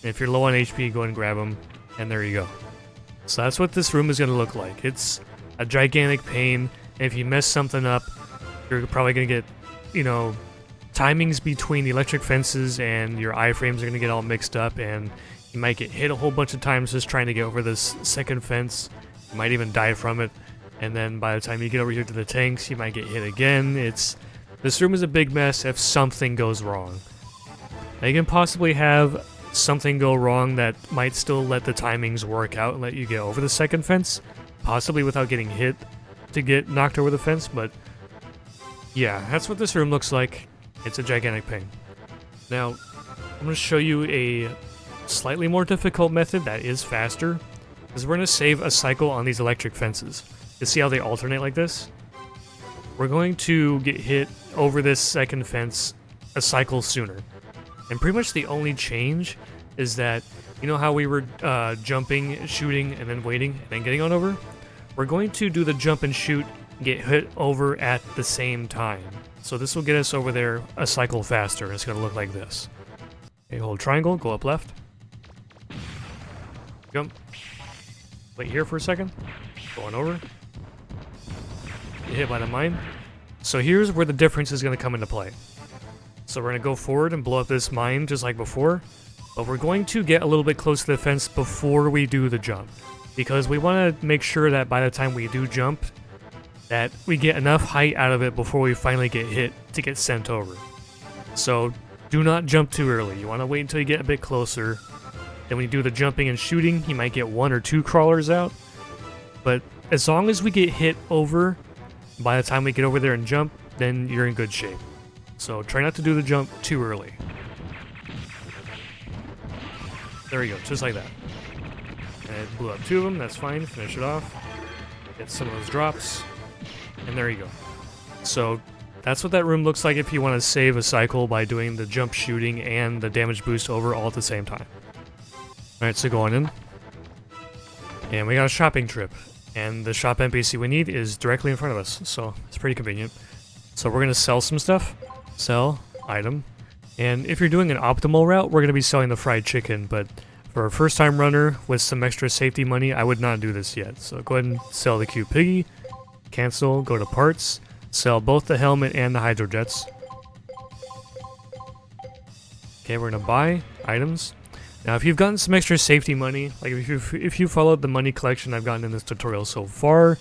And if you're low on HP, go ahead and grab them. And there you go. So that's what this room is going to look like. It's a gigantic pain. And if you mess something up, you're probably going to get, you know, timings between the electric fences and your iframes are going to get all mixed up. And you might get hit a whole bunch of times just trying to get over this second fence. You might even die from it. And then by the time you get over here to the tanks, you might get hit again. This room is a big mess if something goes wrong. Now you can possibly have something go wrong that might still let the timings work out and let you get over the second fence, possibly without getting hit to get knocked over the fence, but yeah, that's what this room looks like. It's a gigantic pain. Now, I'm going to show you a slightly more difficult method that is faster, because we're going to save a cycle on these electric fences. You see how they alternate like this? we're going to get hit over this second fence a cycle sooner. And pretty much the only change is that, you know how we were jumping, shooting, and then waiting, and then getting on over? We're going to do the jump and shoot, get hit over at the same time. So this will get us over there a cycle faster. It's going to look like this. Okay, hold triangle, go up left. Jump. Wait here for a second. Go on over. Get hit by the mine. So here's where the difference is going to come into play. So we're going to go forward and blow up this mine just like before. But we're going to get a little bit close to the fence before we do the jump. Because we want to make sure that by the time we do jump, that we get enough height out of it before we finally get hit to get sent over. So do not jump too early. You want to wait until you get a bit closer. Then when you do the jumping and shooting, you might get 1 or 2 crawlers out. But as long as we get hit over, by the time we get over there and jump, then you're in good shape. So try not to do the jump too early. There we go, just like that. And it blew up 2 of them, that's fine, finish it off. Get some of those drops. And there you go. So that's what that room looks like if you want to save a cycle by doing the jump shooting and the damage boost over all at the same time. Alright, so going in. And we got a shopping trip. And the shop NPC we need is directly in front of us, so it's pretty convenient. So we're going to sell some stuff. Sell, item. And if you're doing an optimal route, we're going to be selling the fried chicken, but for a first time runner with some extra safety money, I would not do this yet. So go ahead and sell the cute piggy. Cancel, go to parts. Sell both the helmet and the hydrojets. Okay, we're going to buy items. Now, if you've gotten some extra safety money, like if you followed the money collection I've gotten in this tutorial so far,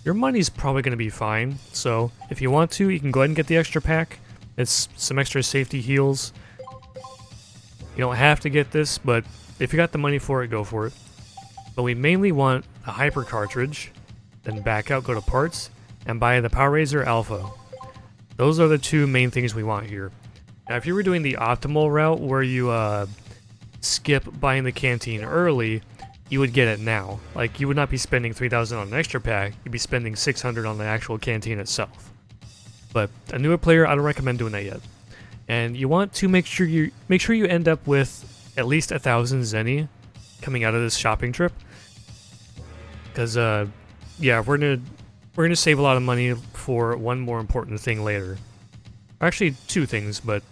your money's probably going to be fine. So, if you want to, you can go ahead and get the extra pack. It's some extra safety heals. You don't have to get this, but if you got the money for it, go for it. But we mainly want a hyper cartridge, then back out, go to parts, and buy the Power Razor Alpha. Those are the 2 main things we want here. Now, if you were doing the optimal route where you skip buying the canteen early, you would get it now. Like, you would not be spending 3,000 on an extra pack, you'd be spending 600 on the actual canteen itself. But a newer player, I don't recommend doing that yet. And you want to make sure you end up with at least 1,000 zenny coming out of this shopping trip. Because yeah, we're gonna save a lot of money for one more important thing later. Actually, 2 things, but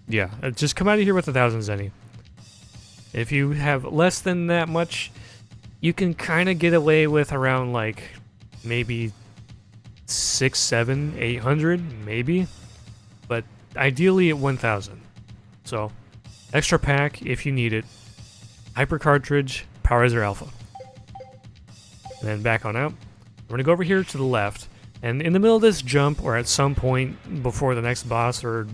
yeah, just come out of here with 1,000 zenny. If you have less than that much, you can kind of get away with around like maybe 600, 700, 800, maybe, but ideally at 1,000. So, extra pack if you need it. Hyper cartridge, Power Razor Alpha. And then back on out. We're gonna go over here to the left, and in the middle of this jump, or at some point before the next boss, or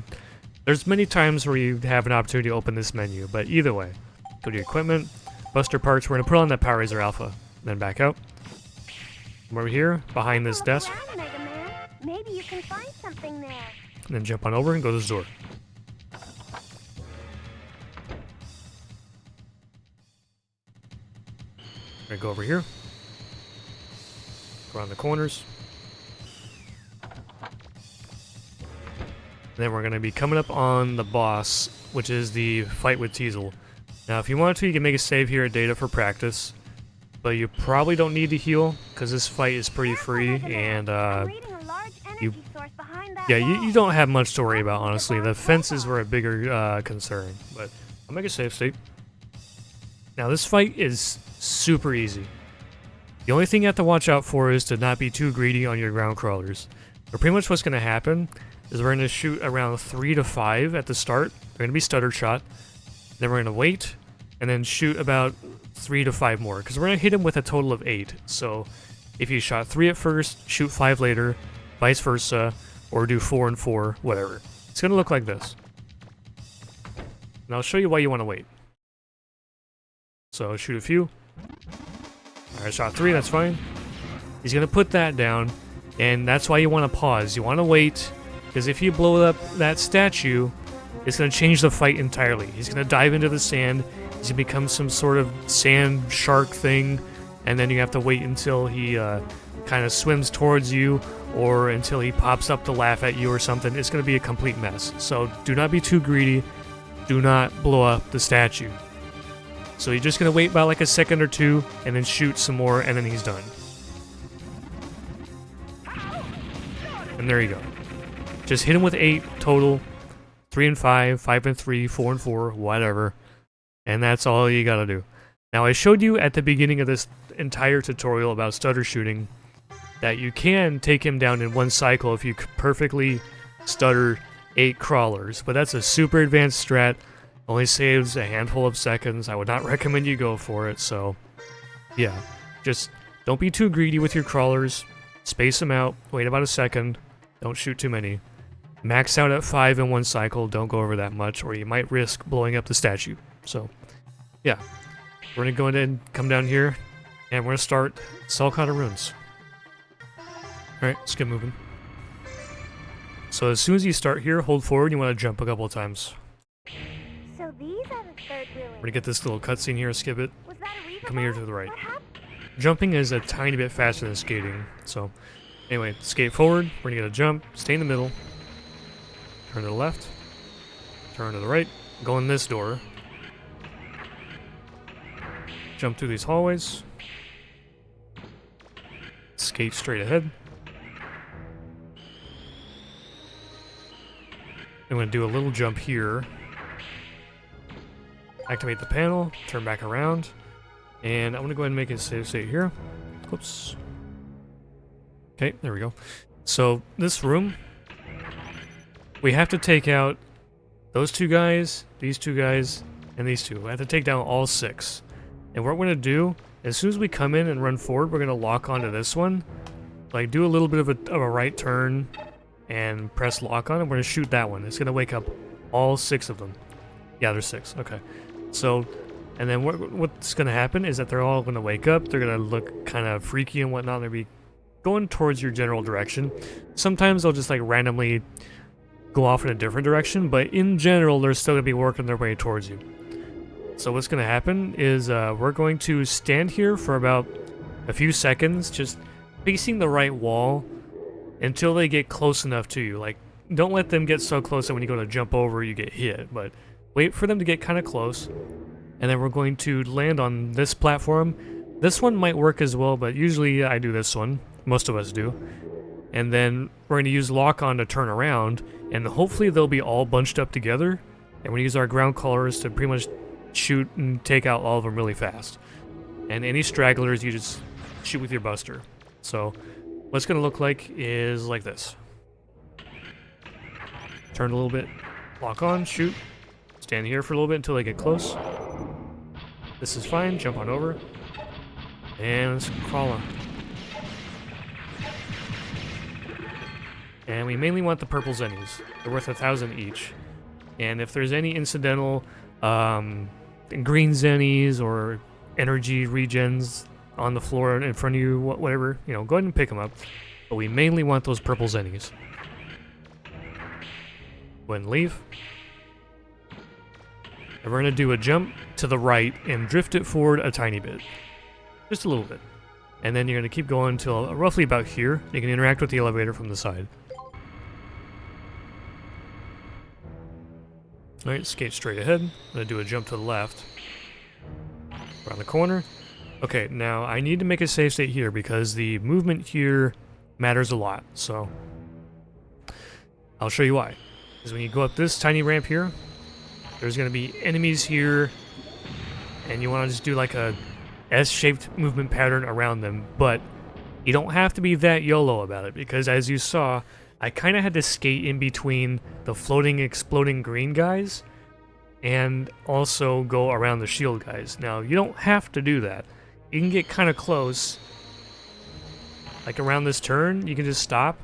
there's many times where you have an opportunity to open this menu, but either way. Go to your equipment, Buster Parts, we're going to put on that Power Razor Alpha, then back out. Come over here, behind this desk. Maybe you can find something there. And then jump on over and go to this door. We're going to go over here. Around the corners. And then we're going to be coming up on the boss, which is the fight with Teasel. Now, if you want to, you can make a save here at data for practice, but you probably don't need to heal because this fight is pretty free, and you don't have much to worry about, honestly. The fences were a bigger concern, but I'll make a save state. Now, this fight is super easy. The only thing you have to watch out for is to not be too greedy on your ground crawlers. But pretty much what's going to happen is we're going to shoot around 3 to 5 at the start. They're going to be stutter shot. Then we're going to wait, and then shoot about 3 to 5 more, because we're going to hit him with a total of 8. So if you shot 3 at first, shoot 5 later, vice versa, or do 4 and 4, whatever. It's going to look like this. And I'll show you why you want to wait. So shoot a few. Alright, shot 3, that's fine. He's going to put that down, and that's why you want to pause. You want to wait, because if you blow up that statue, it's going to change the fight entirely. He's going to dive into the sand, he's going to become some sort of sand shark thing, and then you have to wait until he kind of swims towards you, or until he pops up to laugh at you or something, it's going to be a complete mess. So do not be too greedy. Do not blow up the statue. So you're just going to wait about like a second or two, and then shoot some more, and then he's done. And there you go. Just hit him with 8 total. 3 and 5, 5 and 3, 4 and 4, whatever. And that's all you gotta do. Now I showed you at the beginning of this entire tutorial about stutter shooting that you can take him down in one cycle if you perfectly stutter 8 crawlers. But that's a super advanced strat. Only saves a handful of seconds. I would not recommend you go for it, so yeah. Just don't be too greedy with your crawlers. Space them out, wait about a second. Don't shoot too many. Max out at 5 in one cycle, don't go over that much, or you might risk blowing up the statue. So, yeah. We're gonna go ahead and come down here, and we're gonna start Saul Kada runes. Alright, let's get moving. So as soon as you start here, hold forward, you want to jump a couple of times. So these are the third ruins. We're gonna get this little cutscene here, skip it. Was that a reaper Come here ball? to the right. What happened? Jumping is a tiny bit faster than skating, so anyway, skate forward, we're gonna get a jump, stay in the middle, turn to the left, turn to the right, go in this door, jump through these hallways, skate straight ahead. I'm gonna do a little jump here, activate the panel, turn back around, and I'm gonna go ahead and make a save state here. Whoops. Okay, there we go. So this room, we have to take out those 2 guys, these 2 guys, and these 2. We have to take down all 6. And what we're gonna do, as soon as we come in and run forward, we're gonna lock onto this one. Like do a little bit of a right turn and press lock on, and we're gonna shoot that one. It's gonna wake up all 6 of them. Yeah, there's 6. Okay. So, and then what's gonna happen is that they're all gonna wake up. They're gonna look kind of freaky and whatnot. They'll be going towards your general direction. Sometimes they'll just like randomly go off in a different direction, but in general, they're still gonna be working their way towards you. So what's gonna happen is we're going to stand here for about a few seconds, just facing the right wall until they get close enough to you. Like, don't let them get so close that when you go to jump over, you get hit, but wait for them to get kind of close, and then we're going to land on this platform. This one might work as well, but usually I do this one. Most of us do. And then we're going to use lock on to turn around, and hopefully they'll be all bunched up together, and we're going to use our ground colors to pretty much shoot and take out all of them really fast. And any stragglers, you just shoot with your buster. So what's going to look like is like this. Turn a little bit, lock on, shoot, stand here for a little bit until they get close. This is fine, jump on over, and let's crawl on. And we mainly want the purple zennies. They're worth 1,000 each. And if there's any incidental green zennies or energy regens on the floor in front of you, whatever, you know, go ahead and pick them up. But we mainly want those purple zennies. Go ahead and leave. And we're going to do a jump to the right and drift it forward a tiny bit. Just a little bit. And then you're going to keep going until roughly about here. You can interact with the elevator from the side. Alright, skate straight ahead. I'm going to do a jump to the left. Around the corner. Okay, now I need to make a save state here because the movement here matters a lot. So I'll show you why. Because when you go up this tiny ramp here, there's going to be enemies here, and you want to just do like a S-shaped movement pattern around them, but you don't have to be that YOLO about it, because as you saw, I kind of had to skate in between the floating, exploding green guys, and also go around the shield guys. Now, you don't have to do that. You can get kind of close, like around this turn, you can just stop,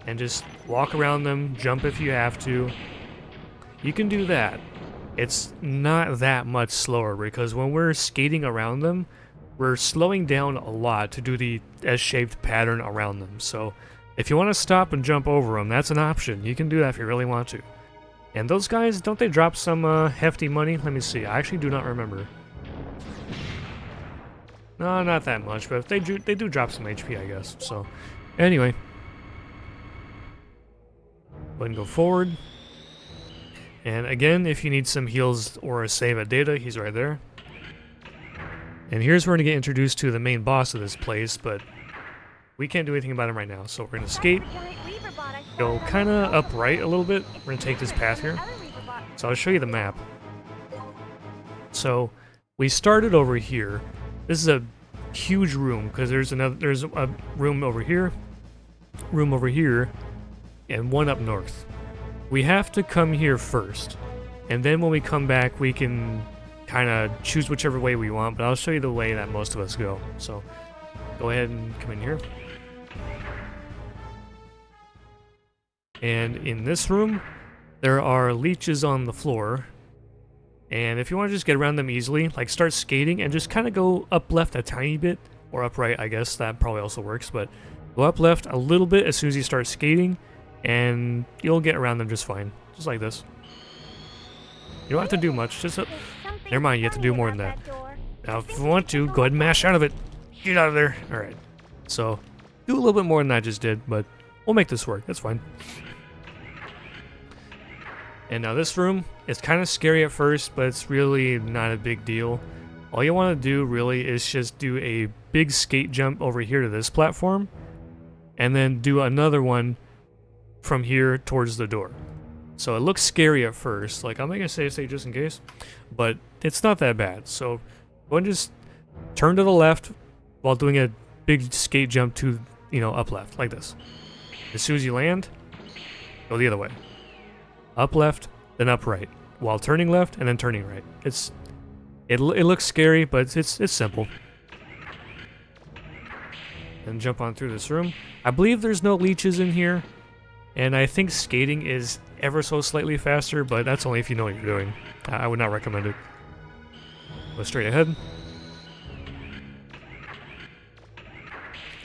and just walk around them, jump if you have to. You can do that. It's not that much slower, because when we're skating around them, we're slowing down a lot to do the S-shaped pattern around them. So if you want to stop and jump over them, that's an option. You can do that if you really want to. And those guys, don't they drop some hefty money? Let me see. I actually do not remember. No, not that much, but they do drop some HP, I guess. So anyway, ahead and go forward. And again, if you need some heals or a save at data, he's right there. And here's where we're going to get introduced to the main boss of this place, but we can't do anything about him right now. So we're going to skate, go kind of upright a little bit. We're going to take this path here. So I'll show you the map. So we started over here. This is a huge room because there's a room over here, and one up north. We have to come here first, and then when we come back, we can kind of choose whichever way we want, but I'll show you the way that most of us go. So go ahead and come in here. And in this room, there are leeches on the floor. And if you want to just get around them easily, like start skating and just kind of go up left a tiny bit, or up right, I guess, that probably also works, but go up left a little bit as soon as you start skating, and you'll get around them just fine. Just like this. You don't have to do much, just never mind, you have to do more than that. Now, if you want to, go ahead and mash out of it. Get out of there. Alright. So, do a little bit more than I just did, but we'll make this work. That's fine. And now this room, it's kind of scary at first, but it's really not a big deal. All you want to do, really, is just do a big skate jump over here to this platform, and then do another one from here towards the door. So it looks scary at first, like I'm making a save state just in case, but it's not that bad. So go and just turn to the left while doing a big skate jump to, up left, like this. As soon as you land, go the other way. Up left, then up right, while turning left and then turning right. It looks scary, but it's simple. And jump on through this room. I believe there's no leeches in here. And I think skating is ever so slightly faster, but that's only if you know what you're doing. I would not recommend it. Go straight ahead.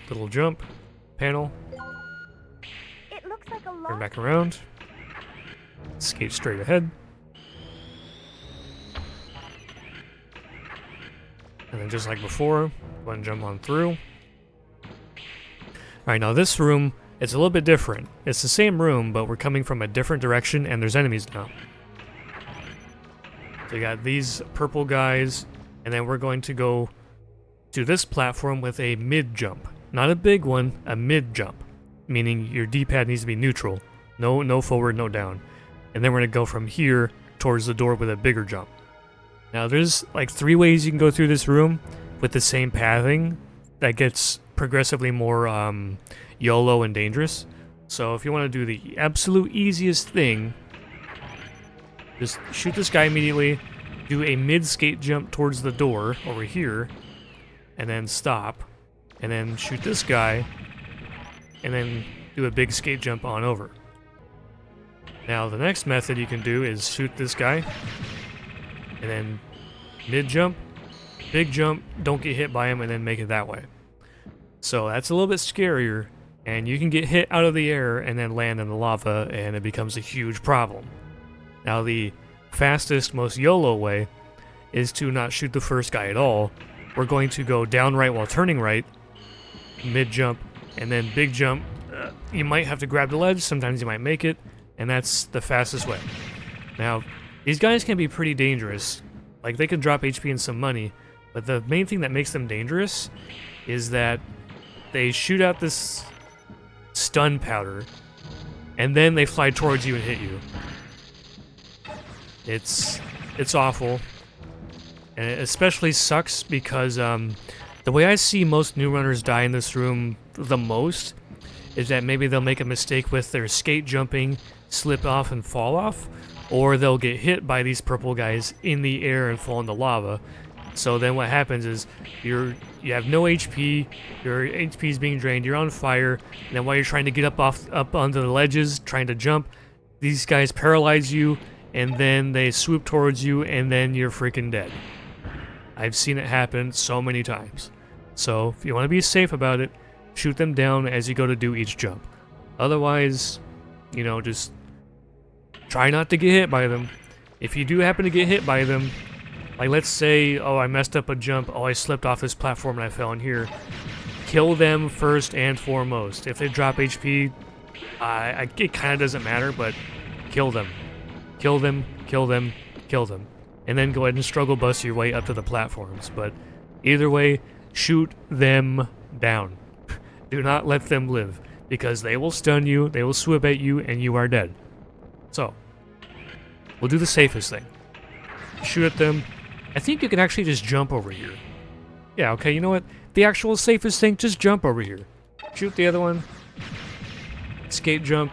Little jump. Panel. It looks like a Turn back around. Skate straight ahead. And then just like before, go ahead and jump on through. Alright, now this room, it's a little bit different. It's the same room, but we're coming from a different direction, and there's enemies now. So you got these purple guys, and then we're going to go to this platform with a mid-jump. Not a big one, a mid-jump. Meaning your D-pad needs to be neutral. No forward, no down. And then we're going to go from here towards the door with a bigger jump. Now there's like 3 ways you can go through this room with the same pathing that gets progressively more YOLO and dangerous. So if you want to do the absolute easiest thing, just shoot this guy immediately, do a mid-skate jump towards the door over here, and then stop, and then shoot this guy, and then do a big skate jump on over. Now the next method you can do is shoot this guy, and then mid-jump, big jump, don't get hit by him, and then make it that way. So that's a little bit scarier, and you can get hit out of the air and then land in the lava, and it becomes a huge problem. Now the fastest, most YOLO way is to not shoot the first guy at all. We're going to go down right while turning right, mid-jump, and then big jump. You might have to grab the ledge, sometimes you might make it, and that's the fastest way. Now, these guys can be pretty dangerous. Like, they can drop HP and some money, but the main thing that makes them dangerous is that they shoot out this stun powder, and then they fly towards you and hit you. It's awful, and it especially sucks because the way I see most new runners die in this room the most is that maybe they'll make a mistake with their skate jumping, slip off and fall off, or they'll get hit by these purple guys in the air and fall into lava. So then what happens is you have no HP, your HP is being drained, you're on fire, and then while you're trying to get up onto the ledges, trying to jump, these guys paralyze you, and then they swoop towards you, and then you're freaking dead. I've seen it happen so many times. So if you want to be safe about it, shoot them down as you go to do each jump. Otherwise, just try not to get hit by them. If you do happen to get hit by them, like let's say, oh, I messed up a jump, oh, I slipped off this platform and I fell in here, kill them first and foremost. If they drop HP, It kind of doesn't matter, but kill them. Kill them, kill them, kill them. And then go ahead and struggle bust your way up to the platforms. But either way, shoot them down. Do not let them live, because they will stun you, they will swoop at you, and you are dead. So, we'll do the safest thing. Shoot at them. I think you can actually just jump over here. Yeah, okay, you know what? The actual safest thing, just jump over here. Shoot the other one. Escape jump.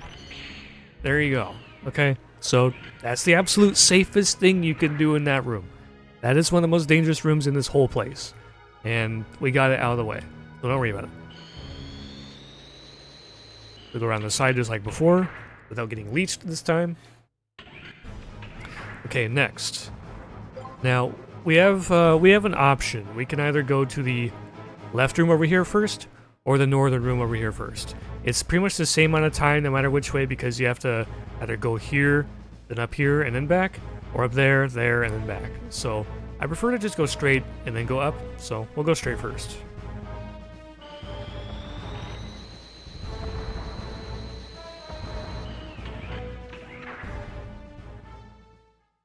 There you go. Okay, so that's the absolute safest thing you can do in that room. That is one of the most dangerous rooms in this whole place. And we got it out of the way, so don't worry about it. We go around the side just like before, without getting leeched this time. Okay, next. Now, we have an option. We can either go to the left room over here first, or the northern room over here first. It's pretty much the same amount of time no matter which way, because you have to either go here, then up here, and then back, or up there, there, and then back. So, I prefer to just go straight and then go up, so we'll go straight first.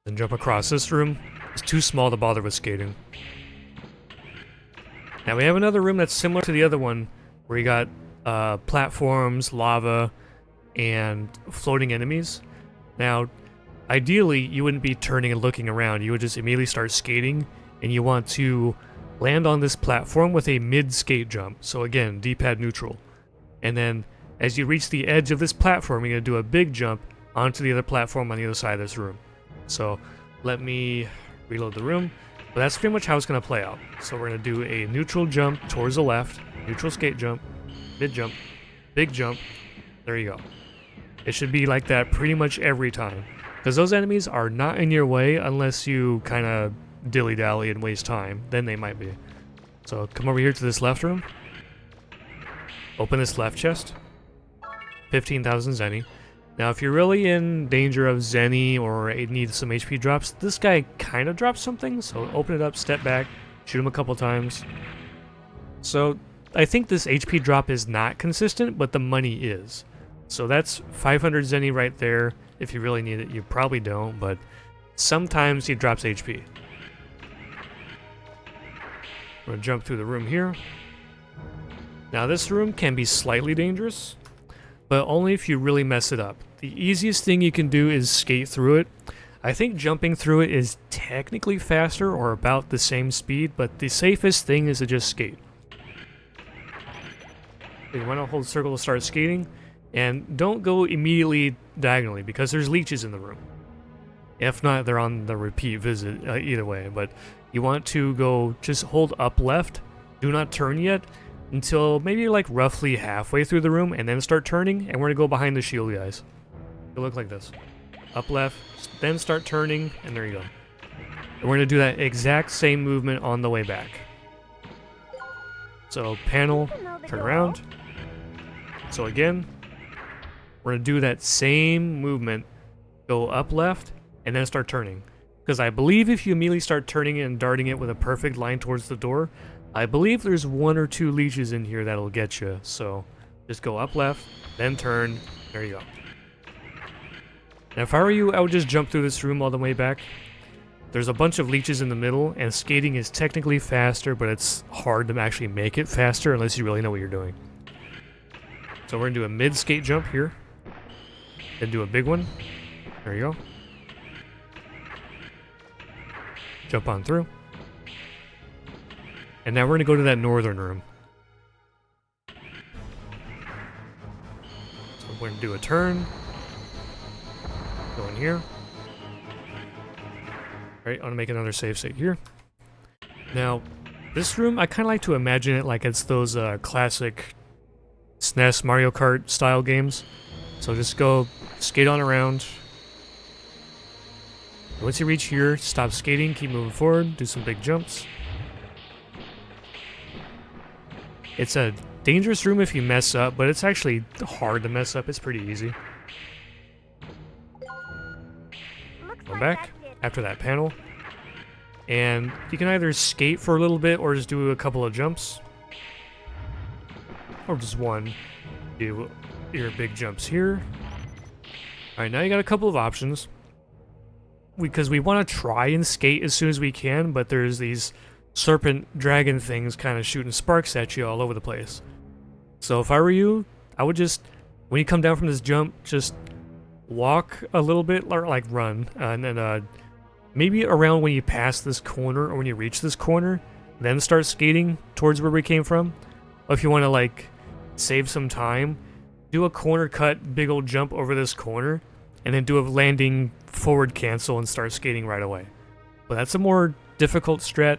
Then jump across this room. It's too small to bother with skating. Now we have another room that's similar to the other one, where you got platforms, lava, and floating enemies. Now, ideally, you wouldn't be turning and looking around. You would just immediately start skating, and you want to land on this platform with a mid-skate jump. So again, D-pad neutral. And then, as you reach the edge of this platform, you're going to do a big jump onto the other platform on the other side of this room. So, let me reload the room. But that's pretty much how it's going to play out. So we're going to do a neutral jump towards the left, neutral skate jump, mid jump, big jump. There you go. It should be like that pretty much every time, because those enemies are not in your way unless you kind of dilly-dally and waste time. Then they might be. So come over here to this left room. Open this left chest. 15,000 zenny. Now, if you're really in danger of zenny or need some HP drops, this guy kind of drops something, so open it up, step back, shoot him a couple times. So, I think this HP drop is not consistent, but the money is. So that's 500 zenny right there. If you really need it, you probably don't, but sometimes he drops HP. We're going to jump through the room here. Now, this room can be slightly dangerous, but only if you really mess it up. The easiest thing you can do is skate through it. I think jumping through it is technically faster or about the same speed, but the safest thing is to just skate. You want to hold circle to start skating, and don't go immediately diagonally because there's leeches in the room. If not, they're on the repeat visit either way, but you want to go just hold up left, do not turn yet, until maybe like roughly halfway through the room, and then start turning, and we're going to go behind the shield guys. It'll look like this. Up left, then start turning, and there you go. And we're going to do that exact same movement on the way back. So panel, turn around. So again, we're going to do that same movement, go up left, and then start turning. Because I believe if you immediately start turning and darting it with a perfect line towards the door, I believe there's 1 or 2 leeches in here that'll get you. So just go up left, then turn, there you go. Now if I were you, I would just jump through this room all the way back. There's a bunch of leeches in the middle, and skating is technically faster, but it's hard to actually make it faster unless you really know what you're doing. So we're going to do a mid-skate jump here. Then do a big one. There you go. Jump on through. And now we're going to go to that northern room. So we're going to do a turn. Go in here. Alright, I want to make another save state here. Now, this room, I kind of like to imagine it like it's those classic SNES Mario Kart style games. So just go skate on around. Once you reach here, stop skating, keep moving forward, do some big jumps. It's a dangerous room if you mess up, but it's actually hard to mess up. It's pretty easy. Come back after that panel. And you can either skate for a little bit or just do a couple of jumps. Or just one. Do your big jumps here. Alright, now you got a couple of options. Because we want to try and skate as soon as we can, but there's these serpent dragon things kind of shooting sparks at you all over the place. So if I were you, I would just, when you come down from this jump, just walk a little bit, or like run, and then maybe around when you pass this corner or when you reach this corner, then start skating towards where we came from. Or if you want to like save some time, do a corner cut, big old jump over this corner, and then do a landing forward cancel and start skating right away. But that's a more difficult strat,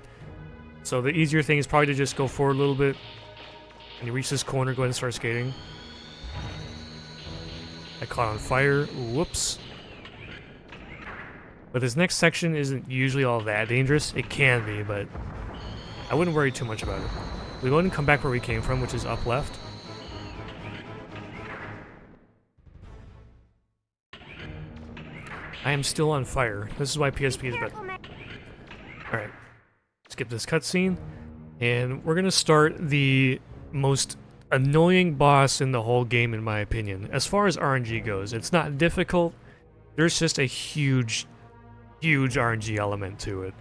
so the easier thing is probably to just go forward a little bit. When you reach this corner, go ahead and start skating. I caught on fire. Whoops. But this next section isn't usually all that dangerous. It can be, but I wouldn't worry too much about it. We go ahead and come back where we came from, which is up left. I am still on fire. This is why PSP is better. Alright. Skip this cutscene. And we're gonna start the most annoying boss in the whole game, in my opinion. As far as RNG goes, it's not difficult. There's just a huge RNG element to it.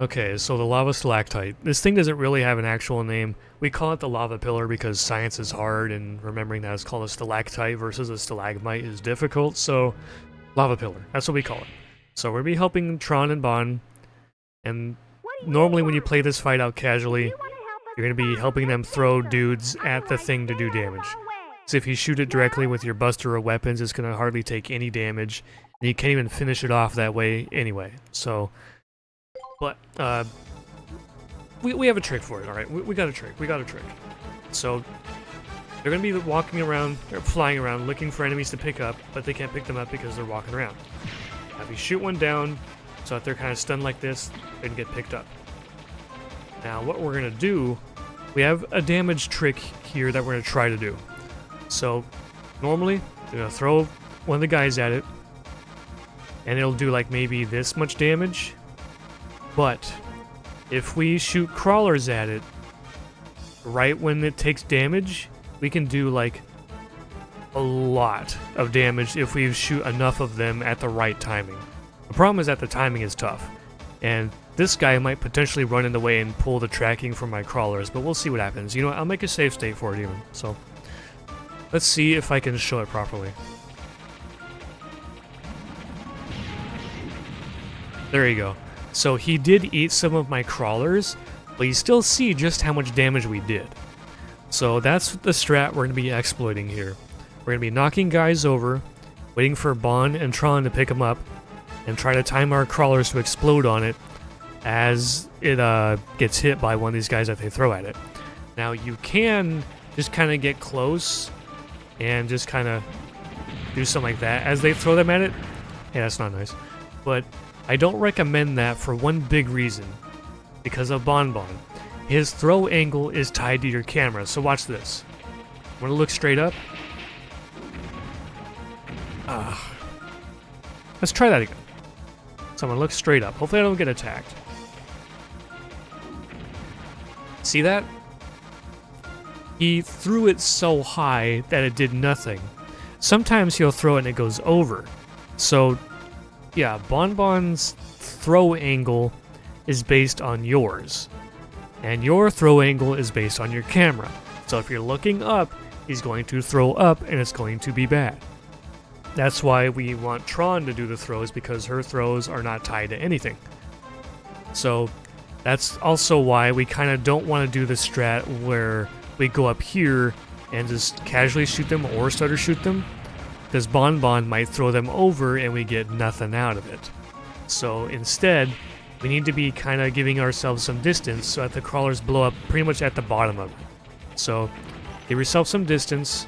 Okay, so the lava stalactite. This thing doesn't really have an actual name. We call it the lava pillar because science is hard, and remembering that it's called a stalactite versus a stalagmite is difficult, so lava pillar, that's what we call it. So we'll be helping Tron and Bon, and normally when you play this fight out casually, you're going to be helping them throw dudes at the thing to do damage. So if you shoot it directly with your buster or weapons, it's going to hardly take any damage, and you can't even finish it off that way anyway. So, but, we have a trick for it, alright? We got a trick, So, they're going to be walking around, or flying around, looking for enemies to pick up, but they can't pick them up because they're walking around. Now, if you shoot one down, so that they're kind of stunned like this, they can get picked up. Now, what we're going to do, we have a damage trick here that we're going to try to do. So, normally, we're going to throw one of the guys at it, and it'll do like maybe this much damage. But, if we shoot crawlers at it, right when it takes damage, we can do like a lot of damage if we shoot enough of them at the right timing. The problem is that the timing is tough, and this guy might potentially run in the way and pull the tracking from my crawlers, but we'll see what happens. You know what, I'll make a save state for it even, so let's see if I can show it properly. There you go. So he did eat some of my crawlers, but you still see just how much damage we did. So that's the strat we're going to be exploiting here. We're going to be knocking guys over, waiting for Bon and Tron to pick them up, and try to time our crawlers to explode on it as it gets hit by one of these guys that they throw at it. Now you can just kind of get close and just kind of do something like that as they throw them at it. Yeah, that's not nice. But I don't recommend that for one big reason. Because of Bon Bon. His throw angle is tied to your camera, so watch this. I'm gonna look straight up. Let's try that again. So I'm gonna look straight up. Hopefully I don't get attacked. See that? He threw it so high that it did nothing. Sometimes he'll throw it and it goes over. So, yeah, Bon Bon's throw angle is based on yours. And your throw angle is based on your camera. So if you're looking up, he's going to throw up and it's going to be bad. That's why we want Tron to do the throws, because her throws are not tied to anything. So that's also why we kind of don't want to do the strat where we go up here and just casually shoot them or stutter shoot them, because Bon Bon might throw them over and we get nothing out of it. So instead, we need to be kind of giving ourselves some distance so that the crawlers blow up pretty much at the bottom of it. So give yourself some distance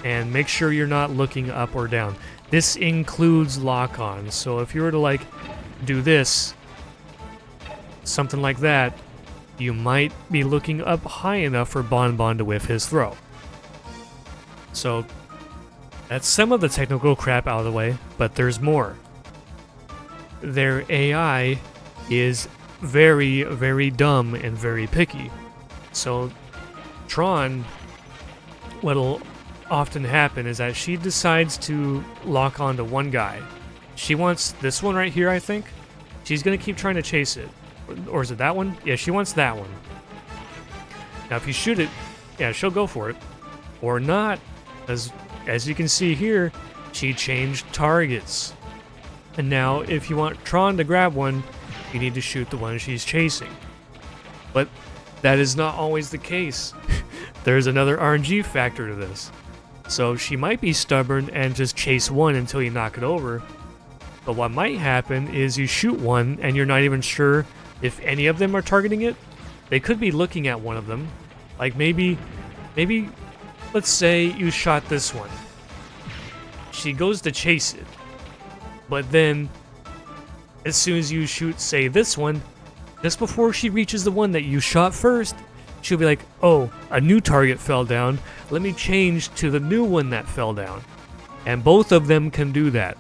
and make sure you're not looking up or down. This includes lock-on, so if you were to like do this, something like that, you might be looking up high enough for Bon Bon to whiff his throw. So that's some of the technical crap out of the way, but there's more. Their AI is very, very dumb and very picky. So Tron, what'll often happen is that she decides to lock onto one guy. She wants this one right here, I think. She's gonna keep trying to chase it. Or is it that one? Yeah, she wants that one. Now if you shoot it, yeah, she'll go for it. Or not, as you can see here, she changed targets. And now if you want Tron to grab one, you need to shoot the one she's chasing. But that is not always the case. There's another RNG factor to this. So she might be stubborn and just chase one until you knock it over. But what might happen is you shoot one and you're not even sure if any of them are targeting it. They could be looking at one of them. Like maybe, let's say you shot this one. She goes to chase it. But then, as soon as you shoot, say, this one, just before she reaches the one that you shot first, she'll be like, oh, a new target fell down. Let me change to the new one that fell down. And both of them can do that.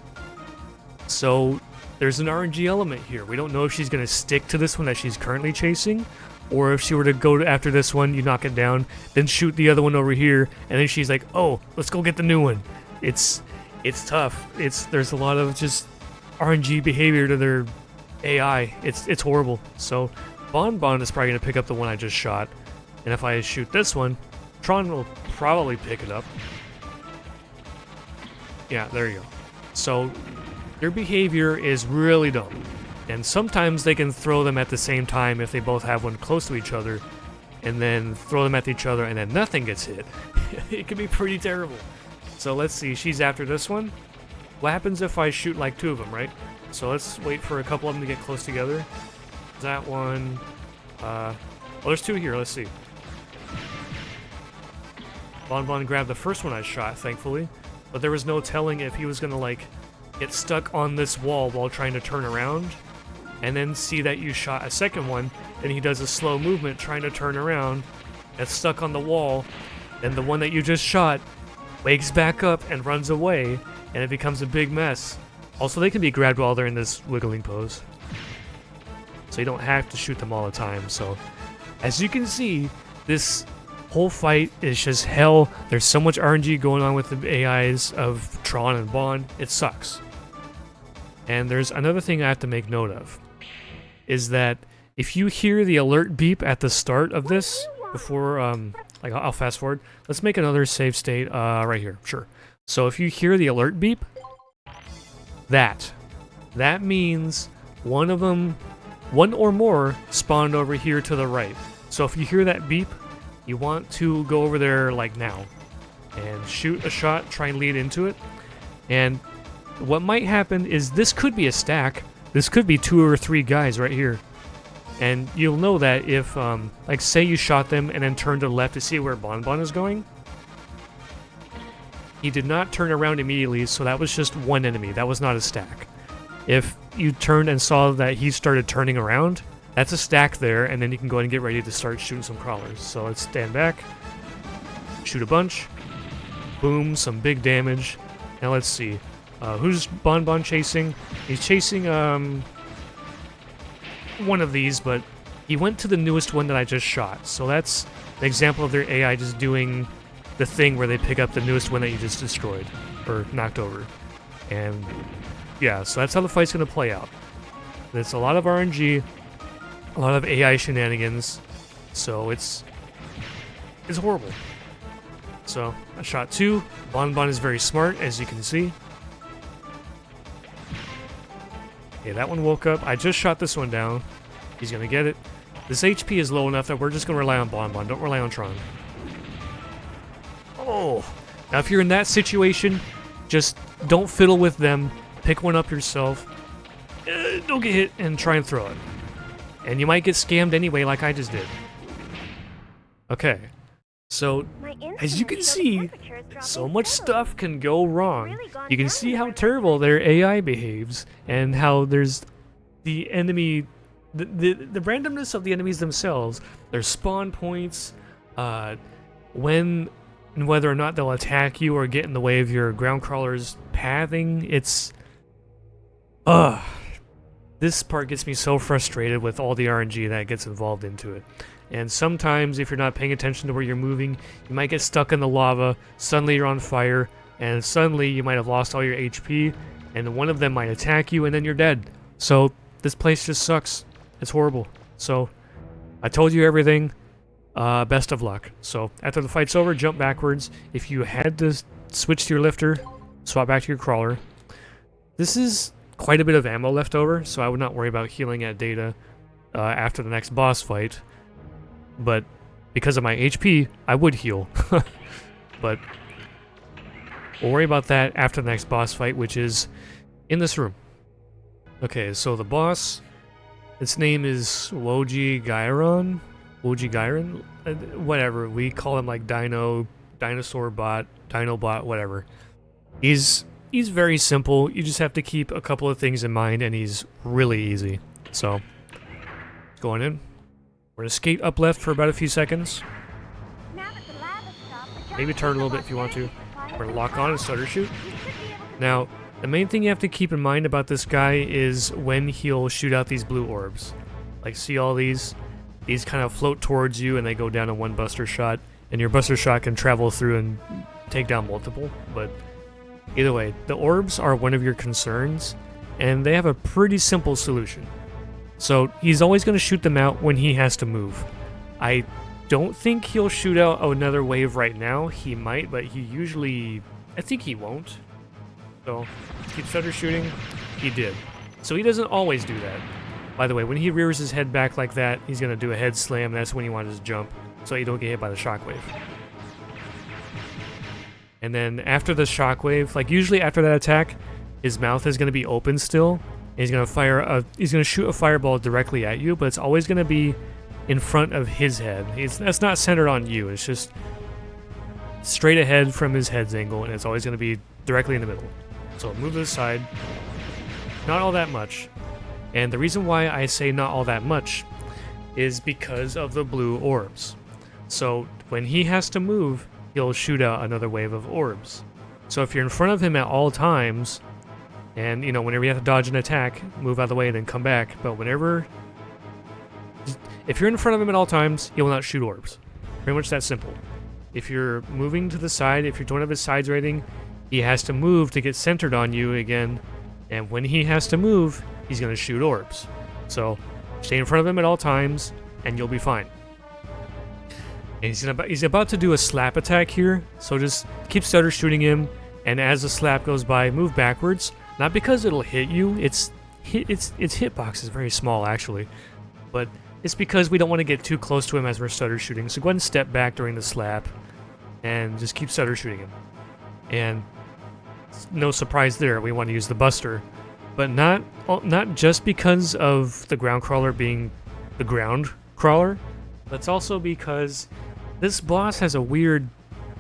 So there's an RNG element here. We don't know if she's going to stick to this one that she's currently chasing, or if she were to go after this one, you knock it down, then shoot the other one over here, and then she's like, oh, let's go get the new one. It's tough. There's a lot of just RNG behavior to their AI. It's horrible. So Bon is probably going to pick up the one I just shot, and if I shoot this one, Tron will probably pick it up. Yeah, there you go. So their behavior is really dumb, and sometimes they can throw them at the same time if they both have one close to each other, and then throw them at each other and then nothing gets hit. It can be pretty terrible. So let's see, she's after this one. What happens if I shoot like two of them, right? So let's wait for a couple of them to get close together. That one, oh, there's two here, let's see. Bon grabbed the first one I shot, thankfully, but there was no telling if he was gonna like get stuck on this wall while trying to turn around, and then see that you shot a second one, and he does a slow movement trying to turn around, that's stuck on the wall, and the one that you just shot wakes back up and runs away, and it becomes a big mess. Also, they can be grabbed while they're in this wiggling pose, so you don't have to shoot them all the time. So, as you can see, this whole fight is just hell. There's so much RNG going on with the AIs of Tron and Bon. It sucks. And there's another thing I have to make note of, is that if you hear the alert beep at the start of this, before, like, I'll fast forward. Let's make another save state, right here, sure. So if you hear the alert beep, that means one or more spawned over here to the right. So if you hear that beep, you want to go over there, like, now, and shoot a shot, try and lead into it. And what might happen is this could be a stack. This could be 2 or 3 guys right here. And you'll know that if, like, say you shot them and then turned to the left to see where Bon is going. He did not turn around immediately, so that was just one enemy. That was not a stack. If you turned and saw that he started turning around, that's a stack there, and then you can go ahead and get ready to start shooting some crawlers. So let's stand back, shoot a bunch, boom, some big damage. Now let's see, who's Bon chasing? He's chasing, one of these, but he went to the newest one that I just shot. So that's an example of their AI just doing the thing where they pick up the newest one that you just destroyed or knocked over. And yeah, so that's how the fight's going to play out. It's a lot of RNG, a lot of AI shenanigans, so it's horrible. So I shot 2. Bon is very smart, as you can see. Okay, that one woke up. I just shot this one down. He's gonna get it. This HP is low enough that we're just gonna rely on Bon. Don't rely on Tron. Oh! Now if you're in that situation, just don't fiddle with them. Pick one up yourself. Don't get hit and try and throw it. And you might get scammed anyway, like I just did. Okay. So, as you can see, so much stuff can go wrong. You can see how terrible their AI behaves, and how there's the enemy, the randomness of the enemies themselves, their spawn points, when and whether or not they'll attack you or get in the way of your ground crawler's pathing. It's This part gets me so frustrated with all the RNG that gets involved into it. And sometimes, if you're not paying attention to where you're moving, you might get stuck in the lava, suddenly you're on fire, and suddenly you might have lost all your HP, and one of them might attack you, and then you're dead. So, this place just sucks. It's horrible. So, I told you everything. Best of luck. So, after the fight's over, jump backwards. If you had to switch to your lifter, swap back to your crawler. This is quite a bit of ammo left over, so I would not worry about healing at data after the next boss fight. But because of my HP, I would heal. But we'll worry about that after the next boss fight, which is in this room. Okay, so the boss, its name is Woji Gyron? Woji Gyron? Whatever, we call him like Dinosaur Bot, Dinobot, whatever. He's very simple. You just have to keep a couple of things in mind, and he's really easy. So, going in. We're gonna skate up left for about a few seconds. Maybe turn a little bit if you want to. We're gonna lock on and stutter shoot. Now, the main thing you have to keep in mind about this guy is when he'll shoot out these blue orbs. Like, see all these? These kind of float towards you and they go down in one buster shot. And your buster shot can travel through and take down multiple. But either way, the orbs are one of your concerns. And they have a pretty simple solution. So he's always going to shoot them out when he has to move. I don't think he'll shoot out another wave right now. He might, but he usually... I think he won't. So, keep stutter shooting. He did. So he doesn't always do that. By the way, when he rears his head back like that, he's going to do a head slam. That's when you want to jump, so you don't get hit by the shockwave. And then after the shockwave, like usually after that attack, his mouth is going to be open still. He's gonna he's gonna shoot a fireball directly at you, but it's always gonna be in front of his head. That's not centered on you. It's just straight ahead from his head's angle, and it's always gonna be directly in the middle. So move to the side. Not all that much. And the reason why I say not all that much is because of the blue orbs. So when he has to move, he'll shoot out another wave of orbs. So if you're in front of him at all times, and, you know, whenever you have to dodge an attack, move out of the way and then come back. But if you're in front of him at all times, he will not shoot orbs. Pretty much that simple. If you're moving to the side, if you're doing up his sides or anything, he has to move to get centered on you again. And when he has to move, he's going to shoot orbs. So stay in front of him at all times, and you'll be fine. And he's about to do a slap attack here, so just keep stutter shooting him. And as the slap goes by, move backwards. Not because it'll hit you, its hitbox is very small actually, but it's because we don't want to get too close to him as we're stutter shooting. So go ahead and step back during the slap, and just keep stutter shooting him. And no surprise there, we want to use the buster, but not just because of the ground crawler being the ground crawler, but it's also because this boss has a weird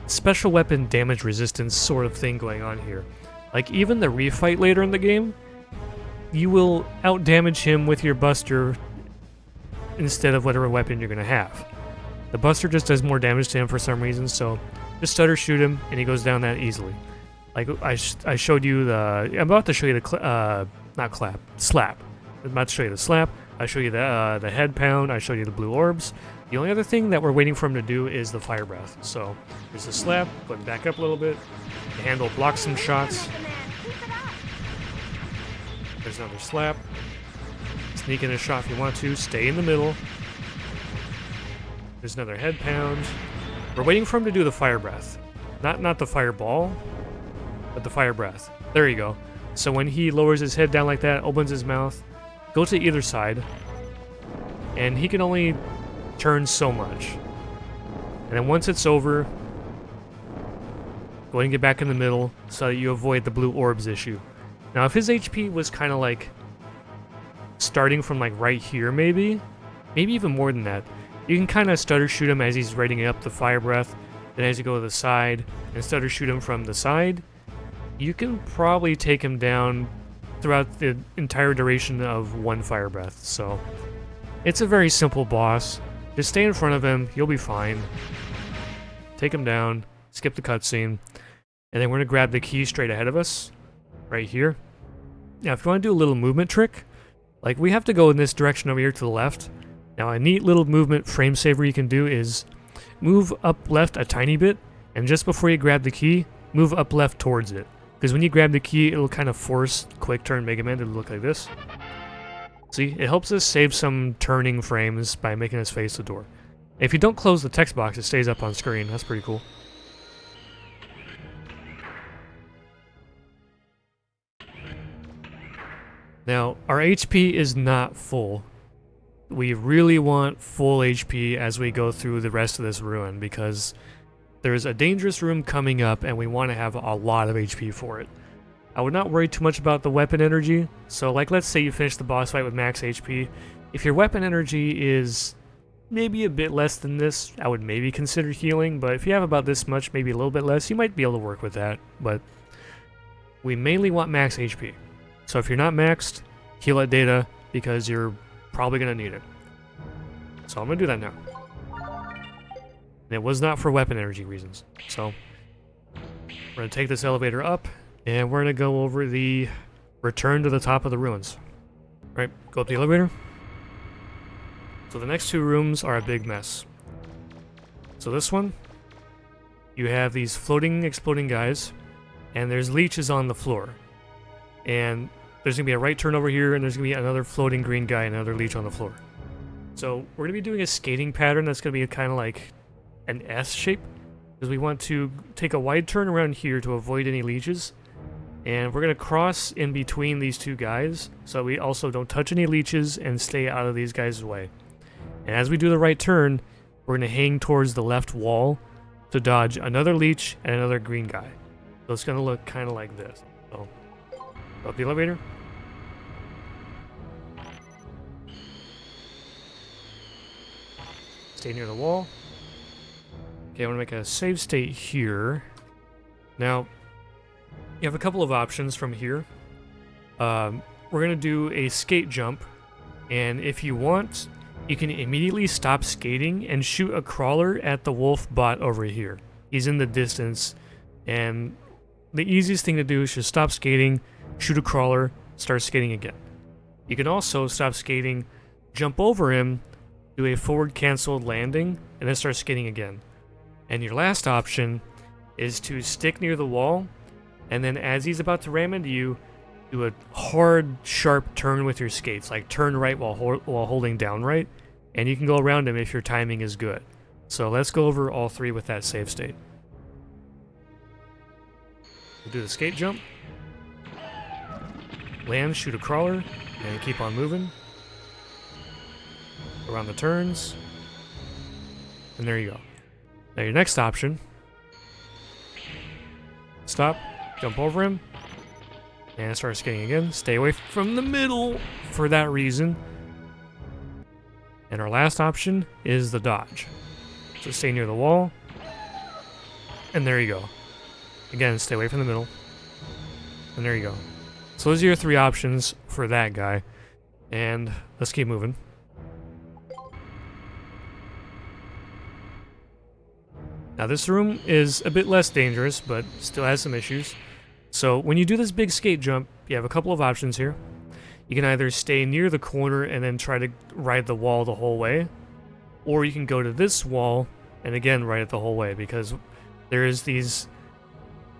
special weapon damage resistance sort of thing going on here. Like, even the refight later in the game, you will outdamage him with your buster instead of whatever weapon you're going to have. The buster just does more damage to him for some reason, so just stutter shoot him, and he goes down that easily. Like, I showed you the... I'm about to show you the... slap. I'm about to show you the slap. I show you the head pound. I showed you the blue orbs. The only other thing that we're waiting for him to do is the fire breath. So, there's the slap. Go ahead and back up a little bit. The handle blocks some shots. There's another slap. Sneak in a shot if you want to. Stay in the middle. There's another head pound. We're waiting for him to do the fire breath. Not the fireball, but the fire breath. There you go. So when he lowers his head down like that, opens his mouth, go to either side, and he can only turn so much. And then once it's over, go ahead and get back in the middle so that you avoid the blue orbs issue. Now, if his HP was kind of like starting from like right here, maybe even more than that, you can kind of stutter shoot him as he's readying up the fire breath. Then as you go to the side and stutter shoot him from the side, you can probably take him down throughout the entire duration of one fire breath. So it's a very simple boss. Just stay in front of him, you'll be fine. Take him down, skip the cutscene, and then we're going to grab the key straight ahead of us, right here. Now, if you want to do a little movement trick, Like, we have to go in this direction over here to the left. Now, a neat little movement frame saver you can do is move up left a tiny bit, and just before you grab the key, move up left towards it. Because when you grab the key, it'll kind of force Quick Turn Mega Man to look like this. See, it helps us save some turning frames by making us face the door. If you don't close the text box, it stays up on screen. That's pretty cool. Now, our HP is not full. We really want full HP as we go through the rest of this ruin, because there's a dangerous room coming up and we want to have a lot of HP for it. I would not worry too much about the weapon energy. So, like, let's say you finish the boss fight with max HP. If your weapon energy is maybe a bit less than this, I would maybe consider healing. But if you have about this much, maybe a little bit less, you might be able to work with that. But we mainly want max HP. So if you're not maxed, heal that data, because you're probably going to need it. So I'm going to do that now. And it was not for weapon energy reasons. So we're going to take this elevator up, and we're going to go over the return to the top of the ruins. Right, go up the elevator. So the next two rooms are a big mess. So this one, you have these floating, exploding guys, and there's leeches on the floor. And there's going to be a right turn over here, and there's going to be another floating green guy and another leech on the floor. So we're going to be doing a skating pattern that's going to be kind of like an S shape, because we want to take a wide turn around here to avoid any leeches. And we're going to cross in between these two guys, so we also don't touch any leeches and stay out of these guys' way. And as we do the right turn, we're going to hang towards the left wall to dodge another leech and another green guy. So it's going to look kind of like this. So, go up the elevator. Stay near the wall. Okay, I want to make a save state here. Now, you have a couple of options from here. We're going to do a skate jump, and if you want, you can immediately stop skating and shoot a crawler at the wolf bot over here. He's in the distance, and the easiest thing to do is just stop skating, shoot a crawler, start skating again. You can also stop skating, jump over him, do a forward canceled landing, and then start skating again. And your last option is to stick near the wall, and then as he's about to ram into you, do a hard, sharp turn with your skates, like turn right while holding down right, and you can go around him if your timing is good. So let's go over all three with that save state. We'll do the skate jump, land, shoot a crawler, and keep on moving. Around the turns, and there you go. Now your next option, stop, jump over him, and start skating again. Stay away from the middle for that reason. And our last option is the dodge. So stay near the wall, and there you go. Again, stay away from the middle, and there you go. So those are your three options for that guy, and let's keep moving. Now this room is a bit less dangerous, but still has some issues. So when you do this big skate jump, you have a couple of options here. You can either stay near the corner and then try to ride the wall the whole way, or you can go to this wall and again ride it the whole way, because there's these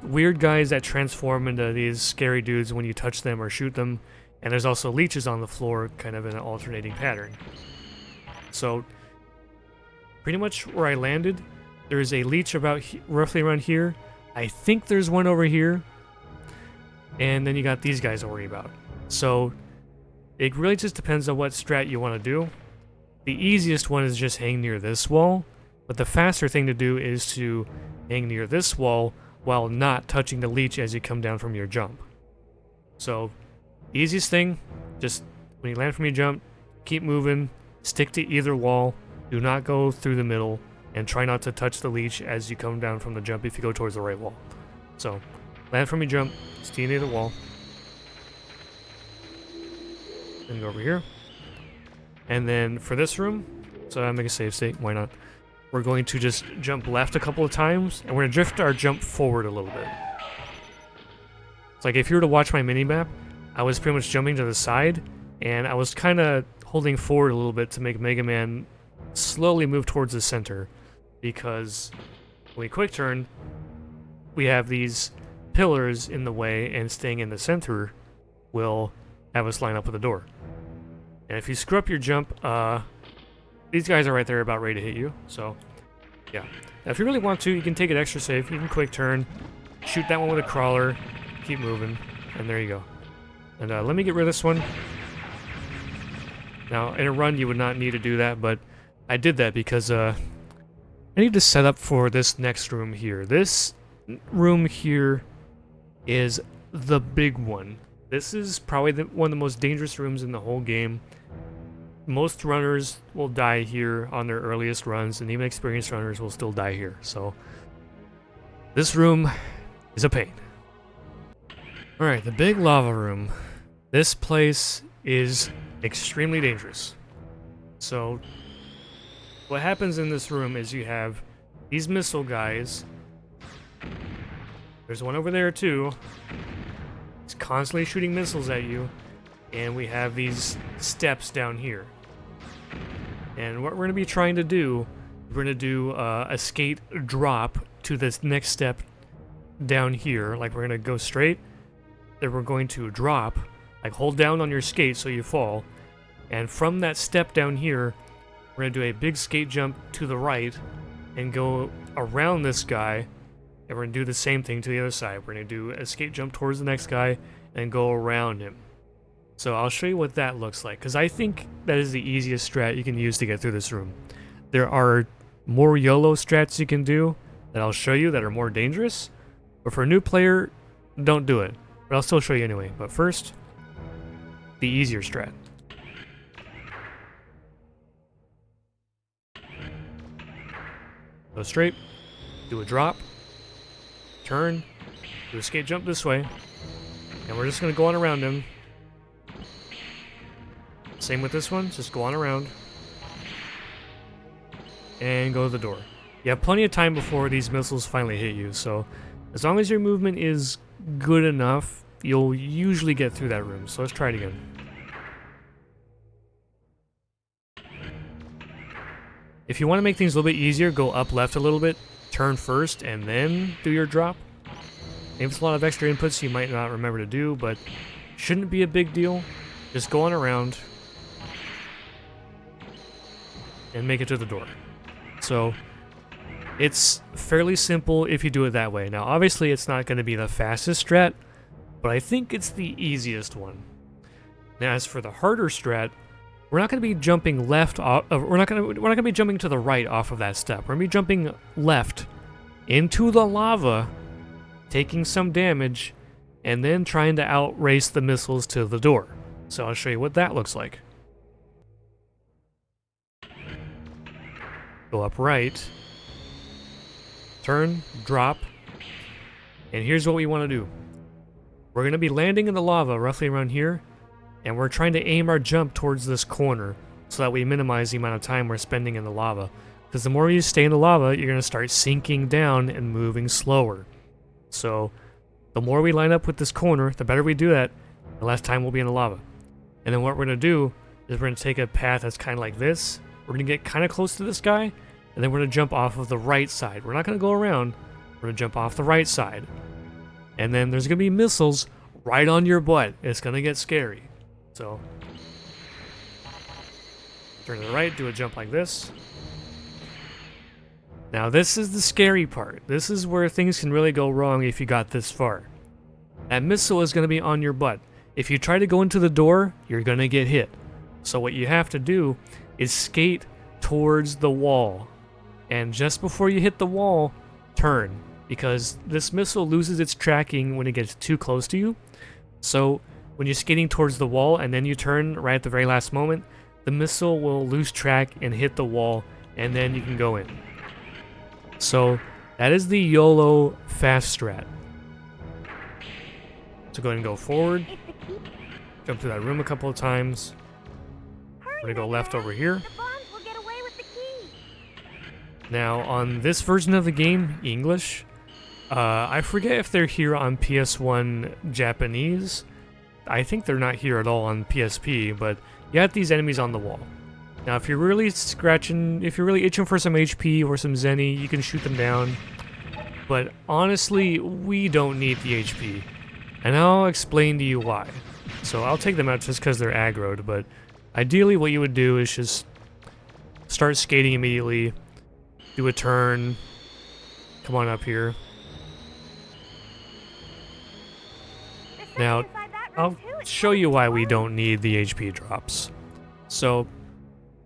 weird guys that transform into these scary dudes when you touch them or shoot them, and there's also leeches on the floor, kind of in an alternating pattern. So pretty much where I landed, there's a leech about roughly around here. I think there's one over here. And then you got these guys to worry about. So it really just depends on what strat you want to do. The easiest one is just hang near this wall. But the faster thing to do is to hang near this wall while not touching the leech as you come down from your jump. So the easiest thing, just when you land from your jump, keep moving, stick to either wall, do not go through the middle, and try not to touch the leech as you come down from the jump if you go towards the right wall. So, land from your jump, stay near the wall. Then go over here. And then for this room, so I make a save state, why not? We're going to just jump left a couple of times, and we're going to drift our jump forward a little bit. It's like if you were to watch my mini-map, I was pretty much jumping to the side, and I was kind of holding forward a little bit to make Mega Man slowly move towards the center, because when we quick turn, we have these pillars in the way, and staying in the center will have us line up with the door. And if you screw up your jump, these guys are right there about ready to hit you, so yeah. Now, if you really want to, you can take it extra safe. You can quick turn, shoot that one with a crawler, keep moving, and there you go. And let me get rid of this one. Now, in a run, you would not need to do that, but I did that because I need to set up for this next room here. This room here is the big one. This is probably one of the most dangerous rooms in the whole game. Most runners will die here on their earliest runs, and even experienced runners will still die here. So, this room is a pain. Alright, the big lava room. This place is extremely dangerous. So, what happens in this room is you have these missile guys. There's one over there too. He's constantly shooting missiles at you. And we have these steps down here. And what we're going to be trying to do, we're going to do a skate drop to this next step down here. Like, we're going to go straight, then we're going to drop, like hold down on your skate so you fall. And from that step down here, we're going to do a big skate jump to the right and go around this guy. And we're going to do the same thing to the other side. We're going to do a skate jump towards the next guy and go around him. So I'll show you what that looks like, because I think that is the easiest strat you can use to get through this room. There are more YOLO strats you can do that I'll show you that are more dangerous, but for a new player, don't do it. But I'll still show you anyway. But first, the easier strat. Go straight, do a drop, turn, do a skate jump this way, and we're just going to go on around him. Same with this one, just go on around and go to the door. You have plenty of time before these missiles finally hit you, so as long as your movement is good enough, you'll usually get through that room. So let's try it again. If you want to make things a little bit easier, go up left a little bit, turn first, and then do your drop. If it's a lot of extra inputs you might not remember to do, but shouldn't be a big deal. Just go on around and make it to the door. So it's fairly simple if you do it that way. Now obviously it's not going to be the fastest strat, but I think it's the easiest one. Now as for the harder strat, we're not going to be jumping left off, we're not going to be jumping to the right off of that step. We're going to be jumping left into the lava, taking some damage, and then trying to outrace the missiles to the door. So I'll show you what that looks like. Go up right, turn, drop, and here's what we want to do. We're going to be landing in the lava roughly around here, and we're trying to aim our jump towards this corner so that we minimize the amount of time we're spending in the lava. Because the more you stay in the lava, you're going to start sinking down and moving slower. So the more we line up with this corner, the better we do that, the less time we'll be in the lava. And then what we're going to do is we're going to take a path that's kind of like this. We're going to get kind of close to this guy, and then we're going to jump off of the right side. We're not going to go around. We're going to jump off the right side. And then there's going to be missiles right on your butt. It's going to get scary. So, turn to the right, do a jump like this. Now this is the scary part. This is where things can really go wrong if you got this far. That missile is going to be on your butt. If you try to go into the door, you're going to get hit. So what you have to do is skate towards the wall. And just before you hit the wall, turn. Because this missile loses its tracking when it gets too close to you. So when you're skating towards the wall and then you turn right at the very last moment, the missile will lose track and hit the wall, and then you can go in. So that is the YOLO fast strat. So go ahead and go forward. Jump through that room a couple of times. We're going to go left over here. Now, on this version of the game, English, I forget if they're here on PS1 Japanese, I think they're not here at all on PSP, but you have these enemies on the wall. Now, if you're really itching for some HP or some Zenny, you can shoot them down. But honestly, we don't need the HP. And I'll explain to you why. So I'll take them out just because they're aggroed, but ideally what you would do is just start skating immediately, do a turn, come on up here. Now, I'll show you why we don't need the HP drops. So,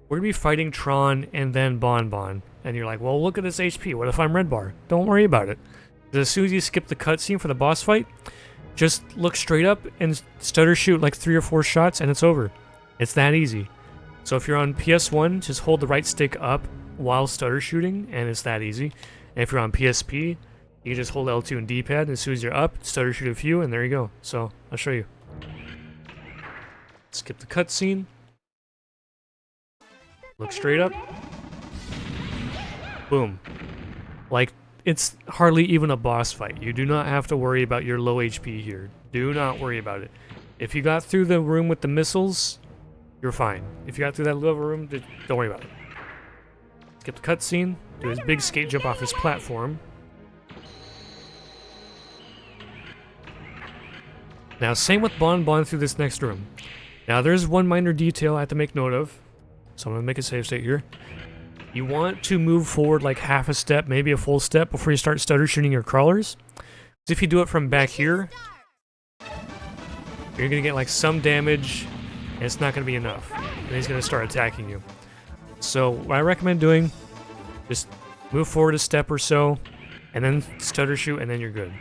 we're going to be fighting Tron and then Bon Bon. And you're like, well, look at this HP. What if I'm Red Bar? Don't worry about it. As soon as you skip the cutscene for the boss fight, just look straight up and stutter shoot like 3 or 4 shots and it's over. It's that easy. So if you're on PS1, just hold the right stick up while stutter shooting and it's that easy. And if you're on PSP, you can just hold L2 and D-pad, and as soon as you're up, stutter shoot a few, and there you go. So, I'll show you. Skip the cutscene. Look straight up. Boom. Like, it's hardly even a boss fight. You do not have to worry about your low HP here. Do not worry about it. If you got through the room with the missiles, you're fine. If you got through that little room, don't worry about it. Skip the cutscene. Do his big skate jump off his platform. Now, same with Bon Bon through this next room. Now, there's one minor detail I have to make note of. So I'm going to make a save state here. You want to move forward like half a step, maybe a full step, before you start stutter shooting your crawlers. Because if you do it from back here, you're going to get like some damage, and it's not going to be enough. And he's going to start attacking you. So what I recommend doing, just move forward a step or so, and then stutter shoot, and then you're good.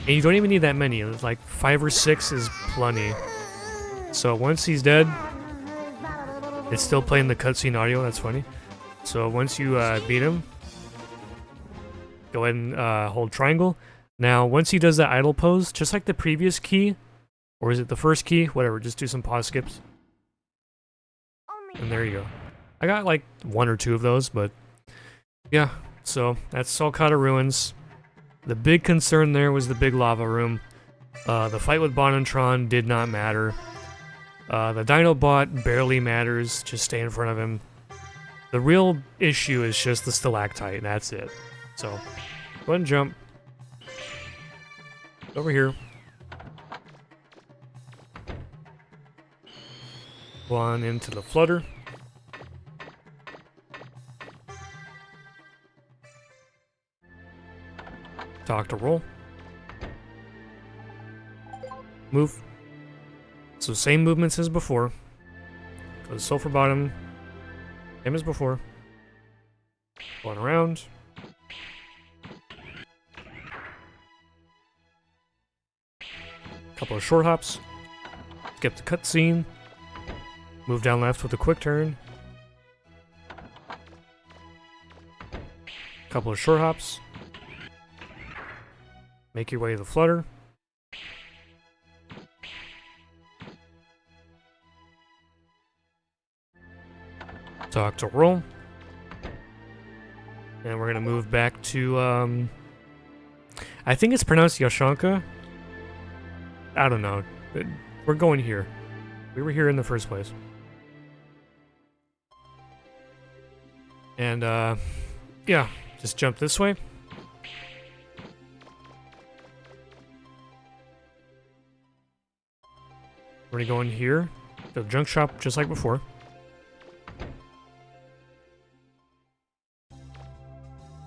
And you don't even need that many. It's like 5 or 6 is plenty. So once he's dead, it's still playing the cutscene audio. That's funny. So once you beat him, go ahead and hold triangle. Now, once he does that idle pose, just like the previous key, or is it the first key? Whatever, just do some pause skips. And there you go. I got like 1 or 2 of those, but yeah. So that's Saul Kada Ruins. The big concern there was the big lava room. The fight with Bon and Tron did not matter. The Dinobot barely matters, just stay in front of him. The real issue is just the stalactite, and that's it. So, go ahead and jump. Over here. Go on into the flutter. Talk to roll. Move. So same movements as before. Go to sulfur bottom. Same as before. Going around. Couple of short hops. Skip the cutscene. Move down left with a quick turn. Couple of short hops. Make your way to the flutter. Talk to roll. And we're gonna move back to I think it's pronounced Yashanka. I don't know. We're going here. We were here in the first place. And yeah, just jump this way. We're gonna go in here, the junk shop just like before.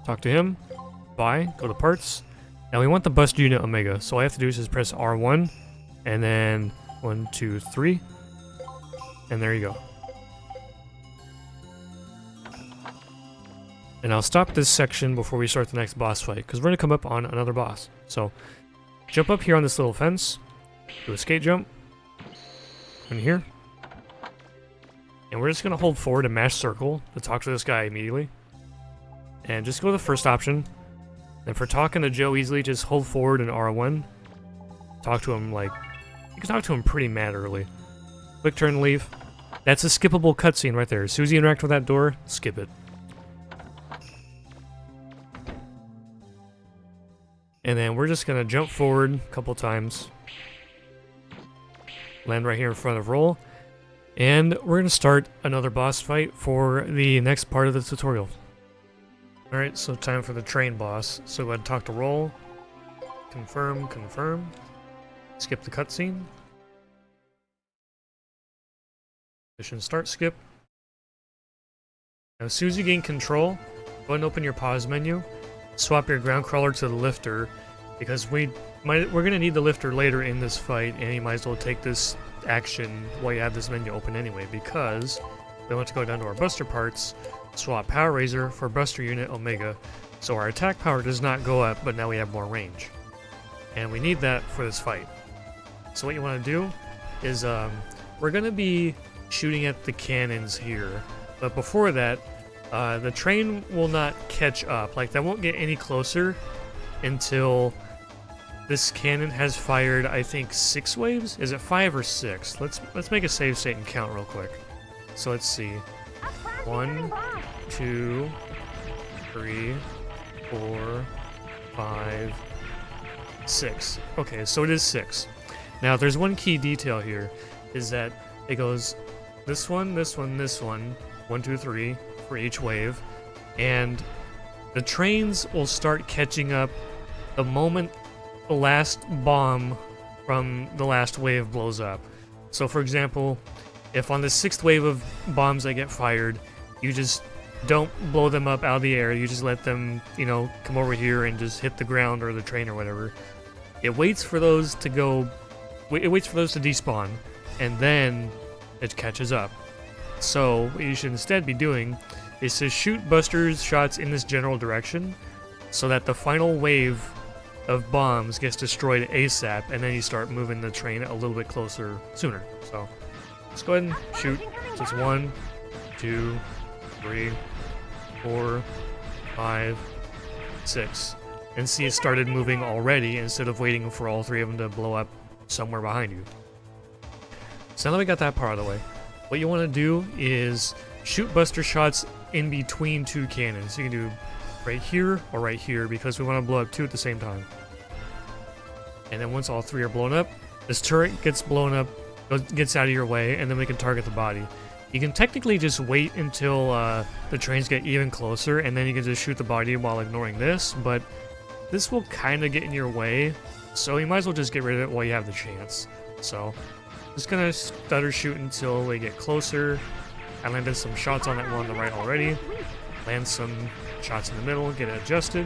Talk to him, buy, go to parts. Now we want the bust unit Omega, so all I have to do is just press R1, and then 1, 2, 3, and there you go. And I'll stop this section before we start the next boss fight, because we're gonna come up on another boss. So, jump up here on this little fence, do a skate jump, in here, and we're just gonna hold forward and mash circle to talk to this guy immediately. And just go to the first option. And for talking to Joe easily, just hold forward and R1. Talk to him like... You can talk to him pretty mad early. Quick turn, leave. That's a skippable cutscene right there. As soon as you interact with that door, skip it. And then we're just gonna jump forward a couple times. Land right here in front of Roll. And we're gonna start another boss fight for the next part of the tutorial. Alright, so time for the train boss. So go ahead and talk to Roll. Confirm, confirm. Skip the cutscene. Mission start, skip. Now, as soon as you gain control, go ahead and open your pause menu. Swap your ground crawler to the lifter, because we're gonna need the lifter later in this fight, and you might as well take this action while you have this menu open anyway, because we want to go down to our buster parts, swap Power Razor for Buster Unit Omega, so our attack power does not go up, but now we have more range. And we need that for this fight. So what you want to do is, we're gonna be shooting at the cannons here, but before that, the train will not catch up. Like, that won't get any closer until this cannon has fired, I think, 6 waves? Is it 5 or 6? Let's make a save state and count real quick. So let's see. 1, 2, 3, 4, 5, 6. Okay, so it is 6. Now, there's one key detail here, is that it goes this one, this one, this one, 1, 2, 3 for each wave, and the trains will start catching up the moment the last bomb from the last wave blows up. So for example, if on the 6th wave of bombs that get fired, you just don't blow them up out of the air, you just let them, you know, come over here and just hit the ground or the train or whatever. It waits for those to despawn, and then it catches up. So what you should instead be doing is to shoot busters shots in this general direction, so that the final wave of bombs gets destroyed ASAP, and then you start moving the train a little bit closer sooner. So let's go ahead and shoot. So it's 1, 2, 3, 4, 5, 6. And see, it started moving already instead of waiting for all 3 of them to blow up somewhere behind you. So now that we got that part out of the way, what you want to do is shoot buster shots in between 2 cannons. You can do right here or right here, because we want to blow up 2 at the same time. And then once all 3 are blown up, this turret gets blown up, gets out of your way, and then we can target the body. You can technically just wait until the trains get even closer, and then you can just shoot the body while ignoring this, but this will kind of get in your way, so you might as well just get rid of it while you have the chance. So, just gonna stutter shoot until we get closer. I landed some shots on that one on the right already. Land some shots in the middle, get it adjusted.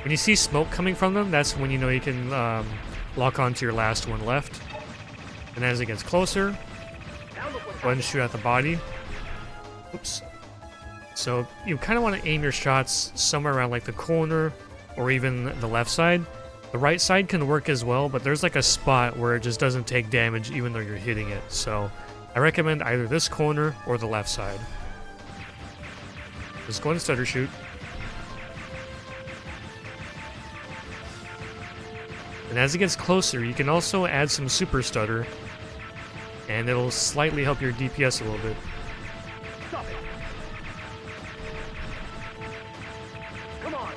When you see smoke coming from them, that's when you know you can lock onto your last one left. And as it gets closer, go ahead and shoot at the body. Oops. So you kind of want to aim your shots somewhere around like the corner or even the left side. The right side can work as well, but there's like a spot where it just doesn't take damage even though you're hitting it. So I recommend either this corner or the left side. Just go ahead and stutter shoot. And as it gets closer, you can also add some super stutter, and it'll slightly help your DPS a little bit. Stop it. Come on.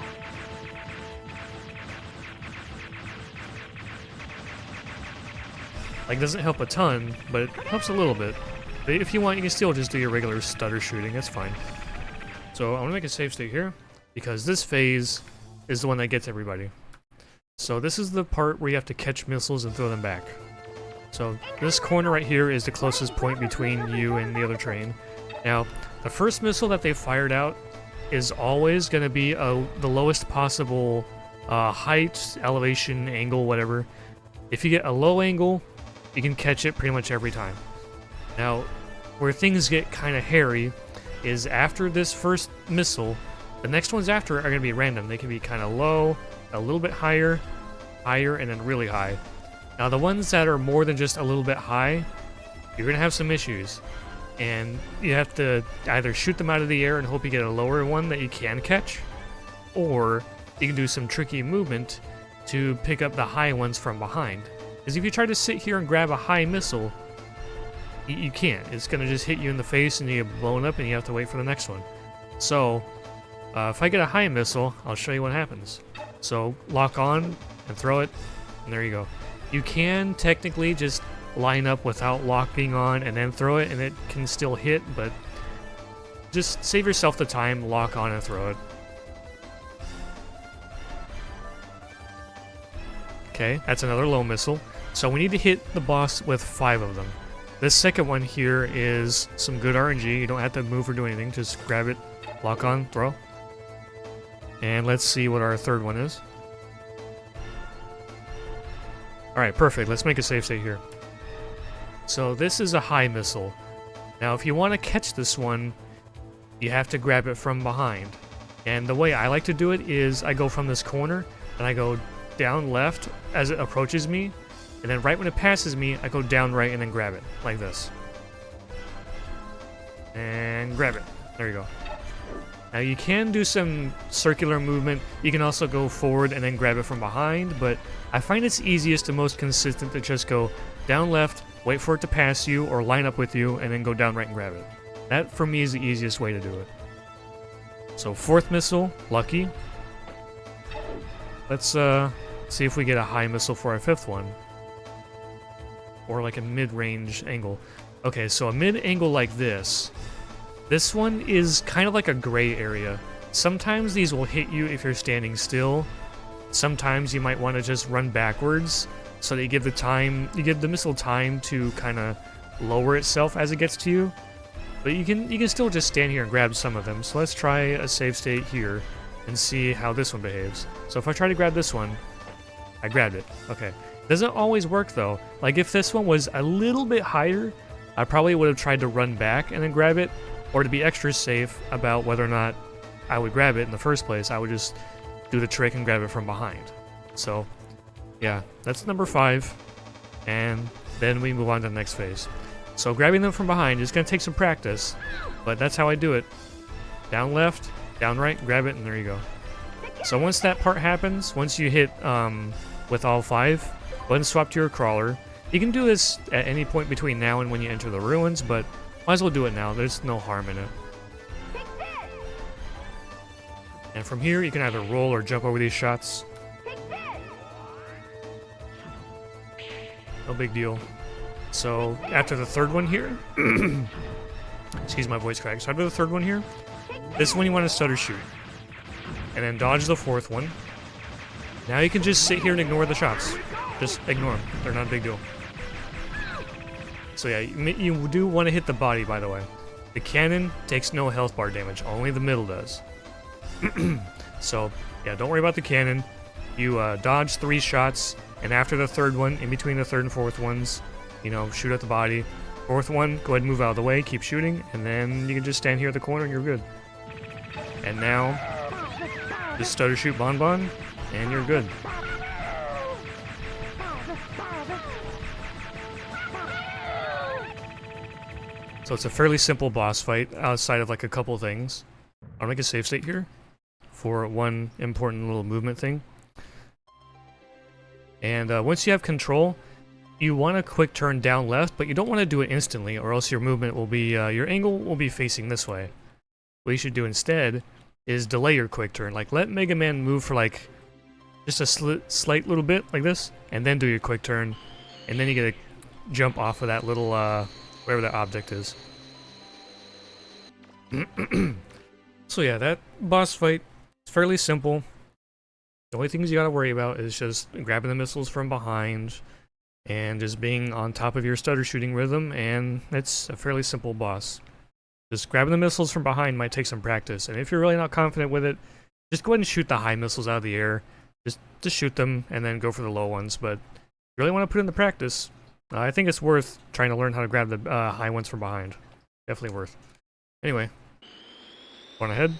Like, doesn't help a ton, but it helps a little bit. But if you want, you can still just do your regular stutter shooting, that's fine. So I'm gonna make a save state here, because this phase is the one that gets everybody. So this is the part where you have to catch missiles and throw them back. So this corner right here is the closest point between you and the other train. Now, the first missile that they fired out is always going to be the lowest possible height, elevation, angle, whatever. If you get a low angle, you can catch it pretty much every time. Now, where things get kind of hairy is after this first missile, the next ones after are going to be random. They can be kind of low, a little bit higher, higher, and then really high. Now the ones that are more than just a little bit high, you're gonna have some issues. And you have to either shoot them out of the air and hope you get a lower one that you can catch, or you can do some tricky movement to pick up the high ones from behind. Because if you try to sit here and grab a high missile, you can't. It's gonna just hit you in the face and you get blown up and you have to wait for the next one. So, if I get a high missile, I'll show you what happens. So, lock on, and throw it, and there you go. You can technically just line up without locking on and then throw it, and it can still hit, but just save yourself the time, lock on and throw it. Okay, that's another low missile. So we need to hit the boss with 5 of them. This second one here is some good RNG. You don't have to move or do anything. Just grab it, lock on, throw. And let's see what our third one is. Alright, perfect. Let's make a save state here. So this is a high missile. Now if you want to catch this one, you have to grab it from behind. And the way I like to do it is I go from this corner, and I go down left as it approaches me, and then right when it passes me, I go down right and then grab it, like this. And grab it. There you go. Now you can do some circular movement. You can also go forward and then grab it from behind, but I find it's easiest and most consistent to just go down left, wait for it to pass you, or line up with you, and then go down right and grab it. That, for me, is the easiest way to do it. So, 4th missile, lucky. Let's see if we get a high missile for our 5th one. Or like a mid-range angle. Okay, so a mid-angle like this. This one is kind of like a gray area. Sometimes these will hit you if you're standing still. Sometimes you might want to just run backwards, so that you give the missile time to kind of lower itself as it gets to you. But you can still just stand here and grab some of them. So let's try a save state here and see how this one behaves. So if I try to grab this one, I grabbed it. Okay. Doesn't always work though. Like if this one was a little bit higher, I probably would have tried to run back and then grab it, or to be extra safe about whether or not I would grab it in the first place, I would just do the trick and grab it from behind. So, yeah, that's number 5, and then we move on to the next phase. So grabbing them from behind is going to take some practice, but that's how I do it. Down left, down right, grab it, and there you go. So once that part happens, once you hit with all 5, go ahead and swap to your crawler. You can do this at any point between now and when you enter the ruins, but might as well do it now. There's no harm in it. And from here, you can either roll or jump over these shots. No big deal. So, after the 3rd one here... excuse my voice crack. So after the 3rd one here, this one you want to stutter shoot. And then dodge the 4th one. Now you can just sit here and ignore the shots. Just ignore them. They're not a big deal. So yeah, you do want to hit the body, by the way. The cannon takes no health bar damage. Only the middle does. So, yeah, don't worry about the cannon. You dodge 3 shots, and after the 3rd one, in between the 3rd and 4th ones, you know, shoot at the body. 4th one, go ahead and move out of the way, keep shooting, and then you can just stand here at the corner and you're good. And now, just stutter shoot Bonbon, and you're good. So it's a fairly simple boss fight, outside of like a couple things. I'll make a save state here for one important little movement thing. And once you have control, you want to quick turn down left, but you don't want to do it instantly, or else your movement will be, your angle will be facing this way. What you should do instead is delay your quick turn. Like, let Mega Man move for like just a slight little bit, like this, and then do your quick turn, and then you get to jump off of that little, whatever that object is. So yeah, that boss fight is fairly simple. The only things you gotta worry about is just grabbing the missiles from behind and just being on top of your stutter shooting rhythm, and it's a fairly simple boss. Just grabbing the missiles from behind might take some practice, and if you're really not confident with it, just go ahead and shoot the high missiles out of the air. Just shoot them and then go for the low ones, but if you really want to put in the practice, I think it's worth trying to learn how to grab the high ones from behind. Definitely worth. Anyway, going ahead.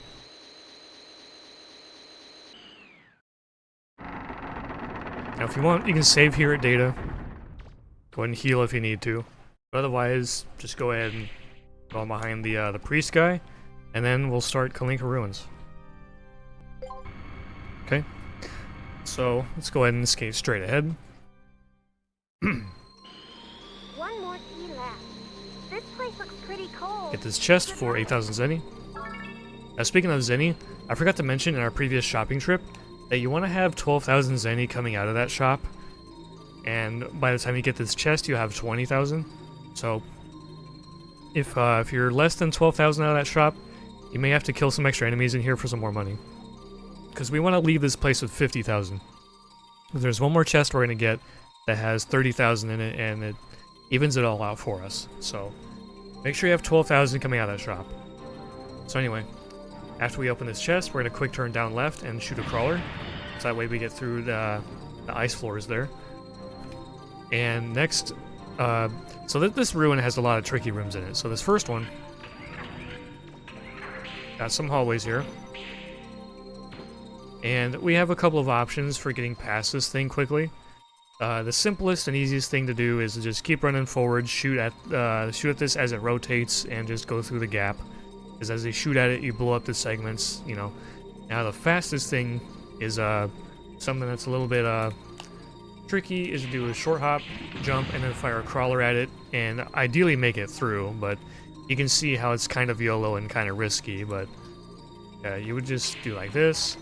Now if you want, you can save here at data. Go ahead and heal if you need to. But otherwise, just go ahead and go on behind the priest guy, and then we'll start Calinca Ruins. Okay. So, let's go ahead and skate straight ahead. One more key left. This place looks pretty cold. Get this chest for 8,000 Zenny. Now speaking of Zenny, I forgot to mention in our previous shopping trip, that you want to have 12,000 zenny coming out of that shop, and by the time you get this chest, you have 20,000. So if you're less than 12,000 out of that shop, you may have to kill some extra enemies in here for some more money, because we want to leave this place with 50,000. There's one more chest we're going to get that has 30,000 in it, and it evens it all out for us. So make sure you have 12,000 coming out of that shop. So anyway, after we open this chest, we're going to quick turn down left and shoot a crawler. So that way we get through the ice floors there. And next, so this ruin has a lot of tricky rooms in it. So this first one, got some hallways here. And we have a couple of options for getting past this thing quickly. The simplest and easiest thing to do is to just keep running forward, shoot at this as it rotates, and just go through the gap. Because as they shoot at it, you blow up the segments, you know. Now the fastest thing is something that's a little bit tricky, is to do a short hop, jump, and then fire a crawler at it, and ideally make it through. But you can see how it's kind of YOLO and kind of risky. But you would just do like this,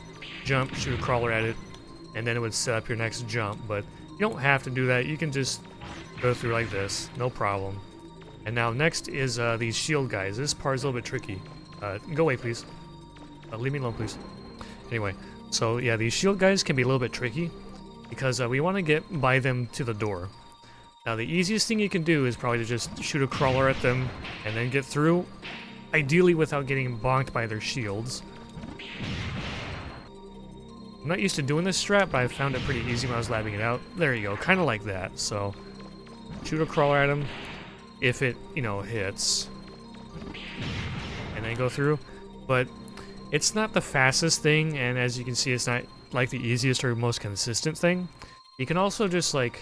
jump, shoot a crawler at it, and then it would set up your next jump. But you don't have to do that. You can just go through like this, no problem. And now next is these shield guys. This part is a little bit tricky. Go away, please. Leave me alone, please. Anyway, so yeah, these shield guys can be a little bit tricky because we want to get by them to the door. Now the easiest thing you can do is probably to just shoot a crawler at them and then get through, ideally without getting bonked by their shields. I'm not used to doing this strat, but I found it pretty easy when I was labbing it out. There you go, kind of like that. So shoot a crawler at them. If it, you know, hits, and then go through. But it's not the fastest thing, and as you can see, it's not like the easiest or most consistent thing. You can also just like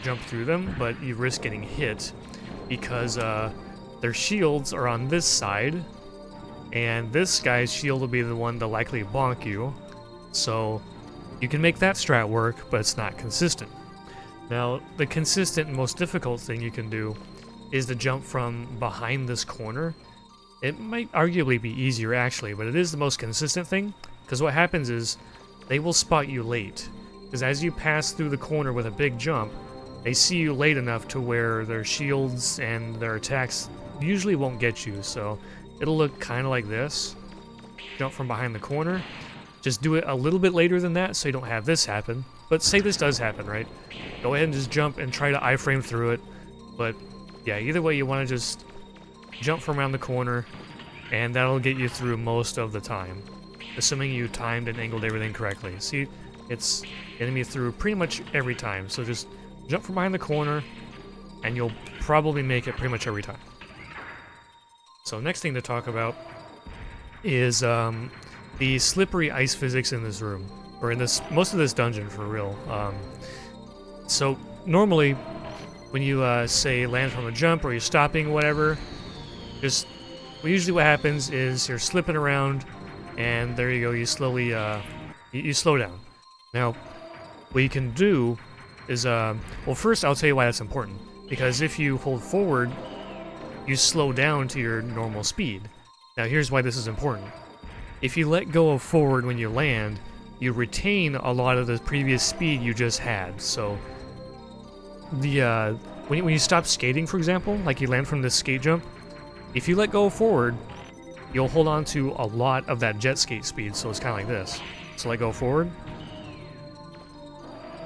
jump through them, but you risk getting hit because their shields are on this side, and this guy's shield will be the one to likely bonk you. So you can make that strat work, but it's not consistent. Now, the consistent and most difficult thing you can do is to jump from behind this corner. It might arguably be easier actually, but it is the most consistent thing, because what happens is they will spot you late. Because as you pass through the corner with a big jump, they see you late enough to where their shields and their attacks usually won't get you, so it'll look kind of like this. Jump from behind the corner. Just do it a little bit later than that so you don't have this happen. But say this does happen, right? Go ahead and just jump and try to iframe through it. But yeah, either way, you want to just jump from around the corner, and that'll get you through most of the time, assuming you timed and angled everything correctly. See, it's getting me through pretty much every time. So just jump from behind the corner, and you'll probably make it pretty much every time. So next thing to talk about is the slippery ice physics in this room, or in this most of this dungeon for real. So normally, when you say land from a jump or you're stopping, whatever, usually what happens is you're slipping around, and there you go. You slowly you slow down. Now, what you can do is well, first I'll tell you why that's important. Because if you hold forward, you slow down to your normal speed. Now here's why this is important. If you let go of forward when you land, you retain a lot of the previous speed you just had. So the when you stop skating, for example, like you land from this skate jump, if you let go forward, you'll hold on to a lot of that jet skate speed. So it's kind of like this. So let go forward.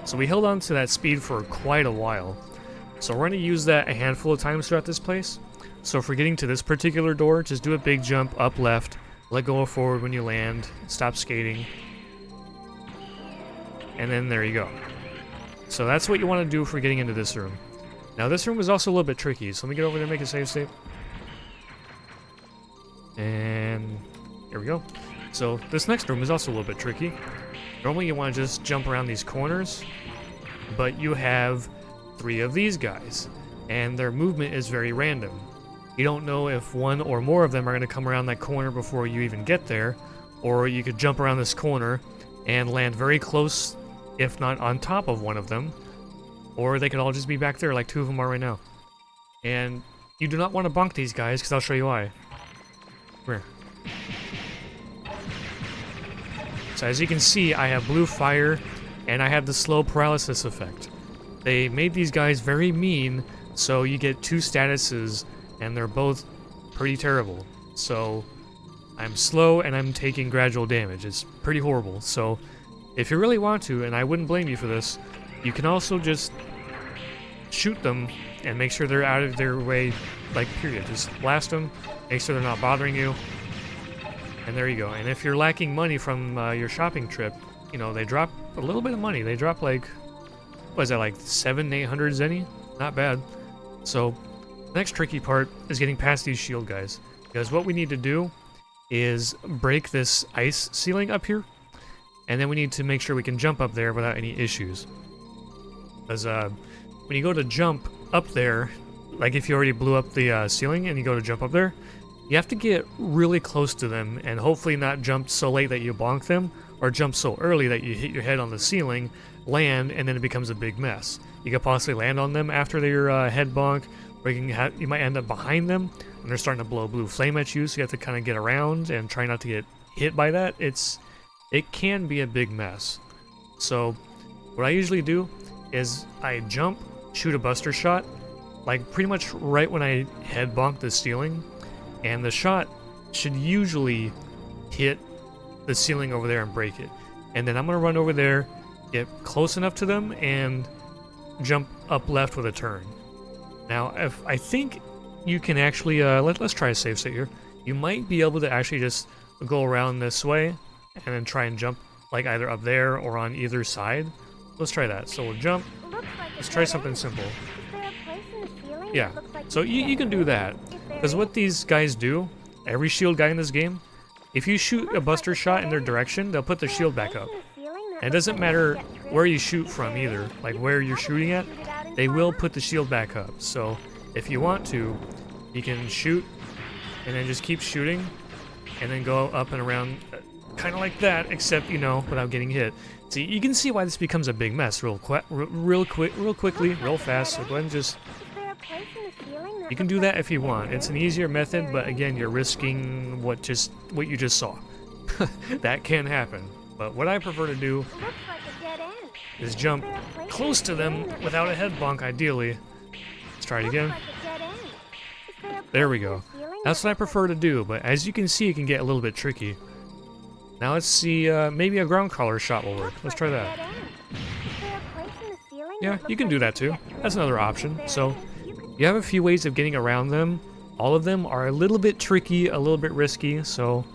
So we held on to that speed for quite a while. So we're going to use that a handful of times throughout this place. So if we're getting to this particular door, just do a big jump up left, let go of forward when you land, stop skating, and then there you go. So that's what you want to do if we're getting into this room. Now this room is also a little bit tricky, so let me get over there and make a save state. And here we go. So this next room is also a little bit tricky. Normally you want to just jump around these corners, but you have 3 of these guys, and their movement is very random. You don't know if one or more of them are going to come around that corner before you even get there, or you could jump around this corner and land very close, if not on top of one of them, or they could all just be back there like 2 of them are right now. And you do not want to bonk these guys, because I'll show you why. Come here. So as you can see, I have blue fire, and I have the slow paralysis effect. They made these guys very mean, so you get 2 statuses, and they're both pretty terrible. So I'm slow, and I'm taking gradual damage. It's pretty horrible. So if you really want to, and I wouldn't blame you for this, you can also just shoot them and make sure they're out of their way, like, period. Just blast them, make sure they're not bothering you, and there you go. And if you're lacking money from your shopping trip, you know, they drop a little bit of money. They drop, like, what is that, like 700-800 zenny? Not bad. So the next tricky part is getting past these shield guys, because what we need to do is break this ice ceiling up here, and then we need to make sure we can jump up there without any issues. Because when you go to jump up there, like if you already blew up the ceiling and you go to jump up there, you have to get really close to them and hopefully not jump so late that you bonk them, or jump so early that you hit your head on the ceiling, land, and then it becomes a big mess. You could possibly land on them after their head bonk, or you might end up behind them and they're starting to blow blue flame at you, so you have to kind of get around and try not to get hit by that. It can be a big mess. So what I usually do is I jump, shoot a buster shot, like pretty much right when I head bonk the ceiling, and the shot should usually hit the ceiling over there and break it. And then I'm gonna run over there, get close enough to them, and jump up left with a turn. Now, if I think you can actually, let's try a save state here. You might be able to actually just go around this way and then try and jump like either up there or on either side. Let's try that. So we'll jump. Let's try something simple. Yeah, so you can do that. Because what these guys do, every shield guy in this game, if you shoot a buster shot in their direction, they'll put their shield back up. And it doesn't matter where you shoot from either, like where you're shooting at, they will put the shield back up. So if you want to, you can shoot and then just keep shooting and then go up and around kind of like that, except, you know, without getting hit. So you can see why this becomes a big mess real quickly, real fast. So go ahead and just... You can do that if you want. It's an easier method, but again, you're risking what you just saw. That can happen. But what I prefer to do is jump close to them without a head bonk, ideally. Let's try it again. There we go. That's what I prefer to do, but as you can see, it can get a little bit tricky. Now let's see, maybe a ground crawler shot will work. Let's try that. Yeah, you can do that too. That's another option. So you have a few ways of getting around them. All of them are a little bit tricky, a little bit risky, so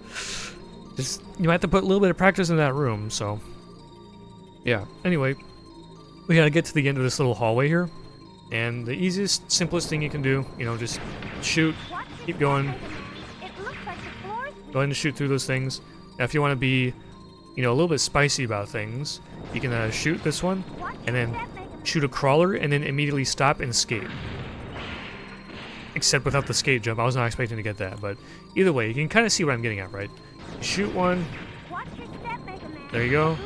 just you might have to put a little bit of practice in that room. So yeah, anyway, we gotta get to the end of this little hallway here, and the easiest, simplest thing you can do, you know, just shoot, keep going, go ahead and shoot through those things. Now if you want to be, you know, a little bit spicy about things, you can shoot this one and then shoot a crawler and then immediately stop and skate. Except without the skate jump. I was not expecting to get that, but either way, you can kind of see what I'm getting at, right? Shoot one. There you go.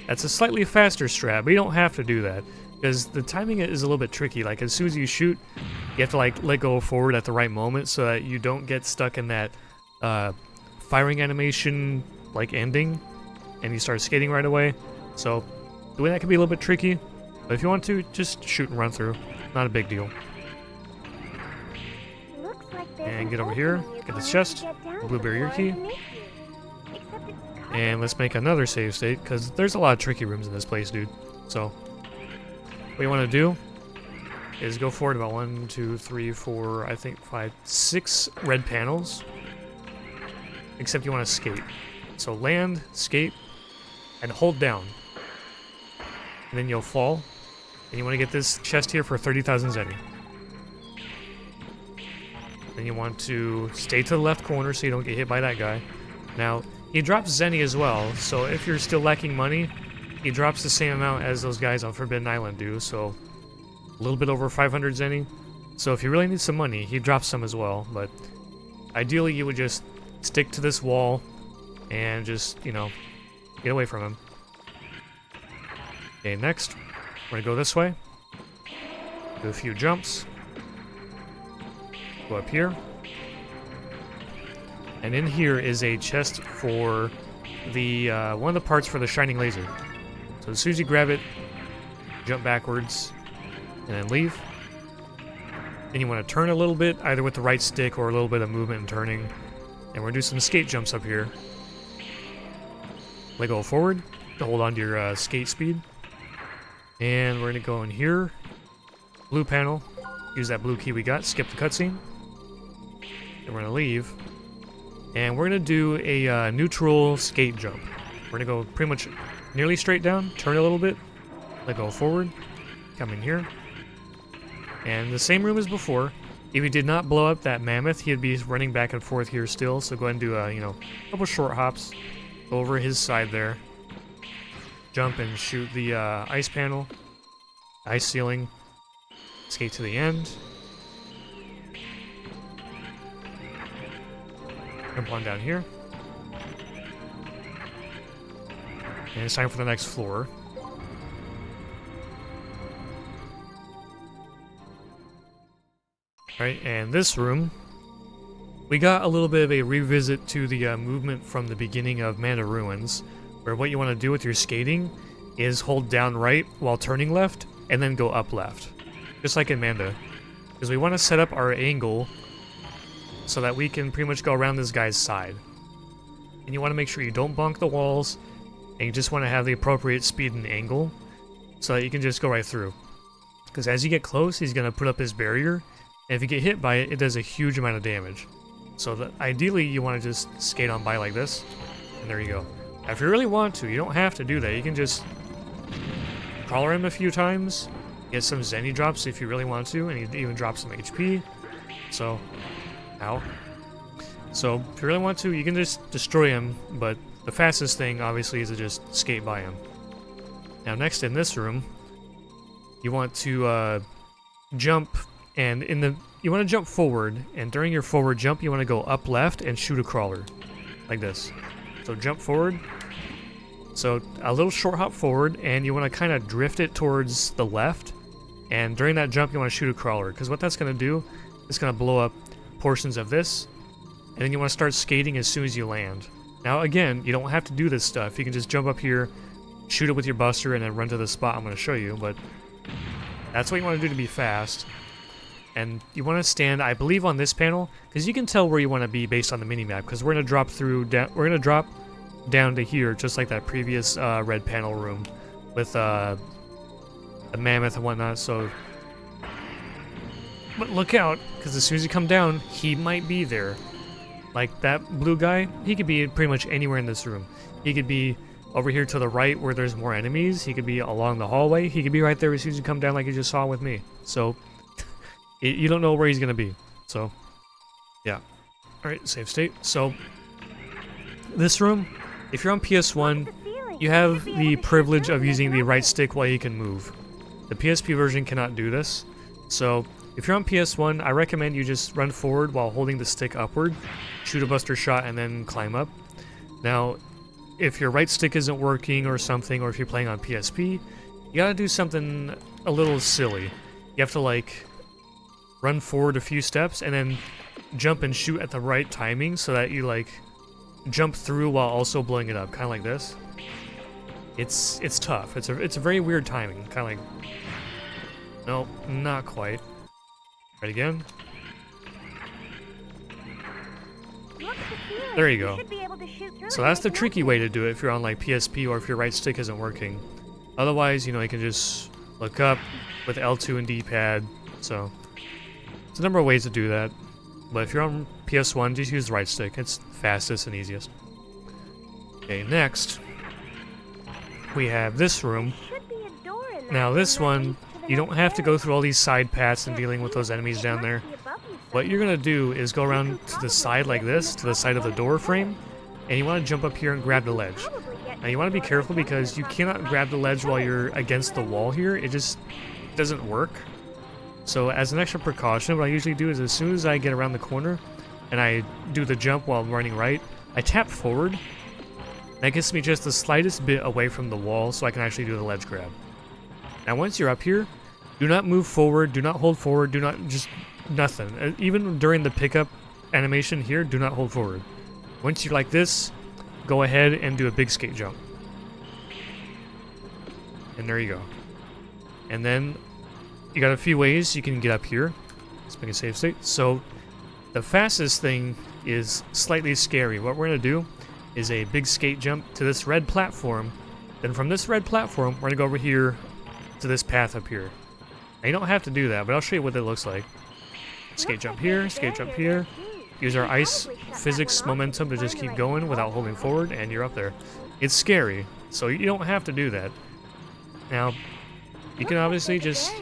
That's a slightly faster strat, but you don't have to do that, because the timing is a little bit tricky. Like, as soon as you shoot, you have to, like, let go forward at the right moment so that you don't get stuck in that firing animation, like, ending, and you start skating right away. So, doing that can be a little bit tricky, but if you want to, just shoot and run through. Not a big deal. And get over here, get this chest, blue barrier key, and let's make another save state, because there's a lot of tricky rooms in this place, dude. So, what you want to do is go forward about 1, 2, 3, 4, I think 5, 6 red panels, except you want to skate. So land, skate, and hold down, and then you'll fall, and you want to get this chest here for 30,000 zenny. Then you want to stay to the left corner so you don't get hit by that guy. Now, he drops zenny as well, so if you're still lacking money, he drops the same amount as those guys on Forbidden Island do, so a little bit over 500 zenny. So if you really need some money, he drops some as well, but ideally you would just stick to this wall and just, you know, get away from him. Okay, next, we're gonna go this way. Do a few jumps. Go up here. And in here is a chest for the one of the parts for the shining laser. So as soon as you grab it, jump backwards, and then leave. Then you want to turn a little bit, either with the right stick or a little bit of movement and turning. And we're going to do some skate jumps up here. Let go forward to hold on to your skate speed. And we're going to go in here. Blue panel. Use that blue key we got. Skip the cutscene. And we're going to leave. And we're going to do a neutral skate jump. We're going to go pretty much nearly straight down. Turn a little bit. Let go forward. Come in here. And the same room as before. If he did not blow up that mammoth, he'd be running back and forth here still. So go ahead and do a couple short hops. Go over his side there. Jump and shoot the ice panel. Ice ceiling. Skate to the end. Jump on down here. And it's time for the next floor. Right, and this room, we got a little bit of a revisit to the movement from the beginning of Manda Ruins, where what you want to do with your skating is hold down right while turning left, and then go up left, just like in Manda. Because we want to set up our angle so that we can pretty much go around this guy's side. And you want to make sure you don't bonk the walls, and you just want to have the appropriate speed and angle so that you can just go right through. Because as you get close, he's going to put up his barrier, and if you get hit by it, it does a huge amount of damage. So ideally, you want to just skate on by like this, and there you go. Now, if you really want to, you don't have to do that. You can just crawler him a few times, get some Zenny drops if you really want to, and you even drop some HP. So, ow. So, if you really want to, you can just destroy him, but the fastest thing, obviously, is to just skate by him. Now, next in this room, you want to jump. And you want to jump forward, and during your forward jump, you want to go up left and shoot a crawler, like this. So jump forward. So a little short hop forward, and you want to kind of drift it towards the left. And during that jump, you want to shoot a crawler, because what that's going to do is going to blow up portions of this. And then you want to start skating as soon as you land. Now again, you don't have to do this stuff. You can just jump up here, shoot it with your buster, and then run to the spot I'm going to show you. But that's what you want to do to be fast. And you want to stand, I believe, on this panel, because you can tell where you want to be based on the minimap. Because we're going to drop we're going to drop down to here, just like that previous red panel room with a mammoth and whatnot. So, but look out, because as soon as you come down, he might be there. Like that blue guy, he could be pretty much anywhere in this room. He could be over here to the right where there's more enemies. He could be along the hallway. He could be right there as soon as you come down, like you just saw with me. So. You don't know where he's going to be, so, yeah. Alright, save state. So, this room, if you're on PS1, you have the privilege of using the right stick while you can move. The PSP version cannot do this, so if you're on PS1, I recommend you just run forward while holding the stick upward, shoot a buster shot, and then climb up. Now, if your right stick isn't working or something, or if you're playing on PSP, you gotta do something a little silly. You have to, like, run forward a few steps and then jump and shoot at the right timing so that you like jump through while also blowing it up, kind of like this. It's tough. It's a very weird timing, kind of like. No, not quite. Right again. There you go. So that's the tricky way to do it if you're on like PSP or if your right stick isn't working. Otherwise, you can just look up with L2 and D-pad. So. There's a number of ways to do that, but if you're on PS1, just use the right stick. It's fastest and easiest. Okay, next, we have this room. Now this one, you don't have to go through all these side paths and dealing with those enemies down there. What you're going to do is go around to the side like this, to the side of the door frame, and you want to jump up here and grab the ledge. Now you want to be careful because you cannot grab the ledge while you're against the wall here. It just doesn't work. So as an extra precaution, what I usually do is as soon as I get around the corner and I do the jump while I'm running right, I tap forward. That gets me just the slightest bit away from the wall so I can actually do the ledge grab. Now once you're up here, do not move forward, do not hold forward, do not just nothing. Even during the pickup animation here, do not hold forward. Once you're like this, go ahead and do a big skate jump. And there you go. And then you got a few ways you can get up here. Let's make a save state. So the fastest thing is slightly scary. What we're going to do is a big skate jump to this red platform. Then from this red platform, we're going to go over here to this path up here. Now, you don't have to do that, but I'll show you what it looks like. Skate jump here, skate jump here. Use our ice physics momentum to just keep going without holding forward, and you're up there. It's scary, so you don't have to do that. Now, you can obviously just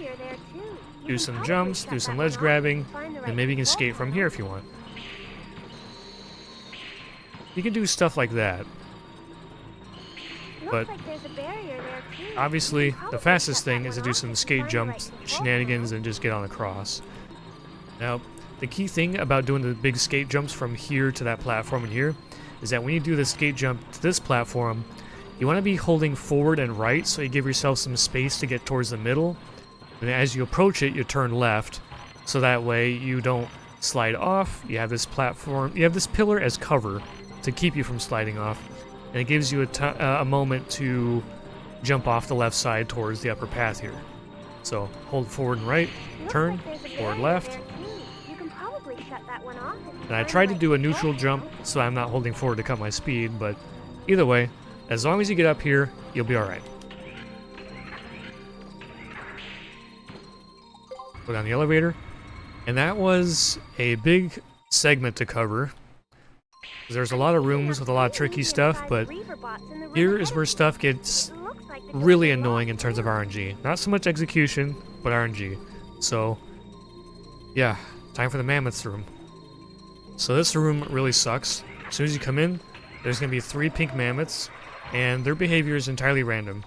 do some jumps, do some ledge grabbing, and maybe you can skate from here if you want. You can do stuff like that. But obviously, the fastest thing is to do some skate jumps, shenanigans, and just get on across. Now, the key thing about doing the big skate jumps from here to that platform and here is that when you do the skate jump to this platform, you want to be holding forward and right so you give yourself some space to get towards the middle. And as you approach it, you turn left so that way you don't slide off. You have this platform, you have this pillar as cover to keep you from sliding off. And it gives you a moment to jump off the left side towards the upper path here. So hold forward and right, turn, forward left. And I tried to do a neutral jump so I'm not holding forward to cut my speed, but either way, as long as you get up here, you'll be alright. Go down the elevator. And that was a big segment to cover. There's a lot of rooms with a lot of tricky stuff, but here is where stuff gets really annoying in terms of RNG. Not so much execution, but RNG. So, yeah, time for the mammoths room. So this room really sucks. As soon as you come in, there's going to be 3 pink mammoths, and their behavior is entirely random.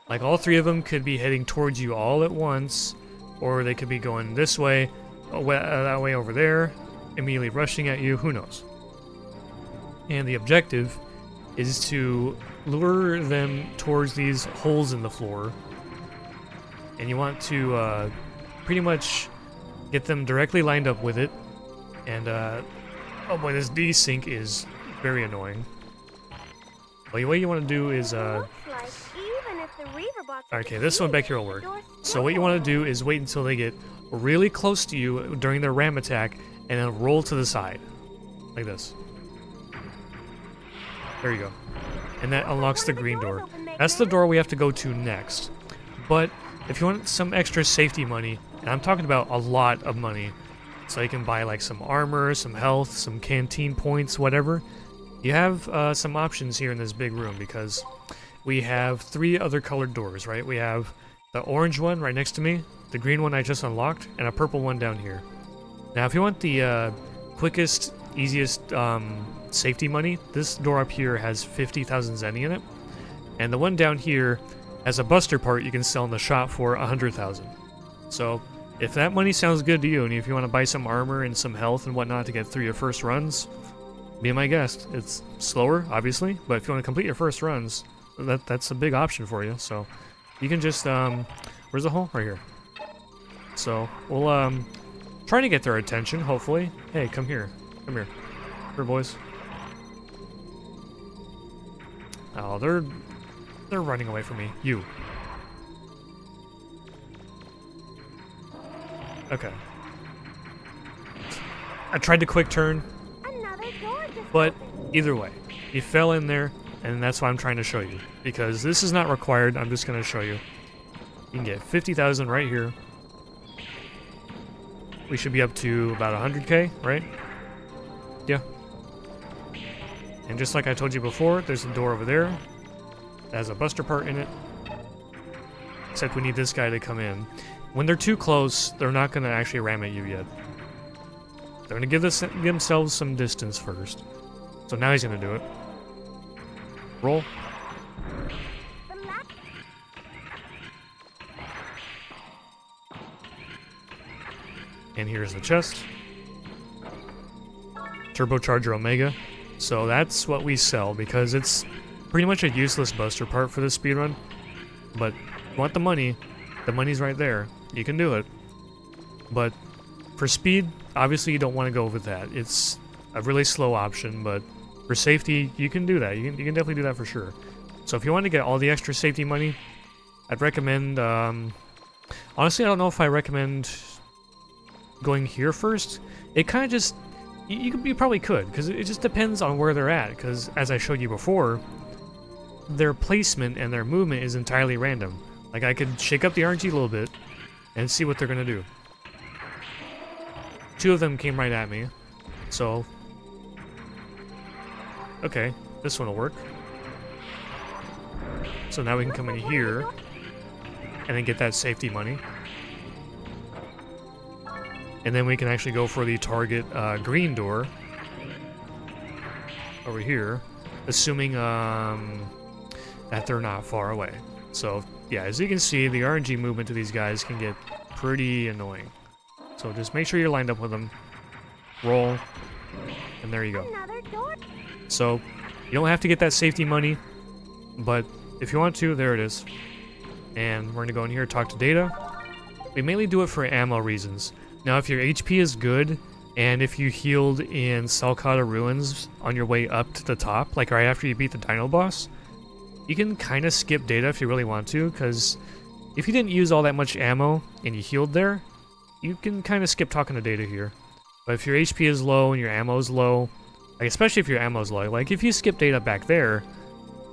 Like, all 3 of them could be heading towards you all at once, or they could be going this way, that way over there, immediately rushing at you, who knows. And the objective is to lure them towards these holes in the floor. And you want to pretty much get them directly lined up with it. And, oh boy, this desync is very annoying. Well, the way you want to do is, okay, this one back here will work. So what you want to do is wait until they get really close to you during their ram attack, and then roll to the side. Like this. There you go. And that unlocks the green door. That's the door we have to go to next. But if you want some extra safety money, and I'm talking about a lot of money, so you can buy like some armor, some health, some canteen points, whatever, you have some options here in this big room, because we have 3 other colored doors, right? We have the orange one right next to me, the green one I just unlocked, and a purple one down here. Now, if you want the quickest, easiest safety money, this door up here has 50,000 zenny in it, and the one down here has a buster part you can sell in the shop for 100,000. So, if that money sounds good to you, and if you want to buy some armor and some health and whatnot to get through your first runs, be my guest. It's slower, obviously, but if you want to complete your first runs, that's a big option for you. So, you can just, where's the hole? Right here. So, we'll, try to get their attention, hopefully. Hey, come here. Come here. Here, boys. Oh, they're running away from me. You. Okay. I tried to quick turn, but either way, you fell in there, and that's why I'm trying to show you. Because this is not required, I'm just going to show you. You can get 50,000 right here. We should be up to about 100k, right? Yeah. And just like I told you before, there's a door over there that has a buster part in it. Except we need this guy to come in. When they're too close, they're not going to actually ram at you yet. They're going to give themselves some distance first. So now he's going to do it. Roll. And here's the chest. Turbocharger Omega. So that's what we sell, because it's pretty much a useless buster part for this speedrun. But if you want the money's right there. You can do it. But for speed, obviously you don't want to go with that. It's a really slow option, but For safety, you can do that. You can definitely do that for sure. So if you want to get all the extra safety money, I'd recommend, honestly, I don't know if I recommend going here first. It kind of just, you probably could, because it just depends on where they're at, because as I showed you before, their placement and their movement is entirely random. Like, I could shake up the RNG a little bit and see what they're going to do. 2 of them came right at me, so... Okay, this one will work. So now we can come in here and then get that safety money. And then we can actually go for the target green door over here, assuming that they're not far away. So yeah, as you can see, the RNG movement to these guys can get pretty annoying. So just make sure you're lined up with them. Roll, and there you go. Another door. So you don't have to get that safety money, but if you want to, there it is. And we're gonna go in here and talk to Data. We mainly do it for ammo reasons. Now if your HP is good, and if you healed in Kada Ruins on your way up to the top, like right after you beat the Dino boss, you can kind of skip Data if you really want to, because if you didn't use all that much ammo and you healed there, you can kind of skip talking to Data here. But if your HP is low and your ammo is low, like especially if your ammo's low, like if you skip Data back there,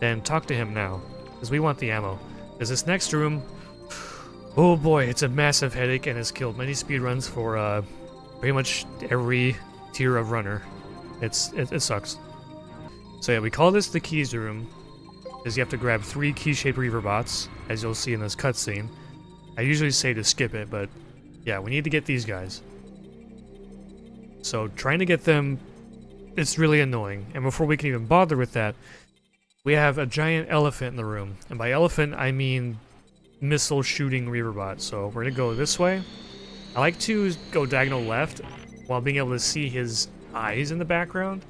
then talk to him now, because we want the ammo. Because this next room, oh boy, it's a massive headache and has killed many speedruns for pretty much every tier of runner. It sucks. So yeah, we call this the keys room, because you have to grab 3 key-shaped reaver bots, as you'll see in this cutscene. I usually say to skip it, but yeah, we need to get these guys. So trying to get them, it's really annoying. And before we can even bother with that, we have a giant elephant in the room. And by elephant, I mean missile shooting reaver bot. So we're gonna go this way. I like to go diagonal left while being able to see his eyes in the background.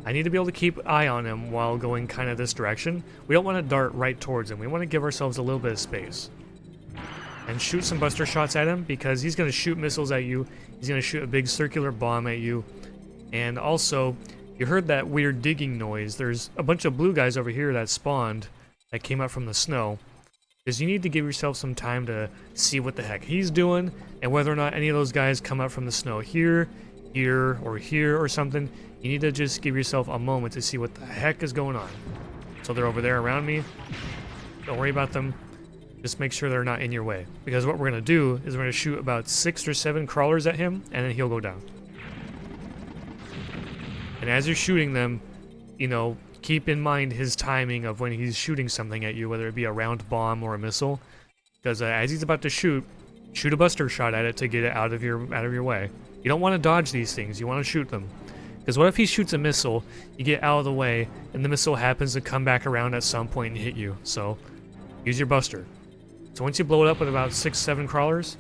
I need to be able to keep eye on him while going kind of this direction. We don't want to dart right towards him. We want to give ourselves a little bit of space. And shoot some buster shots at him, because he's going to shoot missiles at you. He's going to shoot a big circular bomb at you. And also, you heard that weird digging noise. There's a bunch of blue guys over here that spawned, that came up from the snow. Because you need to give yourself some time to see what the heck he's doing, and whether or not any of those guys come up from the snow here, here, or something. You need to just give yourself a moment to see what the heck is going on. So they're over there around me. Don't worry about them. Just make sure they're not in your way. Because what we're going to do is we're going to shoot about 6 or 7 crawlers at him, and then he'll go down. And as you're shooting them, you know, keep in mind his timing of when he's shooting something at you, whether it be a round bomb or a missile. Because as he's about to shoot a buster shot at it to get it out of your way. You don't want to dodge these things, you want to shoot them. Because what if he shoots a missile, you get out of the way, and the missile happens to come back around at some point and hit you. So, use your buster. So once you blow it up with about 6, 7 crawlers,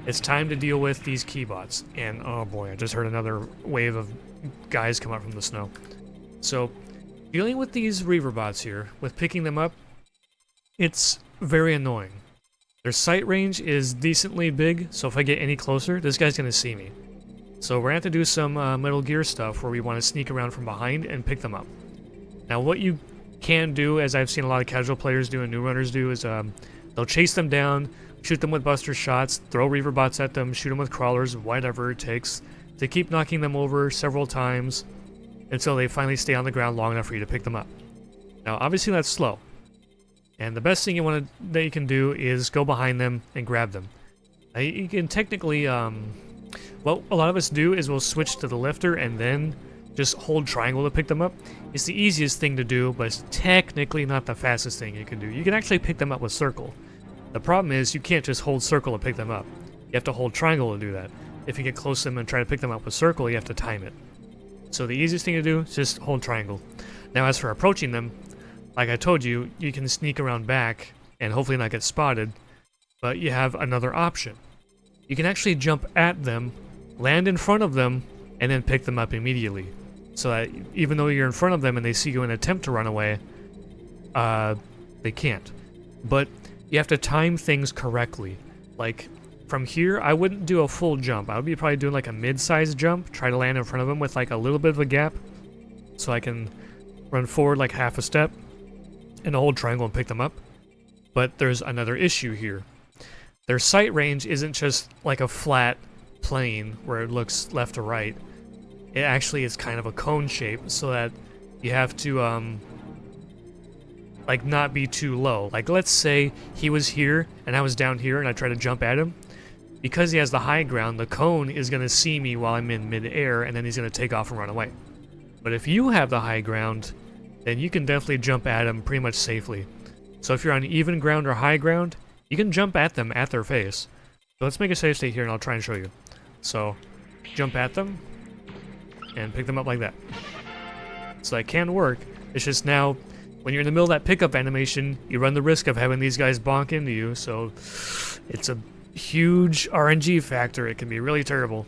it's time to deal with these key bots. And oh boy, I just heard another wave of guys come up from the snow. So, dealing with these reaver bots here, with picking them up, it's very annoying. Their sight range is decently big, so if I get any closer, this guy's gonna see me. So we're gonna have to do some Metal Gear stuff where we want to sneak around from behind and pick them up. Now what you can do, as I've seen a lot of casual players do and new runners do, is they'll chase them down, shoot them with buster shots, throw reaver bots at them, shoot them with crawlers, whatever it takes, to keep knocking them over several times until they finally stay on the ground long enough for you to pick them up. Now obviously that's slow, and the best thing that you can do is go behind them and grab them. Now, you can technically what a lot of us do is we'll switch to the lifter and then just hold triangle to pick them up. It's the easiest thing to do, but it's technically not the fastest thing you can do. You can actually pick them up with circle. The problem is you can't just hold circle to pick them up. You have to hold triangle to do that. If you get close to them and try to pick them up with circle, you have to time it. So the easiest thing to do is just hold triangle. Now as for approaching them, like I told you, you can sneak around back and hopefully not get spotted, but you have another option. You can actually jump at them, land in front of them, and then pick them up immediately. So that even though you're in front of them and they see you and attempt to run away, they can't. But you have to time things correctly. Like, from here, I wouldn't do a full jump. I would be probably doing like a mid-sized jump, try to land in front of them with like a little bit of a gap, So I can run forward like half a step and hold triangle and pick them up. But there's another issue here. Their sight range isn't just like a flat plane where it looks left to right. It actually is kind of a cone shape, so that you have to like not be too low. Like let's say he was here and I was down here and I try to jump at him. Because he has the high ground, the cone is going to see me while I'm in mid-air, and then he's going to take off and run away. But if you have the high ground, then you can definitely jump at him pretty much safely. So if you're on even ground or high ground, you can jump at them at their face. So let's make a save state here and I'll try and show you. So, jump at them, and pick them up like that. So that can work, it's just now, when you're in the middle of that pickup animation, you run the risk of having these guys bonk into you, so it's a huge RNG factor. It can be really terrible.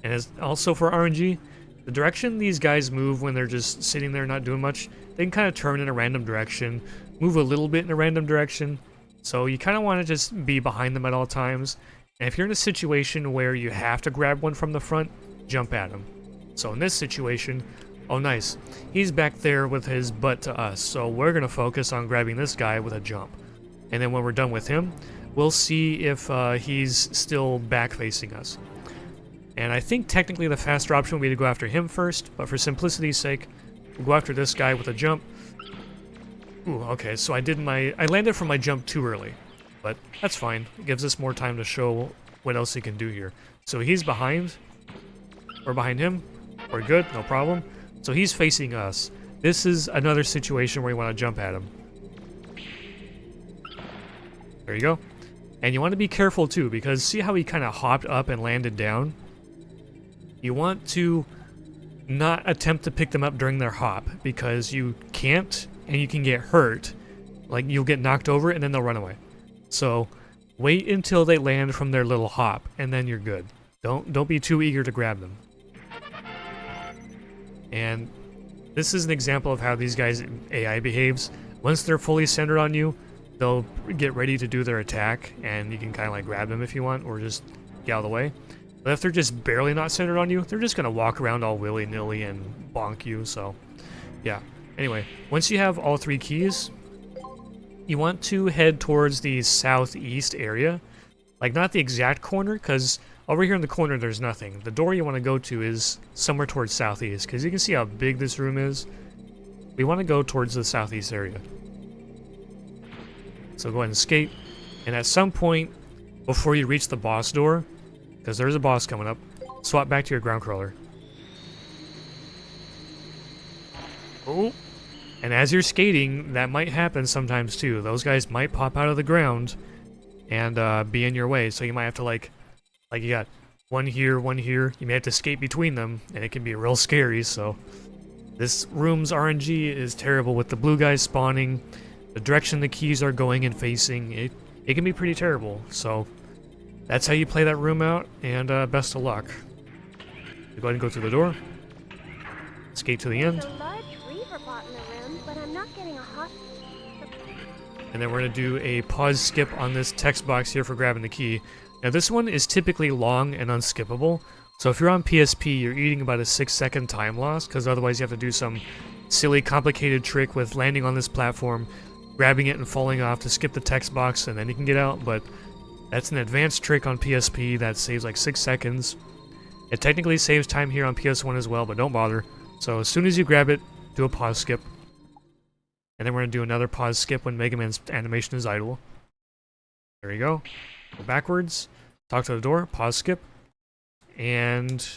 And as also for RNG, the direction these guys move when they're just sitting there not doing much, they can kind of turn in a random direction, move a little bit in a random direction, so you kind of want to just be behind them at all times. And if you're in a situation where you have to grab one from the front, jump at them. So in this situation, oh nice, he's back there with his butt to us, so we're going to focus on grabbing this guy with a jump. And then when we're done with him, we'll see if he's still back facing us. And I think technically the faster option would be to go after him first, but for simplicity's sake, we'll go after this guy with a jump. Ooh, okay, so I landed from my jump too early, but that's fine. It gives us more time to show what else he can do here. So he's behind, we're behind him, we're good, no problem. So he's facing us. This is another situation where you want to jump at him. There you go. And you want to be careful too, because see how he kind of hopped up and landed down? You want to not attempt to pick them up during their hop, because you can't, and you can get hurt. Like, you'll get knocked over and then they'll run away. So, wait until they land from their little hop, and then you're good. Don't be too eager to grab them. And this is an example of how these guys' AI behaves. Once they're fully centered on you, they'll get ready to do their attack, and you can kind of like grab them if you want, or just get out of the way. But if they're just barely not centered on you, they're just going to walk around all willy-nilly and bonk you, so yeah. Anyway, once you have all three keys, you want to head towards the southeast area. Like, not the exact corner, because over here in the corner there's nothing. The door you want to go to is somewhere towards southeast, because you can see how big this room is. We want to go towards the southeast area. So go ahead and skate, and at some point before you reach the boss door, because there's a boss coming up, swap back to your ground crawler. Oh, and as you're skating, that might happen sometimes too. Those guys might pop out of the ground and be in your way, so you might have to like you got one here, you may have to skate between them, and it can be real scary. So this room's RNG is terrible with the blue guys spawning. The direction the keys are going and facing, it can be pretty terrible. So that's how you play that room out, and best of luck. So go ahead and go through the door. Skate to the end. There's a large reaver bot in the room, but I'm not getting a hot... And then we're going to do a pause skip on this text box here for grabbing the key. Now this one is typically long and unskippable, so if you're on PSP, you're eating about a 6-second time loss, because otherwise you have to do some silly complicated trick with landing on this platform, grabbing it and falling off to skip the text box, and then you can get out. But that's an advanced trick on PSP that saves like 6 seconds. It technically saves time here on PS1 as well, but don't bother. So as soon as you grab it, do a pause skip. And then we're going to do another pause skip when Mega Man's animation is idle. There you go. Go backwards, talk to the door, pause skip. And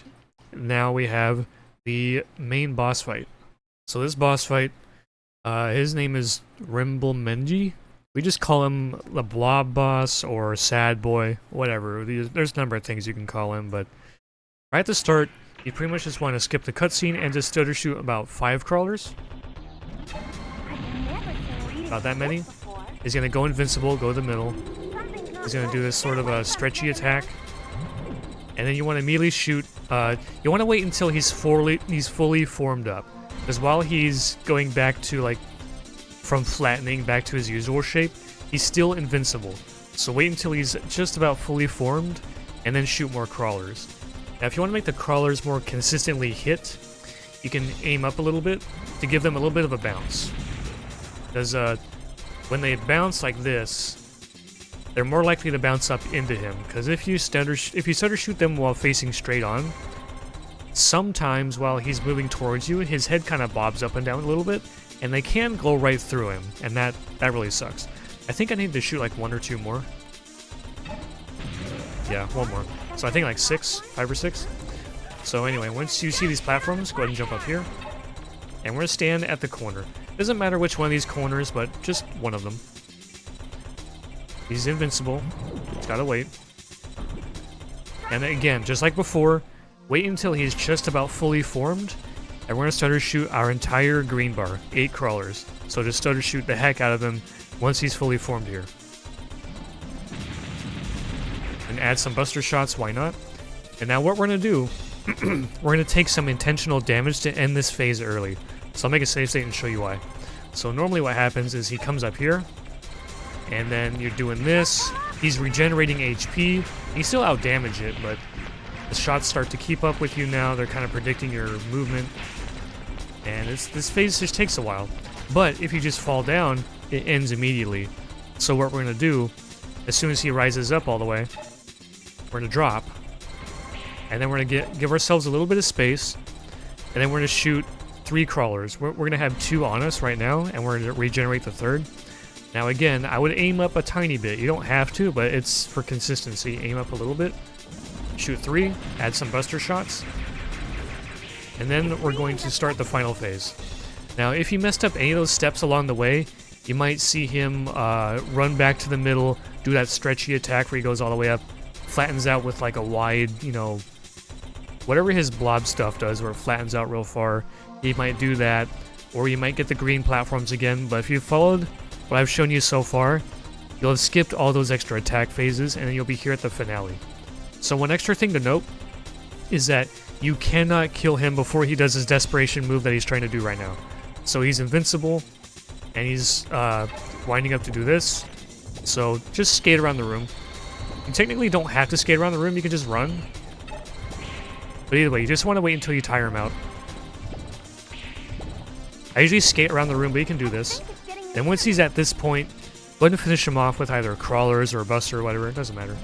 now we have the main boss fight. So this boss fight, his name is Rimblemenji. We just call him the Blob Boss or Sad Boy, whatever. There's a number of things you can call him, but right at the start, you pretty much just want to skip the cutscene and just stutter shoot about 5 crawlers. About that many. He's going to go invincible, go to the middle. He's going to do this sort of a stretchy attack. And then you want to immediately shoot. You want to wait until he's fully formed up. Because while he's going back to, like, from flattening back to his usual shape, he's still invincible. So wait until he's just about fully formed, and then shoot more crawlers. Now if you want to make the crawlers more consistently hit, you can aim up a little bit to give them a little bit of a bounce. Because when they bounce like this, they're more likely to bounce up into him. Because if you stutter shoot them while facing straight on, sometimes while he's moving towards you, his head kind of bobs up and down a little bit, and they can go right through him, and that really sucks. I think I need to shoot like 1 or 2 more. Yeah, 1 more. So I think like 5 or 6. So anyway, once you see these platforms, go ahead and jump up here. And we're gonna stand at the corner. Doesn't matter which one of these corners, but just one of them. He's invincible. Just gotta wait. And again, just like before, wait until he's just about fully formed, and we're gonna stutter shoot our entire green bar, 8 crawlers. So just stutter shoot the heck out of him once he's fully formed here. And add some buster shots, why not? And now what we're gonna do, we're gonna take some intentional damage to end this phase early. So I'll make a save state and show you why. So normally what happens is he comes up here, and then you're doing this, he's regenerating HP, you still outdamage it, but the shots start to keep up with you now, they're kind of predicting your movement, and this phase just takes a while. But if you just fall down, it ends immediately. So what we're going to do, as soon as he rises up all the way, we're going to drop, and then we're going to give ourselves a little bit of space, and then we're going to shoot 3 crawlers. We're going to have 2 on us right now, and we're going to regenerate the 3rd. Now again, I would aim up a tiny bit. You don't have to, but it's for consistency. Aim up a little bit. Shoot 3, add some buster shots, and then we're going to start the final phase. Now, if you messed up any of those steps along the way, you might see him run back to the middle, do that stretchy attack where he goes all the way up, flattens out with like a wide, you know, whatever his blob stuff does where it flattens out real far. He might do that, or you might get the green platforms again, but if you followed what I've shown you so far, you'll have skipped all those extra attack phases, and then you'll be here at the finale. So one extra thing to note is that you cannot kill him before he does his desperation move that he's trying to do right now. So he's invincible, and he's winding up to do this. So just skate around the room. You technically don't have to skate around the room, you can just run. But either way, you just want to wait until you tire him out. I usually skate around the room, but you can do this. And once he's at this point, go ahead and finish him off with either crawlers or a buster or whatever, it doesn't matter.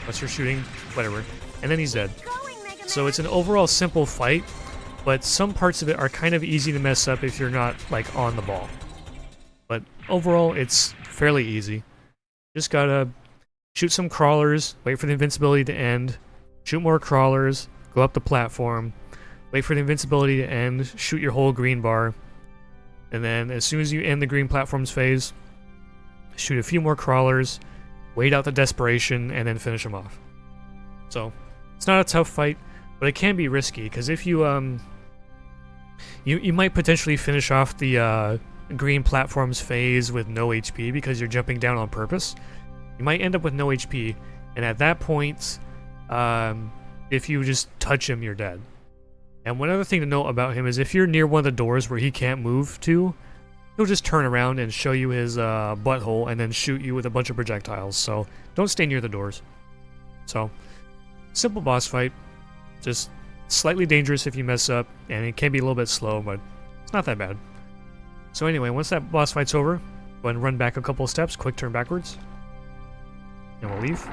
Buster shooting, whatever. And then he's dead. So it's an overall simple fight, but some parts of it are kind of easy to mess up if you're not, like, on the ball. But overall, it's fairly easy. Just gotta shoot some crawlers, wait for the invincibility to end, shoot more crawlers, go up the platform, wait for the invincibility to end, shoot your whole green bar, and then as soon as you end the green platforms phase, shoot a few more crawlers, wait out the desperation, and then finish them off. So, it's not a tough fight, but it can be risky, because if you, you might potentially finish off the green platforms phase with no HP because you're jumping down on purpose. You might end up with no HP, and at that point, if you just touch him, you're dead. And one other thing to note about him is if you're near one of the doors where he can't move to, he'll just turn around and show you his butthole and then shoot you with a bunch of projectiles, so don't stay near the doors. So, simple boss fight, just slightly dangerous if you mess up, and it can be a little bit slow, but it's not that bad. So anyway, once that boss fight's over, go ahead and run back a couple of steps, quick turn backwards, and we'll leave.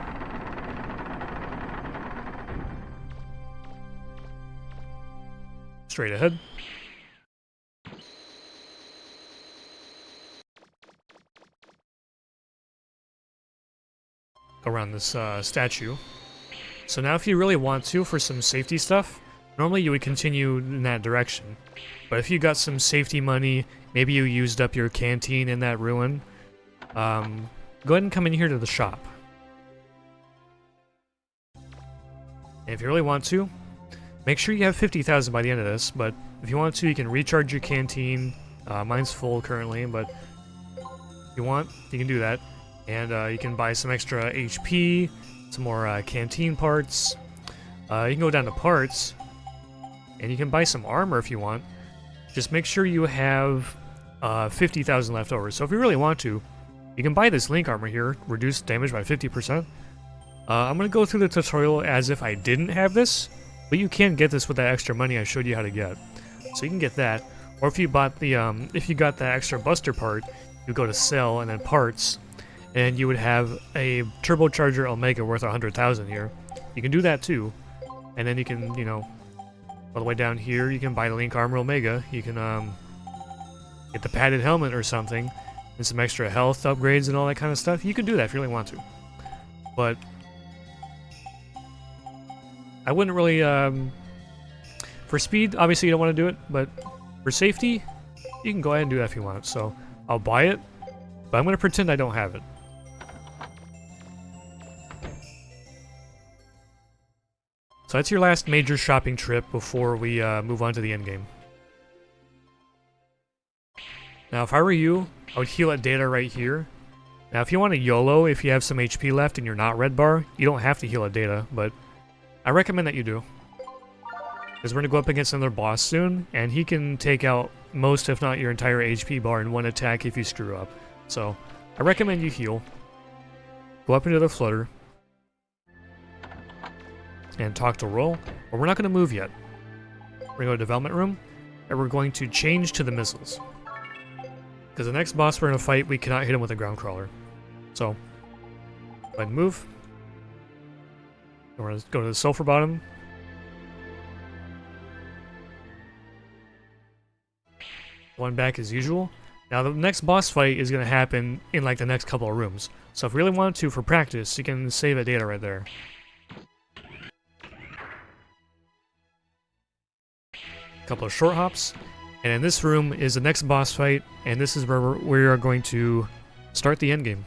Straight ahead. Go around this statue. So now if you really want to, for some safety stuff, normally you would continue in that direction. But if you got some safety money, maybe you used up your canteen in that ruin, go ahead and come in here to the shop. And if you really want to, make sure you have 50,000 by the end of this, but if you want to, you can recharge your canteen. Mine's full currently, but if you want, you can do that. And you can buy some extra HP, some more canteen parts. You can go down to parts, and you can buy some armor if you want. Just make sure you have 50,000 left over. So if you really want to, you can buy this Link armor here, reduce damage by 50%. I'm going to go through the tutorial as if I didn't have this, But you can get this with that extra money I showed you how to get. So you can get that. Or if you bought the if you got that extra buster part, you go to sell and then parts, and you would have a turbocharger Omega worth 100,000 here. You can do that too. And then you can, you know, all the way down here, you can buy the Link Armor Omega. You can get the padded helmet or something, and some extra health upgrades and all that kind of stuff. You can do that if you really want to. But I wouldn't really, for speed, obviously you don't want to do it, but for safety, you can go ahead and do that if you want. So I'll buy it, but I'm going to pretend I don't have it. So that's your last major shopping trip before we move on to the end game. Now if I were you, I would heal at data right here. Now if you want to YOLO, if you have some HP left and you're not red bar, you don't have to heal at data, but I recommend that you do. Because we're going to go up against another boss soon, and he can take out most, if not your entire HP bar in one attack if you screw up. So I recommend you heal. Go up into the flutter. And talk to Roll, but we're not going to move yet. We're going to go to development room, and we're going to change to the missiles. Because the next boss we're going to fight, we cannot hit him with a ground crawler. So, go ahead and move. We're going to go to the sulfur bottom. One back as usual. Now the next boss fight is going to happen in like the next couple of rooms. So if you really wanted to for practice, you can save a data right there. Couple of short hops, and in this room is the next boss fight, and this is where we are going to start the end game.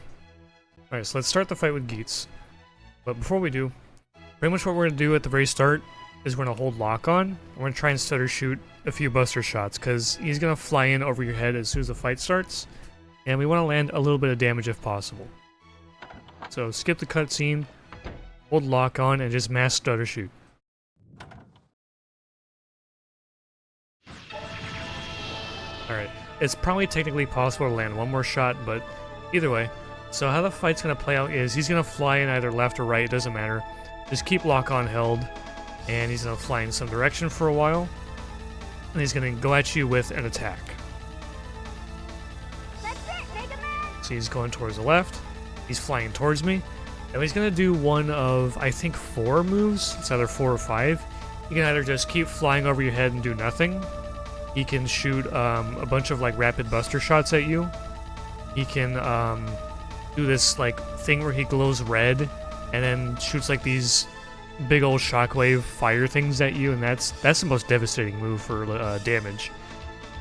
Alright, so let's start the fight with Geets. But before we do, pretty much what we're going to do at the very start is we're going to hold lock on, and we're going to try and stutter shoot a few buster shots, because he's going to fly in over your head as soon as the fight starts, and we want to land a little bit of damage if possible. So skip the cutscene, hold lock on, and just mass stutter shoot. Alright, it's probably technically possible to land one more shot, but either way. So how the fight's going to play out is he's going to fly in either left or right, it doesn't matter. Just keep lock on held, and he's going to fly in some direction for a while, and he's going to go at you with an attack. That's it, Mega Man! So he's going towards the left, he's flying towards me, and he's going to do one of, I think, 4 moves. It's either 4 or 5. You can either just keep flying over your head and do nothing. He can shoot a bunch of like rapid buster shots at you. He can do this like thing where he glows red and then shoots like these big old shockwave fire things at you, and that's the most devastating move for damage.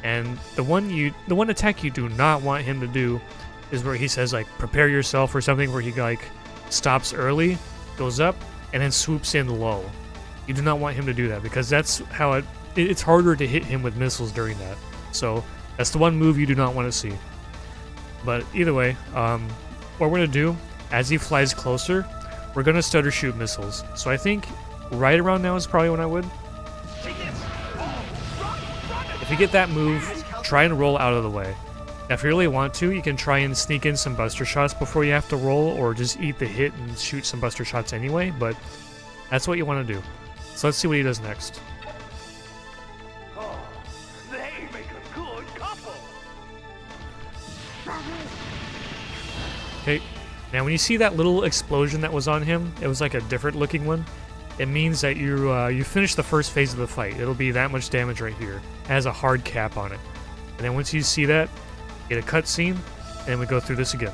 And the one attack you do not want him to do is where he says like prepare yourself or something, where he like stops early, goes up, and then swoops in low. You do not want him to do that, because that's how it's harder to hit him with missiles during that. So that's the one move you do not want to see. But either way, what we're going to do, as he flies closer, we're going to stutter shoot missiles. So I think right around now is probably when I would. If you get that move, try and roll out of the way. Now if you really want to, you can try and sneak in some buster shots before you have to roll, or just eat the hit and shoot some buster shots anyway, but that's what you want to do. So let's see what he does next. Oh, they make a good couple. Okay, now when you see that little explosion that was on him, it was like a different looking one. It means that you finished the first phase of the fight. It'll be that much damage right here. It has a hard cap on it. And then once you see that, get a cutscene, and then we go through this again.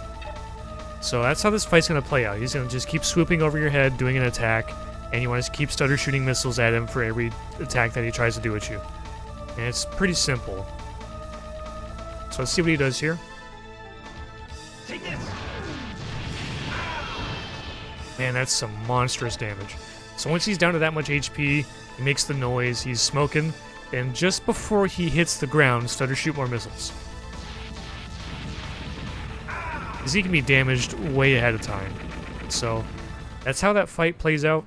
So that's how this fight's going to play out. He's going to just keep swooping over your head, doing an attack, and you want to keep stutter shooting missiles at him for every attack that he tries to do at you. And it's pretty simple. So let's see what he does here. Take this. Man, that's some monstrous damage. So once he's down to that much HP, he makes the noise, he's smoking, and just before he hits the ground, stutter shoot more missiles. Because he can be damaged way ahead of time. So that's how that fight plays out.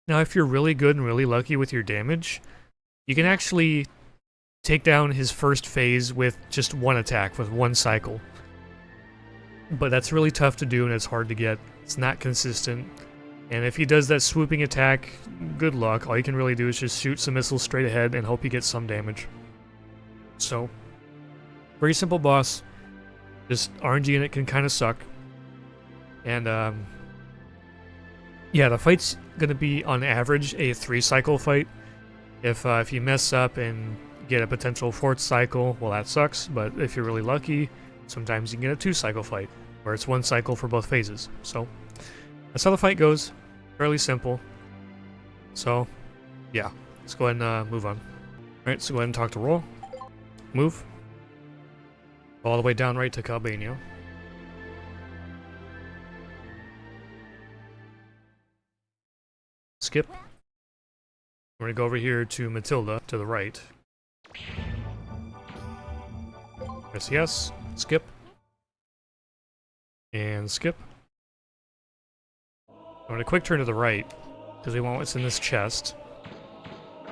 Now if you're really good and really lucky with your damage, you can actually take down his first phase with just one attack, with one cycle. But that's really tough to do, and it's hard to get. It's not consistent. And if he does that swooping attack, good luck. All you can really do is just shoot some missiles straight ahead and hope you get some damage. So, very simple boss. Just RNG in it can kind of suck. And, yeah, the fight's gonna be, on average, a 3-cycle fight. If you mess up and get a potential 4th cycle, well, that sucks. But if you're really lucky, sometimes you can get a 2-cycle fight, where it's 1 cycle for both phases. So, that's how the fight goes. Fairly simple. So, yeah. Let's go ahead and move on. Alright, so go ahead and talk to Roll. Move. All the way down right to Calbania. Skip. We're gonna go over here to Matilda, to the right. Press yes. Skip. And skip. I'm going to quick turn to the right, because we want what's in this chest.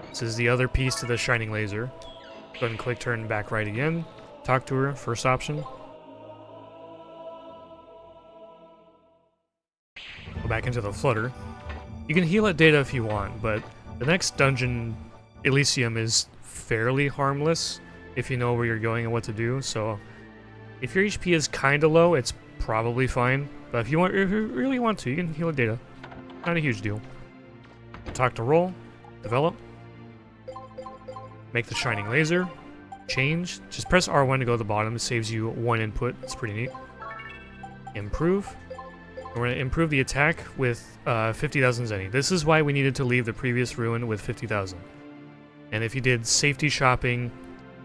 This is the other piece to the shining laser. Go ahead and quick turn back right again. Talk to her, first option. Go back into the flutter. You can heal at data if you want, but the next dungeon, Elysium, is fairly harmless if you know where you're going and what to do, so if your HP is kinda low, it's probably fine. But if you really want to, you can heal at data. Not a huge deal. Talk to Roll. Develop. Make the shining laser. Change. Just press R1 to go to the bottom. It saves you 1 input. It's pretty neat. Improve. We're going to improve the attack with 50,000 Zenny. This is why we needed to leave the previous ruin with 50,000. And if you did safety shopping,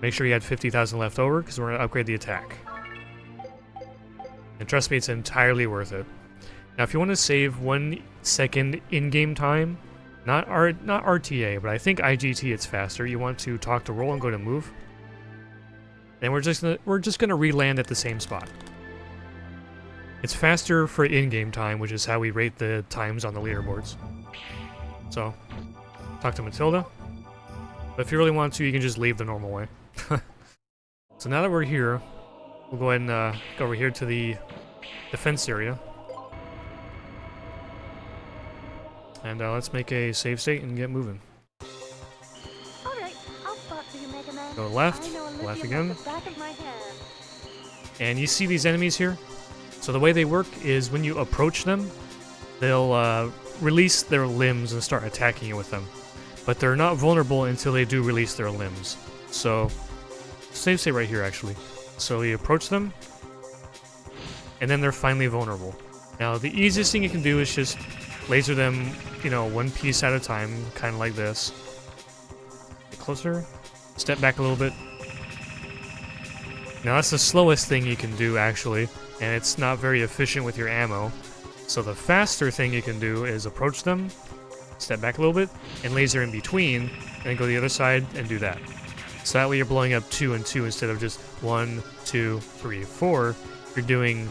make sure you had 50,000 left over, because we're going to upgrade the attack. And trust me, it's entirely worth it. Now, if you want to save 1 second in-game time, not RTA, but I think IGT it's faster. You want to talk to Roll and go to Move. And we're just gonna re-land at the same spot. It's faster for in-game time, which is how we rate the times on the leaderboards. So, talk to Matilda. But if you really want to, you can just leave the normal way. So now that we're here, we'll go ahead and go over here to the defense area. And let's make a save state and get moving. Alright, I'll spot for you, Mega Man. Go left, I know Elysium left again. like the back of my hand. And you see these enemies here? So the way they work is when you approach them, they'll release their limbs and start attacking you with them. But they're not vulnerable until they do release their limbs. So, save state right here actually. So you approach them, and then they're finally vulnerable. Now the easiest thing you can do is just laser them, you know, 1 piece at a time, kind of like this. Get closer, step back a little bit. Now that's the slowest thing you can do actually, and it's not very efficient with your ammo. So the faster thing you can do is approach them, step back a little bit, and laser in between, and then go to the other side and do that. So that way you're blowing up 2 and 2 instead of just 1, 2, 3, 4. You're doing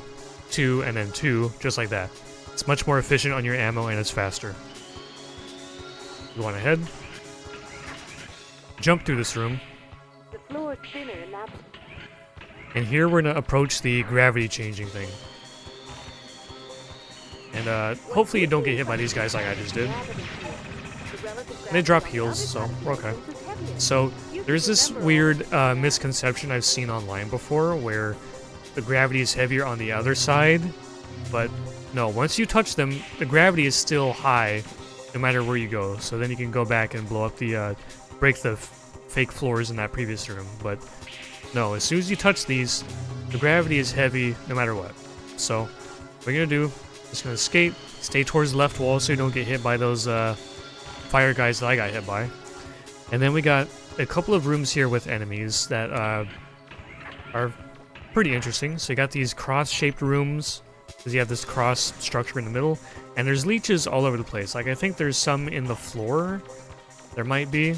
2 and then 2, just like that. It's much more efficient on your ammo and it's faster. Go on ahead. Jump through this room. The floor is thinner and that's... And here we're going to approach the gravity changing thing. And hopefully you don't get hit by these guys like I just did. And they drop heals, so we're okay. So there's this weird misconception I've seen online before where the gravity is heavier on the other side, but no, once you touch them, the gravity is still high no matter where you go. So then you can go back and blow up the, break the fake floors in that previous room. But no, as soon as you touch these, the gravity is heavy no matter what. So what we're gonna do, just gonna escape, stay towards the left wall so you don't get hit by those fire guys that I got hit by. And then we got a couple of rooms here with enemies that are pretty interesting. So you got these cross-shaped rooms, because you have this cross structure in the middle, and there's leeches all over the place. Like, I think there's some in the floor, there might be,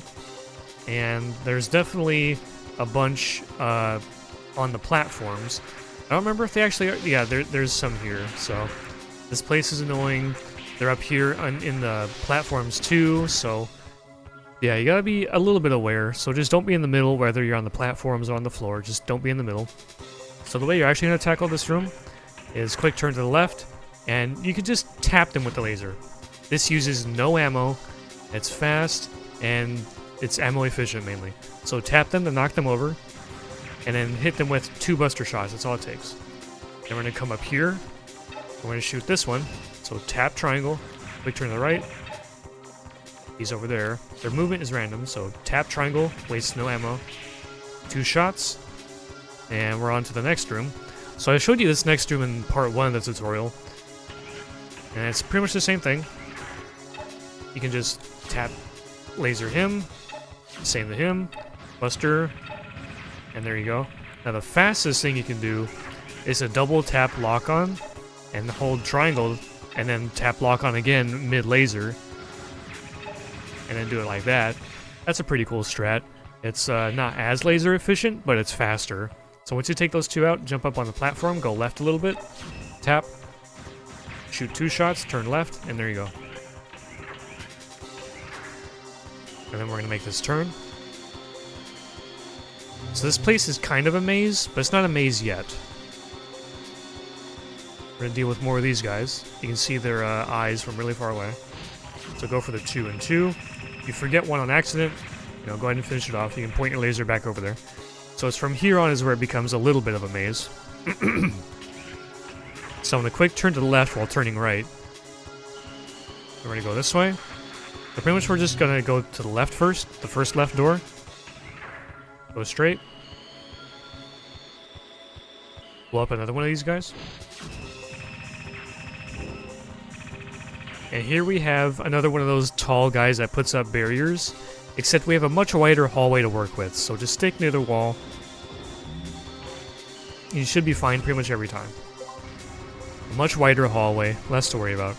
and there's definitely a bunch on the platforms. I don't remember if they actually are. Yeah, there's some here, so this place is annoying. They're up here in the platforms too, so yeah, you gotta be a little bit aware. So just don't be in the middle, whether you're on the platforms or on the floor. Just don't be in the middle. So the way you're actually gonna tackle this room is quick turn to the left, and you can just tap them with the laser. This uses no ammo, it's fast, and it's ammo efficient mainly. So tap them to knock them over, and then hit them with 2 buster shots, that's all it takes. Then we're going to come up here, we're going to shoot this one. So tap triangle, quick turn to the right. He's over there. Their movement is random, so tap triangle, wastes no ammo. 2 shots, and we're on to the next room. So I showed you this next room in part 1 of the tutorial, and it's pretty much the same thing. You can just tap laser him, same to him, buster, and there you go. Now the fastest thing you can do is a double tap lock on, and hold triangle, and then tap lock on again mid laser, and then do it like that. That's a pretty cool strat. It's not as laser efficient, but it's faster. So once you take those 2 out, jump up on the platform, go left a little bit, tap, shoot 2 shots, turn left, and there you go. And then we're going to make this turn. So this place is kind of a maze, but it's not a maze yet. We're going to deal with more of these guys. You can see their eyes from really far away. So go for the 2 and 2. If you forget one on accident, go ahead and finish it off. You can point your laser back over there. So it's from here on is where it becomes a little bit of a maze. So I'm going to quick turn to the left while turning right. We're going to go this way. So pretty much we're just going to go to the left first. The first left door. Go straight. Blow up another one of these guys. And here we have another one of those tall guys that puts up barriers. Except we have a much wider hallway to work with, so just stick near the wall. You should be fine pretty much every time. A much wider hallway, less to worry about.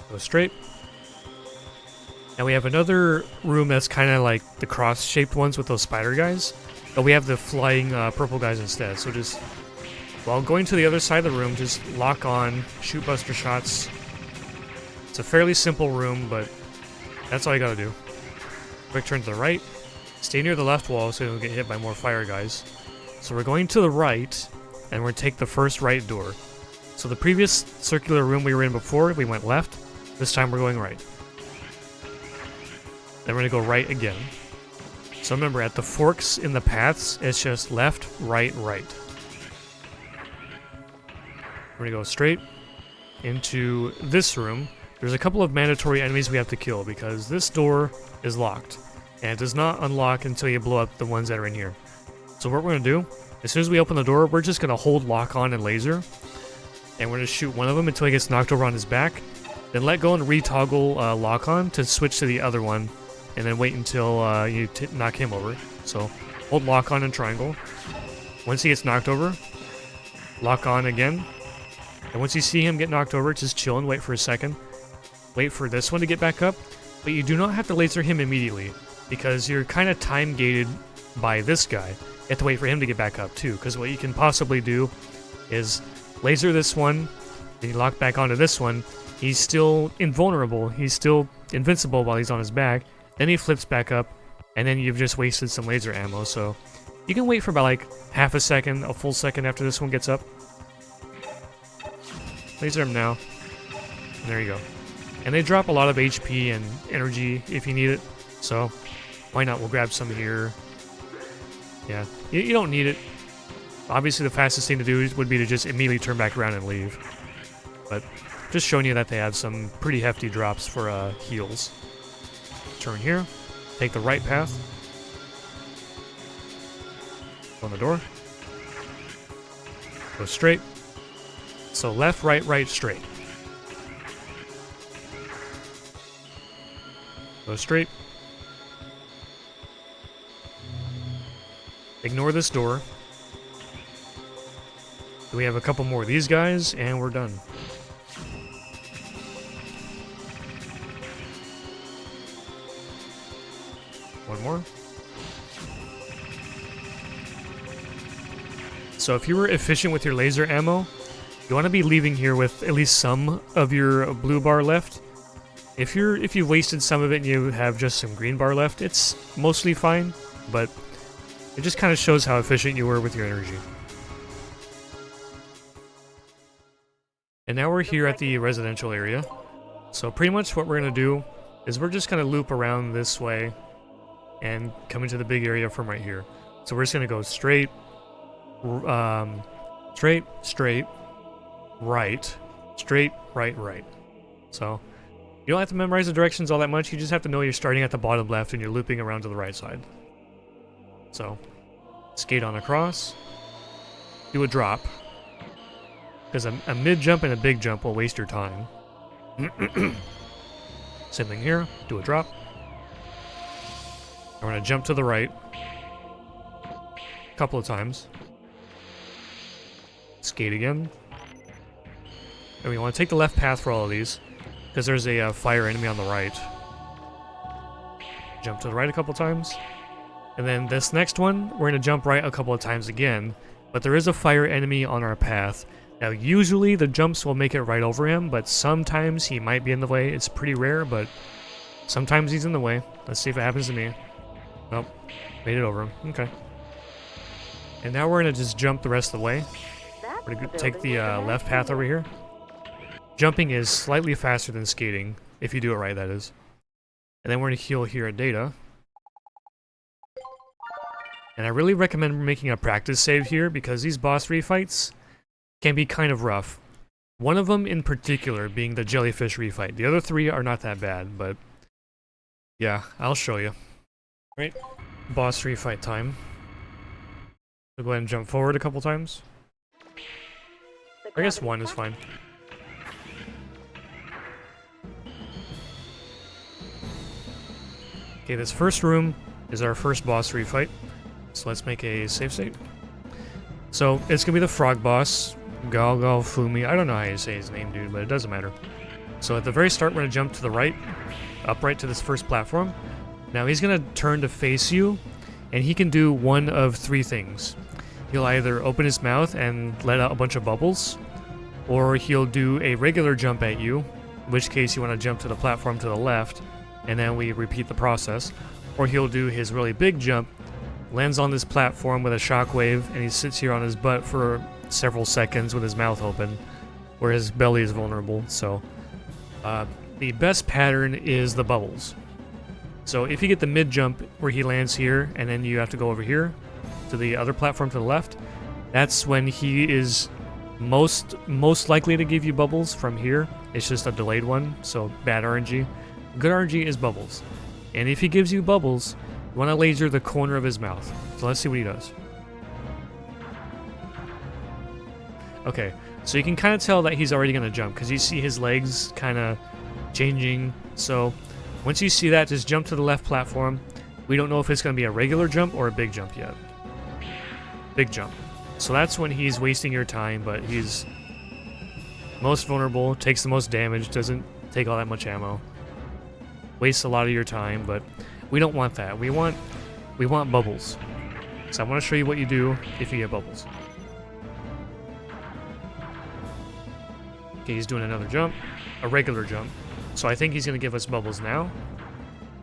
Go straight. Now we have another room that's kind of like the cross-shaped ones with those spider guys. But we have the flying purple guys instead, so just... while going to the other side of the room, just lock on, shoot buster shots. It's a fairly simple room, but... that's all you gotta do. Quick turn to the right. Stay near the left wall so you don't get hit by more fire guys. So we're going to the right, and we're gonna take the first right door. So the previous circular room we were in before, we went left. This time we're going right. Then we're gonna go right again. So remember, at the forks in the paths, it's just left, right, right. We're gonna go straight into this room. There's a couple of mandatory enemies we have to kill because this door is locked. And it does not unlock until you blow up the ones that are in here. So what we're going to do, as soon as we open the door, we're just going to hold lock on and laser. And we're going to shoot one of them until he gets knocked over on his back. Then let go and retoggle lock on to switch to the other one. And then wait until you knock him over. So hold lock on and triangle. Once he gets knocked over, lock on again. And once you see him get knocked over, just chill and wait for a second. Wait for this one to get back up, but you do not have to laser him immediately, because you're kind of time gated by this guy. You have to wait for him to get back up too, because what you can possibly do is laser this one, then you lock back onto this one. He's still invulnerable, he's still invincible while he's on his back, then he flips back up, and then you've just wasted some laser ammo, so you can wait for about like half a second, a full second after this one gets up. Laser him now, and there you go. And they drop a lot of HP and energy if you need it, so why not? We'll grab some here. Yeah, you don't need it. Obviously the fastest thing to do would be to just immediately turn back around and leave. But just showing you that they have some pretty hefty drops for heals. Turn here, take the right path. Open the door. Go straight. So left, right, right, straight. Go straight. Ignore this door. We have a couple more of these guys, and we're done. One more. So if you were efficient with your laser ammo, you want to be leaving here with at least some of your blue bar left. If you've wasted some of it and you have just some green bar left, it's mostly fine, but it just kind of shows how efficient you were with your energy. And now we're here at the residential area. So pretty much what we're going to do is we're just going to loop around this way and come into the big area from right here. So we're just going to go straight, straight, right, straight, right. So you don't have to memorize the directions all that much. You just have to know you're starting at the bottom left and you're looping around to the right side. So skate on across, do a drop, because a mid jump and a big jump will waste your time. Same thing here, do a drop. We're going to jump to the right a couple of times. Skate again. And we want to take the left path for all of these, because there's a fire enemy on the right. Jump to the right a couple times. And then this next one, we're going to jump right a couple of times again, but there is a fire enemy on our path. Now usually the jumps will make it right over him, but sometimes he might be in the way. It's pretty rare, but sometimes he's in the way. Let's see if it happens to me. Nope, made it over him. Okay. And now we're going to just jump the rest of the way. We're going to take the left path over here. Jumping is slightly faster than skating, if you do it right, that is. And then we're going to heal here at Data. And I really recommend making a practice save here, because these boss refights can be kind of rough. One of them in particular being the jellyfish refight. The other three are not that bad, but yeah, I'll show you. Right, boss refight time. So go ahead and jump forward a couple times. I guess one is fine. Okay, this first room is our first boss refight. So let's make a save state. So it's gonna be the frog boss, Galgal Fumi. I don't know how you say his name, dude, but it doesn't matter. So at the very start, we're gonna jump to the right, upright to this first platform. Now he's gonna turn to face you, and he can do one of three things. He'll either open his mouth and let out a bunch of bubbles, or he'll do a regular jump at you, in which case you want to jump to the platform to the left, and then we repeat the process. Or he'll do his really big jump, lands on this platform with a shockwave, and he sits here on his butt for several seconds with his mouth open, where his belly is vulnerable. So the best pattern is the bubbles. So if you get the mid jump where he lands here, and then you have to go over here to the other platform to the left, that's when he is most likely to give you bubbles from here. It's just a delayed one, so bad RNG. Good RNG is bubbles. And if he gives you bubbles, you want to laser the corner of his mouth. So let's see what he does. Okay, so you can kind of tell that he's already going to jump, because you see his legs kind of changing. So once you see that, just jump to the left platform. We don't know if it's going to be a regular jump or a big jump yet. Big jump. So that's when he's wasting your time, but he's most vulnerable, takes the most damage, doesn't take all that much ammo. Wastes a lot of your time, but we don't want that. We want bubbles. So I want to show you what you do if you get bubbles. Okay, he's doing another jump, a regular jump. So I think he's going to give us bubbles now.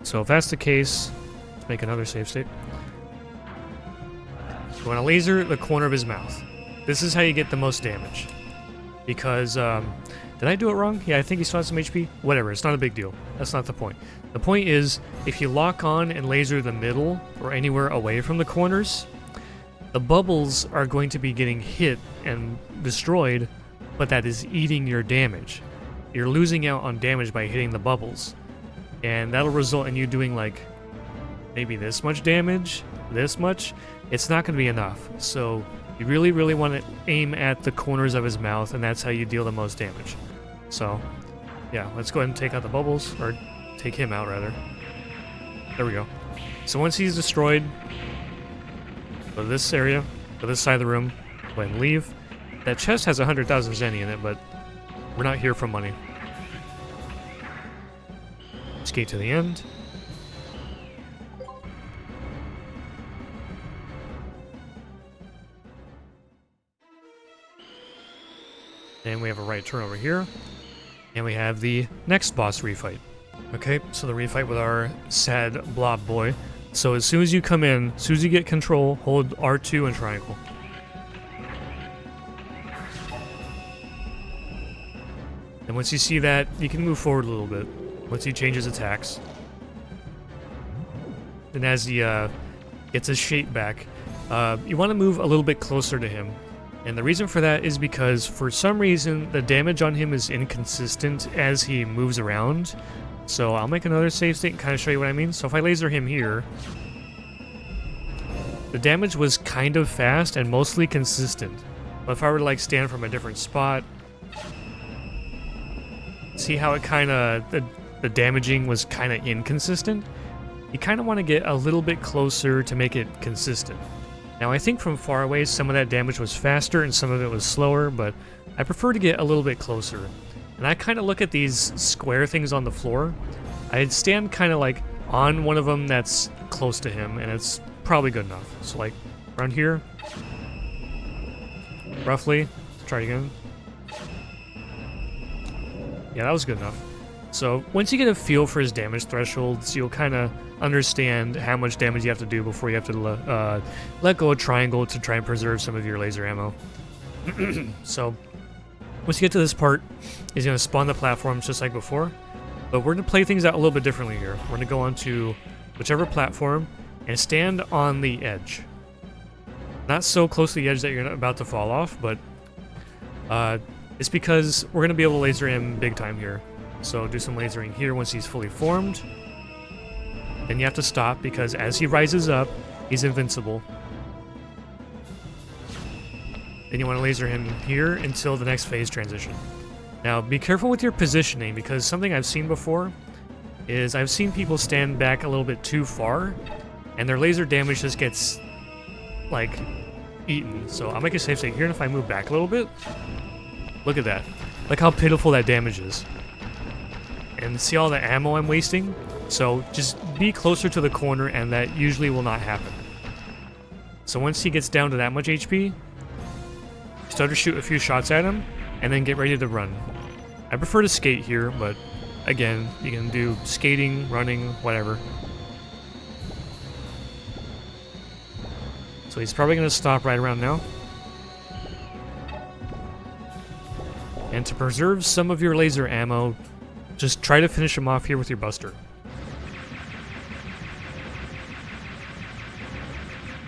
So if that's the case, let's make another save state. You want to laser the corner of his mouth. This is how you get the most damage. Because, did I do it wrong? Yeah, I think he still has some HP. Whatever, it's not a big deal. That's not the point. The point is, if you lock on and laser the middle, or anywhere away from the corners, the bubbles are going to be getting hit and destroyed, but that is eating your damage. You're losing out on damage by hitting the bubbles. And that'll result in you doing like, maybe this much damage, this much. It's not going to be enough. So you really, really want to aim at the corners of his mouth, and that's how you deal the most damage. So, yeah, let's go ahead and take out the bubbles, or take him out, rather. There we go. So once he's destroyed, go to this area, go to this side of the room, go ahead and leave. That chest has 100,000 zenny in it, but we're not here for money. Skate to the end. And we have a right turn over here. And we have the next boss refight. Okay, so the refight with our sad blob boy. So as soon as you come in, as soon as you get control, hold R2 and triangle. And once you see that, you can move forward a little bit. Once he changes attacks. And as he gets his shape back, you want to move a little bit closer to him. And the reason for that is because for some reason the damage on him is inconsistent as he moves around. So I'll make another save state and kind of show you what I mean. So if I laser him here, the damage was kind of fast and mostly consistent. But if I were to like stand from a different spot, see how it kind of, the damaging was kind of inconsistent? You kind of want to get a little bit closer to make it consistent. Now I think from far away some of that damage was faster and some of it was slower, but I prefer to get a little bit closer. And I kind of look at these square things on the floor. I'd stand kind of like on one of them that's close to him, and it's probably good enough. So like around here, roughly. Let's try it again. Yeah, that was good enough. So once you get a feel for his damage thresholds, you'll kind of understand how much damage you have to do before you have to let go of triangle to try and preserve some of your laser ammo. So once you get to this part, he's going to spawn the platforms just like before, but we're going to play things out a little bit differently here. We're going to go onto whichever platform and stand on the edge. Not so close to the edge that you're about to fall off, but it's because we're going to be able to laser him big time here. So do some lasering here once he's fully formed. Then you have to stop because as he rises up, he's invincible. Then you want to laser him here until the next phase transition. Now be careful with your positioning because something I've seen before is I've seen people stand back a little bit too far and their laser damage just gets like eaten. So I'll make a safe state here, and if I move back a little bit, look at that. Look how pitiful that damage is. And see all the ammo I'm wasting? So just be closer to the corner and that usually will not happen. So once he gets down to that much HP, start to shoot a few shots at him and then get ready to run. I prefer to skate here, but again, you can do skating, running, whatever. So he's probably going to stop right around now. And to preserve some of your laser ammo, just try to finish him off here with your buster.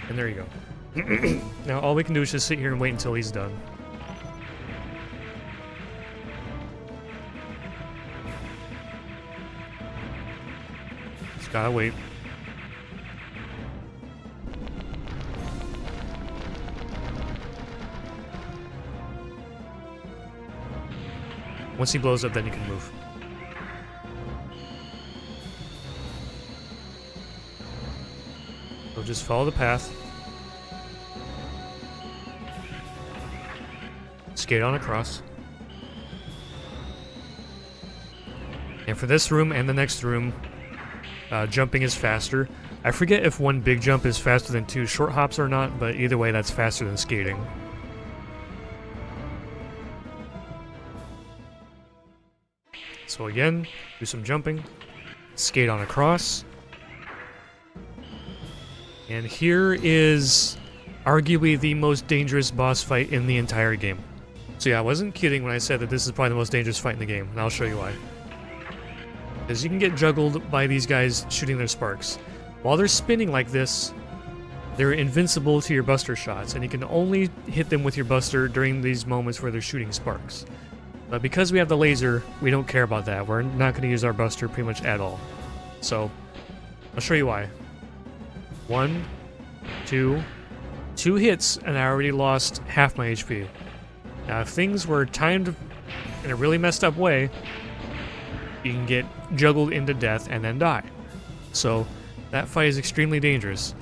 And there you go. Now all we can do is just sit here and wait until he's done. Just gotta wait. Once he blows up, then you can move. So just follow the path. Skate on across. And for this room and the next room, jumping is faster. I forget if one big jump is faster than two short hops or not, but either way that's faster than skating. So again, do some jumping, skate on across. And here is arguably the most dangerous boss fight in the entire game. So yeah, I wasn't kidding when I said that this is probably the most dangerous fight in the game, and I'll show you why. Because you can get juggled by these guys shooting their sparks. While they're spinning like this, they're invincible to your buster shots, and you can only hit them with your buster during these moments where they're shooting sparks. But because we have the laser, we don't care about that. We're not going to use our buster pretty much at all. So, I'll show you why. 1, 2 hits, and I already lost half my HP. Now, if things were timed in a really messed up way, you can get juggled into death and then die. So, that fight is extremely dangerous.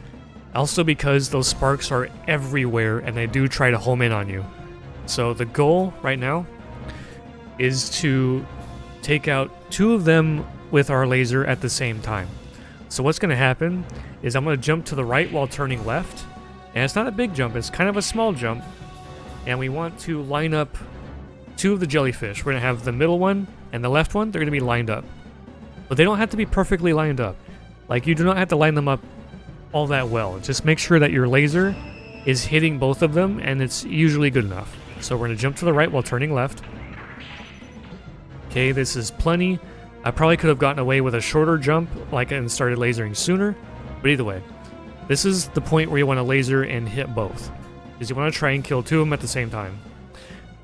Also because those sparks are everywhere and they do try to home in on you. So, the goal right now is to take out 2 of them with our laser at the same time. So what's going to happen is I'm going to jump to the right while turning left, and it's not a big jump, it's kind of a small jump, and we want to line up 2 of the jellyfish. We're going to have the middle one and the left one, they're going to be lined up. But they don't have to be perfectly lined up. Like, you do not have to line them up all that well. Just make sure that your laser is hitting both of them, and it's usually good enough. So we're going to jump to the right while turning left. Okay, this is plenty. I probably could have gotten away with a shorter jump, like, and started lasering sooner, but either way. This is the point where you want to laser and hit both, because you want to try and kill 2 of them at the same time.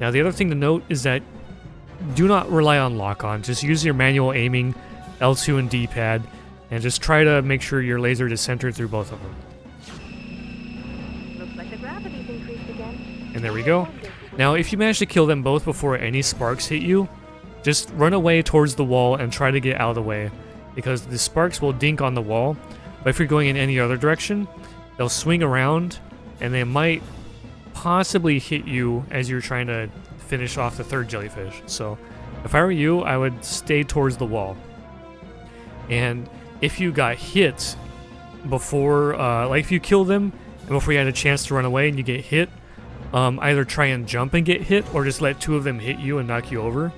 Now, the other thing to note is that do not rely on lock-on. Just use your manual aiming, L2 and D-pad, and just try to make sure your laser is centered through both of them. Looks like the gravity's increased again. And there we go. Now, if you manage to kill them both before any sparks hit you, just run away towards the wall and try to get out of the way, because the sparks will dink on the wall, but if you're going in any other direction, they'll swing around, and they might possibly hit you as you're trying to finish off the 3rd jellyfish. So, if I were you, I would stay towards the wall. And if you got hit before, like if you kill them, and before you had a chance to run away and you get hit, either try and jump and get hit, or just let 2 of them hit you and knock you over.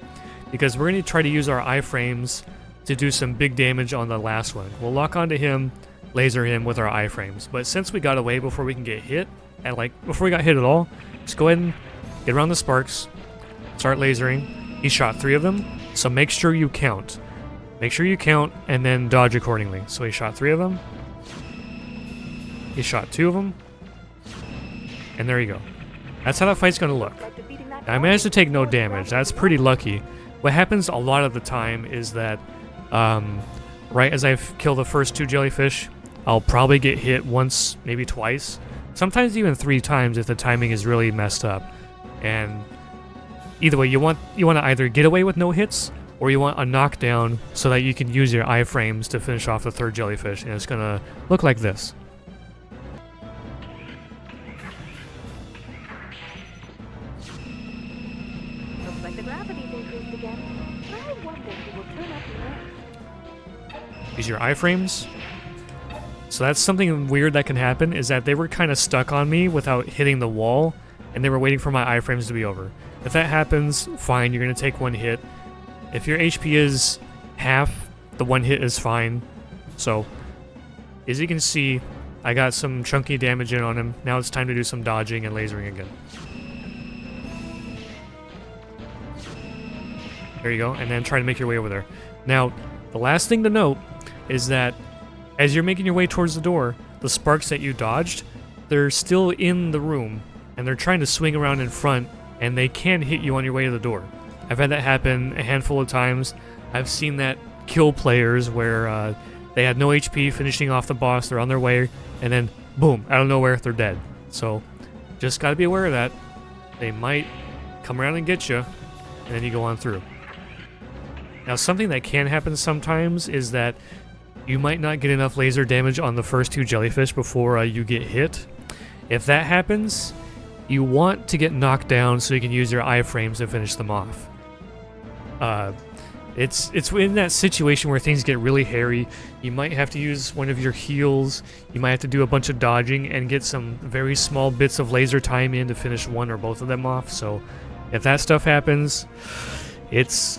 Because we're going to try to use our iframes to do some big damage on the last one. We'll lock onto him, laser him with our iframes. But since we got away before we can get hit, and like before we got hit at all, just go ahead and get around the sparks, start lasering. He shot 3 of them, so make sure you count. Make sure you count and then dodge accordingly. So he shot 3 of them. He shot 2 of them. And there you go. That's how that fight's going to look. Now, I managed to take no damage. That's pretty lucky. What happens a lot of the time is that right as I kill the first 2 jellyfish, I'll probably get hit once, maybe twice. Sometimes even 3 times if the timing is really messed up. And either way, you want to either get away with no hits, or you want a knockdown so that you can use your iframes to finish off the 3rd jellyfish. And it's going to look like this. Looks like the gravity's increased again. I wonder who will turn up next. Use your iframes. So that's something weird that can happen, is that they were kind of stuck on me without hitting the wall, and they were waiting for my iframes to be over. If that happens, fine, you're going to take 1 hit. If your HP is half, the 1 hit is fine. So, as you can see, I got some chunky damage in on him. Now it's time to do some dodging and lasering again. There you go, and then try to make your way over there. Now, the last thing to note is that as you're making your way towards the door, the sparks that you dodged, they're still in the room, and they're trying to swing around in front, and they can hit you on your way to the door. I've had that happen a handful of times. I've seen that kill players where they had no HP finishing off the boss, they're on their way, and then boom, out of nowhere, they're dead. So, just gotta be aware of that. They might come around and get you, and then you go on through. Now, something that can happen sometimes is that you might not get enough laser damage on the first 2 jellyfish before you get hit. If that happens, you want to get knocked down so you can use your iframes to finish them off. It's in that situation where things get really hairy. You might have to use one of your heals. You might have to do a bunch of dodging and get some very small bits of laser time in to finish 1 or both of them off. So if that stuff happens, it's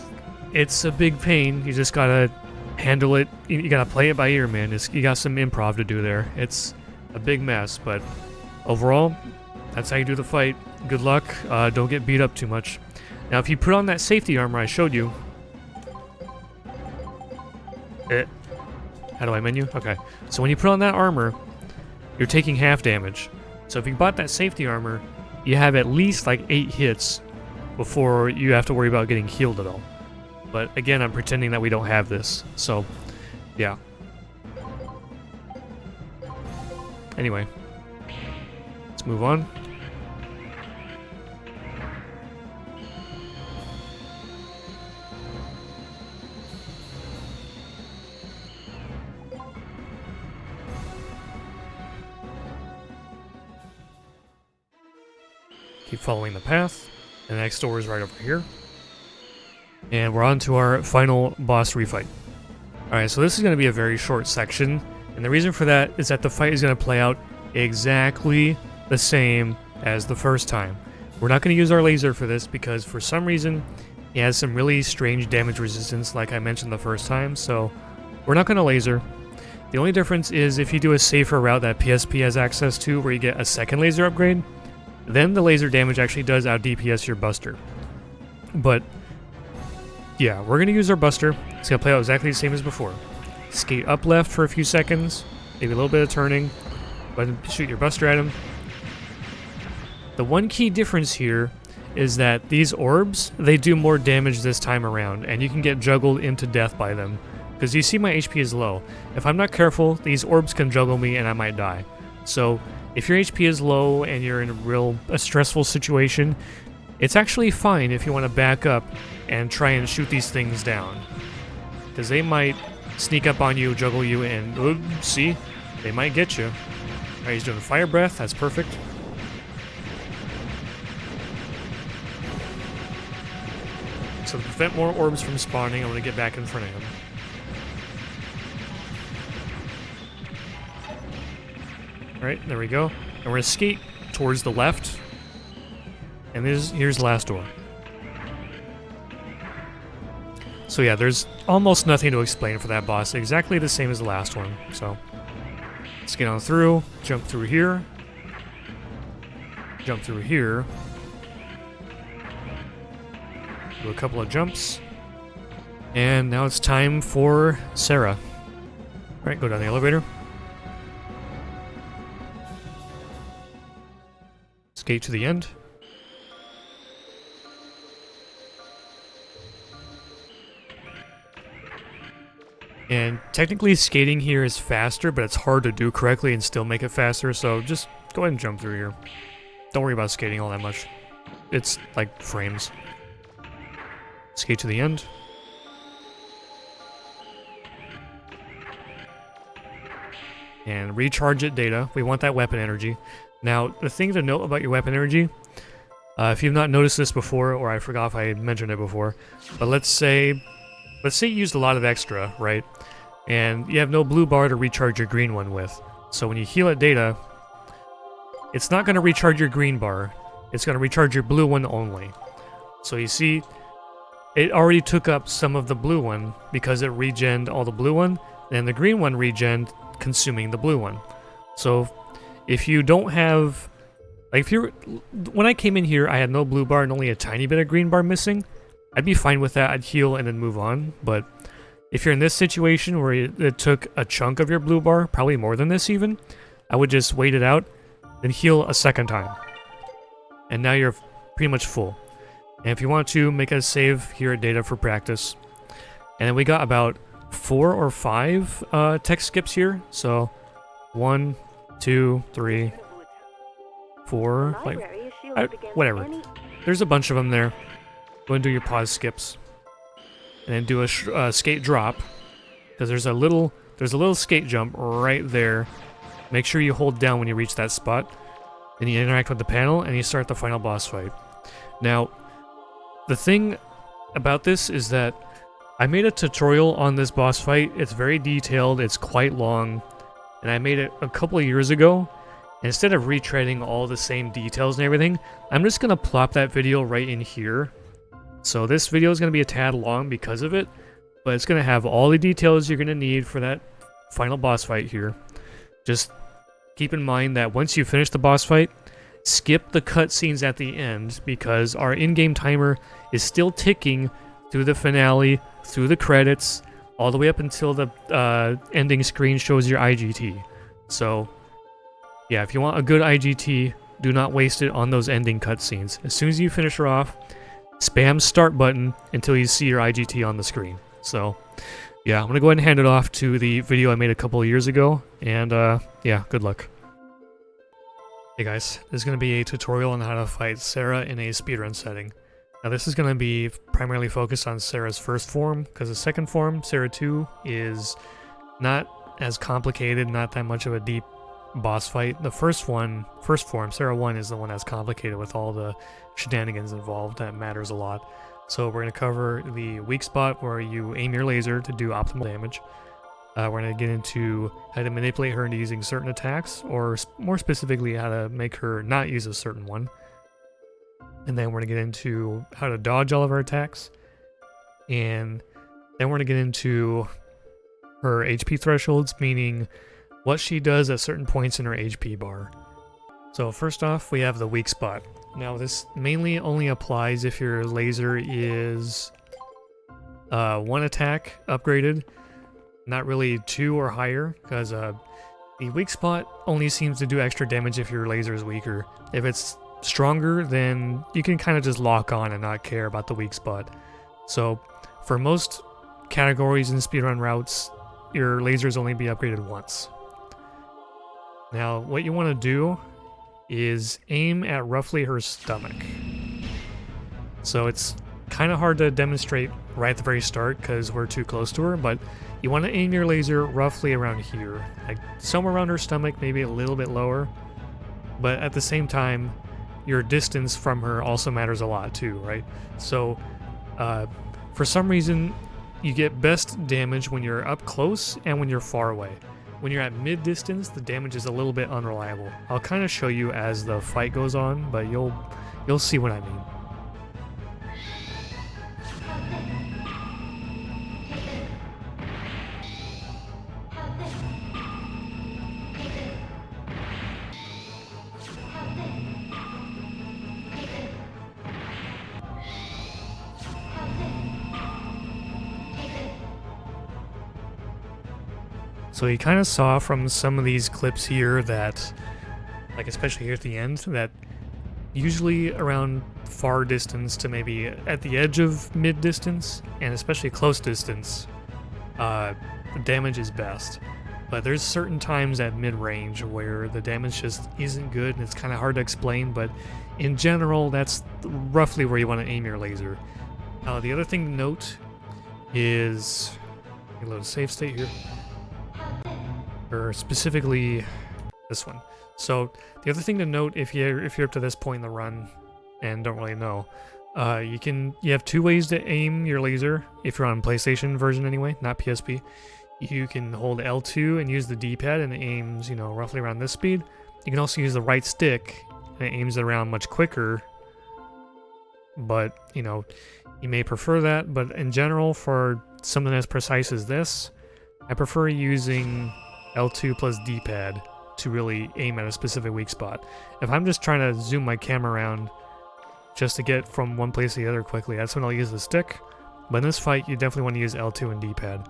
a big pain. You just gotta handle it. You gotta play it by ear, man. You got some improv to do there. It's a big mess, but overall, that's how you do the fight. Good luck. Don't get beat up too much. Now, if you put on that safety armor I showed you... How do I menu? Okay. So when you put on that armor, you're taking half damage. So if you bought that safety armor, you have at least like 8 hits before you have to worry about getting healed at all. But again, I'm pretending that we don't have this. So, yeah. Anyway. Let's move on. Keep following the path. The next door is right over here. And we're on to our final boss refight. Alright, so this is going to be a very short section. And the reason for that is that the fight is going to play out exactly the same as the first time. We're not going to use our laser for this because for some reason he has some really strange damage resistance like I mentioned the first time. So we're not going to laser. The only difference is if you do a safer route that PSP has access to where you get a second laser upgrade, then the laser damage actually does out DPS your buster. But yeah, we're going to use our Buster. It's going to play out exactly the same as before. Skate up left for a few seconds, maybe a little bit of turning, but shoot your Buster at him. The one key difference here is that these orbs, they do more damage this time around, and you can get juggled into death by them. Because you see my HP is low. If I'm not careful, these orbs can juggle me and I might die. So if your HP is low and you're in a stressful situation, it's actually fine if you want to back up and try and shoot these things down. Because they might sneak up on you, juggle you, and see, they might get you. Alright, he's doing Fire Breath, that's perfect. So to prevent more orbs from spawning, I'm going to get back in front of him. Alright, there we go. And we're going to skate towards the left. And here's the last door. So yeah, there's almost nothing to explain for that boss. Exactly the same as the last one. So let's get on through. Jump through here. Jump through here. Do a couple of jumps. And now it's time for Sarah. Alright, go down the elevator. Skate to the end. And technically skating here is faster, but it's hard to do correctly and still make it faster, so just go ahead and jump through here. Don't worry about skating all that much. It's like frames. Skate to the end. And recharge it data. We want that weapon energy. Now, the thing to note about your weapon energy, if you've not noticed this before, or I forgot if I mentioned it before, but let's say you used a lot of extra, right? And you have no blue bar to recharge your green one with. So when you heal at data, it's not going to recharge your green bar. It's going to recharge your blue one only. So you see, it already took up some of the blue one because it regened all the blue one, and the green one regened consuming the blue one. So if you don't have, like when I came in here, I had no blue bar and only a tiny bit of green bar missing. I'd be fine with that. I'd heal and then move on. But if you're in this situation where it took a chunk of your blue bar, probably more than this even, I would just wait it out, then heal a second time. And now you're pretty much full. And if you want to, make a save here at data for practice. And then we got about 4 or 5 tech skips here. So 1, 2, 3, 4, like whatever. There's a bunch of them there. Go and do your pause skips, and then do a skate drop, because there's a little skate jump right there. Make sure you hold down when you reach that spot. Then you interact with the panel, and you start the final boss fight. Now, the thing about this is that I made a tutorial on this boss fight. It's very detailed. It's quite long, and I made it a couple of years ago. Instead of retreading all the same details and everything, I'm just gonna plop that video right in here. So this video is going to be a tad long because of it, but it's going to have all the details you're going to need for that final boss fight here. Just keep in mind that once you finish the boss fight, skip the cutscenes at the end, because our in-game timer is still ticking through the finale, through the credits, all the way up until the ending screen shows your IGT. So yeah, if you want a good IGT, do not waste it on those ending cutscenes. As soon as you finish her off, spam start button until you see your IGT on the screen. So, yeah, I'm going to go ahead and hand it off to the video I made a couple of years ago, and yeah, good luck. Hey guys, this is going to be a tutorial on how to fight Sarah in a speedrun setting. Now this is going to be primarily focused on Sarah's first form, because the second form, Sarah 2, is not as complicated, not that much of a deep boss fight. The first form, Sarah 1, is the one that's complicated with all the shenanigans involved. That matters a lot. So we're going to cover the weak spot where you aim your laser to do optimal damage. We're going to get into how to manipulate her into using certain attacks, or more specifically how to make her not use a certain one. And then we're going to get into how to dodge all of her attacks. And then we're going to get into her HP thresholds, meaning what she does at certain points in her HP bar. So first off, we have the weak spot. Now this mainly only applies if your laser is 1 attack upgraded, not really 2 or higher, because the weak spot only seems to do extra damage if your laser is weaker. If it's stronger, then you can kind of just lock on and not care about the weak spot. So for most categories in speedrun routes, your lasers only be upgraded once. Now what you want to do is aim at roughly her stomach. So it's kind of hard to demonstrate right at the very start because we're too close to her, but you want to aim your laser roughly around here, like somewhere around her stomach, maybe a little bit lower. But at the same time, your distance from her also matters a lot too, right? So for some reason, you get best damage when you're up close and when you're far away. When you're at mid-distance, the damage is a little bit unreliable. I'll kind of show you as the fight goes on, but you'll see what I mean. So you kind of saw from some of these clips here that, like especially here at the end, that usually around far distance to maybe at the edge of mid distance, and especially close distance, the damage is best. But there's certain times at mid range where the damage just isn't good and it's kind of hard to explain, but in general that's roughly where you want to aim your laser. The other thing to note is, a little save state here, or specifically this one. So the other thing to note, if you're up to this point in the run and don't really know, you have 2 ways to aim your laser if you're on PlayStation version anyway, not PSP. You can hold L2 and use the D-pad and it aims, roughly around this speed. You can also use the right stick and it aims it around much quicker. But you may prefer that. But in general, for something as precise as this, I prefer using L2 plus D-pad to really aim at a specific weak spot. If I'm just trying to zoom my camera around just to get from one place to the other quickly, that's when I'll use the stick. But in this fight, you definitely want to use L2 and D-pad.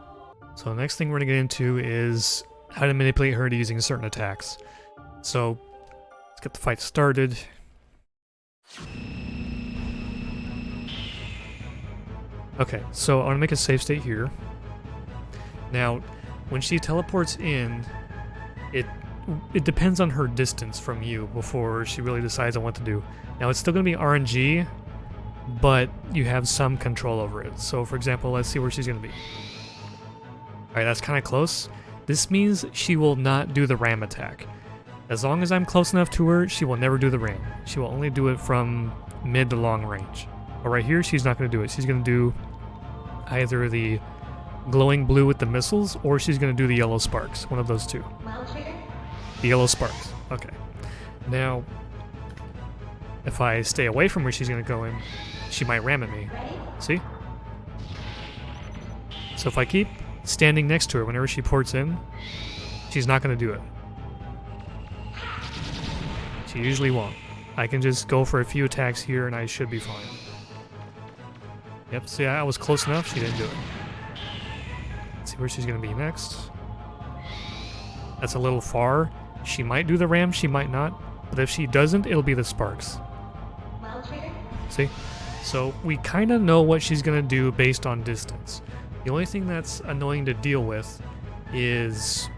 So the next thing we're going to get into is how to manipulate her to using certain attacks. So let's get the fight started. Okay, so I want to make a save state here. Now, when she teleports in, it depends on her distance from you before she really decides on what to do. Now, it's still going to be RNG, but you have some control over it. So, for example, let's see where she's going to be. Alright, that's kind of close. This means she will not do the ram attack. As long as I'm close enough to her, she will never do the ram. She will only do it from mid to long range. But right here, she's not going to do it. She's going to do either the glowing blue with the missiles, or she's going to do the yellow sparks. One of those two. The yellow sparks. Okay. Now, if I stay away from where she's going to go in, she might ram at me. See? So if I keep standing next to her whenever she ports in, she's not going to do it. She usually won't. I can just go for a few attacks here and I should be fine. Yep, see, I was close enough, she didn't do it. Let's see where she's going to be next. That's a little far. She might do the ram, she might not. But if she doesn't, it'll be the sparks. See? So we kind of know what she's going to do based on distance. The only thing that's annoying to deal with is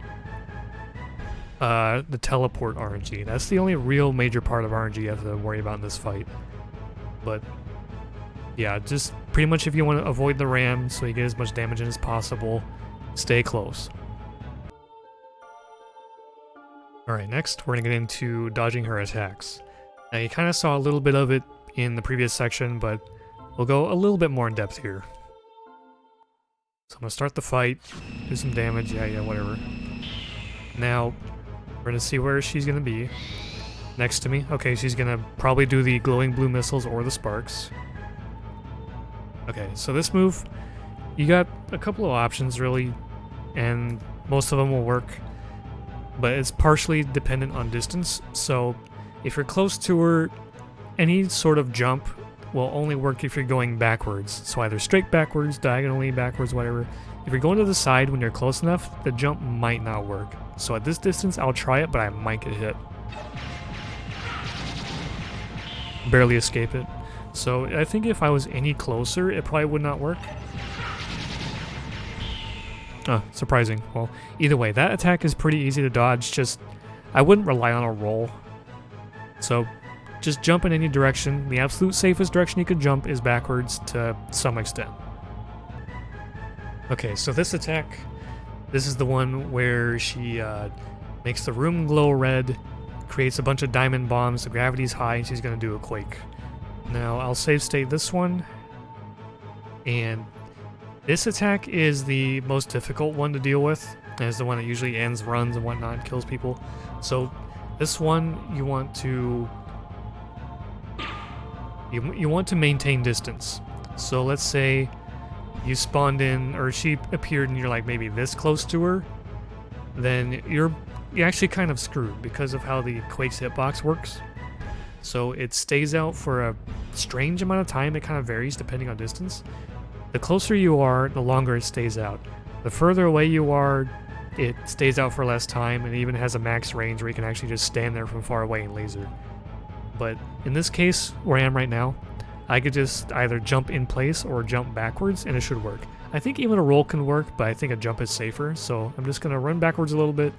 the teleport RNG. That's the only real major part of RNG you have to worry about in this fight. But yeah, just pretty much if you want to avoid the ram so you get as much damage in as possible, stay close. Alright, next we're going to get into dodging her attacks. Now you kind of saw a little bit of it in the previous section, but we'll go a little bit more in depth here. So I'm going to start the fight, do some damage, yeah, whatever. Now, we're going to see where she's going to be. Next to me. Okay, she's going to probably do the glowing blue missiles or the sparks. Okay, so this move, you got a couple of options really, and most of them will work. But it's partially dependent on distance, so if you're close to her, any sort of jump will only work if you're going backwards. So either straight backwards, diagonally backwards, whatever. If you're going to the side when you're close enough, the jump might not work. So at this distance, I'll try it, but I might get hit. Barely escape it. So I think if I was any closer, it probably would not work. Oh, surprising. Well, either way, that attack is pretty easy to dodge, just I wouldn't rely on a roll. So just jump in any direction. The absolute safest direction you could jump is backwards to some extent. Okay, so this attack, this is the one where she makes the room glow red, creates a bunch of diamond bombs, the gravity's high, and she's going to do a quake. Now, I'll save state this one, and this attack is the most difficult one to deal with, and is the one that usually ends runs and whatnot and kills people. So this one, you want to maintain distance. So let's say you spawned in, or she appeared and you're like maybe this close to her, then you're actually kind of screwed because of how the Quake's hitbox works. So it stays out for a strange amount of time. It kind of varies depending on distance. The closer you are, the longer it stays out. The further away you are, it stays out for less time, and it even has a max range where you can actually just stand there from far away and laser. But in this case, where I am right now, I could just either jump in place or jump backwards, and it should work. I think even a roll can work, but I think a jump is safer, so I'm just going to run backwards a little bit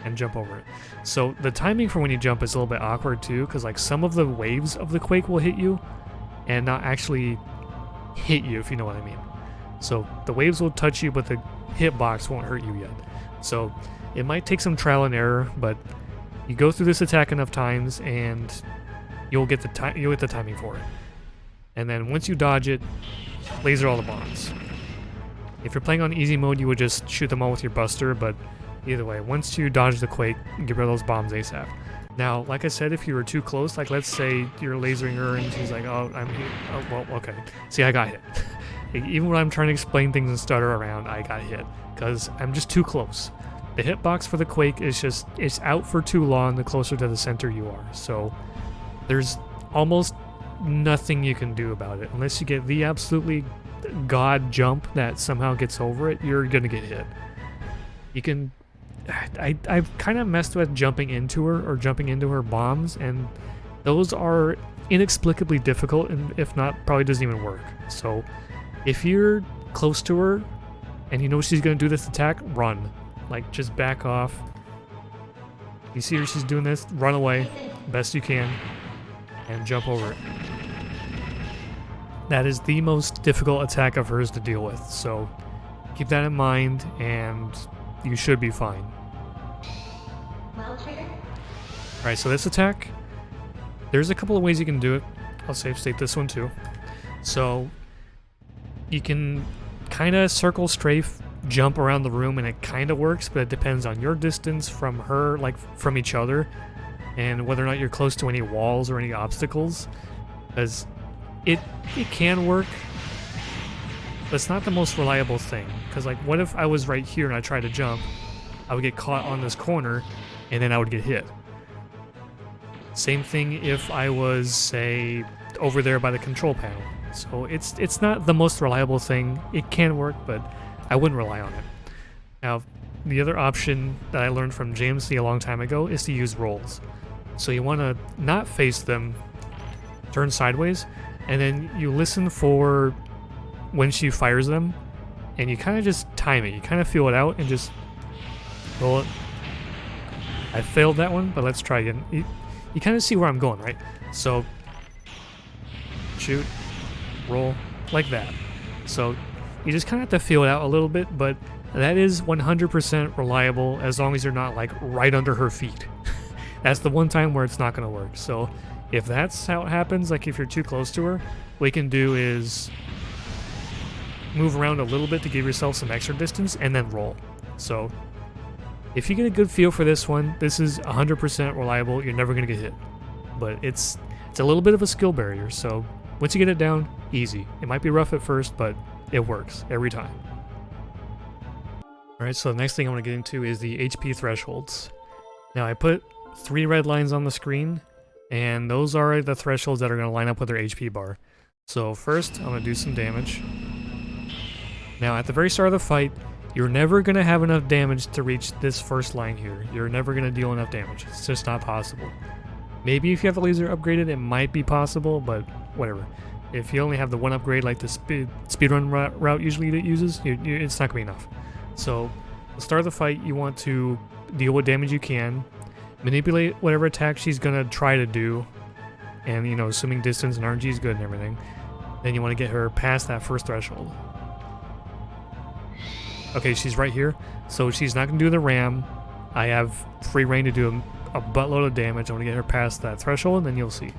and jump over it. So the timing for when you jump is a little bit awkward too, because like some of the waves of the Quake will hit you and not actually hit you, if you know what I mean. So the waves will touch you, but the hitbox won't hurt you yet. So it might take some trial and error, but you go through this attack enough times and you'll get the timing for it. And then once you dodge it, laser all the bombs. If you're playing on easy mode, you would just shoot them all with your buster, but either way, once you dodge the Quake, get rid of those bombs ASAP. Now, like I said, if you were too close, like let's say you're lasering her and she's like, oh, I'm here. Oh, well, okay. See, I got hit. Even when I'm trying to explain things and stutter around, I got hit because I'm just too close. The hitbox for the Quake is just, it's out for too long the closer to the center you are. So there's almost nothing you can do about it. Unless you get the absolutely god jump that somehow gets over it, you're going to get hit. You can... I've kind of messed with jumping into her or jumping into her bombs, and those are inexplicably difficult, and if not, probably doesn't even work. So if you're close to her and you know she's going to do this attack, run. Like, just back off. You see her, she's doing this, run away best you can and jump over it. That is the most difficult attack of hers to deal with, so keep that in mind and you should be fine. Alright, so this attack, there's a couple of ways you can do it. I'll save state this one too. So you can kind of circle strafe, jump around the room, and it kind of works, but it depends on your distance from her, like from each other, and whether or not you're close to any walls or any obstacles. Because it can work, but it's not the most reliable thing. Because like, what if I was right here and I tried to jump? I would get caught on this corner, and then I would get hit. Same thing if I was, say, over there by the control panel. So it's not the most reliable thing. It can work, but I wouldn't rely on it. Now, the other option that I learned from JMC a long time ago is to use rolls. So you want to not face them, turn sideways, and then you listen for when she fires them, and you kind of just time it. You kind of feel it out and just roll it. I failed that one, but let's try again. You kind of see where I'm going, right? So, shoot, roll, like that. So, you just kind of have to feel it out a little bit, but that is 100% reliable as long as you're not, like, right under her feet. That's the one time where it's not going to work. So, if that's how it happens, like if you're too close to her, what you can do is move around a little bit to give yourself some extra distance, and then roll. So, if you get a good feel for this one, this is 100% reliable. You're never going to get hit. But it's a little bit of a skill barrier, so once you get it down, easy. It might be rough at first, but it works every time. Alright, so the next thing I want to get into is the HP thresholds. Now, I put 3 red lines on the screen, And those are the thresholds that are going to line up with her HP bar. So first, I'm going to do some damage. Now, at the very start of the fight, you're never going to have enough damage to reach this first line here. You're never going to deal enough damage. It's just not possible. Maybe if you have the laser upgraded, it might be possible, but whatever. If you only have the one upgrade like the speedrun route usually uses, it's not going to be enough. So, at the start of the fight, you want to deal what damage you can, manipulate whatever attack she's going to try to do, and, you know, assuming distance and RNG is good and everything, then you want to get her past that first threshold. Okay, she's right here, so she's not going to do the ram. I have free reign to do a buttload of damage. I want to get her past that threshold, and then you'll see.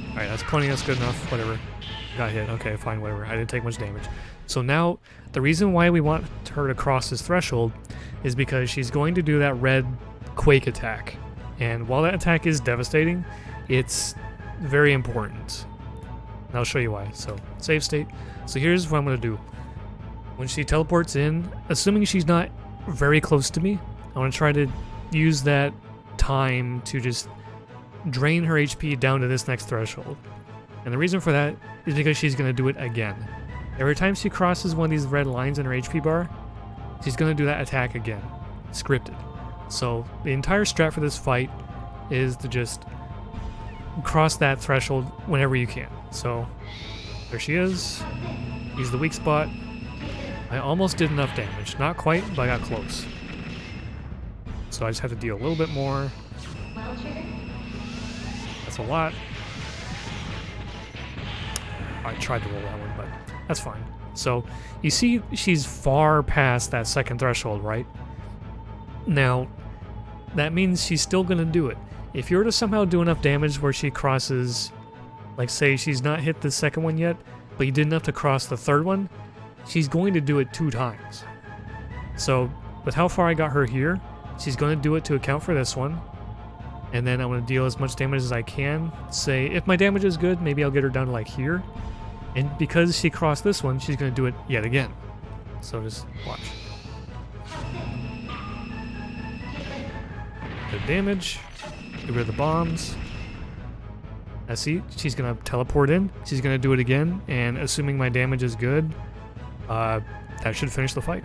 Alright, that's plenty, that's good enough, whatever. Got hit, okay, fine, whatever. I didn't take much damage. So now, the reason why we want her to cross this threshold is because she's going to do that red quake attack. And while that attack is devastating, it's very important. And I'll show you why. So, save state. So here's what I'm going to do. When she teleports in, assuming she's not very close to me, I want to try to use that time to just drain her HP down to this next threshold. And the reason for that is because she's going to do it again. Every time she crosses one of these red lines in her HP bar, she's going to do that attack again. Scripted. So the entire strat for this fight is to just cross that threshold whenever you can. So there she is. Use the weak spot. I almost did enough damage. Not quite, but I got close. So I just have to deal a little bit more. That's a lot. I tried to roll that one, but that's fine. So you see she's far past that second threshold, right? Now, that means she's still going to do it. If you were to somehow do enough damage where she crosses, like say she's not hit the second one yet, but you did enough to cross the third one, she's going to do it 2 times. So with how far I got her here, she's going to do it to account for this one. And then I'm going to deal as much damage as I can. Say, if my damage is good, maybe I'll get her down to like here. And because she crossed this one, she's going to do it yet again. So just watch. Good damage. Get rid of the bombs. Now see, she's going to teleport in. She's going to do it again. And assuming my damage is good, that should finish the fight.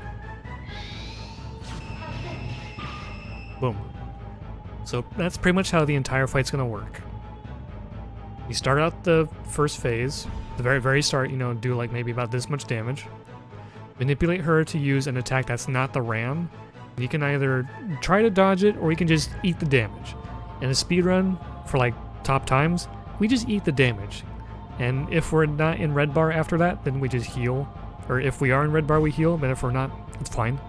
Boom. So that's pretty much how the entire fight's going to work. You start out the first phase, the very start, you know, do like maybe about this much damage. Manipulate her to use an attack that's not the ram. You can either try to dodge it or you can just eat the damage. In a speedrun, for like top times, we just eat the damage. And if we're not in red bar after that, then we just heal. Or if we are in red bar, we heal, but if we're not, it's fine.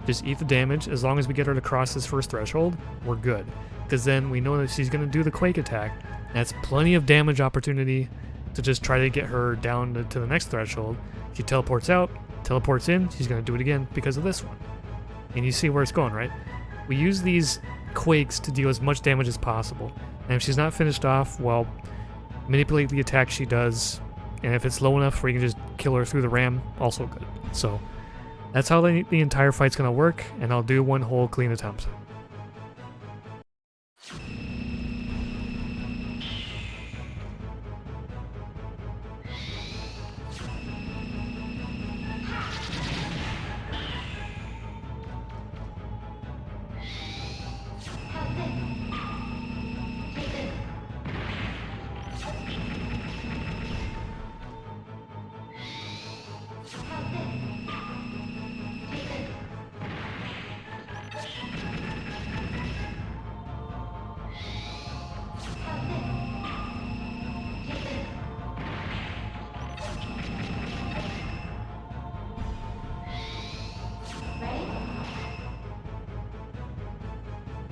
Just eat the damage. As long as we get her to cross this first threshold, we're good. Because then we know that she's going to do the quake attack. That's plenty of damage opportunity to just try to get her down to the next threshold. She teleports out, teleports in, she's going to do it again because of this one. And you see where it's going, right? We use these quakes to deal as much damage as possible. And if she's not finished off, well, manipulate the attack she does. And if it's low enough where you can just kill her through the ram, also good. So that's how the entire fight's going to work, and I'll do one whole clean attempt.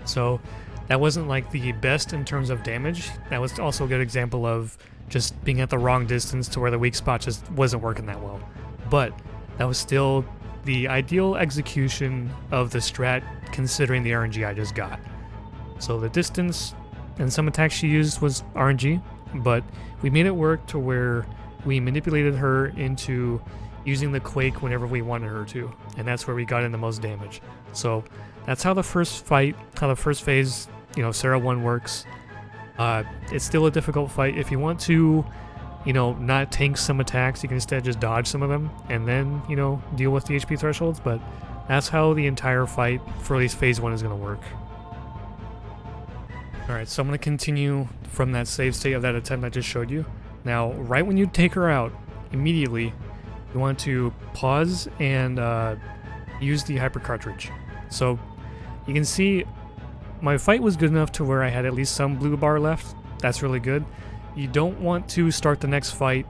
So that wasn't like the best in terms of damage. That was also a good example of just being at the wrong distance to where the weak spot just wasn't working that well. But that was still the ideal execution of the strat considering the RNG I just got. So the distance and some attacks she used was RNG, but we made it work to where we manipulated her into using the quake whenever we wanted her to, and that's where we got in the most damage. So that's how the first fight, how the first phase, you know, Sarah 1 works. It's still a difficult fight. If you want to, you know, not tank some attacks, you can instead just dodge some of them and then, you know, deal with the HP thresholds, but that's how the entire fight for at least phase 1 is going to work. Alright, so I'm going to continue from that save state of that attempt I just showed you. Now, right when you take her out, immediately, you want to pause and use the hyper cartridge. So, you can see my fight was good enough to where I had at least some blue bar left. That's really good. You don't want to start the next fight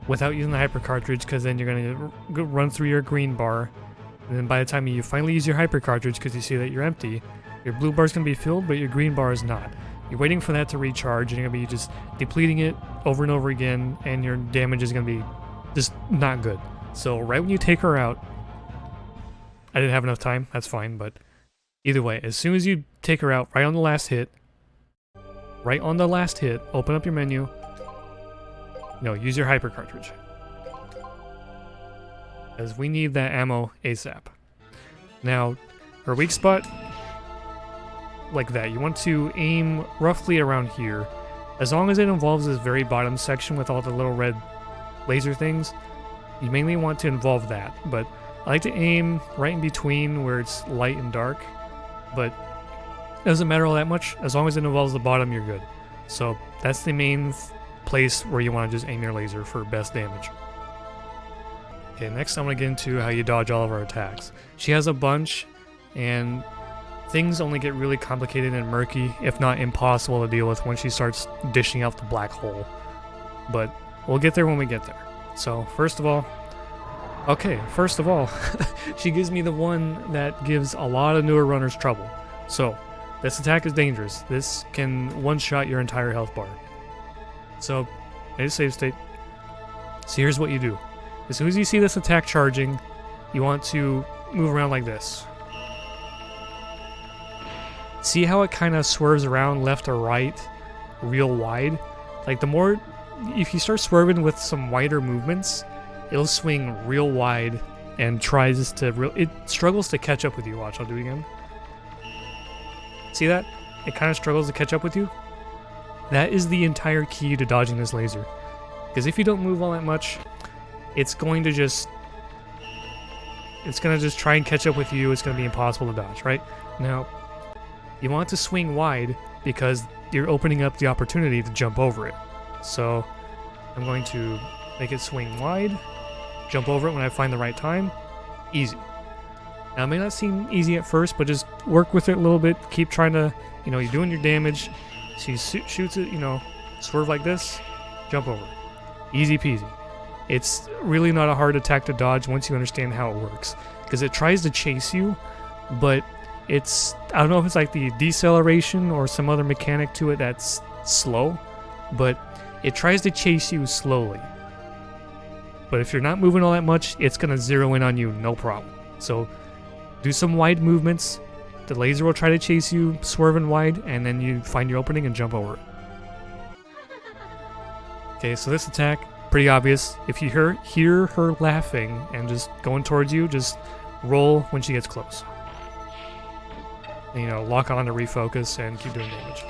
without using the hyper cartridge, because then you're going to run through your green bar, and then by the time you finally use your hyper cartridge, because you see that you're empty, your blue bar is going to be filled, but your green bar is not. You're waiting for that to recharge, and you're going to be just depleting it over and over again, and your damage is going to be just not good. So right when you take her out, I didn't have enough time, that's fine, but either way, as soon as you take her out, right on the last hit, open up your menu, no, use your hyper cartridge. Because we need that ammo ASAP. Now, her weak spot, like that, you want to aim roughly around here. As long as it involves this very bottom section with all the little red laser things, you mainly want to involve that. But I like to aim right in between where it's light and dark, but it doesn't matter all that much. As long as it involves the bottom, you're good. So that's the main place where you want to just aim your laser for best damage. Okay, next I'm going to get into how you dodge all of our attacks. She has a bunch, and things only get really complicated and murky, if not impossible to deal with when she starts dishing out the black hole. But we'll get there when we get there. So first of all, she gives me the one that gives a lot of newer runners trouble. So this attack is dangerous. This can one-shot your entire health bar. So, I just save state. So here's what you do. As soon as you see this attack charging, you want to move around like this. See how it kind of swerves around left or right real wide? Like if you start swerving with some wider movements, it'll swing real wide and it struggles to catch up with you. Watch, I'll do it again. See that? It kind of struggles to catch up with you. That is the entire key to dodging this laser. Because if you don't move all that much, it's going to just try and catch up with you. It's going to be impossible to dodge, right? Now, you want to swing wide because you're opening up the opportunity to jump over it. So, I'm going to make it swing wide, jump over it when I find the right time. Easy. Now, it may not seem easy at first, but just work with it a little bit. Keep trying to, you're doing your damage. She shoots it, swerve like this, jump over. Easy peasy. It's really not a hard attack to dodge once you understand how it works. Because it tries to chase you, but I don't know if it's like the deceleration or some other mechanic to it that's slow, but it tries to chase you slowly. But if you're not moving all that much, it's going to zero in on you, no problem. So do some wide movements. The laser will try to chase you, swerving wide, and then you find your opening and jump over it. Okay, so this attack, pretty obvious. If you hear her laughing and just going towards you, just roll when she gets close. And, lock on to refocus and keep doing damage.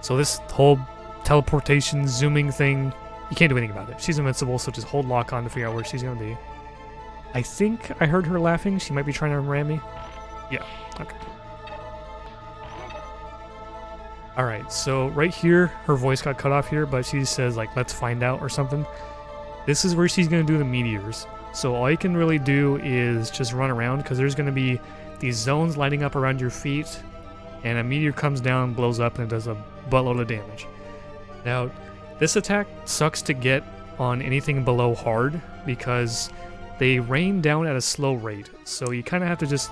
So this whole teleportation, zooming thing, you can't do anything about it. She's invincible, so just hold lock on to figure out where she's going to be. I think I heard her laughing. She might be trying to ram me. Yeah, okay. Alright, so right here, her voice got cut off here, but she says, let's find out or something. This is where she's going to do the meteors. So all you can really do is just run around, because there's going to be these zones lighting up around your feet, and a meteor comes down, blows up, and it does a buttload of damage. Now, this attack sucks to get on anything below hard, because they rain down at a slow rate. So you kind of have to just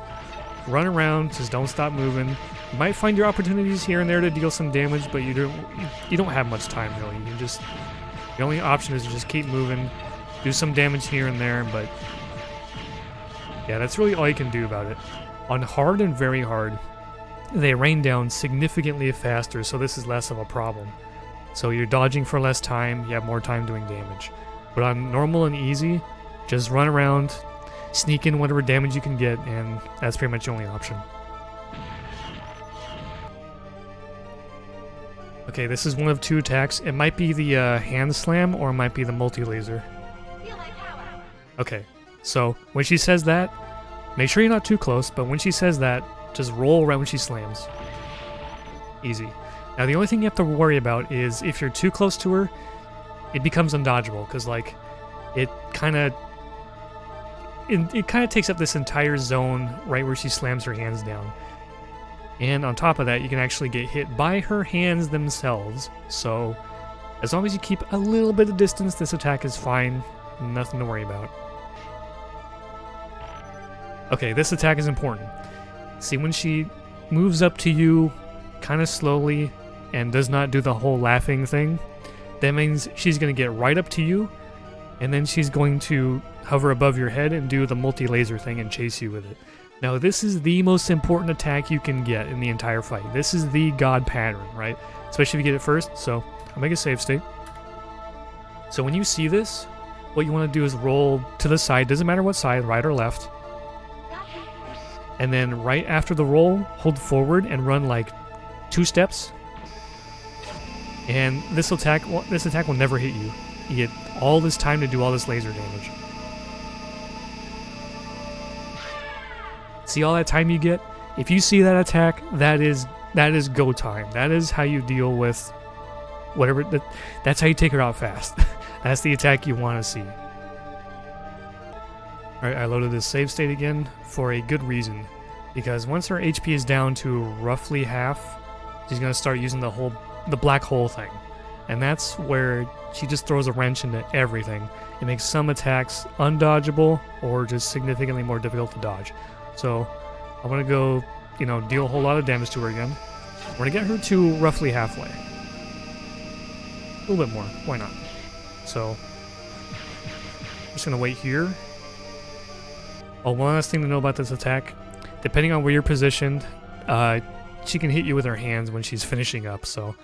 run around, just don't stop moving. You might find your opportunities here and there to deal some damage, but you don't have much time really. The only option is to just keep moving, do some damage here and there, but yeah, that's really all you can do about it. On hard and very hard, they rain down significantly faster, so this is less of a problem. So you're dodging for less time, you have more time doing damage. But on normal and easy, just run around, sneak in whatever damage you can get, and that's pretty much the only option. Okay, this is one of two attacks. It might be the hand slam or it might be the multi-laser. Okay, so when she says that, make sure you're not too close, but when she says that, just roll right when she slams. Easy. Now the only thing you have to worry about is if you're too close to her, it becomes undodgeable, because like, it kind of takes up this entire zone right where she slams her hands down. And on top of that, you can actually get hit by her hands themselves. So as long as you keep a little bit of distance, this attack is fine. Nothing to worry about. Okay, this attack is important. See, when she moves up to you kind of slowly and does not do the whole laughing thing, that means she's going to get right up to you, and then she's going to hover above your head and do the multi-laser thing and chase you with it. Now, this is the most important attack you can get in the entire fight. This is the god pattern, right? Especially if you get it first, so I'll make a save state. So when you see this, what you want to do is roll to the side, doesn't matter what side, right or left. And then right after the roll, hold forward and run like 2 steps. And this attack will never hit you. You get all this time to do all this laser damage. See all that time you get? If you see that attack, that is go time. That is how you deal with whatever. That's how you take her out fast. That's the attack you want to see. Alright, I loaded this save state again for a good reason. Because once her HP is down to roughly half, she's going to start using the black hole thing. And that's where she just throws a wrench into everything. It makes some attacks undodgeable or just significantly more difficult to dodge. So I'm going to go, deal a whole lot of damage to her again. We're going to get her to roughly halfway. A little bit more. Why not? So I'm just going to wait here. Oh, one last thing to know about this attack. Depending on where you're positioned, she can hit you with her hands when she's finishing up, so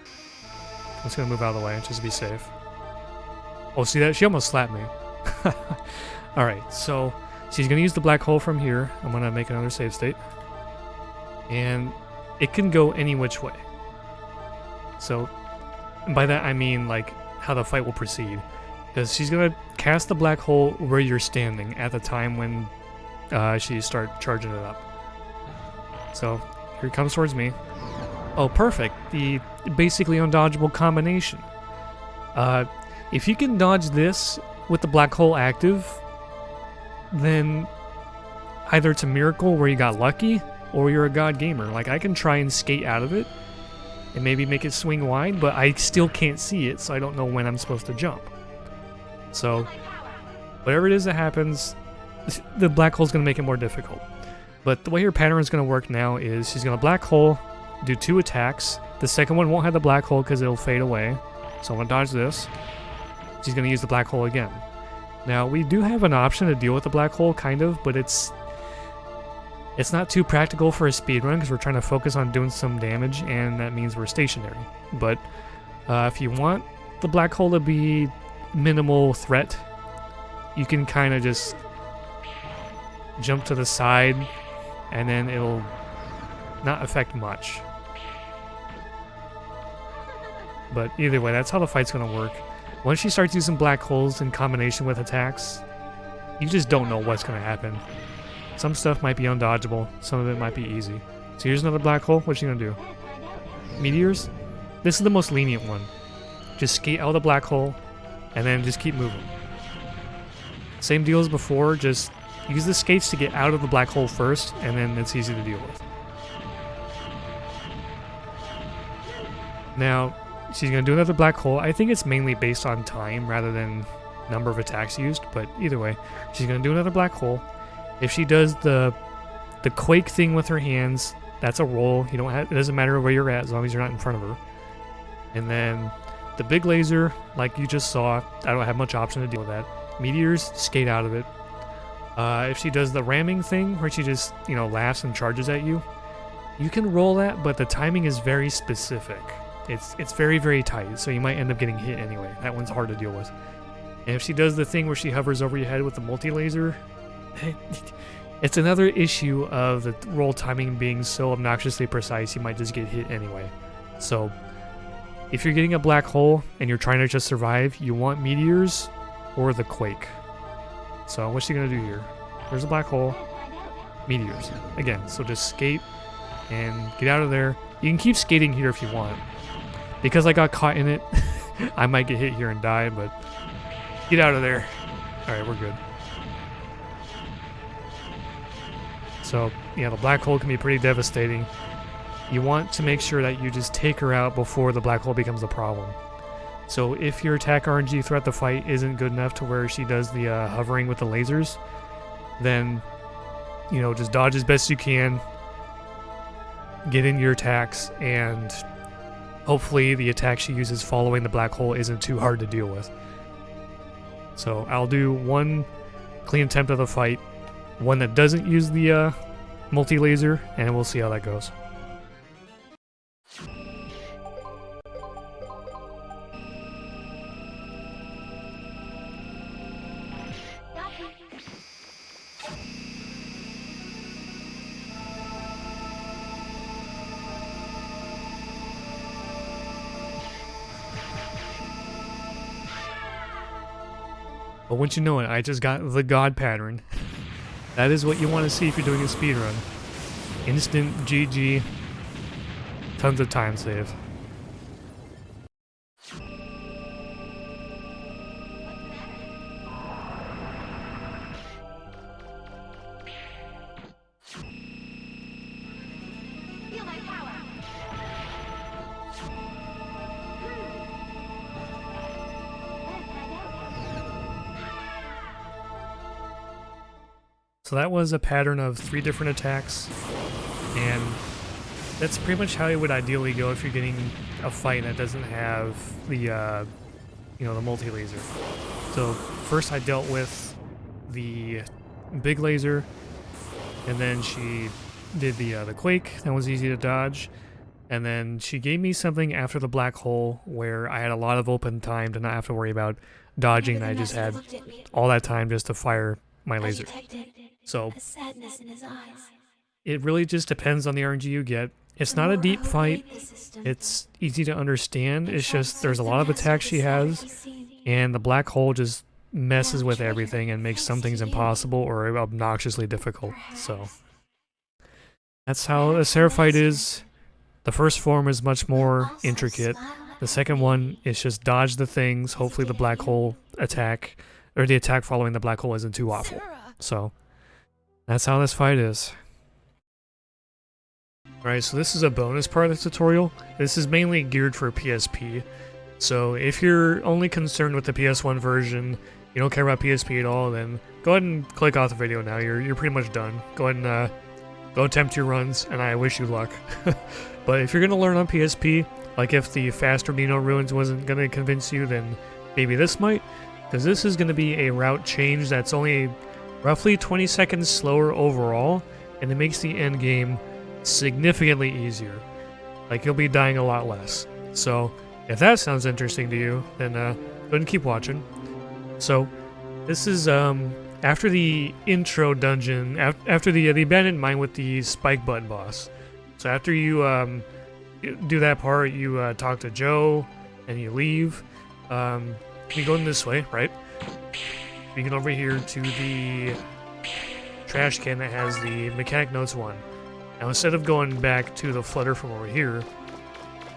I'm just going to move out of the way just to be safe. Oh, see that? She almost slapped me. Alright, so she's going to use the black hole from here. I'm going to make another save state. And it can go any which way. So by that I mean like how the fight will proceed. Because she's going to cast the black hole where you're standing at the time when she starts charging it up. So here it comes towards me. Oh, perfect. The basically undodgeable combination. If you can dodge this with the black hole active, then either it's a miracle where you got lucky, or you're a god gamer. Like, I can try and skate out of it and maybe make it swing wide, but I still can't see it, so I don't know when I'm supposed to jump. So, whatever it is that happens, the black hole's going to make it more difficult. But the way her pattern is going to work now is she's going to black hole, do 2 attacks. The second one won't have the black hole because it'll fade away. So I'm going to dodge this. She's going to use the black hole again. Now, we do have an option to deal with the black hole, kind of, but it's not too practical for a speedrun because we're trying to focus on doing some damage, and that means we're stationary. But if you want the black hole to be minimal threat, you can kind of just jump to the side, and then it'll not affect much. But either way, that's how the fight's going to work. Once she starts using black holes in combination with attacks, you just don't know what's going to happen. Some stuff might be undodgeable, some of it might be easy. So here's another black hole. What's she going to do? Meteors? This is the most lenient one. Just skate out of the black hole, and then just keep moving. Same deal as before, just use the skates to get out of the black hole first, and then it's easy to deal with. Now, she's going to do another black hole. I think it's mainly based on time rather than number of attacks used, but either way, she's going to do another black hole. If she does the quake thing with her hands, that's a roll. You don't have, it doesn't matter where you're at as long as you're not in front of her. And then the big laser, like you just saw, I don't have much option to deal with that. Meteors, skate out of it. If she does the ramming thing, where she just, laughs and charges at you, you can roll that, but the timing is very specific. It's very, very tight, so you might end up getting hit anyway. That one's hard to deal with. And if she does the thing where she hovers over your head with the multi-laser, it's another issue of the roll timing being so obnoxiously precise, you might just get hit anyway. So if you're getting a black hole and you're trying to just survive, you want meteors or the quake. So what's she gonna do here? There's a black hole, meteors. Again, so just skate and get out of there. You can keep skating here if you want. Because I got caught in it, I might get hit here and die, but get out of there. Alright, we're good. So, yeah, the black hole can be pretty devastating. You want to make sure that you just take her out before the black hole becomes the problem. So if your attack RNG throughout the fight isn't good enough to where she does the hovering with the lasers, then, you know, just dodge as best you can, get in your attacks, and hopefully the attack she uses following the black hole isn't too hard to deal with. So I'll do one clean attempt of the fight, one that doesn't use the multi-laser, and we'll see how that goes. But once you know it, I just got the God pattern. That is what you want to see if you're doing a speedrun. Instant GG. Tons of time save. Feel my power. So that was a pattern of 3 different attacks, and that's pretty much how it would ideally go if you're getting a fight that doesn't have the, you know, the multi-laser. So first I dealt with the big laser, and then she did the quake. That was easy to dodge, and then she gave me something after the black hole where I had a lot of open time to not have to worry about dodging. I just had all that time just to fire my laser. So Sadness in his eyes. it really just depends on the RNG you get. It's not a deep fight. It's easy to understand. It's just there's a lot of attacks she has, and the black hole just messes with everything and makes some things impossible or obnoxiously difficult. So that's how a Sarah fight is. The first form is much more intricate. The second one is just dodge the things. Hopefully the black hole attack, or the attack following the black hole, isn't too awful. So that's how this fight is. Alright, so this is a bonus part of the tutorial. This is mainly geared for PSP. So if you're only concerned with the PS1 version, you don't care about PSP at all, then go ahead and click off the video now. You're pretty much done. Go ahead and go attempt your runs, and I wish you luck. But if you're going to learn on PSP, like if the faster Nino ruins wasn't going to convince you, then maybe this might. Because this is going to be a route change that's only roughly 20 seconds slower overall, and it makes the end game significantly easier. Like, you'll be dying a lot less. So if that sounds interesting to you, then go ahead and keep watching. So this is after the intro dungeon, after the abandoned mine with the spike button boss. So after you do that part, you talk to Joe and you leave. You go in this way, right? You get over here to the trash can that has the mechanic notes 1. Now instead of going back to the flutter from over here,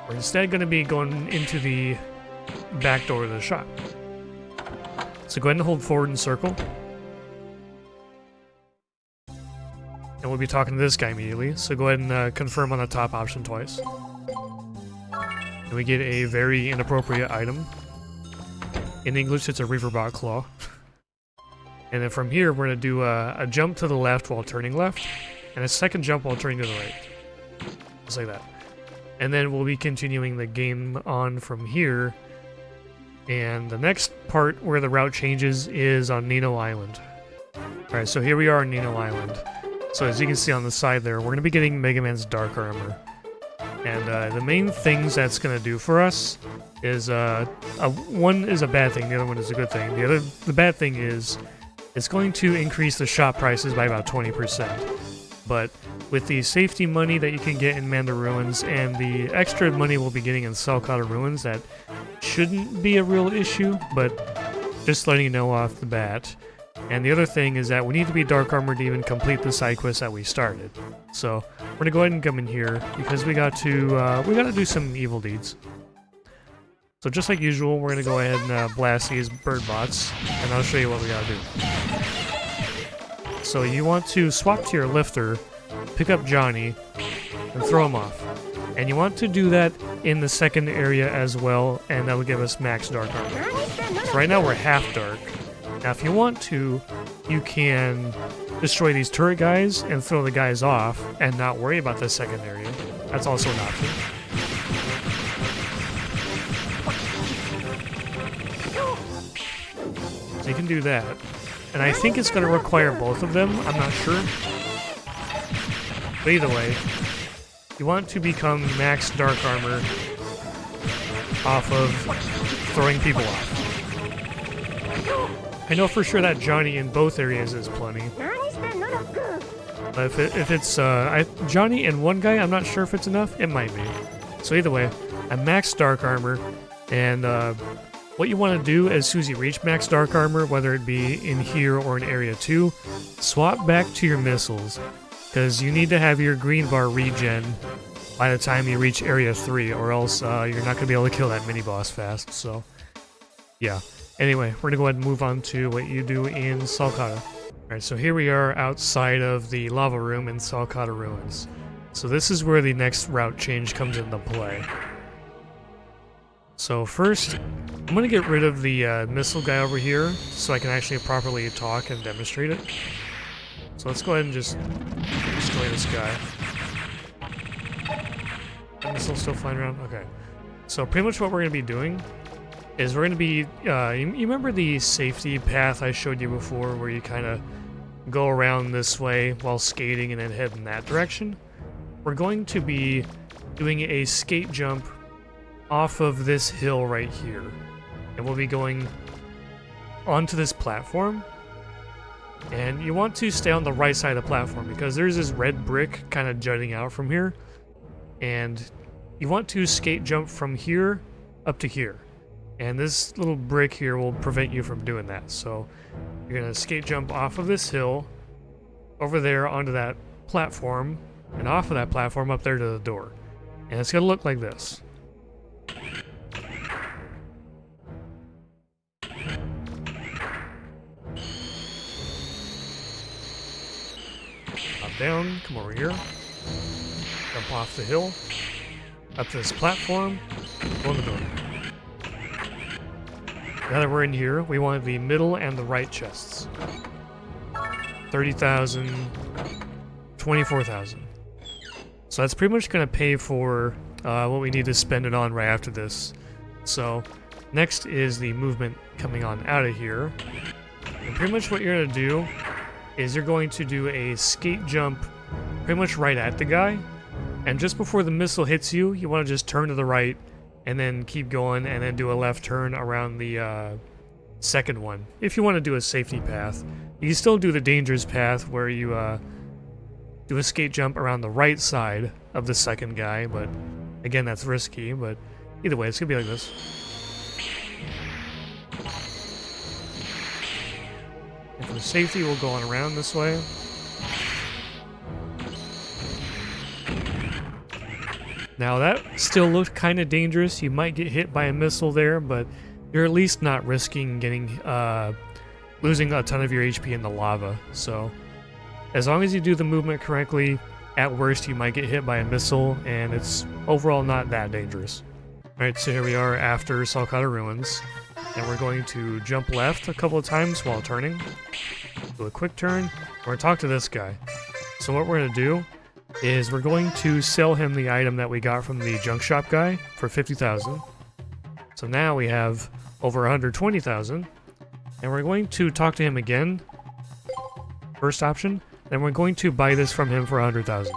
we're instead going to be going into the back door of the shop. So go ahead and hold forward and circle. And we'll be talking to this guy immediately. So go ahead and confirm on the top option twice. And we get a very inappropriate item. In English, it's a Reaverbot Claw. And then from here, we're going to do a jump to the left while turning left, and a second jump while turning to the right. Just like that. And then we'll be continuing the game on from here. And the next part where the route changes is on Nino Island. Alright, so here we are on Nino Island. So as you can see on the side there, we're going to be getting Mega Man's Dark Armor. And the main things that's going to do for us is, one is a bad thing, the other one is a good thing. The bad thing is, it's going to increase the shop prices by about 20%. But with the safety money that you can get in Manda Ruins and the extra money we'll be getting in Kada Ruins, that shouldn't be a real issue, but just letting you know off the bat. And the other thing is that we need to be dark armored to even complete the side quest that we started. So we're gonna go ahead and come in here because we got to do some evil deeds. So just like usual, we're gonna go ahead and blast these bird bots, and I'll show you what we gotta do. So you want to swap to your lifter, pick up Johnny, and throw him off. And you want to do that in the second area as well, and that'll give us max dark armor. So right now we're half dark. Now if you want to, you can destroy these turret guys and throw the guys off and not worry about the second area. That's also an option. So you can do that. And I think it's going to require both of them, I'm not sure. But either way, you want to become max dark armor off of throwing people off. I know for sure that Johnny in both areas is plenty. But if it's Johnny and one guy, I'm not sure if it's enough. It might be. So either way, I'm max dark armor, and what you want to do as soon as you reach max dark armor, whether it be in here or in area 2, swap back to your missiles, because you need to have your green bar regen by the time you reach area 3, or else you're not going to be able to kill that mini boss fast. So yeah. Anyway, we're going to go ahead and move on to what you do in Kada. Alright, so here we are outside of the lava room in Kada Ruins. So this is where the next route change comes into play. So first, I'm going to get rid of the missile guy over here so I can actually properly talk and demonstrate it. So let's go ahead and just destroy this guy. The missile still flying around? Okay. So pretty much what we're going to be doing is we're going to be, you remember the safety path I showed you before where you kind of go around this way while skating and then head in that direction? We're going to be doing a skate jump off of this hill right here. And we'll be going onto this platform. And you want to stay on the right side of the platform because there's this red brick kind of jutting out from here. And you want to skate jump from here up to here. And this little brick here will prevent you from doing that. So you're going to skate jump off of this hill, over there onto that platform, and off of that platform up there to the door. And it's going to look like this. Hop down, come over here, jump off the hill, up to this platform, go in the door. Now that we're in here, we want the middle and the right chests. 30,000, 24,000. So that's pretty much going to pay for what we need to spend it on right after this. So next is the movement coming on out of here. And pretty much what you're going to do is you're going to do a skate jump pretty much right at the guy. And just before the missile hits you, you want to just turn to the right and then keep going and then do a left turn around the second one. If you want to do a safety path, you can still do the dangerous path where you do a skate jump around the right side of the second guy, but again, that's risky, but either way, it's going to be like this. And for safety, we'll go on around this way. Now that still looked kind of dangerous. You might get hit by a missile there, but you're at least not risking getting losing a ton of your HP in the lava. So as long as you do the movement correctly, at worst you might get hit by a missile, and it's overall not that dangerous. Alright, so here we are after Kada Ruins, and we're going to jump left a couple of times while turning. Do a quick turn. We're going to talk to this guy. So what we're going to do is we're going to sell him the item that we got from the junk shop guy for 50,000. So now we have over 120,000, and we're going to talk to him again. First option. Then we're going to buy this from him for 100,000.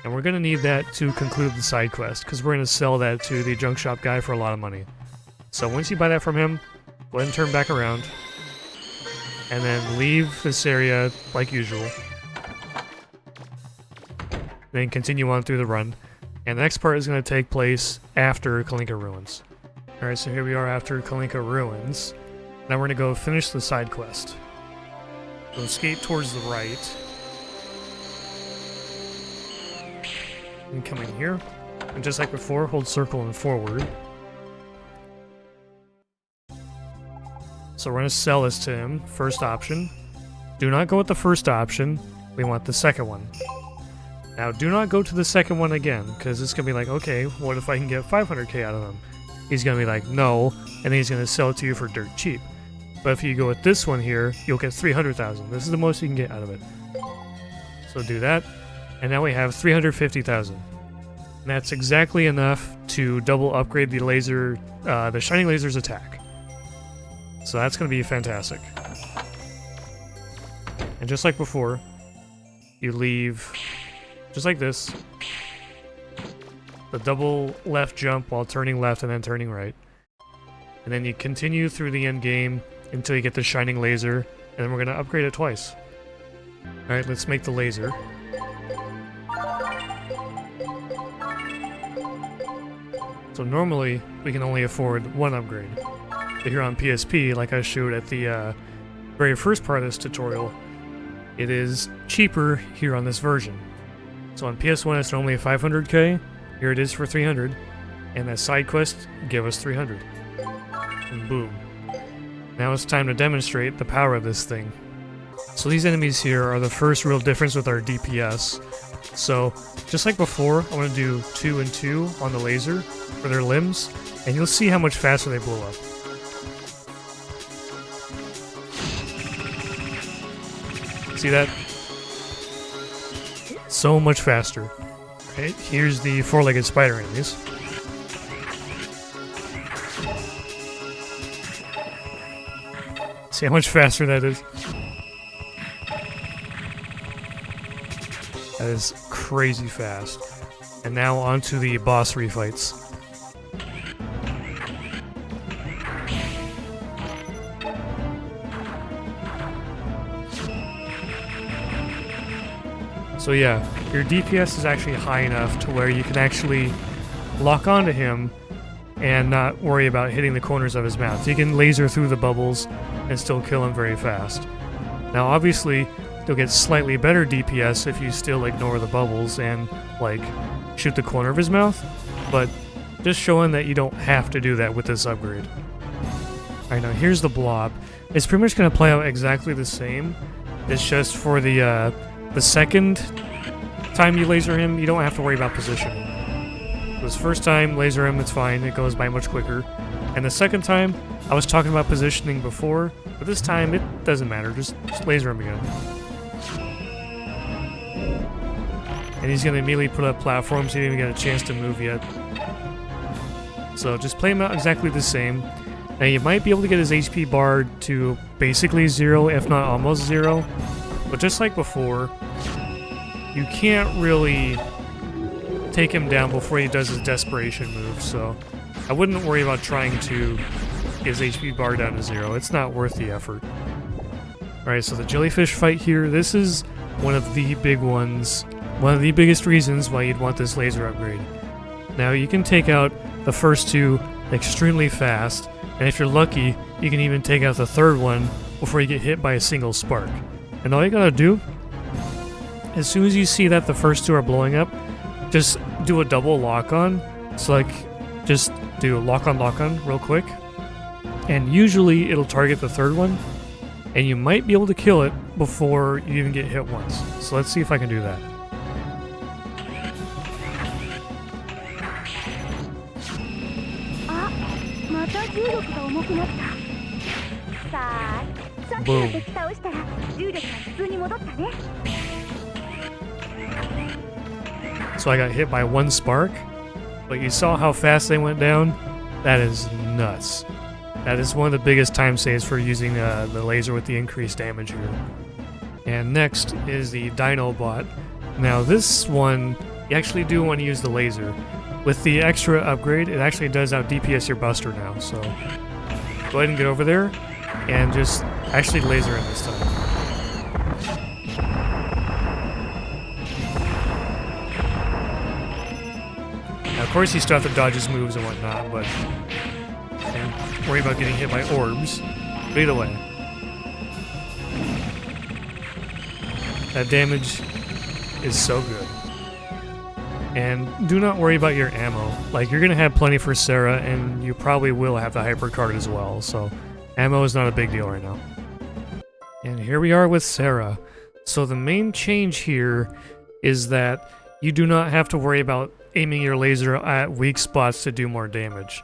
And we're going to need that to conclude the side quest, because we're going to sell that to the junk shop guy for a lot of money. So once you buy that from him, go ahead and turn back around, and then leave this area like usual. then continue on through the run. And the next part is going to take place after Calinca Ruins. Alright, so here we are after Calinca Ruins. Now we're going to go finish the side quest. So skate towards the right. And come in here. And just like before, hold circle and forward. So we're going to sell this to him. First option. Do not go with the first option. We want the second one. Now, do not go to the second one again, because it's going to be like, okay, what if I can get 500k out of him? He's going to be like, no, and then he's going to sell it to you for dirt cheap. But if you go with this one here, you'll get 300,000. This is the most you can get out of it. So do that, and now we have 350,000. And that's exactly enough to double upgrade the laser, the Shining Laser's attack. So that's going to be fantastic. And just like before, you leave just like this. The double left jump while turning left and then turning right. And then you continue through the end game until you get the Shining Laser, and then we're going to upgrade it twice. Alright, let's make the laser. So normally, we can only afford one upgrade. But here on PSP, like I showed at the very first part of this tutorial, it is cheaper here on this version. So on PS1 it's normally 500k, here it is for 300, and that side quest give us 300. And boom. Now it's time to demonstrate the power of this thing. So these enemies here are the first real difference with our DPS. So just like before, I want to do 2 and 2 on the laser for their limbs, and you'll see how much faster they blow up. See that? So much faster. Okay, here's the four-legged spider enemies. See how much faster that is? That is crazy fast. And now on to the boss refights. So yeah, your DPS is actually high enough to where you can actually lock onto him and not worry about hitting the corners of his mouth. You can laser through the bubbles and still kill him very fast. Now obviously, you'll get slightly better DPS if you still ignore the bubbles and, like, shoot the corner of his mouth, but just showing that you don't have to do that with this upgrade. Alright, now here's the blob. It's pretty much going to play out exactly the same. It's just for the second time you laser him, you don't have to worry about positioning. This first time, laser him, it's fine, it goes by much quicker. And the second time, I was talking about positioning before, but this time it doesn't matter, just laser him again. And he's going to immediately put up platforms, he didn't even get a chance to move yet. So just play him out exactly the same. Now you might be able to get his HP bar to basically 0, if not almost 0. But just like before, you can't really take him down before he does his desperation move, so I wouldn't worry about trying to get his HP bar down to 0. It's not worth the effort. Alright, so the jellyfish fight here, this is one of the big ones, one of the biggest reasons why you'd want this laser upgrade. Now you can take out the first two extremely fast, and if you're lucky, you can even take out the third one before you get hit by a single spark. And all you gotta do, as soon as you see that the first two are blowing up, just do a double lock-on. So like, just do lock-on real quick. And usually it'll target the third one, and you might be able to kill it before you even get hit once. So let's see if I can do that. Boom. So I got hit by one spark, but you saw how fast they went down? That is nuts. That is one of the biggest time saves for using the laser with the increased damage here. And next is the Dino Bot. Now this one, you actually do want to use the laser. With the extra upgrade, it actually does out DPS your Buster now, so go ahead and get over there and just actually laser him this time. Of course, you still have to dodge his moves and whatnot, but and worry about getting hit by orbs. But either way, that damage is so good. And do not worry about your ammo. Like, you're gonna have plenty for Sarah, and you probably will have the hyper card as well, so ammo is not a big deal right now. And here we are with Sarah. So the main change here is that you do not have to worry about aiming your laser at weak spots to do more damage.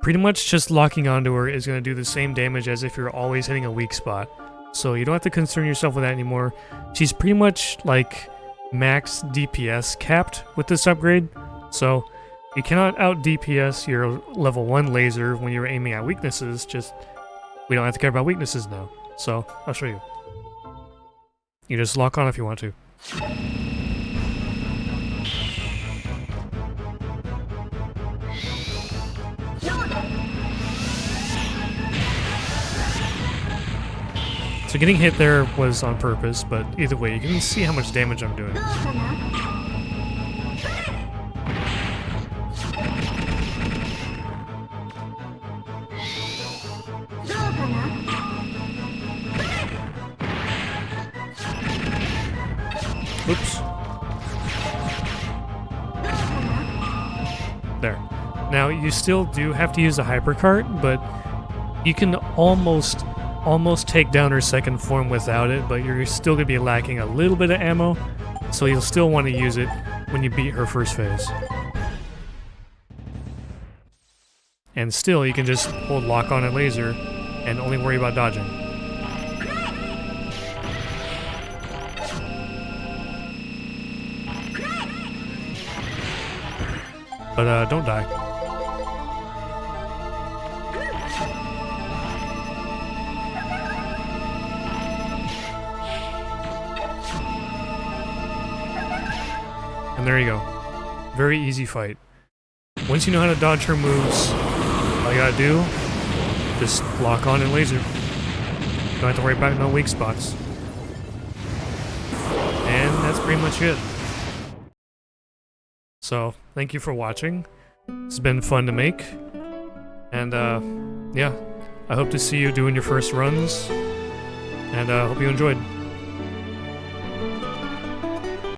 Pretty much just locking onto her is going to do the same damage as if you're always hitting a weak spot. So you don't have to concern yourself with that anymore. She's pretty much like max DPS capped with this upgrade. So you cannot out DPS your level 1 laser when you're aiming at weaknesses, just we don't have to care about weaknesses now. So I'll show you. You just lock on if you want to. So getting hit there was on purpose, but either way, you can see how much damage I'm doing. Oops. There. Now, you still do have to use the hypercart, but you can almost take down her second form without it, but you're still going to be lacking a little bit of ammo, so you'll still want to use it when you beat her first phase. And still, you can just hold lock on and laser and only worry about dodging. But don't die. And there you go. Very easy fight. Once you know how to dodge her moves, all you gotta do, just lock on and laser. Don't have to worry about no weak spots. And that's pretty much it. So, thank you for watching. It's been fun to make. And, yeah, I hope to see you doing your first runs. And, hope you enjoyed.